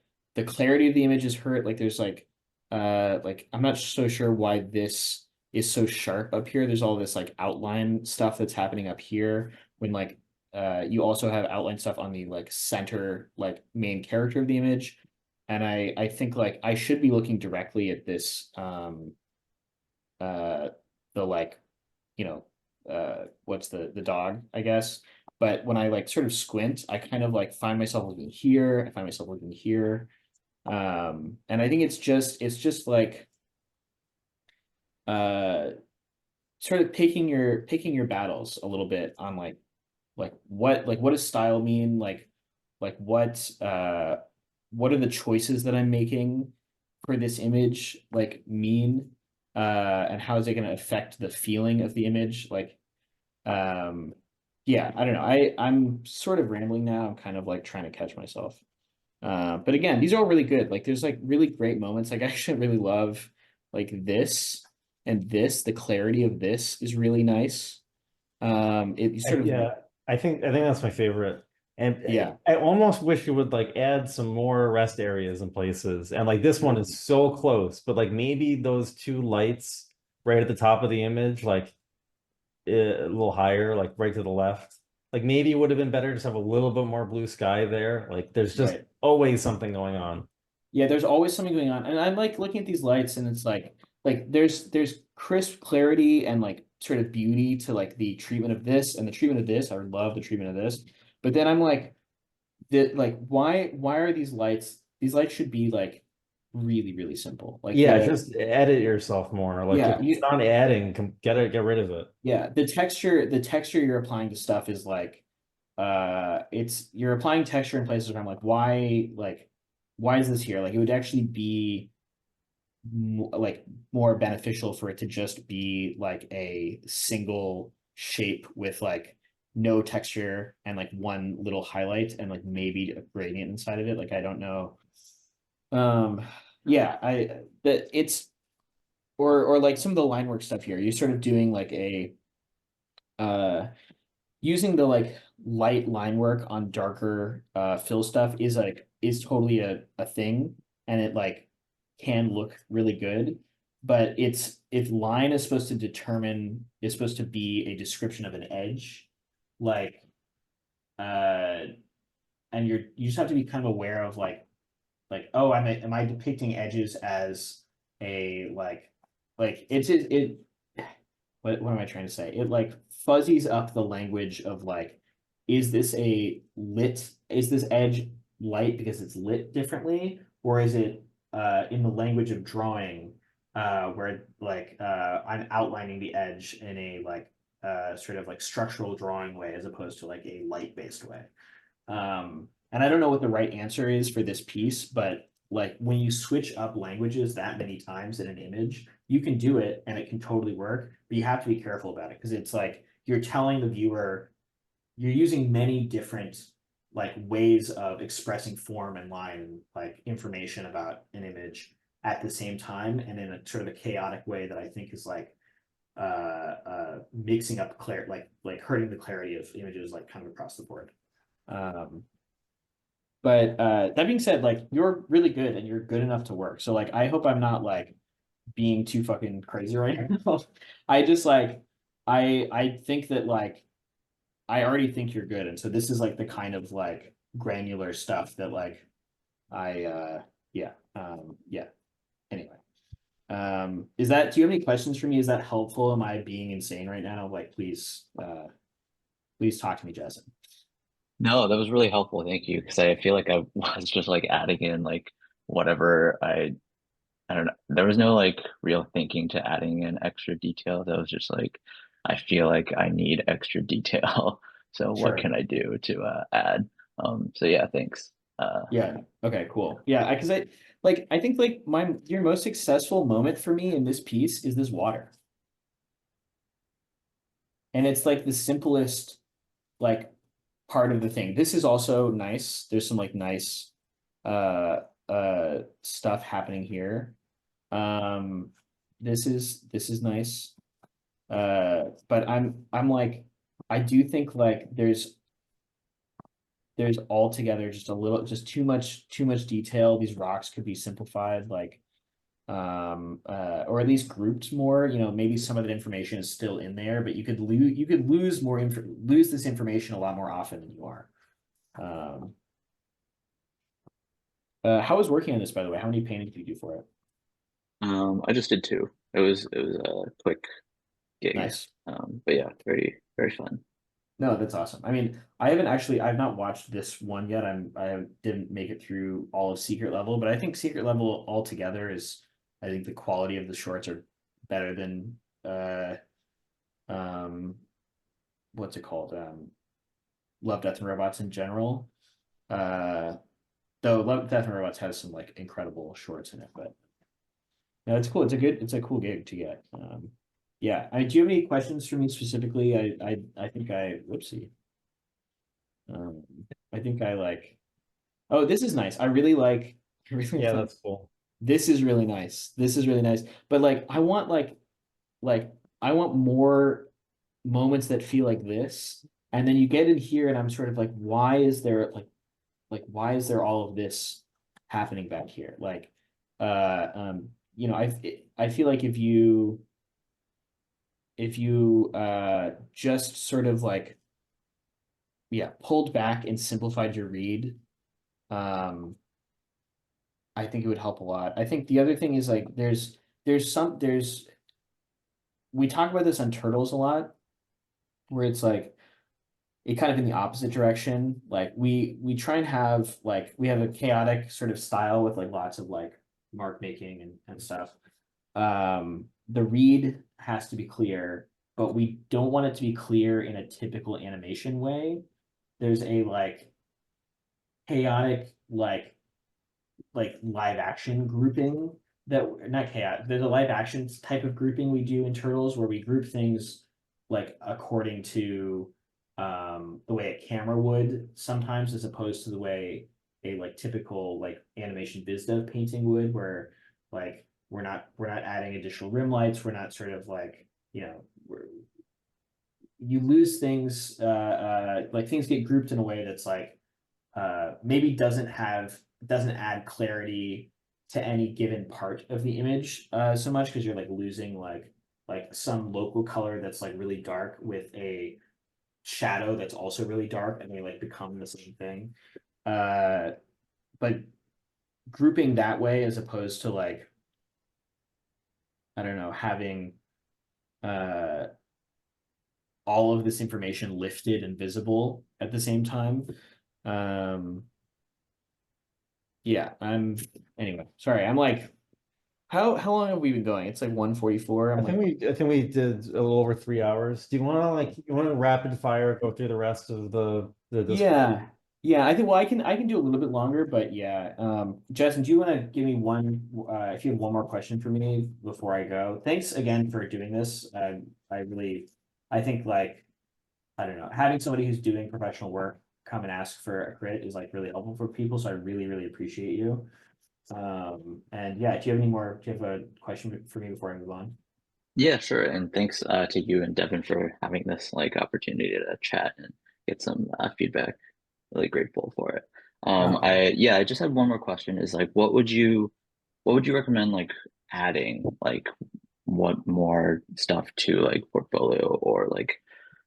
[SPEAKER 1] clarity of the image is hurt. Like there's like I'm not so sure why this is so sharp up here. There's all this like outline stuff that's happening up here when like you also have outline stuff on the like center like main character of the image. And I think like I should be looking directly at this the like what's the dog, I guess. But when I like sort of squint, I kind of like find myself looking here, I find myself looking here. And I think it's just like sort of picking your battles a little bit on what does style mean? What are the choices that I'm making for this image mean? And how is it going to affect the feeling of the image? Yeah, I don't know. I'm sort of rambling now. I'm kind of trying to catch myself. But again, these are all really good. There's really great moments. I actually really love this and this. The clarity of this is really nice. It sort of
[SPEAKER 2] Yeah, I think that's my favorite. And
[SPEAKER 1] Yeah.
[SPEAKER 2] I almost wish you would add some more rest areas in places. And this one is so close, but maybe those two lights right at the top of the image, a little higher, right to the left. Maybe it would have been better to just have a little bit more blue sky there. There's just
[SPEAKER 1] Right.
[SPEAKER 2] always something going on.
[SPEAKER 1] Yeah, there's always something going on. And I'm looking at these lights and it's there's crisp clarity and sort of beauty to the treatment of this and the treatment of this. I love the treatment of this. But then I'm why are these lights should be really, really simple.
[SPEAKER 2] Yeah, just edit yourself more.
[SPEAKER 1] Yeah,
[SPEAKER 2] if it's not adding, get rid of it.
[SPEAKER 1] Yeah, the texture you're applying to stuff is you're applying texture in places where I'm why is this here? It would actually be more beneficial for it to just be a single shape with no texture and one little highlight and maybe a gradient inside of it. I don't know. Yeah, it's or some of the line work stuff here. You're sort of doing using the light line work on darker fill stuff is totally a thing, and it can look really good, but if line is supposed to be a description of an edge, and you just have to be kind of aware of oh, am I depicting edges as a what am I trying to say? It fuzzies up the language of is this edge light because it's lit differently, or is it in the language of drawing where I'm outlining the edge in a sort of structural drawing way as opposed to a light-based way. And I don't know what the right answer is for this piece, but when you switch up languages that many times in an image, you can do it and it can totally work, but you have to be careful about it because it's you're telling the viewer, you're using many different ways of expressing form and line and information about an image at the same time, and in a sort of a chaotic way that I think is mixing up hurting the clarity of images kind of across the board. But that being said, you're really good and you're good enough to work. So I hope I'm not being too fucking crazy right now. I just I think that I already think you're good, and so this is the kind of granular stuff that yeah. Anyway. Do you have any questions for me? Is that helpful? Am I being insane right now? Please talk to me, Jason.
[SPEAKER 11] No, that was really helpful. Thank you. Because I feel like I was just adding in whatever I don't know. There was no real thinking to adding in extra detail. That was just I feel like I need extra detail. So
[SPEAKER 1] Sure.
[SPEAKER 11] what can I do to add? So yeah, thanks.
[SPEAKER 1] Yeah. Okay, cool. Yeah, because I think your most successful moment for me in this piece is this water. And it's the simplest part of the thing. This is also nice. There's some nice stuff happening here. This is nice. But I'm I do think there's altogether just too much detail. These rocks could be simplified or at least grouped more. Maybe some of the information is still in there, but you could lose this information a lot more often than you are. How was working on this, by the way? How many paintings did you do for it?
[SPEAKER 11] I just did 2. It was a quick gig.
[SPEAKER 1] Nice.
[SPEAKER 11] But yeah, very, very fun.
[SPEAKER 1] No, that's awesome. I mean, I've not watched this one yet. I didn't make it through all of Secret Level, but I think Secret Level altogether I think the quality of the shorts are better than what's it called? Love, Death and Robots in general. Though Love, Death and Robots has some like incredible shorts in it, but no, it's cool. It's a cool gig to get. Yeah. Do you have any questions for me specifically? I think whoopsie. I think I like. Oh, this is nice. I really like.
[SPEAKER 2] Yeah, that's cool.
[SPEAKER 1] This is really nice. This is really nice. But like, I want I want more moments that feel like this. And then you get in here, and I'm sort of like, why is there why is there all of this happening back here? Like, you know, I feel like if you just sort of like, yeah, pulled back and simplified your read, I think it would help a lot. I think the other thing is like we talk about this on Turtles a lot, where it's like it kind of in the opposite direction. Like we try and have like we have a chaotic sort of style with like lots of like mark making and stuff. The read has to be clear, but we don't want it to be clear in a typical animation way. There's a like chaotic like live action grouping that not chaotic. There's a live action type of grouping we do in Turtles where we group things like according to the way a camera would sometimes, as opposed to the way a like typical like animation Visdev painting would, where like we're not adding additional rim lights. We're not sort of like, you know, you lose things like things get grouped in a way that's like maybe doesn't add clarity to any given part of the image so much, because you're like losing like some local color that's like really dark with a shadow that's also really dark, and they like become the same thing. But grouping that way, as opposed to like, I don't know, having all of this information lifted and visible at the same time. Yeah, anyway, sorry. I'm like, how long have we been going? It's like 1:44.
[SPEAKER 2] I think we did a little over 3 hours. Do you want to rapid fire go through the rest of the
[SPEAKER 1] yeah. I think, well, I can do a little bit longer, but yeah. Justin, do you want to give me one if you have one more question for me before I go? Thanks again for doing this. I think like, I don't know, having somebody who's doing professional work come and ask for a crit is like really helpful for people. So I really appreciate you. And yeah, do you have a question for me before I move on?
[SPEAKER 11] Yeah, sure. And thanks to you and Devin for having this like opportunity to chat and get some feedback. Really grateful for it. I just had one more question, is like what would you recommend like adding, like what more stuff to like portfolio or like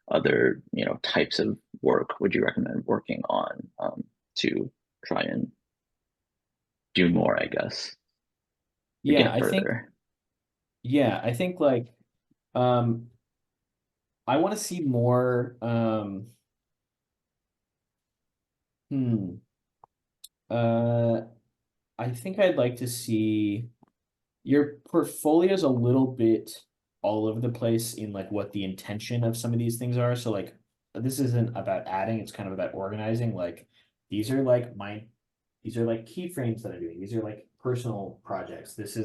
[SPEAKER 11] other, you know, types of work would you recommend working on to try and do more, I guess, to
[SPEAKER 1] Yeah,
[SPEAKER 11] get further?
[SPEAKER 1] I think like I want to see more I think I'd like to see your portfolio's a little bit all over the place in like what the intention of some of these things are. So like this isn't about adding, it's kind of about organizing. Like these are like keyframes that I'm doing. These are like personal projects. These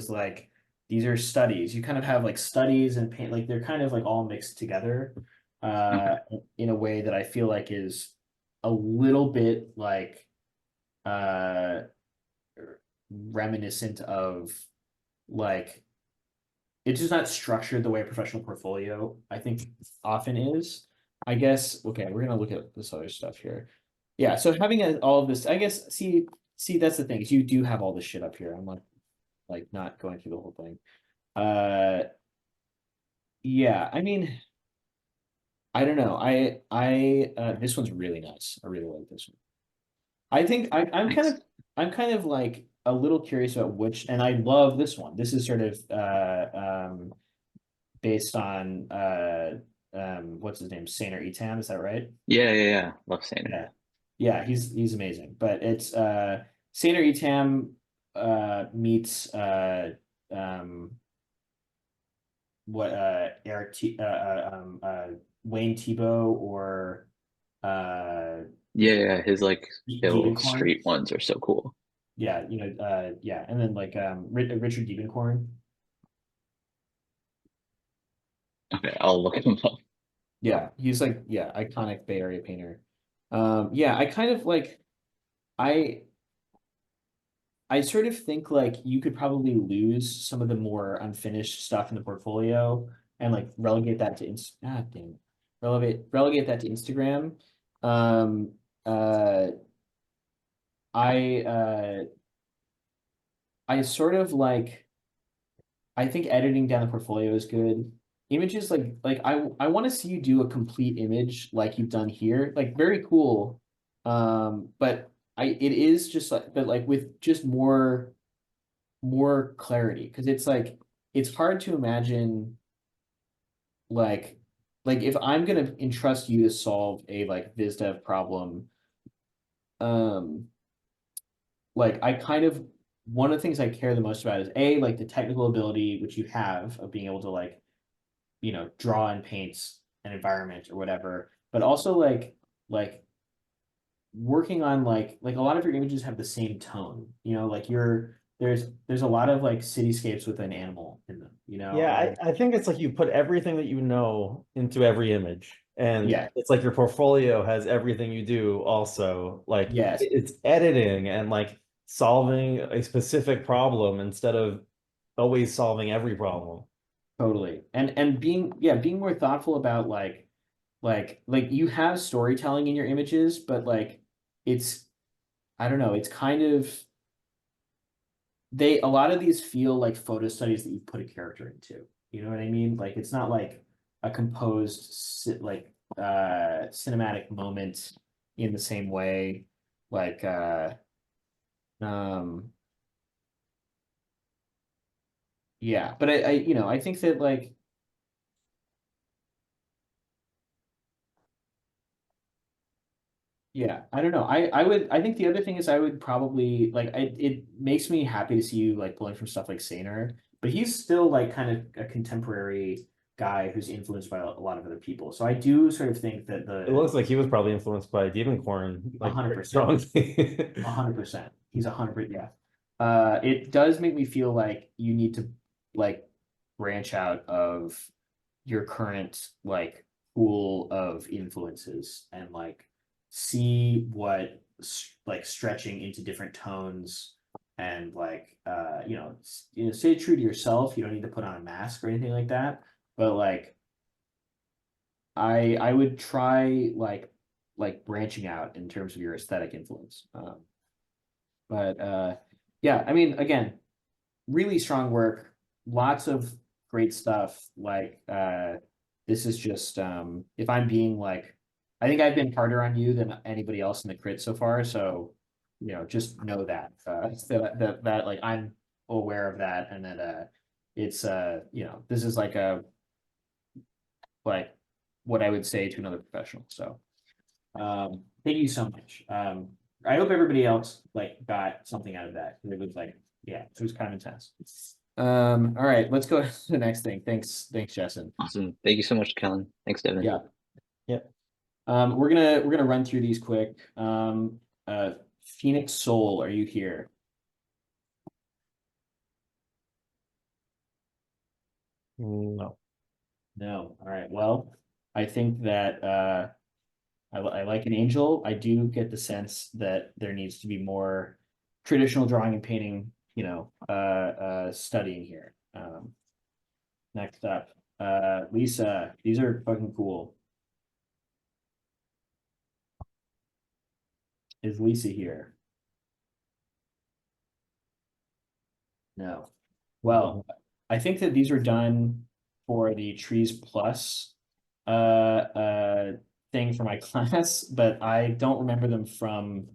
[SPEAKER 1] are studies. You kind of have like studies and paint, like they're kind of like all mixed together in a way that I feel like is a little bit like reminiscent of like, it's just not structured the way a professional portfolio I think often is. I guess, okay, we're gonna look at this other stuff here. Yeah, so having all of this, I guess, see, that's the thing, is you do have all this shit up here. I'm like not going through the whole thing. Yeah, I mean, I don't know. This one's really nice. I really like this one. I think I'm kind of like a little curious about which, and I love this one. This is sort of based on what's his name, Sainer Etam, is that right?
[SPEAKER 11] Yeah. Love Sainer.
[SPEAKER 1] Yeah, he's amazing. But it's Sainer Etam meets what Wayne Tebow or
[SPEAKER 11] Yeah, his like hill
[SPEAKER 1] Debenkorn.
[SPEAKER 11] street ones are so cool.
[SPEAKER 1] Yeah, yeah, and then like Richard Debenkorn.
[SPEAKER 11] Okay, I'll look him up.
[SPEAKER 1] Yeah, he's like, yeah, iconic Bay Area painter. Yeah, I kind of like I sort of think like you could probably lose some of the more unfinished stuff in the portfolio and like relegate that to relegate that to Instagram. Um I I sort of like I think editing down the portfolio is good. Images like I want to see you do a complete image like you've done here. Like very cool. But it is just like but like with just more clarity because it's like it's hard to imagine like if I'm gonna entrust you to solve a like Visdev problem, um like I kind of one of the things I care the most about is A, like the technical ability which you have of being able to like, draw and paint an environment or whatever, but also like working on like a lot of your images have the same tone, like there's a lot of like cityscapes with an animal in them,
[SPEAKER 2] Yeah,
[SPEAKER 1] and
[SPEAKER 2] I think it's like you put everything that you know into every image. And
[SPEAKER 1] yeah,
[SPEAKER 2] it's like your portfolio has everything you do also. Like
[SPEAKER 1] yes,
[SPEAKER 2] it's editing and like solving a specific problem instead of always solving every problem.
[SPEAKER 1] totally. And being more thoughtful about like you have storytelling in your images, but like it's I don't know, it's kind of a lot of these feel like photo studies that you put a character into. You know what I mean? Like it's not like a composed cinematic moment in the same way. Like um yeah, but I think that like yeah, I don't know. I think the other thing is I would probably like it makes me happy to see you like pulling from stuff like Saner, but he's still like kind of a contemporary guy who's influenced by a lot of other people. So I do sort of think that
[SPEAKER 2] It looks like he was probably influenced by Devenkorn, like
[SPEAKER 1] 100%.
[SPEAKER 2] strongly.
[SPEAKER 1] 100%. He's 100%, yeah. It does make me feel like you need to like branch out of your current like pool of influences and like see what like stretching into different tones and like stay true to yourself. You don't need to put on a mask or anything like that, but like I would try like branching out in terms of your aesthetic influence. But yeah, I mean, again, really strong work, lots of great stuff. Like this is just if I'm being like I think I've been harder on you than anybody else in the crit so far. So, just know that that like I'm aware of that and that it's this is like like what I would say to another professional. So thank you so much. I hope everybody else like got something out of that. It was like, yeah, it was kind of intense. All right, let's go to the next thing. Thanks, Jessen.
[SPEAKER 11] Awesome. Thank you so much, Kellen. Thanks, Devin.
[SPEAKER 1] Yeah.
[SPEAKER 2] Yeah.
[SPEAKER 1] We're gonna run through these quick. Phoenix Soul, are you here?
[SPEAKER 2] No.
[SPEAKER 1] No. All right. Well, I think that I like an angel. I do get the sense that there needs to be more traditional drawing and painting, studying here. Next up, Lisa, these are fucking cool. Is Lisa here? No. Well, I think that these were done for the Trees Plus thing for my class, but I don't remember them from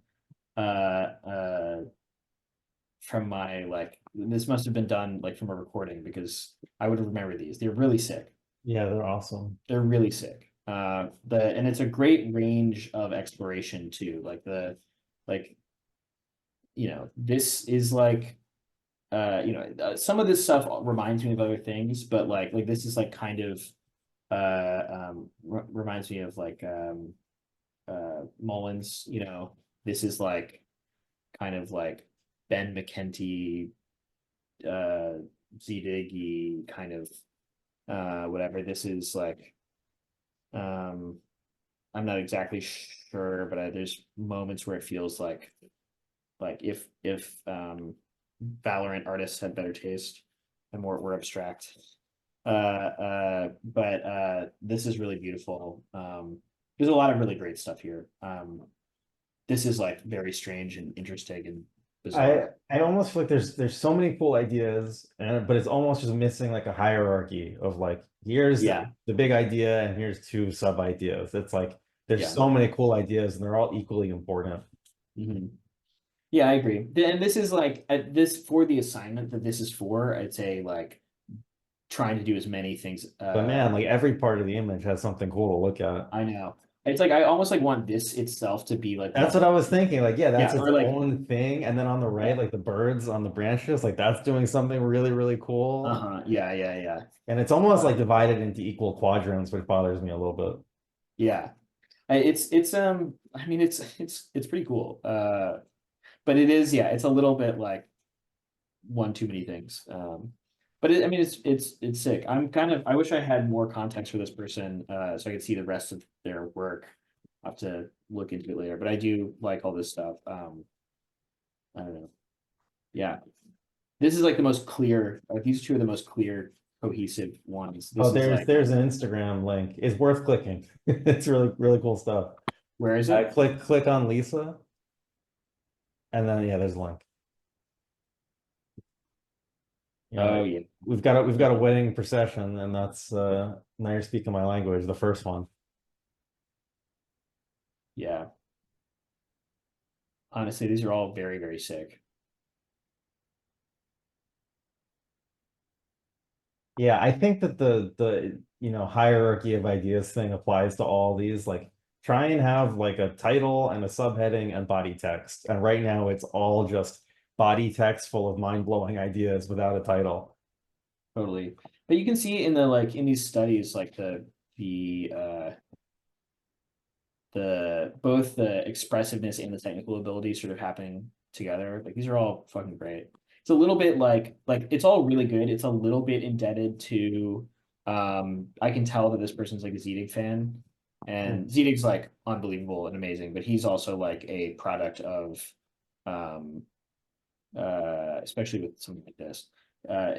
[SPEAKER 1] my like this must have been done like from a recording because I would remember these. They're really sick.
[SPEAKER 2] Yeah, they're awesome.
[SPEAKER 1] They're really sick. And it's a great range of exploration too. Like this is like you know, some of this stuff reminds me of other things, but like this is like kind of reminds me of like Mullins, you know, this is like kind of like Ben McKenty, Zedigi kind of whatever. This is like I'm not exactly sure, but there's moments where it feels like if Valorant artists had better taste and were abstract. But this is really beautiful. There's a lot of really great stuff here. This is like very strange and interesting and bizarre.
[SPEAKER 2] I almost feel like there's so many cool ideas, but it's almost just missing like a hierarchy of like, here's the big idea and here's two sub ideas. It's like there's so many cool ideas and they're all equally important.
[SPEAKER 1] Mm-hmm. Yeah, I agree. And this is like this for the assignment that this is for, I'd say like trying to do as many things.
[SPEAKER 2] But man, like every part of the image has something cool to look at.
[SPEAKER 1] I know. It's like I almost like want this itself to be like
[SPEAKER 2] that's what I was thinking. Like, yeah, that's its
[SPEAKER 1] like,
[SPEAKER 2] own thing. And then on the right, like the birds on the branches, like that's doing something really, really cool.
[SPEAKER 1] Yeah.
[SPEAKER 2] And it's almost like divided into equal quadrants, which bothers me a little bit.
[SPEAKER 1] Yeah. It's I mean it's pretty cool. But it is, yeah, it's a little bit like one too many things. But I mean, it's sick. I wish I had more context for this person, so I could see the rest of their work. I'll have to look into it later, but I do like all this stuff. I don't know. Yeah, this is like the most clear. These two are the most clear, cohesive ones. This
[SPEAKER 2] there's an Instagram link. It's worth clicking. It's really, really cool stuff.
[SPEAKER 1] Where is it?
[SPEAKER 2] Click on Lisa. And then there's a link.
[SPEAKER 1] Oh yeah,
[SPEAKER 2] we've got a wedding procession, and that's now you're speaking my language. The first one.
[SPEAKER 1] Yeah. Honestly, these are all very, very sick.
[SPEAKER 2] Yeah, I think that the hierarchy of ideas thing applies to all these. Like, try and have like a title and a subheading and body text. And right now it's all just body text full of mind-blowing ideas without a title.
[SPEAKER 1] Totally. But you can see in in these studies, like both the expressiveness and the technical ability sort of happening together. Like these are all fucking great. It's a little bit like it's all really good. It's a little bit indebted to I can tell that this person's like a Zedig fan. And Zedig's like unbelievable and amazing, but he's also like a product of especially with something like this.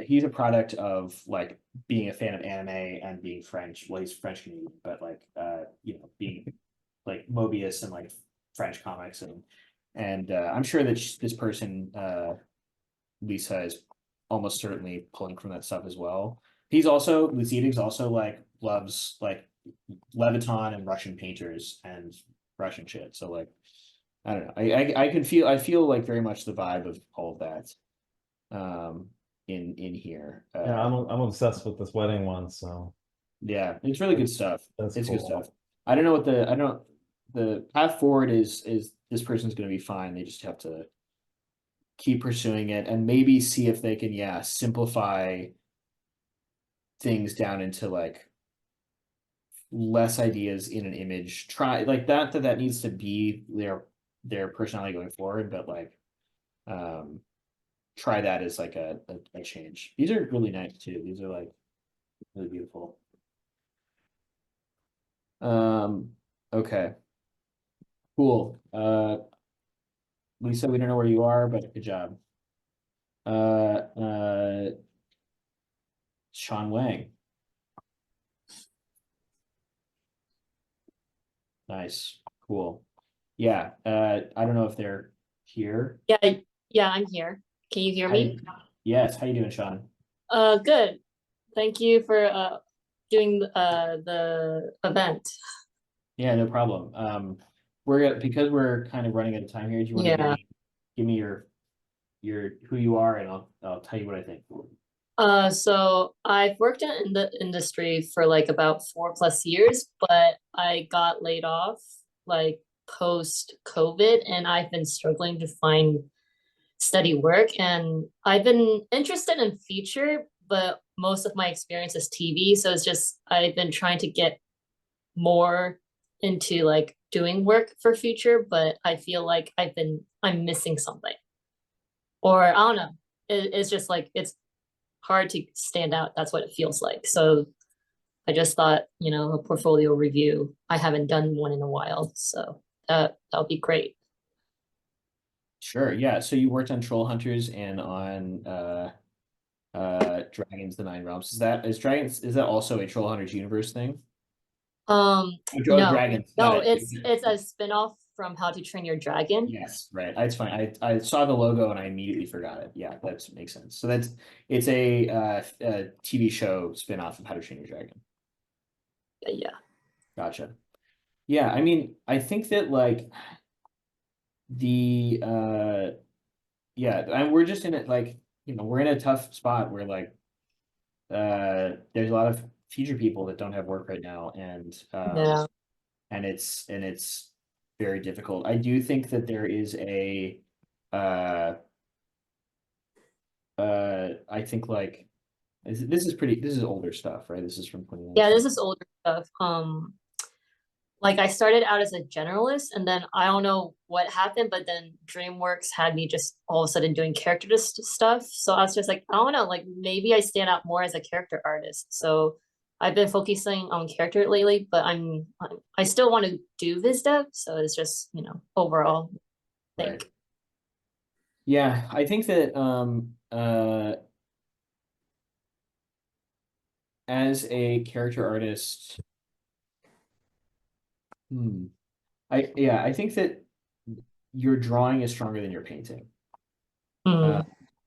[SPEAKER 1] He's a product of like being a fan of anime and being French. Well, he's French Canadian, but like being like Mobius and like French comics and I'm sure that this person Lisa is almost certainly pulling from that stuff as well. Zedig's also like loves like Leviton and Russian painters and Russian shit. So like, I don't know. I feel like very much the vibe of all of that in here.
[SPEAKER 2] Yeah, I'm obsessed with this wedding one, so
[SPEAKER 1] yeah, it's really good stuff. It's
[SPEAKER 2] cool.
[SPEAKER 1] Good stuff. I don't know the path forward is this person's gonna be fine. They just have to keep pursuing it and maybe see if they can simplify things down into like less ideas in an image. Try like that needs to be their personality going forward, but like try that as like a change. These are really nice too. These are like really beautiful. Okay, cool. Lisa, we don't know where you are, but good job. Sean Wang. Nice. Cool. Yeah. I don't know if they're here.
[SPEAKER 12] Yeah, I'm here. Can you hear me?
[SPEAKER 1] Yes. How you doing, Sean?
[SPEAKER 12] Good. Thank you for doing the event.
[SPEAKER 1] Yeah, no problem. Because we're kind of running out of time here. Do you want to give me your who you are, and I'll tell you what I think.
[SPEAKER 12] So I've worked in the industry for like about 4+ years, but I got laid off like post-COVID, and I've been struggling to find steady work, and I've been interested in feature, but most of my experience is TV, so it's just I've been trying to get more into like doing work for feature, but I feel like I'm missing something, or I don't know. It's just like it's hard to stand out. That's what it feels like. So I just thought, a portfolio review. I haven't done one in a while, so that'll be great.
[SPEAKER 1] Sure. Yeah. So you worked on Troll Hunters and on Dragons: The Nine Realms. Is that also a Troll Hunters universe thing?
[SPEAKER 12] No,
[SPEAKER 1] Dragons.
[SPEAKER 12] no, it's a spin-off from How to Train Your Dragon.
[SPEAKER 1] Yes, right. It's fine. I saw the logo and I immediately forgot it. Yeah, that makes sense. So it's a TV show spin-off of How to Train Your Dragon.
[SPEAKER 12] Yeah.
[SPEAKER 1] Gotcha. Yeah, I mean, I think that like the and we're just in it like, we're in a tough spot where like there's a lot of feature people that don't have work right now, and
[SPEAKER 12] Yeah.
[SPEAKER 1] and it's very difficult. I do think that there is a I think like this is older stuff, right? This is from 2019.
[SPEAKER 12] Yeah, this is older stuff. Like I started out as a generalist, and then I don't know what happened, but then DreamWorks had me just all of a sudden doing character stuff. So I was just like, I don't know, like maybe I stand out more as a character artist. So I've been focusing on character lately, but I still want to do Visdev. So it's just, overall thing.
[SPEAKER 1] Right. Yeah, I think that as a character artist, I think that your drawing is stronger than your painting. I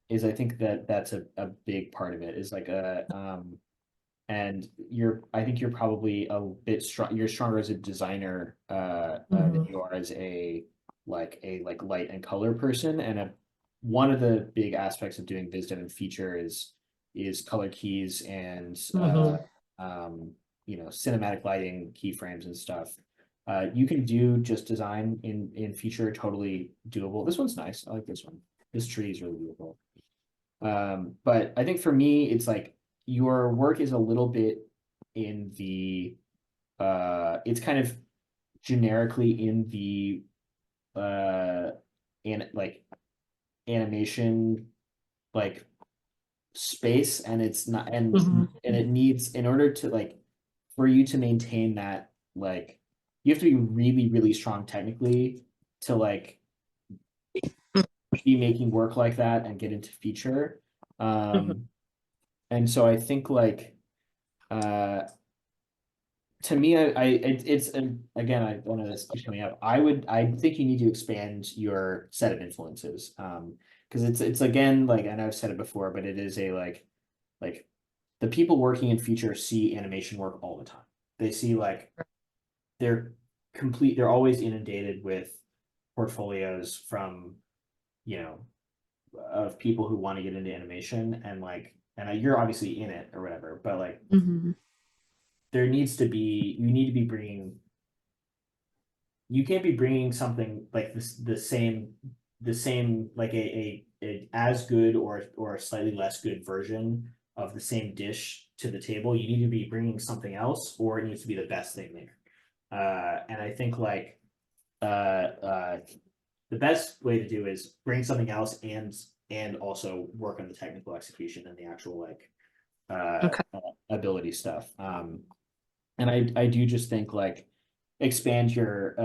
[SPEAKER 1] think that's a big part of it, is like and I think you're probably a bit strong. You're stronger as a designer than you are as a light and color person. And one of the big aspects of doing Visdev and feature is color keys and cinematic lighting, keyframes and stuff. You can do just design in feature, totally doable. This one's nice. I like this one. This tree is really beautiful. But I think for me, it's like your work is a little bit in the it's kind of generically in the animation like space, and it's not, and it needs, in order to like, for you to maintain that, like you have to be really, really strong technically to like be making work like that and get into feature. And so I think like to me, again, one of this keeps coming up. I think you need to expand your set of influences. Because it's again, like, and I've said it before, but it is a like the people working in feature see animation work all the time. They see like they're always inundated with portfolios from, of people who want to get into animation, and like, and you're obviously in it or whatever, but like there needs to be, you can't be bringing something like this, the same like a as good or a slightly less good version of the same dish to the table. You need to be bringing something else, or it needs to be the best thing there. And I think like the best way to do is bring something else and also work on the technical execution and the actual like ability stuff. And I do just think like expand your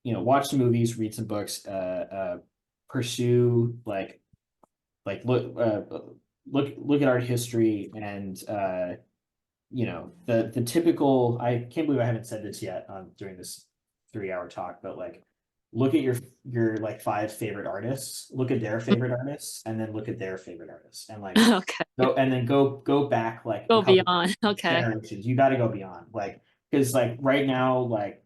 [SPEAKER 1] watch some movies, read some books, pursue like look at art history, and the typical, I can't believe I haven't said this yet during this 3-hour talk, but like look at your like 5 favorite artists, look at their favorite artists, and then look at their favorite artists, and like go back like
[SPEAKER 12] go beyond.
[SPEAKER 1] Generations. You got to go beyond, like, because like right now, like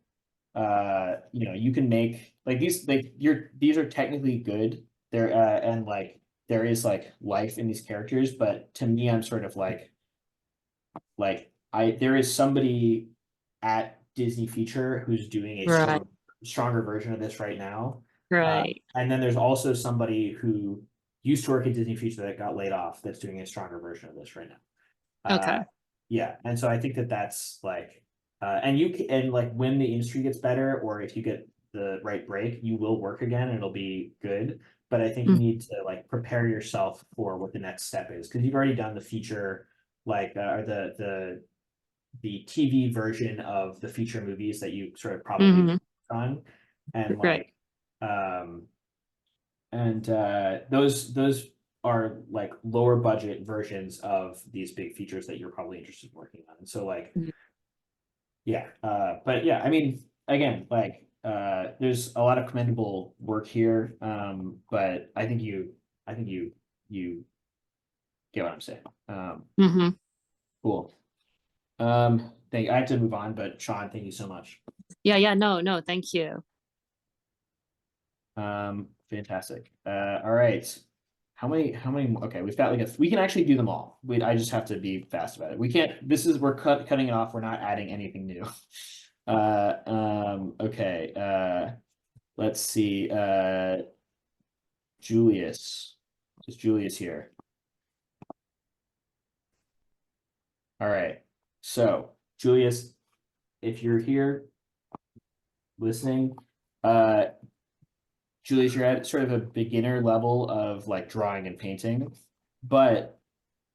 [SPEAKER 1] you can make like these, like these are technically good. They're and like there is like life in these characters, but to me, I'm sort of like there is somebody at Disney Feature who's doing a stronger version of this right now.
[SPEAKER 3] Right.
[SPEAKER 1] And then there's also somebody who used to work at Disney Feature that got laid off that's doing a stronger version of this right now.
[SPEAKER 3] Okay.
[SPEAKER 1] Yeah, and so I think that that's like, and like when the industry gets better, or if you get the right break, you will work again and it'll be good. But I think you need to like prepare yourself for what the next step is, because you've already done the feature, like or the TV version of the feature movies that you sort of probably on, and like, those are like lower budget versions of these big features that you're probably interested in working on. And so like, yeah, but yeah, I mean, again, like, there's a lot of commendable work here. But I think you get what I'm saying. Cool. I have to move on, but Sean, thank you so much.
[SPEAKER 3] Yeah, no, thank you.
[SPEAKER 1] Fantastic. All right. How many, okay, we've got like we can actually do them all. I just have to be fast about it. We can't, we're cutting it off. We're not adding anything new. Okay. Let's see. Julius. Is Julius here? All right. So Julius, if you're here listening, Julius, you're at sort of a beginner level of like drawing and painting, but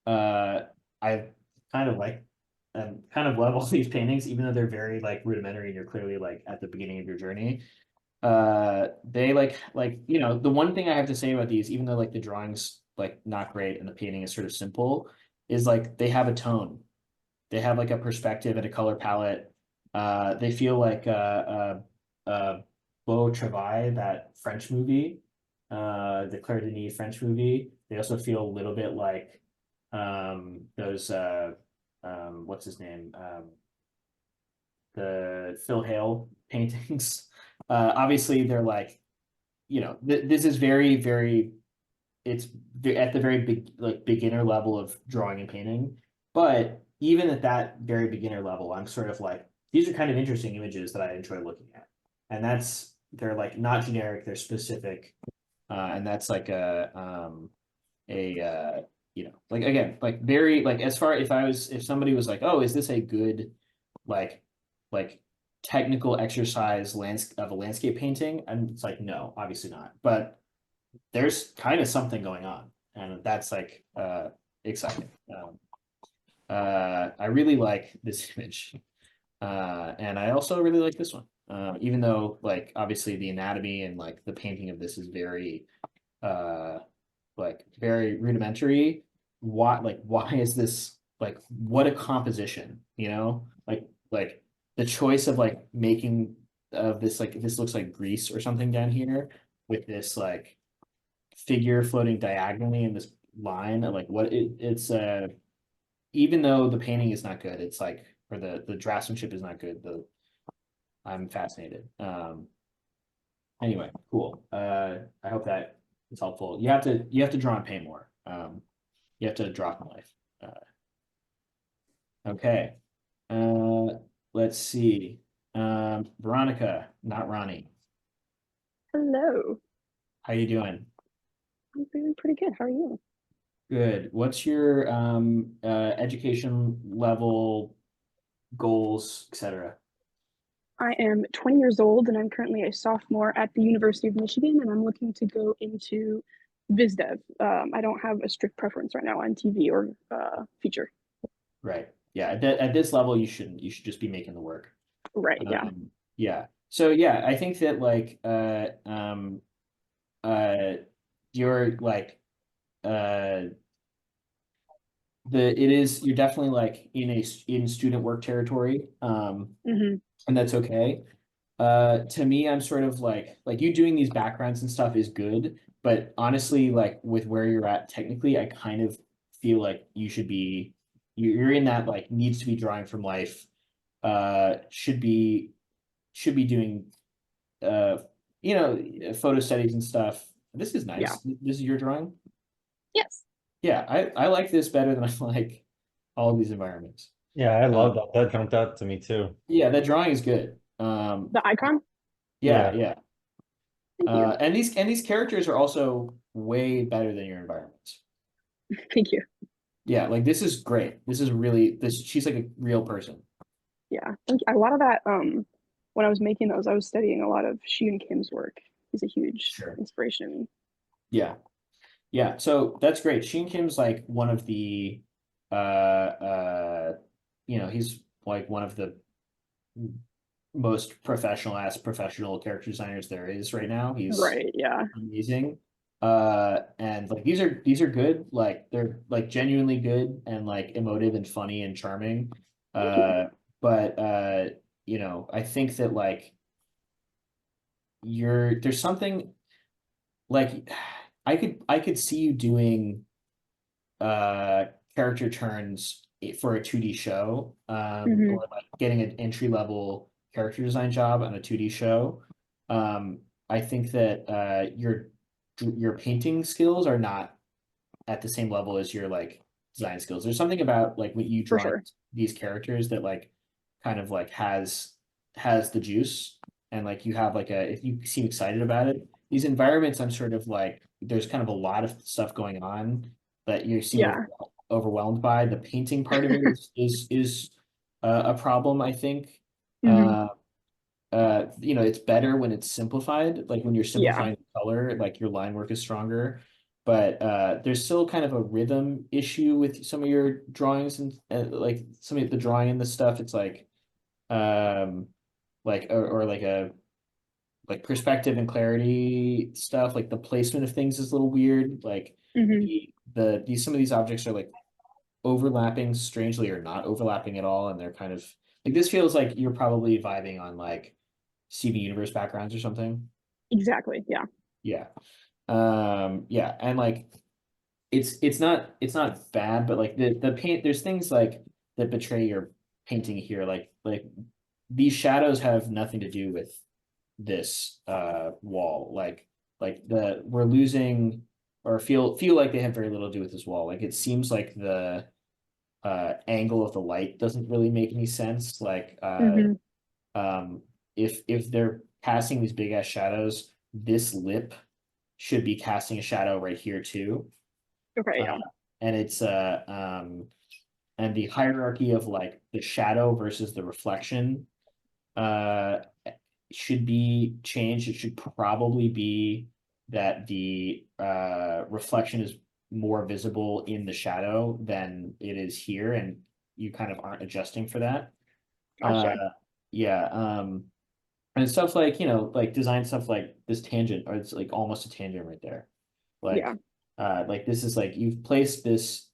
[SPEAKER 1] I kind of like kind of love all these paintings, even though they're very like rudimentary and you're clearly like at the beginning of your journey. They like you know, the one thing I have to say about these, even though like the drawing's like not great and the painting is sort of simple, is like they have a tone. They have like a perspective and a color palette. They feel like Beau Travail, that French movie, the Claire Denis French movie. They also feel a little bit like those what's his name? The Phil Hale paintings. Obviously they're like, you know, this is very, very, it's at the very big, like beginner level of drawing and painting. But even at that very beginner level, I'm sort of like, these are kind of interesting images that I enjoy looking at. And they're like not generic, they're specific. And that's like you know, like again, like very like as far if somebody was like, oh, is this a good like technical exercise of a landscape painting? And it's like, no, obviously not. But there's kind of something going on, and that's like exciting. I really like this image. And I also really like this one. Even though like obviously the anatomy and like the painting of this is very like very rudimentary. Why is this like, what a composition, you know? Like the choice of like making of this, like this looks like grease or something down here with this like figure floating diagonally in this line, and like what it's even though the painting is not good, it's like, or the draftsmanship is not good, I'm fascinated. Anyway, cool. I hope that is helpful. You have to draw and paint more. You have to draw from life. Okay. Let's see. Veronica, not Ronnie.
[SPEAKER 13] Hello.
[SPEAKER 1] How you doing?
[SPEAKER 13] I'm doing pretty good. How are you?
[SPEAKER 1] Good. What's your education level, goals, etc.?
[SPEAKER 13] I am 20 years old and I'm currently a sophomore at the University of Michigan, and I'm looking to go into Visdev. I don't have a strict preference right now on TV or feature.
[SPEAKER 1] Right. Yeah. At this level, you should just be making the work.
[SPEAKER 13] Right. Yeah.
[SPEAKER 1] Yeah. So yeah, I think that like you're like you're definitely like in student work territory. And that's okay. To me, I'm sort of like you doing these backgrounds and stuff is good, but honestly, like with where you're at technically, I kind of feel like you're in that like needs to be drawing from life, should be doing you know, photo studies and stuff. This is nice.
[SPEAKER 13] Yeah.
[SPEAKER 1] This is your drawing?
[SPEAKER 13] Yes.
[SPEAKER 1] Yeah, I like this better than I like all of these environments.
[SPEAKER 2] Yeah, I love that. That jumped out to me too.
[SPEAKER 1] Yeah, that drawing is good.
[SPEAKER 13] The icon?
[SPEAKER 1] Yeah.
[SPEAKER 13] Thank you.
[SPEAKER 1] And these characters are also way better than your environments.
[SPEAKER 13] Thank you.
[SPEAKER 1] Yeah, like this is great. This is really she's like a real person.
[SPEAKER 13] Yeah, thank you. A lot of that, when I was making those, I was studying a lot of Shun Kim's work. He's a huge inspiration to me.
[SPEAKER 1] Yeah. Yeah, so that's great. Shin Kim's like one of the he's like one of the most professional character designers there is right now. He's
[SPEAKER 13] Right, yeah.
[SPEAKER 1] amazing. And like these are good, like they're like genuinely good and like emotive and funny and charming. But I think that like there's something like I could see you doing character turns for a 2D show, or like getting an entry level character design job on a 2D show. I think that your painting skills are not at the same level as your like design skills. There's something about like when you draw these characters that like kind of like has the juice, and like you have like if you seem excited about it. These environments, I'm sort of like there's kind of a lot of stuff going on that you seem overwhelmed by. The painting part of it is a problem, I think. It's better when it's simplified, like when you're simplifying the color, like your line work is stronger. But there's still kind of a rhythm issue with some of your drawings, and like some of the drawing and the stuff. It's like like perspective and clarity stuff. Like the placement of things is a little weird. Like some of these objects are like overlapping strangely or not overlapping at all, and they're kind of like this feels like you're probably vibing on like Steven Universe backgrounds or something.
[SPEAKER 13] Exactly. Yeah.
[SPEAKER 1] Yeah. And like it's not bad, but like the paint, there's things like that betray your painting here. Like these shadows have nothing to do with this wall. Like we're losing or feel like they have very little to do with this wall. Like it seems like the angle of the light doesn't really make any sense. Like if they're casting these big ass shadows, this lip should be casting a shadow right here too.
[SPEAKER 13] Okay.
[SPEAKER 1] And it's and the hierarchy of like the shadow versus the reflection should be changed. It should probably be that the reflection is more visible in the shadow than it is here, and you kind of aren't adjusting for that.
[SPEAKER 13] Gotcha.
[SPEAKER 1] And stuff like like design stuff like this tangent, or it's like almost a tangent right there. Like like this is like you've placed this.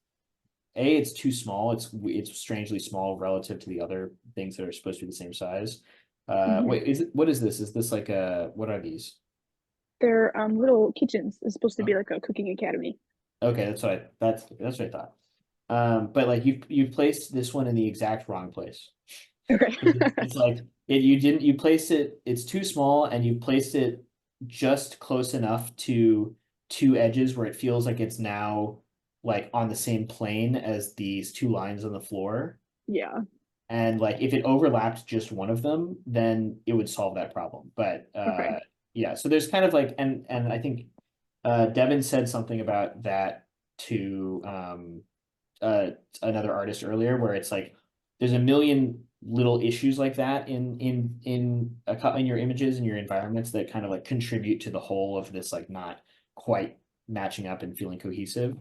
[SPEAKER 1] It's too small. It's strangely small relative to the other things that are supposed to be the same size. Wait, what is this? Is this like what are these?
[SPEAKER 13] They're little kitchens. It's supposed to be like a cooking academy.
[SPEAKER 1] Okay, that's what I thought. But like you've placed this one in the exact wrong place.
[SPEAKER 13] Okay.
[SPEAKER 1] It's like you placed it, it's too small, and you placed it just close enough to two edges where it feels like it's now like on the same plane as these two lines on the floor.
[SPEAKER 13] Yeah.
[SPEAKER 1] And like if it overlapped just one of them, then it would solve that problem. But yeah, so there's kind of like and I think Devin said something about that to another artist earlier, where it's like there's a million little issues like that in your images and your environments that kind of like contribute to the whole of this like not quite matching up and feeling cohesive.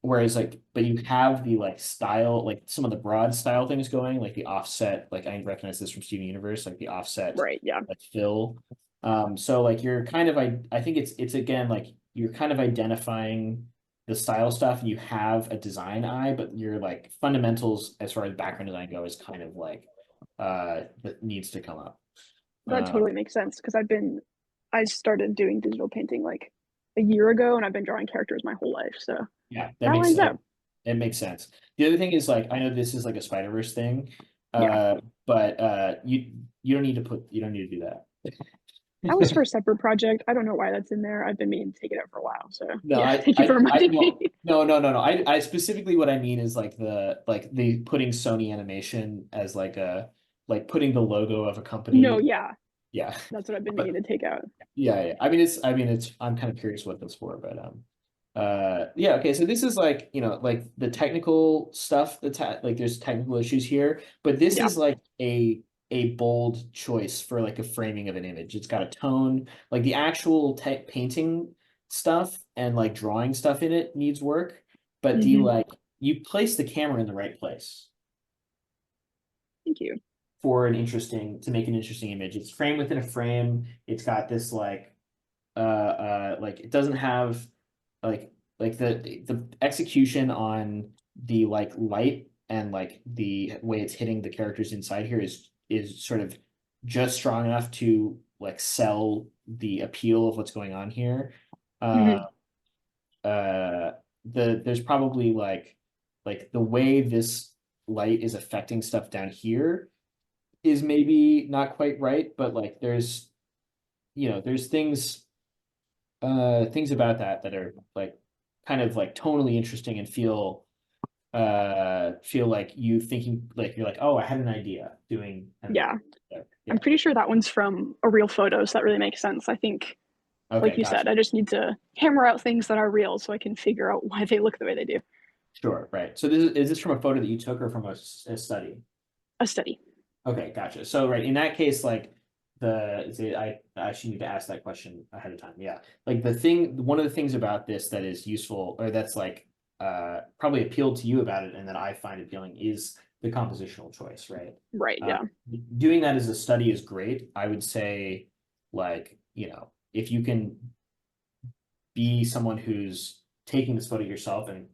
[SPEAKER 1] Whereas like, but you have the like style, like some of the broad style things going, like the offset, like I recognize this from Steven Universe, like the offset,
[SPEAKER 13] right? Yeah,
[SPEAKER 1] like fill. So like you're kind of, I think it's again like you're kind of identifying the style stuff, and you have a design eye, but your like fundamentals as far as background design go is kind of like that needs to come up.
[SPEAKER 13] That totally makes sense, because I started doing digital painting like a year ago, and I've been drawing characters my whole life. So
[SPEAKER 1] yeah,
[SPEAKER 13] that makes sense.
[SPEAKER 1] It makes sense. The other thing is like I know this is like a Spider-Verse thing, but you don't need to do that.
[SPEAKER 13] That was for a separate project. I don't know why that's in there. I've been meaning to take it out for a while. So
[SPEAKER 1] no,
[SPEAKER 13] thank you for reminding me.
[SPEAKER 1] No. I specifically what I mean is like the putting Sony Animation as like putting the logo of a company.
[SPEAKER 13] No, yeah.
[SPEAKER 2] Yeah.
[SPEAKER 13] That's what I've been
[SPEAKER 2] But-
[SPEAKER 13] meaning to take out.
[SPEAKER 2] Yeah. I mean, I'm kind of curious what that's for, but yeah, okay, so this is like, like the technical stuff like there's technical issues here, but this is like a bold choice for like a framing of an image. It's got a tone, like the actual painting stuff and like drawing stuff in it needs work, but you place the camera in the right place.
[SPEAKER 13] Thank you.
[SPEAKER 2] To make an interesting image. It's framed within a frame. It's got this like it doesn't have like the execution on the like light and like the way it's hitting the characters inside here is sort of just strong enough to like sell the appeal of what's going on here. There's probably like the way this light is affecting stuff down here is maybe not quite right, but like there's things about that are like kind of like tonally interesting and feel like you thinking like you're like, oh, I had an idea doing.
[SPEAKER 13] I'm pretty sure that one's from a real photo, so that really makes sense. I think, like you said, I just need to hammer out things that are real so I can figure out why they look the way they do.
[SPEAKER 2] Sure, right. So is this from a photo that you took or from a study?
[SPEAKER 13] A study.
[SPEAKER 2] Okay, gotcha. So right, in that case, like I actually need to ask that question ahead of time. Yeah, like one of the things about this that is useful, or that's like probably appealed to you about it, and that I find appealing is the compositional choice, right?
[SPEAKER 13] Right. Yeah.
[SPEAKER 2] Doing that as a study is great. I would say, like, if you can be someone who's taking this photo yourself and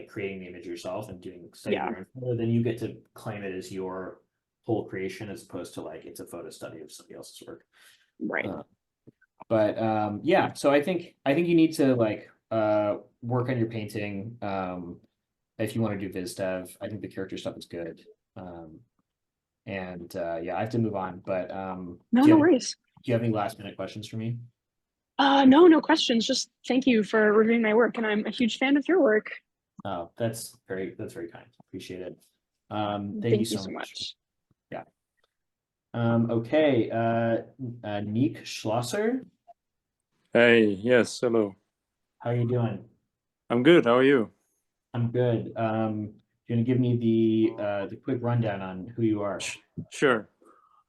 [SPEAKER 2] creating the image yourself and doing study your own photo, then you get to claim it as your whole creation as opposed to like it's a photo study of somebody else's work.
[SPEAKER 13] Right.
[SPEAKER 2] But yeah, so I think you need to like work on your painting if you want to do Visdev. I think the character stuff is good. And yeah, I have to move on, but
[SPEAKER 13] no worries.
[SPEAKER 2] Do you have any last minute questions for me?
[SPEAKER 13] No questions. Just thank you for reviewing my work, and I'm a huge fan of your work.
[SPEAKER 2] Oh, that's very kind. Appreciate it.
[SPEAKER 13] Thank you so much.
[SPEAKER 2] Yeah. Okay. Nick Schlosser.
[SPEAKER 14] Hey, yes, hello.
[SPEAKER 2] How are you doing?
[SPEAKER 14] I'm good. How are you?
[SPEAKER 2] I'm good. Do you want to give me the quick rundown on who you are?
[SPEAKER 14] Sure.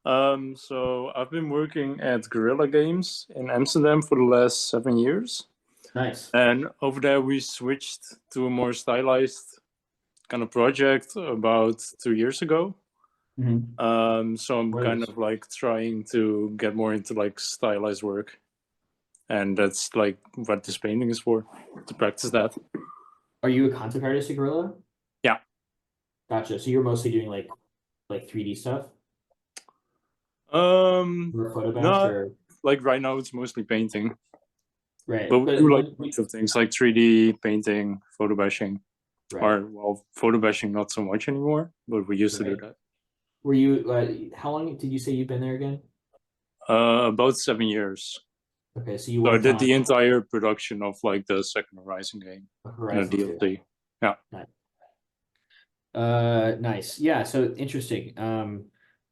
[SPEAKER 14] So I've been working at Guerrilla Games in Amsterdam for the last 7 years.
[SPEAKER 2] Nice.
[SPEAKER 14] And over there we switched to a more stylized kind of project about 2 years ago. So I'm kind of like trying to get more into like stylized work. And that's like what this painting is for, to practice that.
[SPEAKER 2] Are you a concept artist at Guerrilla?
[SPEAKER 14] Yeah.
[SPEAKER 2] Gotcha. So you're mostly doing like 3D stuff?
[SPEAKER 14] Or
[SPEAKER 2] photo batch,
[SPEAKER 14] no,
[SPEAKER 2] or?
[SPEAKER 14] like right now it's mostly painting.
[SPEAKER 2] Right.
[SPEAKER 14] But we do like a bunch of things like 3D painting, photo bashing.
[SPEAKER 2] Right.
[SPEAKER 14] Or well, photo bashing not so much anymore, but we used to do that.
[SPEAKER 2] Were you how long did you say you've been there again?
[SPEAKER 14] About 7 years.
[SPEAKER 2] Okay, so you
[SPEAKER 14] So I
[SPEAKER 2] worked
[SPEAKER 14] did
[SPEAKER 2] on
[SPEAKER 14] the entire production of like the second Horizon game.
[SPEAKER 2] Horizon
[SPEAKER 14] DLC. Yeah.
[SPEAKER 2] Nice. Yeah, so interesting.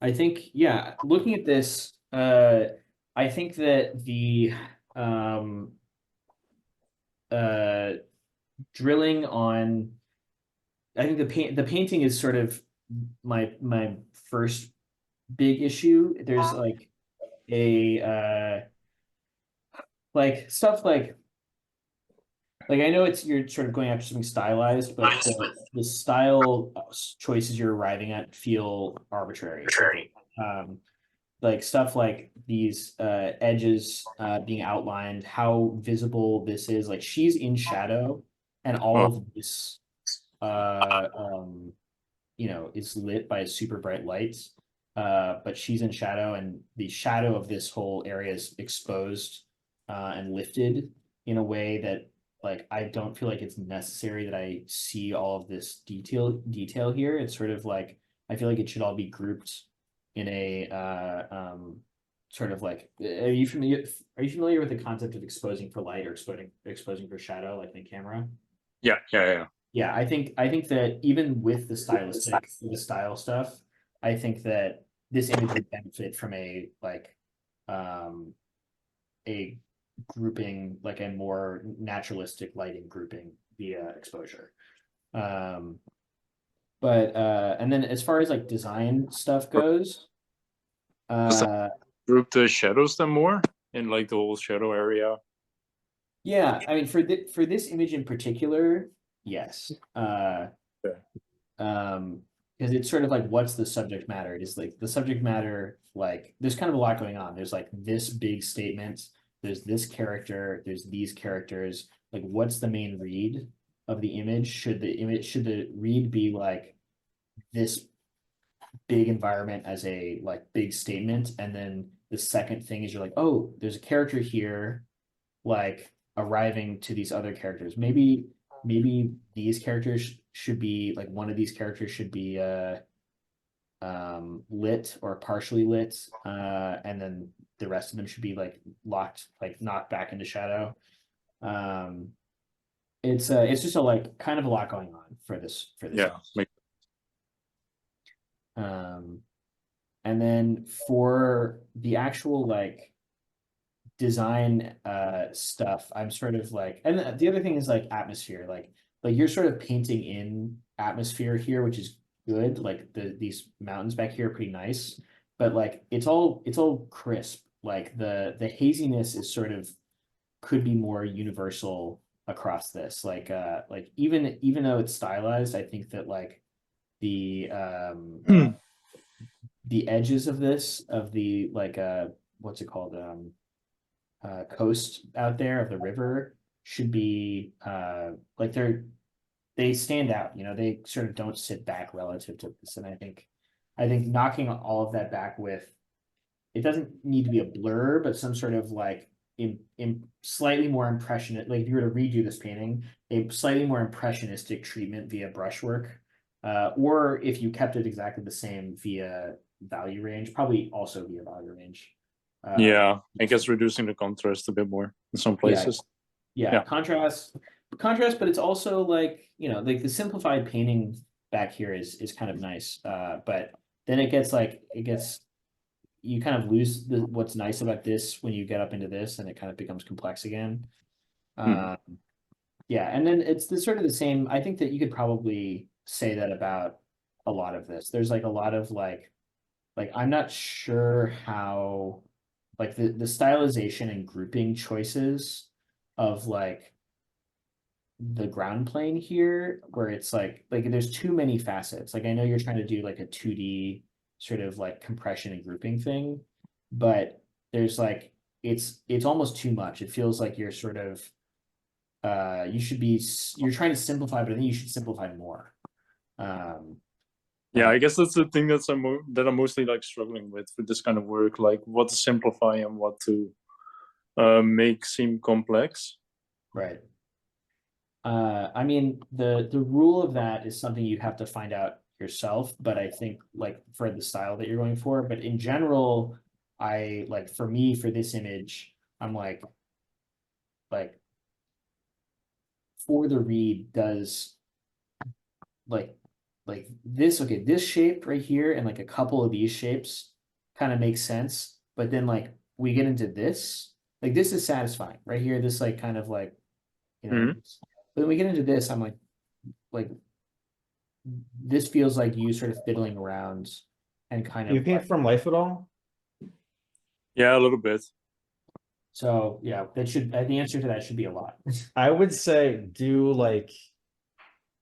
[SPEAKER 2] I think, yeah, looking at this, I think that the drilling on, I think the painting is sort of my first big issue. There's like a like stuff like I know you're sort of going after something stylized, but the style choices you're arriving at feel arbitrary. Like stuff like these edges being outlined, how visible this is. Like she's in shadow, and all of this, is lit by super bright lights. But she's in shadow, and the shadow of this whole area is exposed and lifted in a way that, like, I don't feel like it's necessary that I see all of this detail here. It's sort of like I feel like it should all be grouped in a sort of like. Are you familiar with the concept of exposing for light or exposing for shadow, like in a camera?
[SPEAKER 14] Yeah.
[SPEAKER 2] Yeah, I think that even with the style stuff, I think that this image would benefit from a like
[SPEAKER 1] a grouping, like a more naturalistic lighting grouping via exposure. But and then as far as like design stuff goes,
[SPEAKER 14] group the shadows then more in like the whole shadow area.
[SPEAKER 1] Yeah, I mean for this image in particular, yes. Because it's sort of like what's the subject matter? It is like the subject matter, like there's kind of a lot going on. There's like this big statement, there's this character, there's these characters. Like what's the main read of the image? Should the read be like this big environment as a like big statement? And then the second thing is you're like, oh, there's a character here, like arriving to these other characters. Maybe these characters should be like one of these characters should be lit or partially lit, and then the rest of them should be like locked, like knocked back into shadow. It's just a like kind of a lot going on for this
[SPEAKER 14] Yeah.
[SPEAKER 1] And then for the actual like design stuff, I'm sort of like, and the other thing is like atmosphere, like you're sort of painting in atmosphere here, which is good. Like these mountains back here are pretty nice, but like it's all crisp. Like the haziness is sort of could be more universal across this. Like even though it's stylized, I think that like the edges of this, of the like what's it called, coast out there of the river should be like they stand out, you know, they sort of don't sit back relative to this. And I think knocking all of that back with, it doesn't need to be a blur, but some sort of like in slightly more impressionist, like if you were to redo this painting, a slightly more impressionistic treatment via brushwork, or if you kept it exactly the same via value range, probably also via value range.
[SPEAKER 14] Yeah, I guess reducing the contrast a bit more in some places.
[SPEAKER 1] Yeah. Contrast, but it's also like, you know, like the simplified painting back here is kind of nice. But then it gets you kind of lose what's nice about this when you get up into this, and it kind of becomes complex again. Yeah, and then it's sort of the same. I think that you could probably say that about a lot of this. There's like a lot of like I'm not sure how like the stylization and grouping choices of like the ground plane here, where it's like there's too many facets. Like I know you're trying to do like a 2D sort of like compression and grouping thing, but there's like it's almost too much. It feels like you're sort of you're trying to simplify, but I think you should simplify more.
[SPEAKER 14] Yeah, I guess that's the thing that I'm mostly like struggling with this kind of work, like what to simplify and what to make seem complex.
[SPEAKER 1] Right. I mean, the rule of that is something you have to find out yourself, but I think like for the style that you're going for, but in general, I like for me, for this image, I'm like for the read does like this, okay, this shape right here and like a couple of these shapes kind of makes sense, but then like we get into this, like this is satisfying right here, this like kind of like, you know, but when we get into this, I'm like this feels like you sort of fiddling around and kind of
[SPEAKER 2] you paint from life at all?
[SPEAKER 14] Yeah, a little bit.
[SPEAKER 1] So yeah, the answer to that should be a lot.
[SPEAKER 2] I would say do like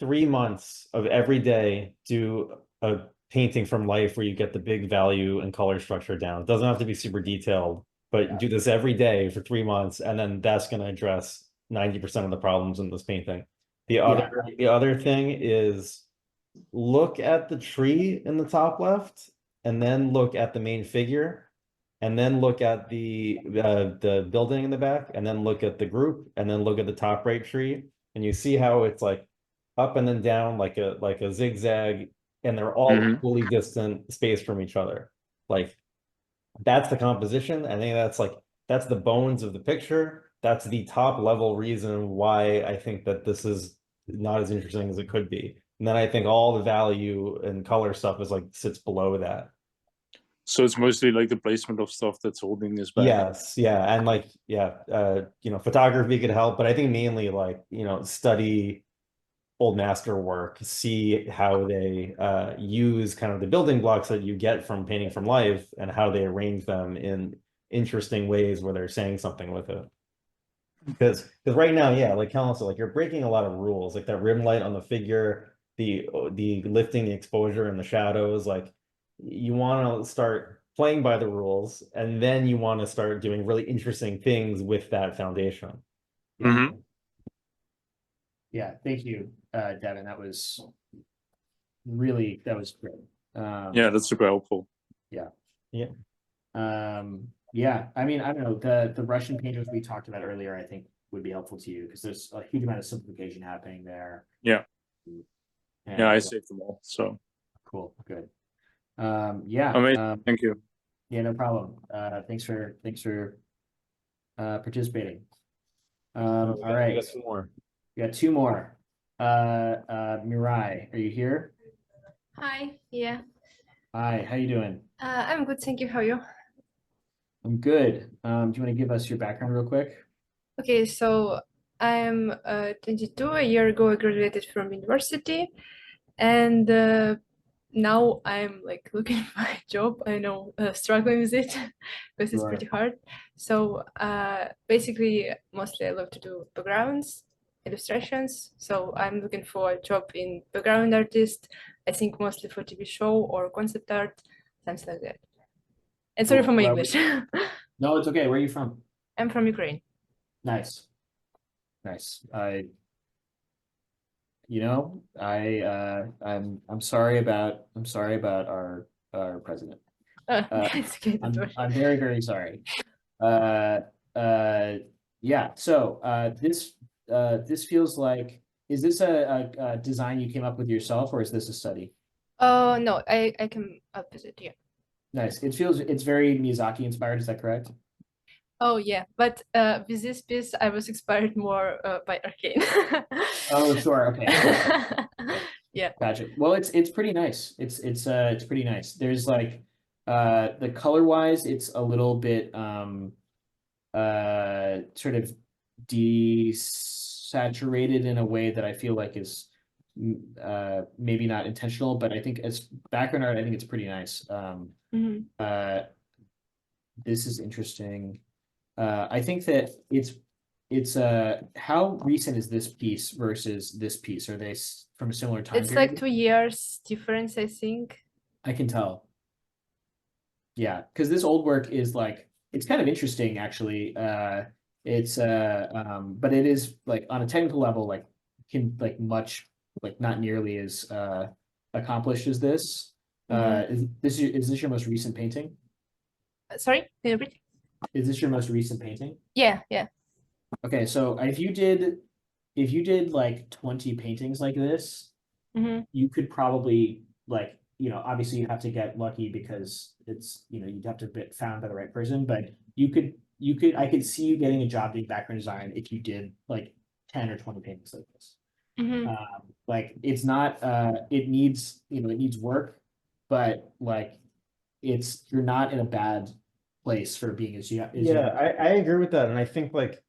[SPEAKER 2] 3 months of every day, do a painting from life where you get the big value and color structure down. It doesn't have to be super detailed, but do this every day for 3 months, and then that's going to address 90% of the problems in this painting. The other thing is look at the tree in the top left, and then look at the main figure, and then look at the building in the back, and then look at the group, and then look at the top right tree, and you see how it's like up and then down like a zigzag, and they're all equally distant spaced from each other. Like that's the composition. I think that's the bones of the picture. That's the top level reason why I think that this is not as interesting as it could be. And then I think all the value and color stuff is like sits below that.
[SPEAKER 14] So it's mostly like the placement of stuff that's holding this back.
[SPEAKER 2] Yes, yeah, and like photography could help, but I think mainly like study old master work, see how they use kind of the building blocks that you get from painting from life and how they arrange them in interesting ways where they're saying something with it. Because right now, yeah, like Kellen said, like you're breaking a lot of rules, like that rim light on the figure, the lifting the exposure and the shadows. Like you want to start playing by the rules, and then you want to start doing really interesting things with that foundation.
[SPEAKER 14] Mm-hmm.
[SPEAKER 1] Yeah, thank you, Devin. That was great.
[SPEAKER 14] Yeah, that's super helpful.
[SPEAKER 1] Yeah.
[SPEAKER 2] Yeah.
[SPEAKER 1] Yeah, I mean, I don't know, the Russian painters we talked about earlier, I think would be helpful to you because there's a huge amount of simplification happening there.
[SPEAKER 14] Yeah.
[SPEAKER 1] And,
[SPEAKER 14] Yeah, I saved them all. So
[SPEAKER 1] cool, good. Yeah.
[SPEAKER 14] Amazing. Thank you.
[SPEAKER 1] Yeah, no problem. Thanks for participating. All right.
[SPEAKER 2] We got 2 more.
[SPEAKER 1] We got 2 more. Mirai, are you here?
[SPEAKER 15] Hi, yeah.
[SPEAKER 1] Hi, how you doing?
[SPEAKER 15] I'm good, thank you. How are you?
[SPEAKER 1] I'm good. Do you want to give us your background real quick?
[SPEAKER 15] Okay, so I'm 22. A year ago, I graduated from university, and now I'm like looking for a job. I know struggling with it because it's pretty hard. So basically, mostly I love to do backgrounds, illustrations. So I'm looking for a job in background artist. I think mostly for TV show or concept art, something like that. And sorry for my English.
[SPEAKER 1] No, it's okay. Where are you from?
[SPEAKER 15] I'm from Ukraine.
[SPEAKER 1] Nice. I'm sorry about our president.
[SPEAKER 15] It's okay, don't worry.
[SPEAKER 1] I'm very, very sorry. Yeah, so this feels like, is this a design you came up with yourself or is this a study?
[SPEAKER 15] Oh no, I came up with it, yeah.
[SPEAKER 1] Nice. It's very Miyazaki inspired, is that correct?
[SPEAKER 15] Oh yeah, but with this piece I was inspired more by Arcane.
[SPEAKER 1] Oh sure, okay.
[SPEAKER 15] Yeah.
[SPEAKER 1] Gotcha. Well, it's pretty nice. It's pretty nice. There's like the color wise, it's a little bit sort of desaturated in a way that I feel like is maybe not intentional, but I think as background art, I think it's pretty nice. This is interesting. I think that it's how recent is this piece versus this piece? Are they from a similar time
[SPEAKER 15] It's
[SPEAKER 1] period?
[SPEAKER 15] like 2 years difference, I think.
[SPEAKER 1] I can tell. Yeah, because this old work is like, it's kind of interesting actually. But it is like on a technical level, like much not nearly as accomplished as this. Is this your most recent painting?
[SPEAKER 15] Sorry, can you repeat?
[SPEAKER 1] Is this your most recent painting?
[SPEAKER 15] Yeah.
[SPEAKER 1] Okay, so if you did like 20 paintings like this, you could probably like, obviously you have to get lucky because it's, you'd have to be found by the right person, but I could see you getting a job doing background design if you did like 10 or 20 paintings like this. Like it's not, it needs work, but like you're not in a bad place for being as young.
[SPEAKER 2] I agree with that. And I think like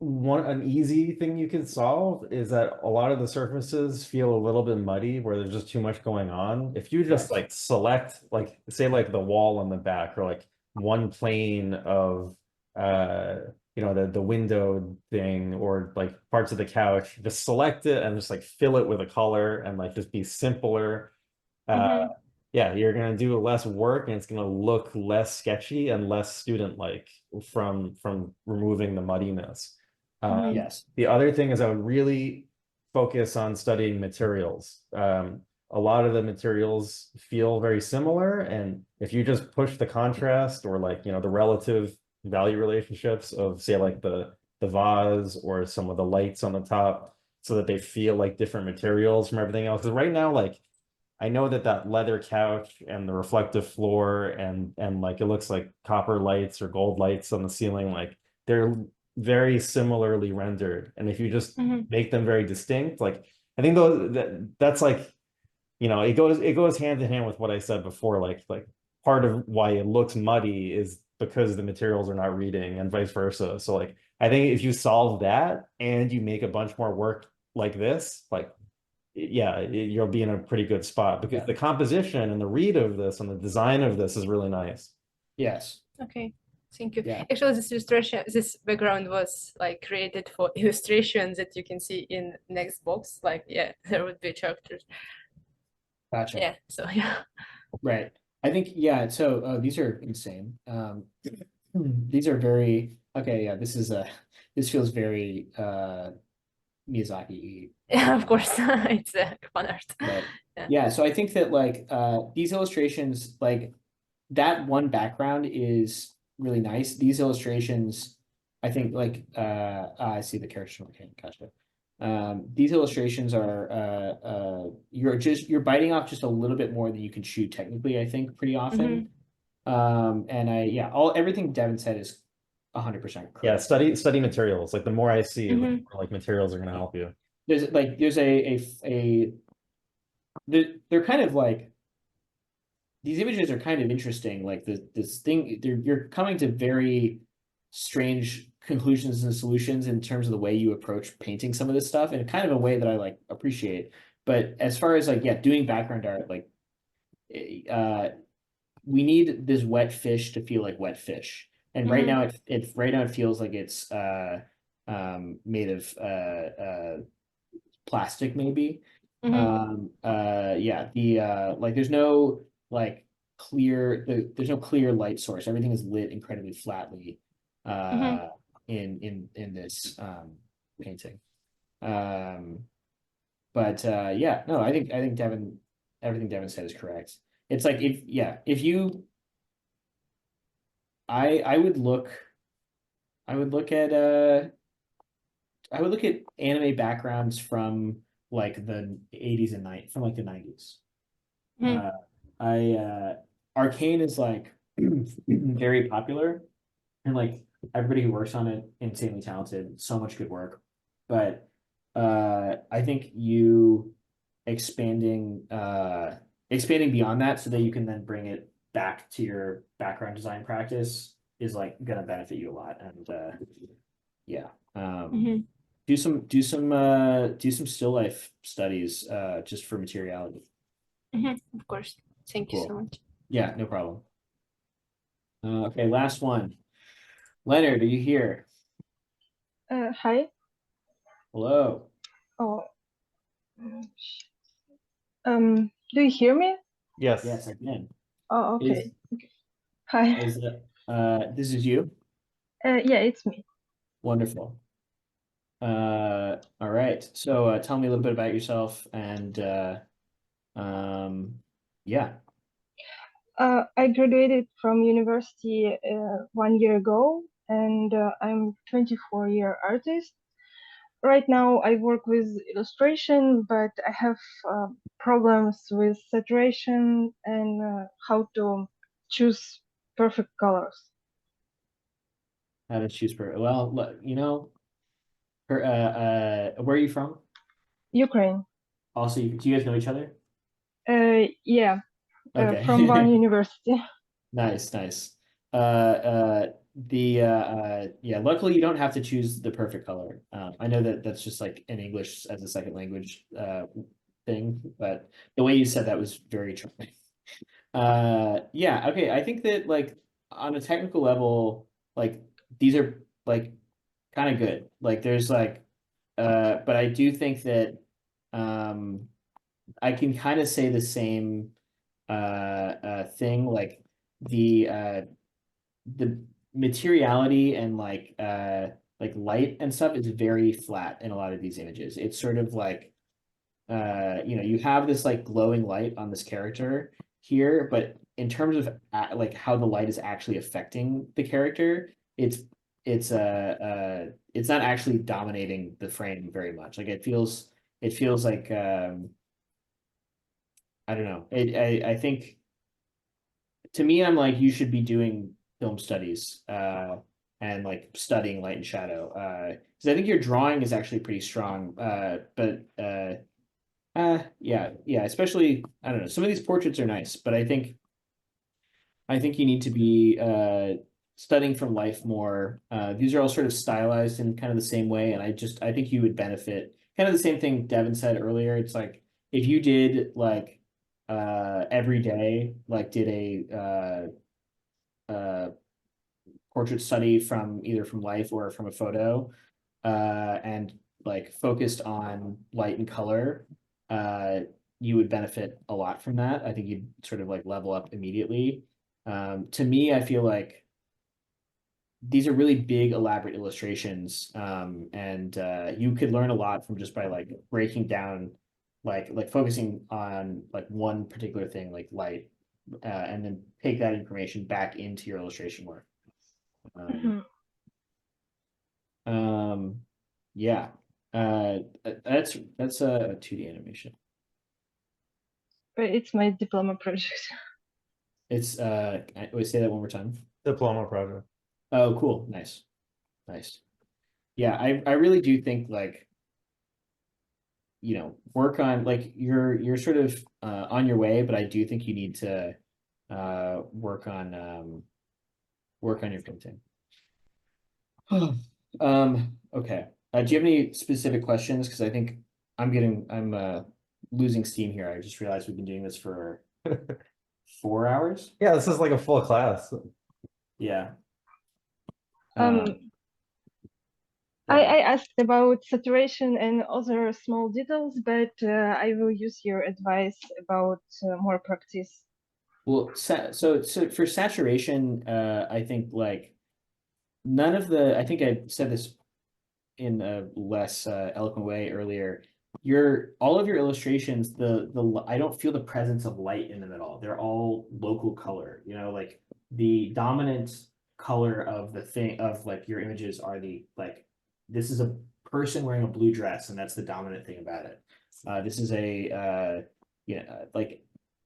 [SPEAKER 2] an easy thing you can solve is that a lot of the surfaces feel a little bit muddy where there's just too much going on. If you just like select, like say like the wall on the back or like one plane of the window thing or like parts of the couch, just select it and just like fill it with a color and like just be simpler. Yeah, you're gonna do less work and it's gonna look less sketchy and less student-like from removing the muddiness.
[SPEAKER 1] Yes.
[SPEAKER 2] The other thing is I would really focus on studying materials. A lot of the materials feel very similar, and if you just push the contrast or like the relative value relationships of say like the vase or some of the lights on the top so that they feel like different materials from everything else. Because right now, like I know that leather couch and the reflective floor and like it looks like copper lights or gold lights on the ceiling, like they're very similarly rendered. And if you just make them very distinct, like I think that's like, it goes hand in hand with what I said before, like part of why it looks muddy is because the materials are not reading and vice versa. So like, I think if you solve that and you make a bunch more work like this, like, yeah, you'll be in a pretty good spot because the composition and the read of this and the design of this is really nice.
[SPEAKER 1] Yes.
[SPEAKER 15] Okay, thank you.
[SPEAKER 1] Yeah.
[SPEAKER 15] Actually, this illustration, this background was like created for illustrations that you can see in next box. Like, yeah, there would be characters.
[SPEAKER 1] Gotcha.
[SPEAKER 15] Yeah, so yeah.
[SPEAKER 1] Right. I think, yeah, so these are insane. These are very, okay, yeah, this is this feels very Miyazaki.
[SPEAKER 15] Yeah, of course, it's fun art.
[SPEAKER 1] Right.
[SPEAKER 15] Yeah.
[SPEAKER 1] Yeah, so I think that like these illustrations, like that one background is really nice. These illustrations, I think like I see the character. Okay, gotcha. These illustrations are you're biting off just a little bit more than you can chew technically, I think, pretty often. And everything Devin said is 100% correct.
[SPEAKER 2] Yeah, study materials. Like the more I see, the more like materials are going to help you.
[SPEAKER 1] There's they're kind of like, these images are kind of interesting. Like this thing, you're coming to very strange conclusions and solutions in terms of the way you approach painting some of this stuff in kind of a way that I like appreciate. But as far as like, yeah, doing background art, like we need this wet fish to feel like wet fish. And right now it feels like it's made of plastic maybe. Yeah, like there's no like there's no clear light source. Everything is lit incredibly flatly in this painting. But yeah, no, I think Devin, everything Devin said is correct. It's like if you I would look at anime backgrounds from like the 80s and 90s, from like the 90s. Arcane is like very popular and like everybody who works on it insanely talented, so much good work. But I think you expanding beyond that so that you can then bring it back to your background design practice is like gonna benefit you a lot. And yeah. Do some still life studies just for materiality.
[SPEAKER 15] Of course. Thank you so much.
[SPEAKER 1] Yeah, no problem. Okay, last one. Leonard, are you here?
[SPEAKER 16] Hi.
[SPEAKER 1] Hello.
[SPEAKER 16] Oh. Do you hear me?
[SPEAKER 2] Yes.
[SPEAKER 1] Yes, I can.
[SPEAKER 16] Oh, okay. Hi.
[SPEAKER 1] This is you?
[SPEAKER 16] Yeah, it's me.
[SPEAKER 1] Wonderful. All right. So tell me a little bit about yourself and yeah.
[SPEAKER 16] I graduated from university 1 year ago, and I'm 24-year artist. Right now, I work with illustration, but I have problems with saturation and how to choose perfect colors.
[SPEAKER 1] How to choose well, you know, where are you from?
[SPEAKER 16] Ukraine.
[SPEAKER 1] Also, do you guys know each other?
[SPEAKER 16] Yeah.
[SPEAKER 1] Okay.
[SPEAKER 16] From one university.
[SPEAKER 1] Nice. Yeah, luckily you don't have to choose the perfect color. I know that that's just like an English as a second language thing, but the way you said that was very charming. Yeah, okay. I think that like on a technical level, like these are like kind of good. Like there's like but I do think that I can kind of say the same thing, like the materiality and like light and stuff is very flat in a lot of these images. It's sort of like you know, you have this like glowing light on this character here, but in terms of like how the light is actually affecting the character, it's not actually dominating the frame very much. Like it feels like I don't know. I think to me, I'm like, you should be doing film studies and like studying light and shadow. Because I think your drawing is actually pretty strong. But yeah, especially, I don't know, some of these portraits are nice, but I think I think you need to be studying from life more. These are all sort of stylized in kind of the same way, and I think you would benefit. Kind of the same thing Devin said earlier. It's like if you did like every day, like did a portrait study from either from life or from a photo, and like focused on light and color, you would benefit a lot from that. I think you'd sort of like level up immediately. To me, I feel like these are really big, elaborate illustrations, and you could learn a lot from just by like breaking down, like focusing on like one particular thing, like light, and then take that information back into your illustration work. Yeah, that's a 2D animation.
[SPEAKER 16] It's my diploma project.
[SPEAKER 1] It's I always say that one more time.
[SPEAKER 2] Diploma project.
[SPEAKER 1] Oh, cool. Nice. Yeah, I really do think like, work on like you're sort of on your way, but I do think you need to work on your painting. Okay. Do you have any specific questions? Because I think I'm losing steam here. I just realized we've been doing this for 4 hours.
[SPEAKER 2] Yeah, this is like a full class.
[SPEAKER 1] Yeah.
[SPEAKER 16] I asked about saturation and other small details, but I will use your advice about more practice.
[SPEAKER 1] Well, so for saturation, I think like I think I said this in a less eloquent way earlier. All of your illustrations, I don't feel the presence of light in them at all. They're all local color. Like the dominant color of the thing of like your images are this is a person wearing a blue dress, and that's the dominant thing about it. This is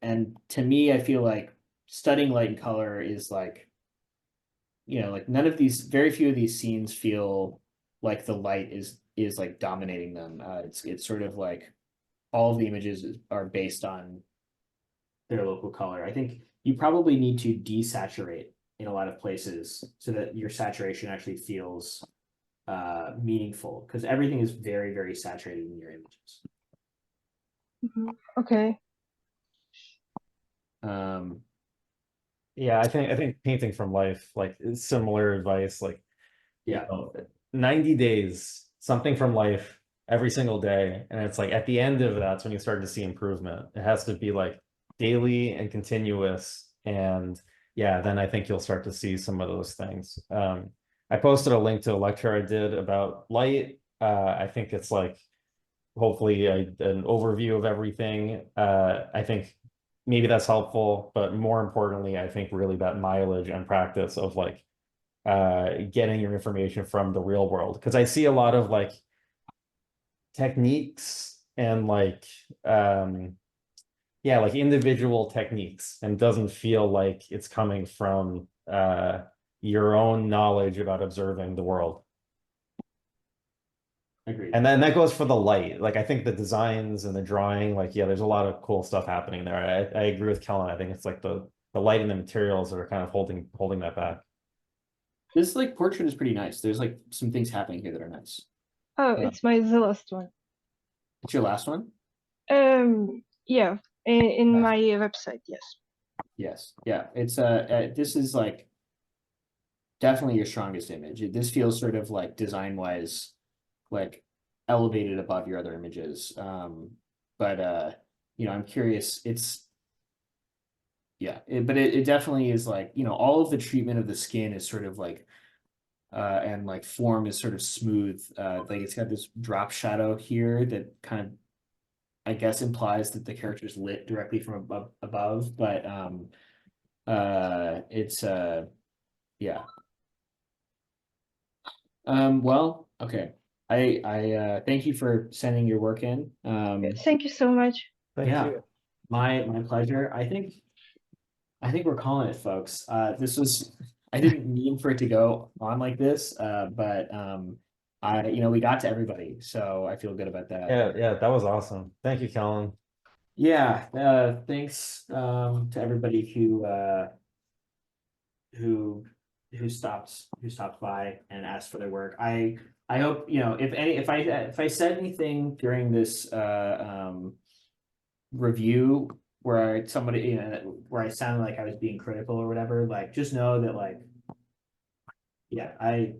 [SPEAKER 1] and to me, I feel like studying light and color is like, like very few of these scenes feel like the light is like dominating them. It's sort of like all of the images are based on their local color. I think you probably need to desaturate in a lot of places so that your saturation actually feels meaningful, because everything is very, very saturated in your images.
[SPEAKER 16] Okay.
[SPEAKER 2] Yeah, I think painting from life, like similar advice, like
[SPEAKER 1] yeah,
[SPEAKER 2] 90 days, something from life every single day. And it's like at the end of that's when you start to see improvement. It has to be like daily and continuous. And yeah, then I think you'll start to see some of those things. I posted a link to a lecture I did about light. I think it's like hopefully an overview of everything. I think maybe that's helpful, but more importantly, I think really that mileage and practice of like getting your information from the real world. Because I see a lot of like techniques and like like individual techniques, and doesn't feel like it's coming from your own knowledge about observing the world.
[SPEAKER 1] Agreed.
[SPEAKER 2] And then that goes for the light. Like I think the designs and the drawing, like there's a lot of cool stuff happening there. I agree with Kellen. I think it's like the light and the materials that are kind of holding that back.
[SPEAKER 1] This like portrait is pretty nice. There's like some things happening here that are nice.
[SPEAKER 16] Oh, it's the last one.
[SPEAKER 1] It's your last one?
[SPEAKER 16] Yeah, in my website, yes.
[SPEAKER 1] Yes. Yeah. It's this is like definitely your strongest image. This feels sort of like design wise, like elevated above your other images. But I'm curious. But it definitely is like, all of the treatment of the skin is sort of like, and like form is sort of smooth. Like it's got this drop shadow here that kind of, I guess, implies that the character is lit directly from above, but it's yeah. Well, okay. I thank you for sending your work in.
[SPEAKER 16] Thank you so much.
[SPEAKER 2] Thank you.
[SPEAKER 1] My pleasure. I think we're calling it, folks. I didn't mean for it to go on like this, but we got to everybody, so I feel good about that.
[SPEAKER 2] Yeah, that was awesome. Thank you, Kellen.
[SPEAKER 1] Yeah, thanks to everybody who who stopped by and asked for their work. I hope, you know, if I said anything during this review where somebody, you know, where I sounded like I was being critical or whatever, like just know that, like, yeah, I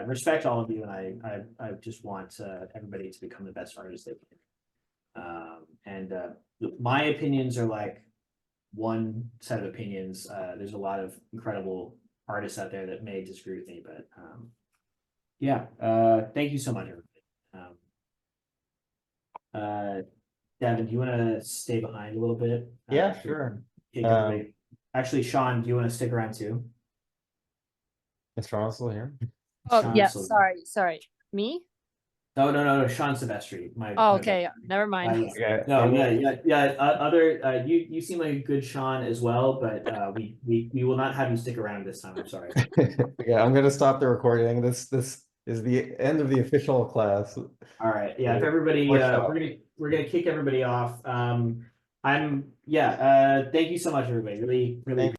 [SPEAKER 1] respect all of you, and I just want everybody to become the best artist they can. My opinions are like one set of opinions. There's a lot of incredible artists out there that may disagree with me, but yeah. Thank you so much, everybody. Devin, do you want to stay behind a little bit?
[SPEAKER 2] Yeah, sure.
[SPEAKER 1] Actually, Sean, do you want to stick around too?
[SPEAKER 2] Is Sean still here?
[SPEAKER 17] Oh,
[SPEAKER 1] Sean's
[SPEAKER 17] yeah,
[SPEAKER 1] still-
[SPEAKER 17] sorry. Me?
[SPEAKER 1] No, Sean Silvestri.
[SPEAKER 17] Oh, okay, never mind.
[SPEAKER 1] Other, you seem like a good Sean as well, but we will not have you stick around this time. I'm sorry.
[SPEAKER 2] Yeah, I'm gonna stop the recording. This is the end of the official class.
[SPEAKER 1] All right. Yeah. If everybody, we're gonna kick everybody off. Thank you so much, everybody. Really.